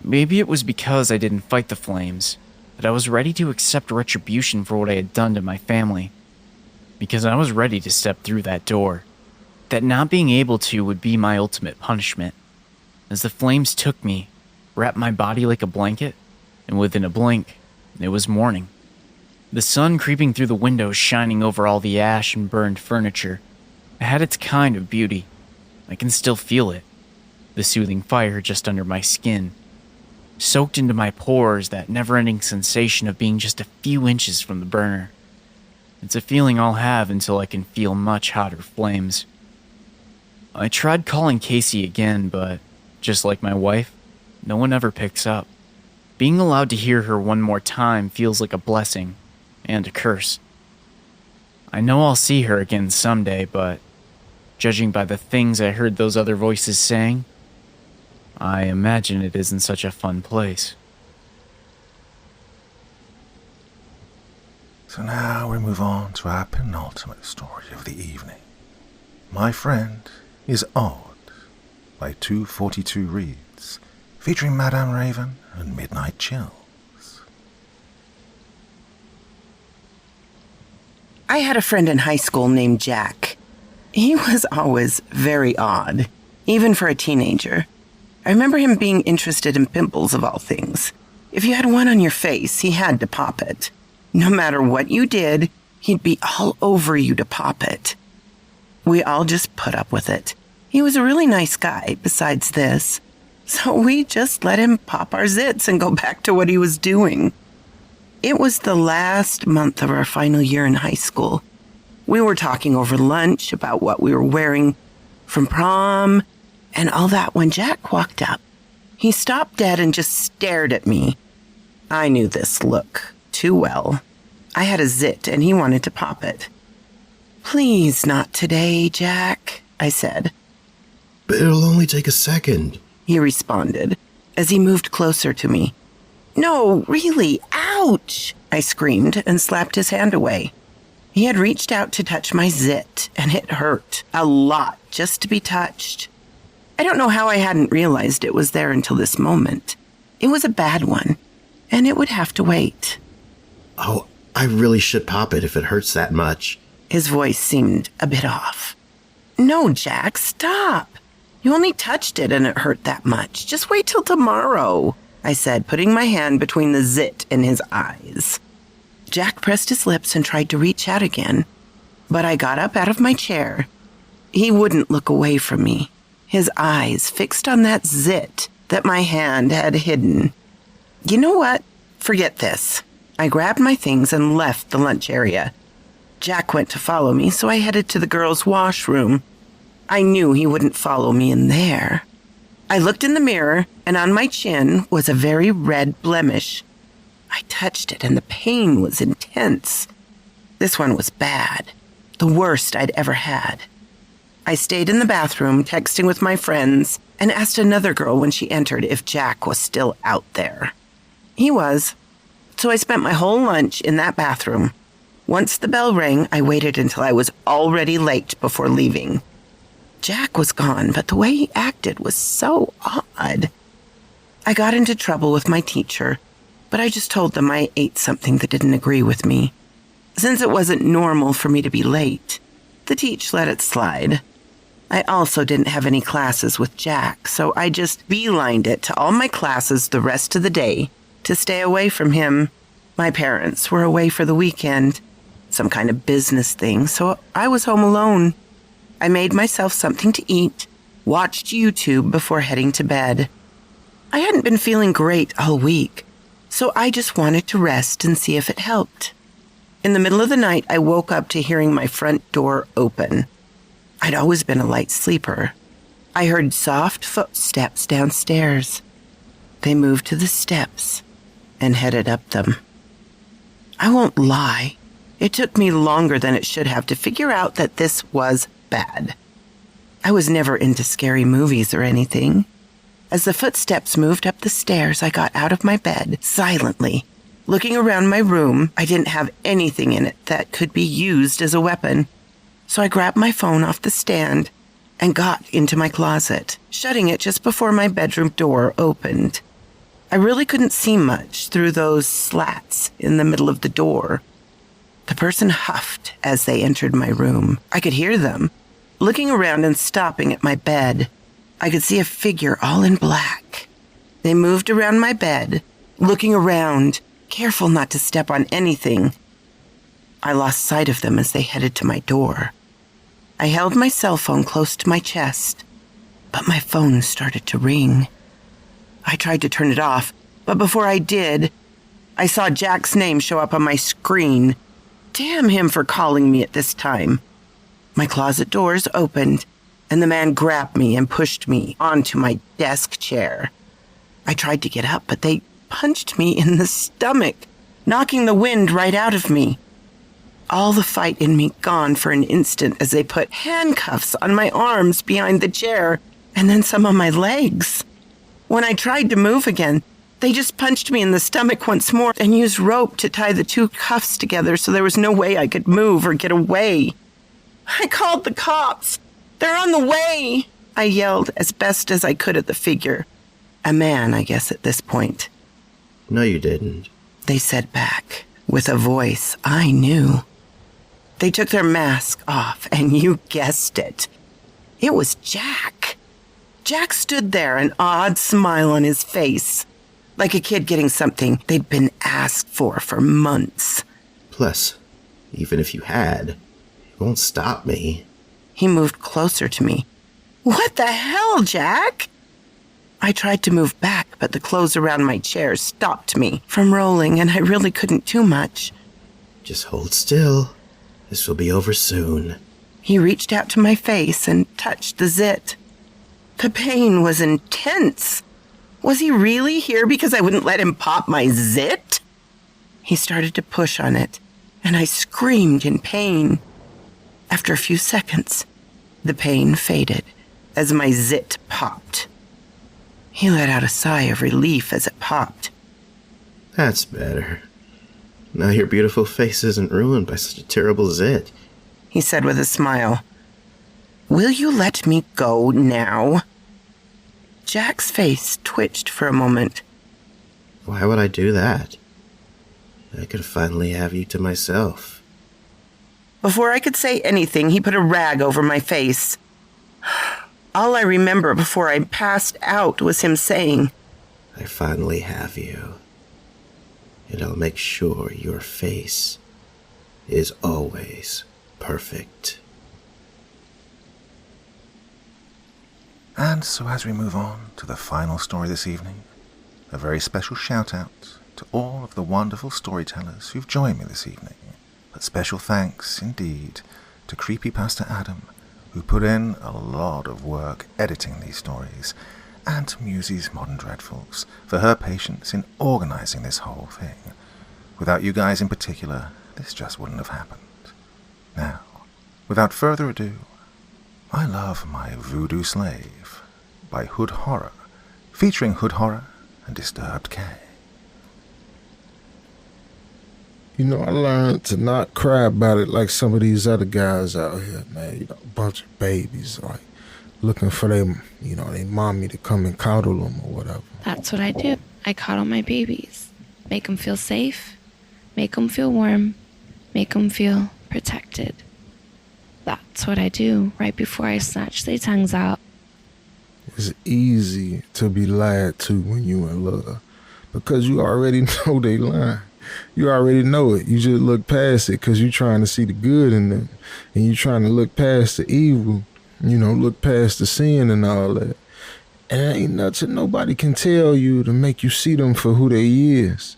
Maybe it was because I didn't fight the flames, that I was ready to accept retribution for what I had done to my family. Because I was ready to step through that door. That not being able to would be my ultimate punishment. As the flames took me, wrapped my body like a blanket, and within a blink, it was morning. The sun creeping through the windows shining over all the ash and burned furniture. It had its kind of beauty. I can still feel it. The soothing fire just under my skin. Soaked into my pores, that never-ending sensation of being just a few inches from the burner. It's a feeling I'll have until I can feel much hotter flames. I tried calling Casey again, but just like my wife, no one ever picks up. Being allowed to hear her one more time feels like a blessing and a curse. I know I'll see her again someday, but judging by the things I heard those other voices saying, I imagine it isn't such a fun place. So now we move on to our penultimate story of the evening. My Friend is Odd by 242 Reads, featuring Madame Raven and Midnight Chills. I had a friend in high school named Jack. He was always very odd, even for a teenager. I remember him being interested in pimples of all things. If you had one on your face, he had to pop it. No matter what you did, he'd be all over you to pop it. We all just put up with it. He was a really nice guy, besides this. So we just let him pop our zits and go back to what he was doing. It was the last month of our final year in high school. We were talking over lunch about what we were wearing from prom and all that when Jack walked up. He stopped dead and just stared at me. I knew this look too well. I had a zit and he wanted to pop it. "Please not today, Jack," I said. "But it'll only take a second," he responded as he moved closer to me. "No, really, ouch!" I screamed and slapped his hand away. He had reached out to touch my zit, and it hurt a lot just to be touched. I don't know how I hadn't realized it was there until this moment. It was a bad one, and it would have to wait. "Oh, I really should pop it if it hurts that much." His voice seemed a bit off. "No, Jack, stop. You only touched it and it hurt that much. Just wait till tomorrow," I said, putting my hand between the zit and his eyes. Jack pressed his lips and tried to reach out again, but I got up out of my chair. He wouldn't look away from me, his eyes fixed on that zit that my hand had hidden. You know what? Forget this. I grabbed my things and left the lunch area. Jack went to follow me, so I headed to the girls' washroom. I knew he wouldn't follow me in there. I looked in the mirror, and on my chin was a very red blemish. I touched it, and the pain was intense. This one was bad, the worst I'd ever had. I stayed in the bathroom, texting with my friends, and asked another girl when she entered if Jack was still out there. He was, so I spent my whole lunch in that bathroom. Once the bell rang, I waited until I was already late before leaving. Jack was gone, but the way he acted was so odd. I got into trouble with my teacher, but I just told them I ate something that didn't agree with me. Since it wasn't normal for me to be late, the teacher let it slide. I also didn't have any classes with Jack, so I just beelined it to all my classes the rest of the day to stay away from him. My parents were away for the weekend, some kind of business thing, so I was home alone. I made myself something to eat, watched YouTube before heading to bed. I hadn't been feeling great all week, so I just wanted to rest and see if it helped. In the middle of the night, I woke up to hearing my front door open. I'd always been a light sleeper. I heard soft footsteps downstairs. They moved to the steps and headed up them. I won't lie. It took me longer than it should have to figure out that this was bad. I was never into scary movies or anything. As the footsteps moved up the stairs, I got out of my bed silently. Looking around my room, I didn't have anything in it that could be used as a weapon. So I grabbed my phone off the stand and got into my closet, shutting it just before my bedroom door opened. I really couldn't see much through those slats in the middle of the door. The person huffed as they entered my room. I could hear them. Looking around and stopping at my bed, I could see a figure all in black. They moved around my bed, looking around, careful not to step on anything. I lost sight of them as they headed to my door. I held my cell phone close to my chest, but my phone started to ring. I tried to turn it off, but before I did, I saw Jack's name show up on my screen. Damn him for calling me at this time. My closet doors opened, and the man grabbed me and pushed me onto my desk chair. I tried to get up, but they punched me in the stomach, knocking the wind right out of me. all the fight in me gone for an instant as they put handcuffs on my arms behind the chair and then some on my legs. When I tried to move again, they just punched me in the stomach once more and used rope to tie the two cuffs together so there was no way I could move or get away. I called the cops. They're on the way, I yelled as best as I could at the figure. A man, I guess, at this point. No, you didn't, they said back, with a voice I knew. They took their mask off, and you guessed it. It was Jack. Jack stood there, an odd smile on his face, like a kid getting something they'd been asked for months. Plus, even if you had, it won't stop me. He moved closer to me. What the hell, Jack? I tried to move back, but the clothes around my chair stopped me from rolling, and I really couldn't do much. Just hold still. This will be over soon. He reached out to my face and touched the zit. The pain was intense. Was he really here because I wouldn't let him pop my zit? He started to push on it, and I screamed in pain. After a few seconds, the pain faded as my zit popped. He let out a sigh of relief as it popped. That's better. Now your beautiful face isn't ruined by such a terrible zit, he said with a smile. Will you let me go now? Jack's face twitched for a moment. Why would I do that? I could finally have you to myself. Before I could say anything, he put a rag over my face. All I remember before I passed out was him saying, I finally have you. And I'll make sure your face is always perfect. And so as we move on to the final story this evening, a very special shout out to all of the wonderful storytellers who've joined me this evening. But special thanks indeed to Creepypasta Adam, who put in a lot of work editing these stories, and to Musie's Modern Dreadfuls for her patience in organizing this whole thing. Without you guys in particular, this just wouldn't have happened. Now, without further ado, I Love My Voodoo Slave by Hood Horror, featuring Hood Horror and Disturbed K. You know, I learned to not cry about it like some of these other guys out here, man. You know, a bunch of babies, like, looking for them, you know, their mommy to come and coddle them or whatever. That's what I do. I coddle my babies. Make them feel safe. Make them feel warm. Make them feel protected. That's what I do right before I snatch their tongues out. It's easy to be lied to when you in love because you already know they lying. You already know it. You just look past it because you're trying to see the good in them. And you're trying to look past the evil, you know, look past the sin and all that. And it ain't nothing nobody can tell you to make you see them for who they is.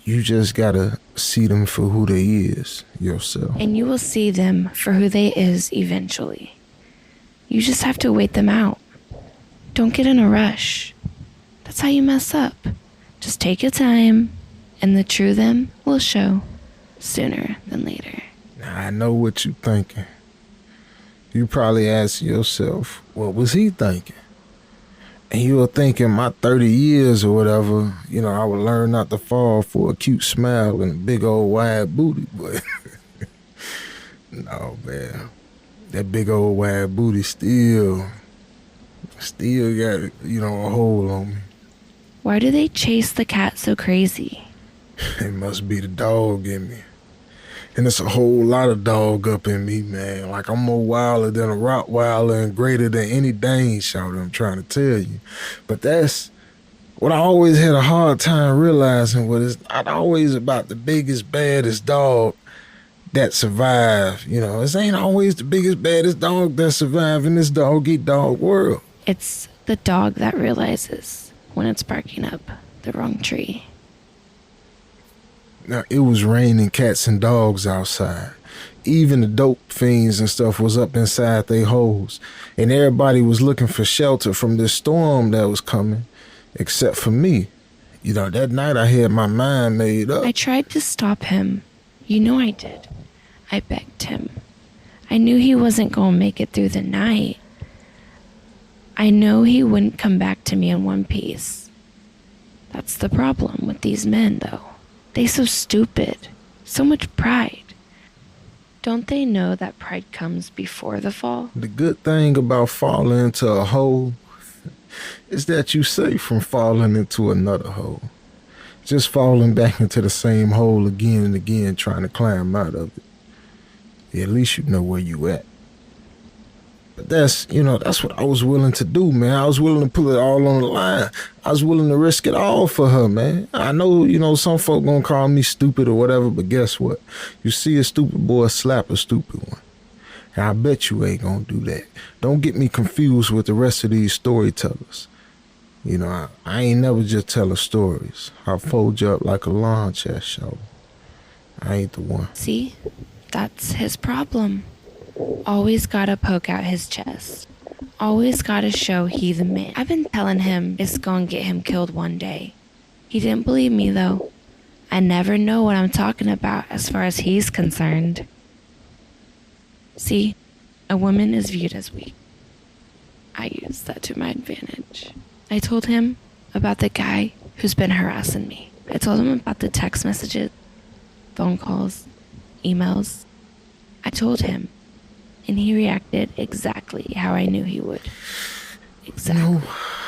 You just gotta see them for who they is yourself. And you will see them for who they is eventually. You just have to wait them out. Don't get in a rush. That's how you mess up. Just take your time, and the true them will show sooner than later. Now, I know what you thinking. You probably asking yourself, what was he thinking? And you were thinking my 30 years or whatever, you know, I would learn not to fall for a cute smile and a big old wide booty, but no, man. That big old wide booty still got, you know, a hold on me. Why do they chase the cat so crazy? It must be the dog in me. And it's a whole lot of dog up in me, man. Like, I'm more wilder than a Rottweiler and greater than any Dane shouter, I'm trying to tell you. But that's what I always had a hard time realizing, was it's not always about the biggest, baddest dog that survive. You know, it ain't always the biggest, baddest dog that survive in this dog-eat-dog world. It's the dog that realizes when it's barking up the wrong tree. Now, it was raining cats and dogs outside. Even the dope fiends and stuff was up inside their holes. And everybody was looking for shelter from this storm that was coming, except for me. You know, that night I had my mind made up. I tried to stop him. You know I did. I begged him. I knew he wasn't going to make it through the night. I know he wouldn't come back to me in one piece. That's the problem with these men, though. They so stupid. So much pride. Don't they know that pride comes before the fall? The good thing about falling into a hole is that you're safe from falling into another hole. Just falling back into the same hole again and again, trying to climb out of it. At least you know where you at. But that's what I was willing to do, man. I was willing to put it all on the line. I was willing to risk it all for her, man. I know, some folk gonna call me stupid or whatever, but guess what? You see a stupid boy slap a stupid one. And I bet you ain't gonna do that. Don't get me confused with the rest of these storytellers. I ain't never just telling stories. I'll fold you up like a lawn chair show. I ain't the one. See? That's his problem. Always gotta poke out his chest. Always gotta show he the man. I've been telling him it's gonna get him killed one day. He didn't believe me though. I never know what I'm talking about as far as he's concerned. See, a woman is viewed as weak. I use that to my advantage. I told him about the guy who's been harassing me. I told him about the text messages, phone calls, emails. I told him, and he reacted exactly how I knew he would. Exactly.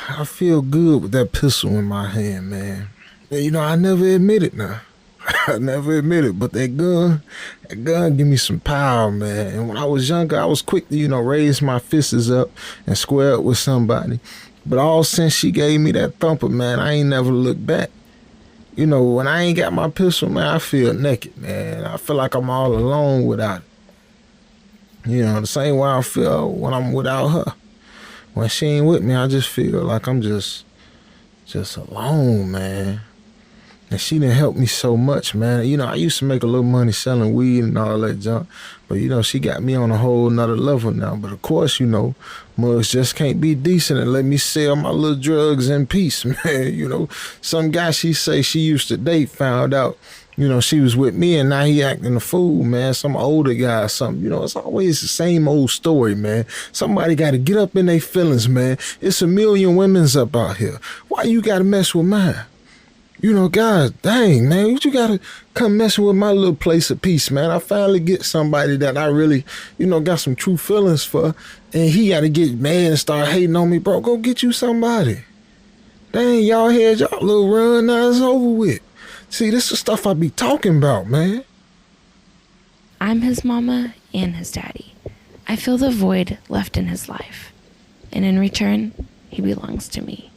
I feel good with that pistol in my hand, man. I never admit it now. I never admit it, but that gun give me some power, man. And when I was younger, I was quick to, raise my fists up and square up with somebody. But all since she gave me that thumper, man, I ain't never looked back. When I ain't got my pistol, man, I feel naked, man. I feel like I'm all alone without it. The same way I feel when I'm without her. When she ain't with me, I just feel like I'm just alone, man. And she done helped me so much, man. I used to make a little money selling weed and all that junk. But, she got me on a whole nother level now. But, of course, mugs just can't be decent and let me sell my little drugs in peace, man. Some guy she say she used to date found out, she was with me and now he acting a fool, man. Some older guy or something. It's always the same old story, man. Somebody got to get up in their feelings, man. It's a million women's up out here. Why you got to mess with mine? God dang, man, you gotta come messing with my little place of peace, man. I finally get somebody that I really, got some true feelings for, and he gotta get mad and start hating on me, bro. Go get you somebody. Dang, y'all had y'all little run, now it's over with. See, this is stuff I be talking about, man. I'm his mama and his daddy. I fill the void left in his life. And in return, he belongs to me.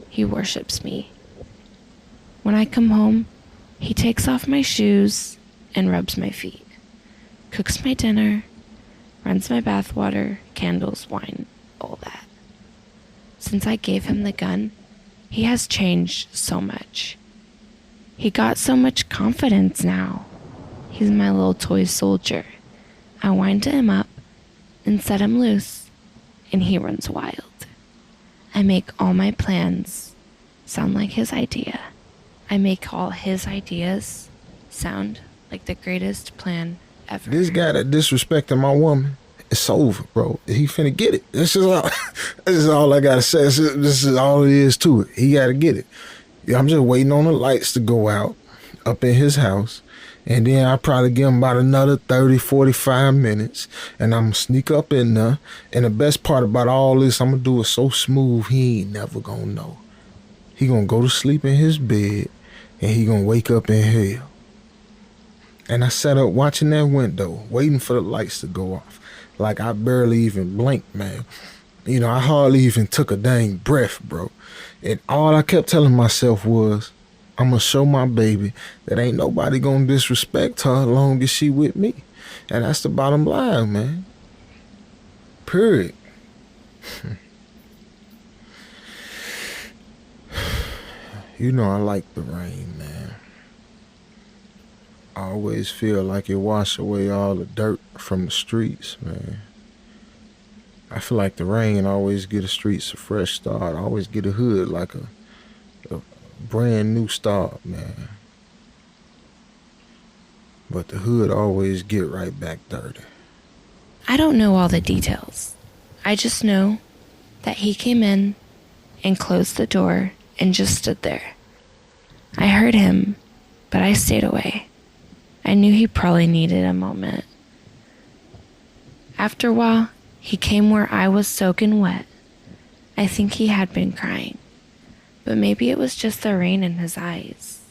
He worships me. When I come home, he takes off my shoes and rubs my feet, cooks my dinner, runs my bathwater, candles, wine, all that. Since I gave him the gun, he has changed so much. He got so much confidence now. He's my little toy soldier. I wind him up and set him loose, and he runs wild. I make all my plans sound like his idea. I make all his ideas sound like the greatest plan ever. This guy that disrespected my woman, it's over, bro. He finna get it. This is all I gotta say. This is all it is to it. He gotta get it. I'm just waiting on the lights to go out up in his house. And then I probably give him about another 30, 45 minutes. And I'm gonna sneak up in there. And the best part about all this, I'm gonna do it so smooth, he ain't never gonna know. He gonna go to sleep in his bed, and he gonna wake up in hell. And I sat up watching that window, waiting for the lights to go off. Like I barely even blinked, man. I hardly even took a dang breath, bro. And all I kept telling myself was, I'm gonna show my baby that ain't nobody gonna disrespect her as long as she with me. And that's the bottom line, man. Period. I like the rain, man. I always feel like it washes away all the dirt from the streets, man. I feel like the rain always give the streets a fresh start. I always get a hood like a brand new start, man. but the hood always get right back dirty. I don't know all the details. I just know that he came in and closed the door and just stood there. I heard him, but I stayed away. I knew he probably needed a moment. After a while, he came where I was soaking wet. I think he had been crying, but maybe it was just the rain in his eyes.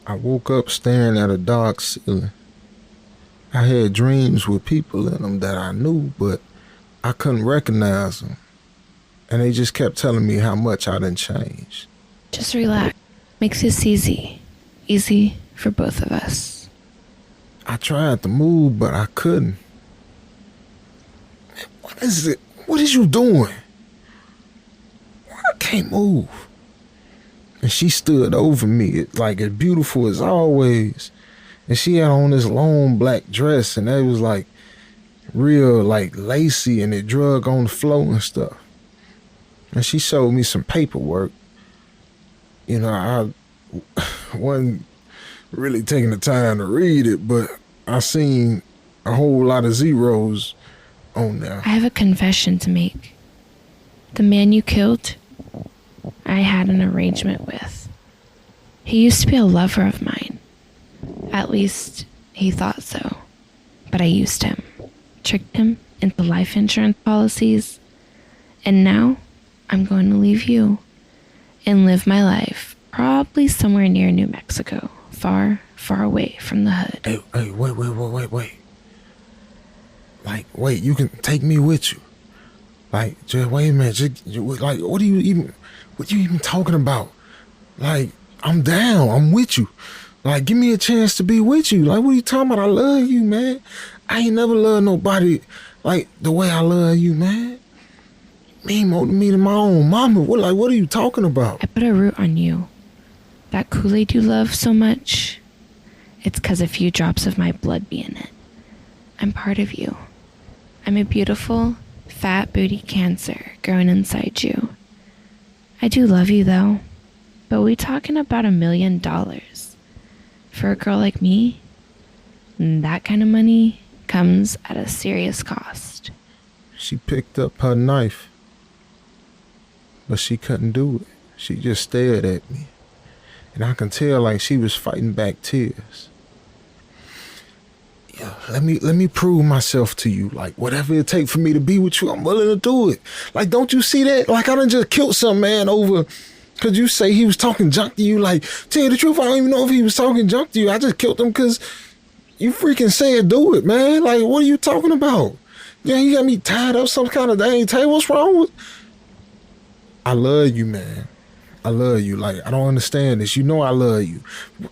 I woke up staring at a dark ceiling. I had dreams with people in them that I knew, but I couldn't recognize them. And they just kept telling me how much I done changed. Just relax. Make this easy. Easy for both of us. I tried to move, but I couldn't. What is it? What is you doing? I can't move. And she stood over me, like as beautiful as always. And she had on this long black dress, and it was like real like lacy, and it drug on the floor and stuff. And she showed me some paperwork. You know, I wasn't really taking the time to read it, but I seen a whole lot of zeros on there. I have a confession to make. The man you killed, I had an arrangement with. He used to be a lover of mine. At least, he thought so. But I used him, tricked him into life insurance policies, and now I'm going to leave you and live my life, probably somewhere near New Mexico, far, far away from the hood. Hey, wait. Like, wait, you can take me with you. Like, just wait a minute. Like, what you even talking about? Like, I'm down. I'm with you. Like, give me a chance to be with you. Like, what are you talking about? I love you, man. I ain't never loved nobody like the way I love you, man. Mean more to me than my own mama. What are you talking about? I put a root on you. That Kool-Aid you love so much, it's 'cause a few drops of my blood be in it. I'm part of you. I'm a beautiful, fat booty cancer growing inside you. I do love you though, but we talking about $1 million. For a girl like me, that kind of money comes at a serious cost. She picked up her knife, but she couldn't do it. She just stared at me, and I can tell like she was fighting back tears. Yeah, let me prove myself to you. Like, whatever it take for me to be with you, I'm willing to do it. Like, don't you see that? Like, I done just killed some man over because you say he was talking junk to you. Like, tell you the truth, I don't even know if he was talking junk to you. I just killed him because you freaking said do it, man. Like, what are you talking about? Yeah, you got me tied up some kind of dang. Tell you what's wrong with... I love you, man. I love you. Like, I don't understand this. You know I love you.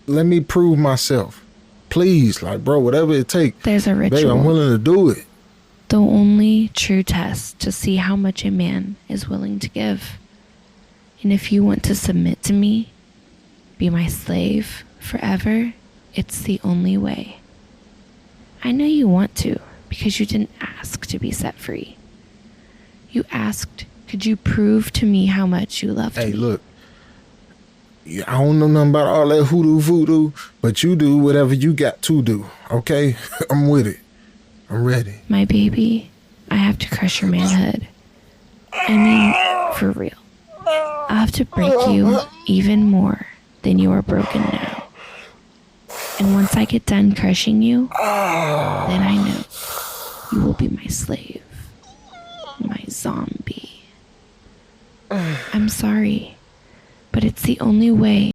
Let me prove myself. Please, like, bro, whatever it takes. There's a ritual. Baby, I'm willing to do it. The only true test to see how much a man is willing to give. And if you want to submit to me, be my slave forever, it's the only way. I know you want to because you didn't ask to be set free. You asked, could you prove to me how much you loved me? Hey, look. I don't know nothing about all that hoodoo voodoo, but you do whatever you got to do, okay? I'm with it. I'm ready. My baby, I have to crush your manhood. I mean, for real. I'll have to break you even more than you are broken now. And once I get done crushing you, then I know you will be my slave, my zombie. I'm sorry, but it's the only way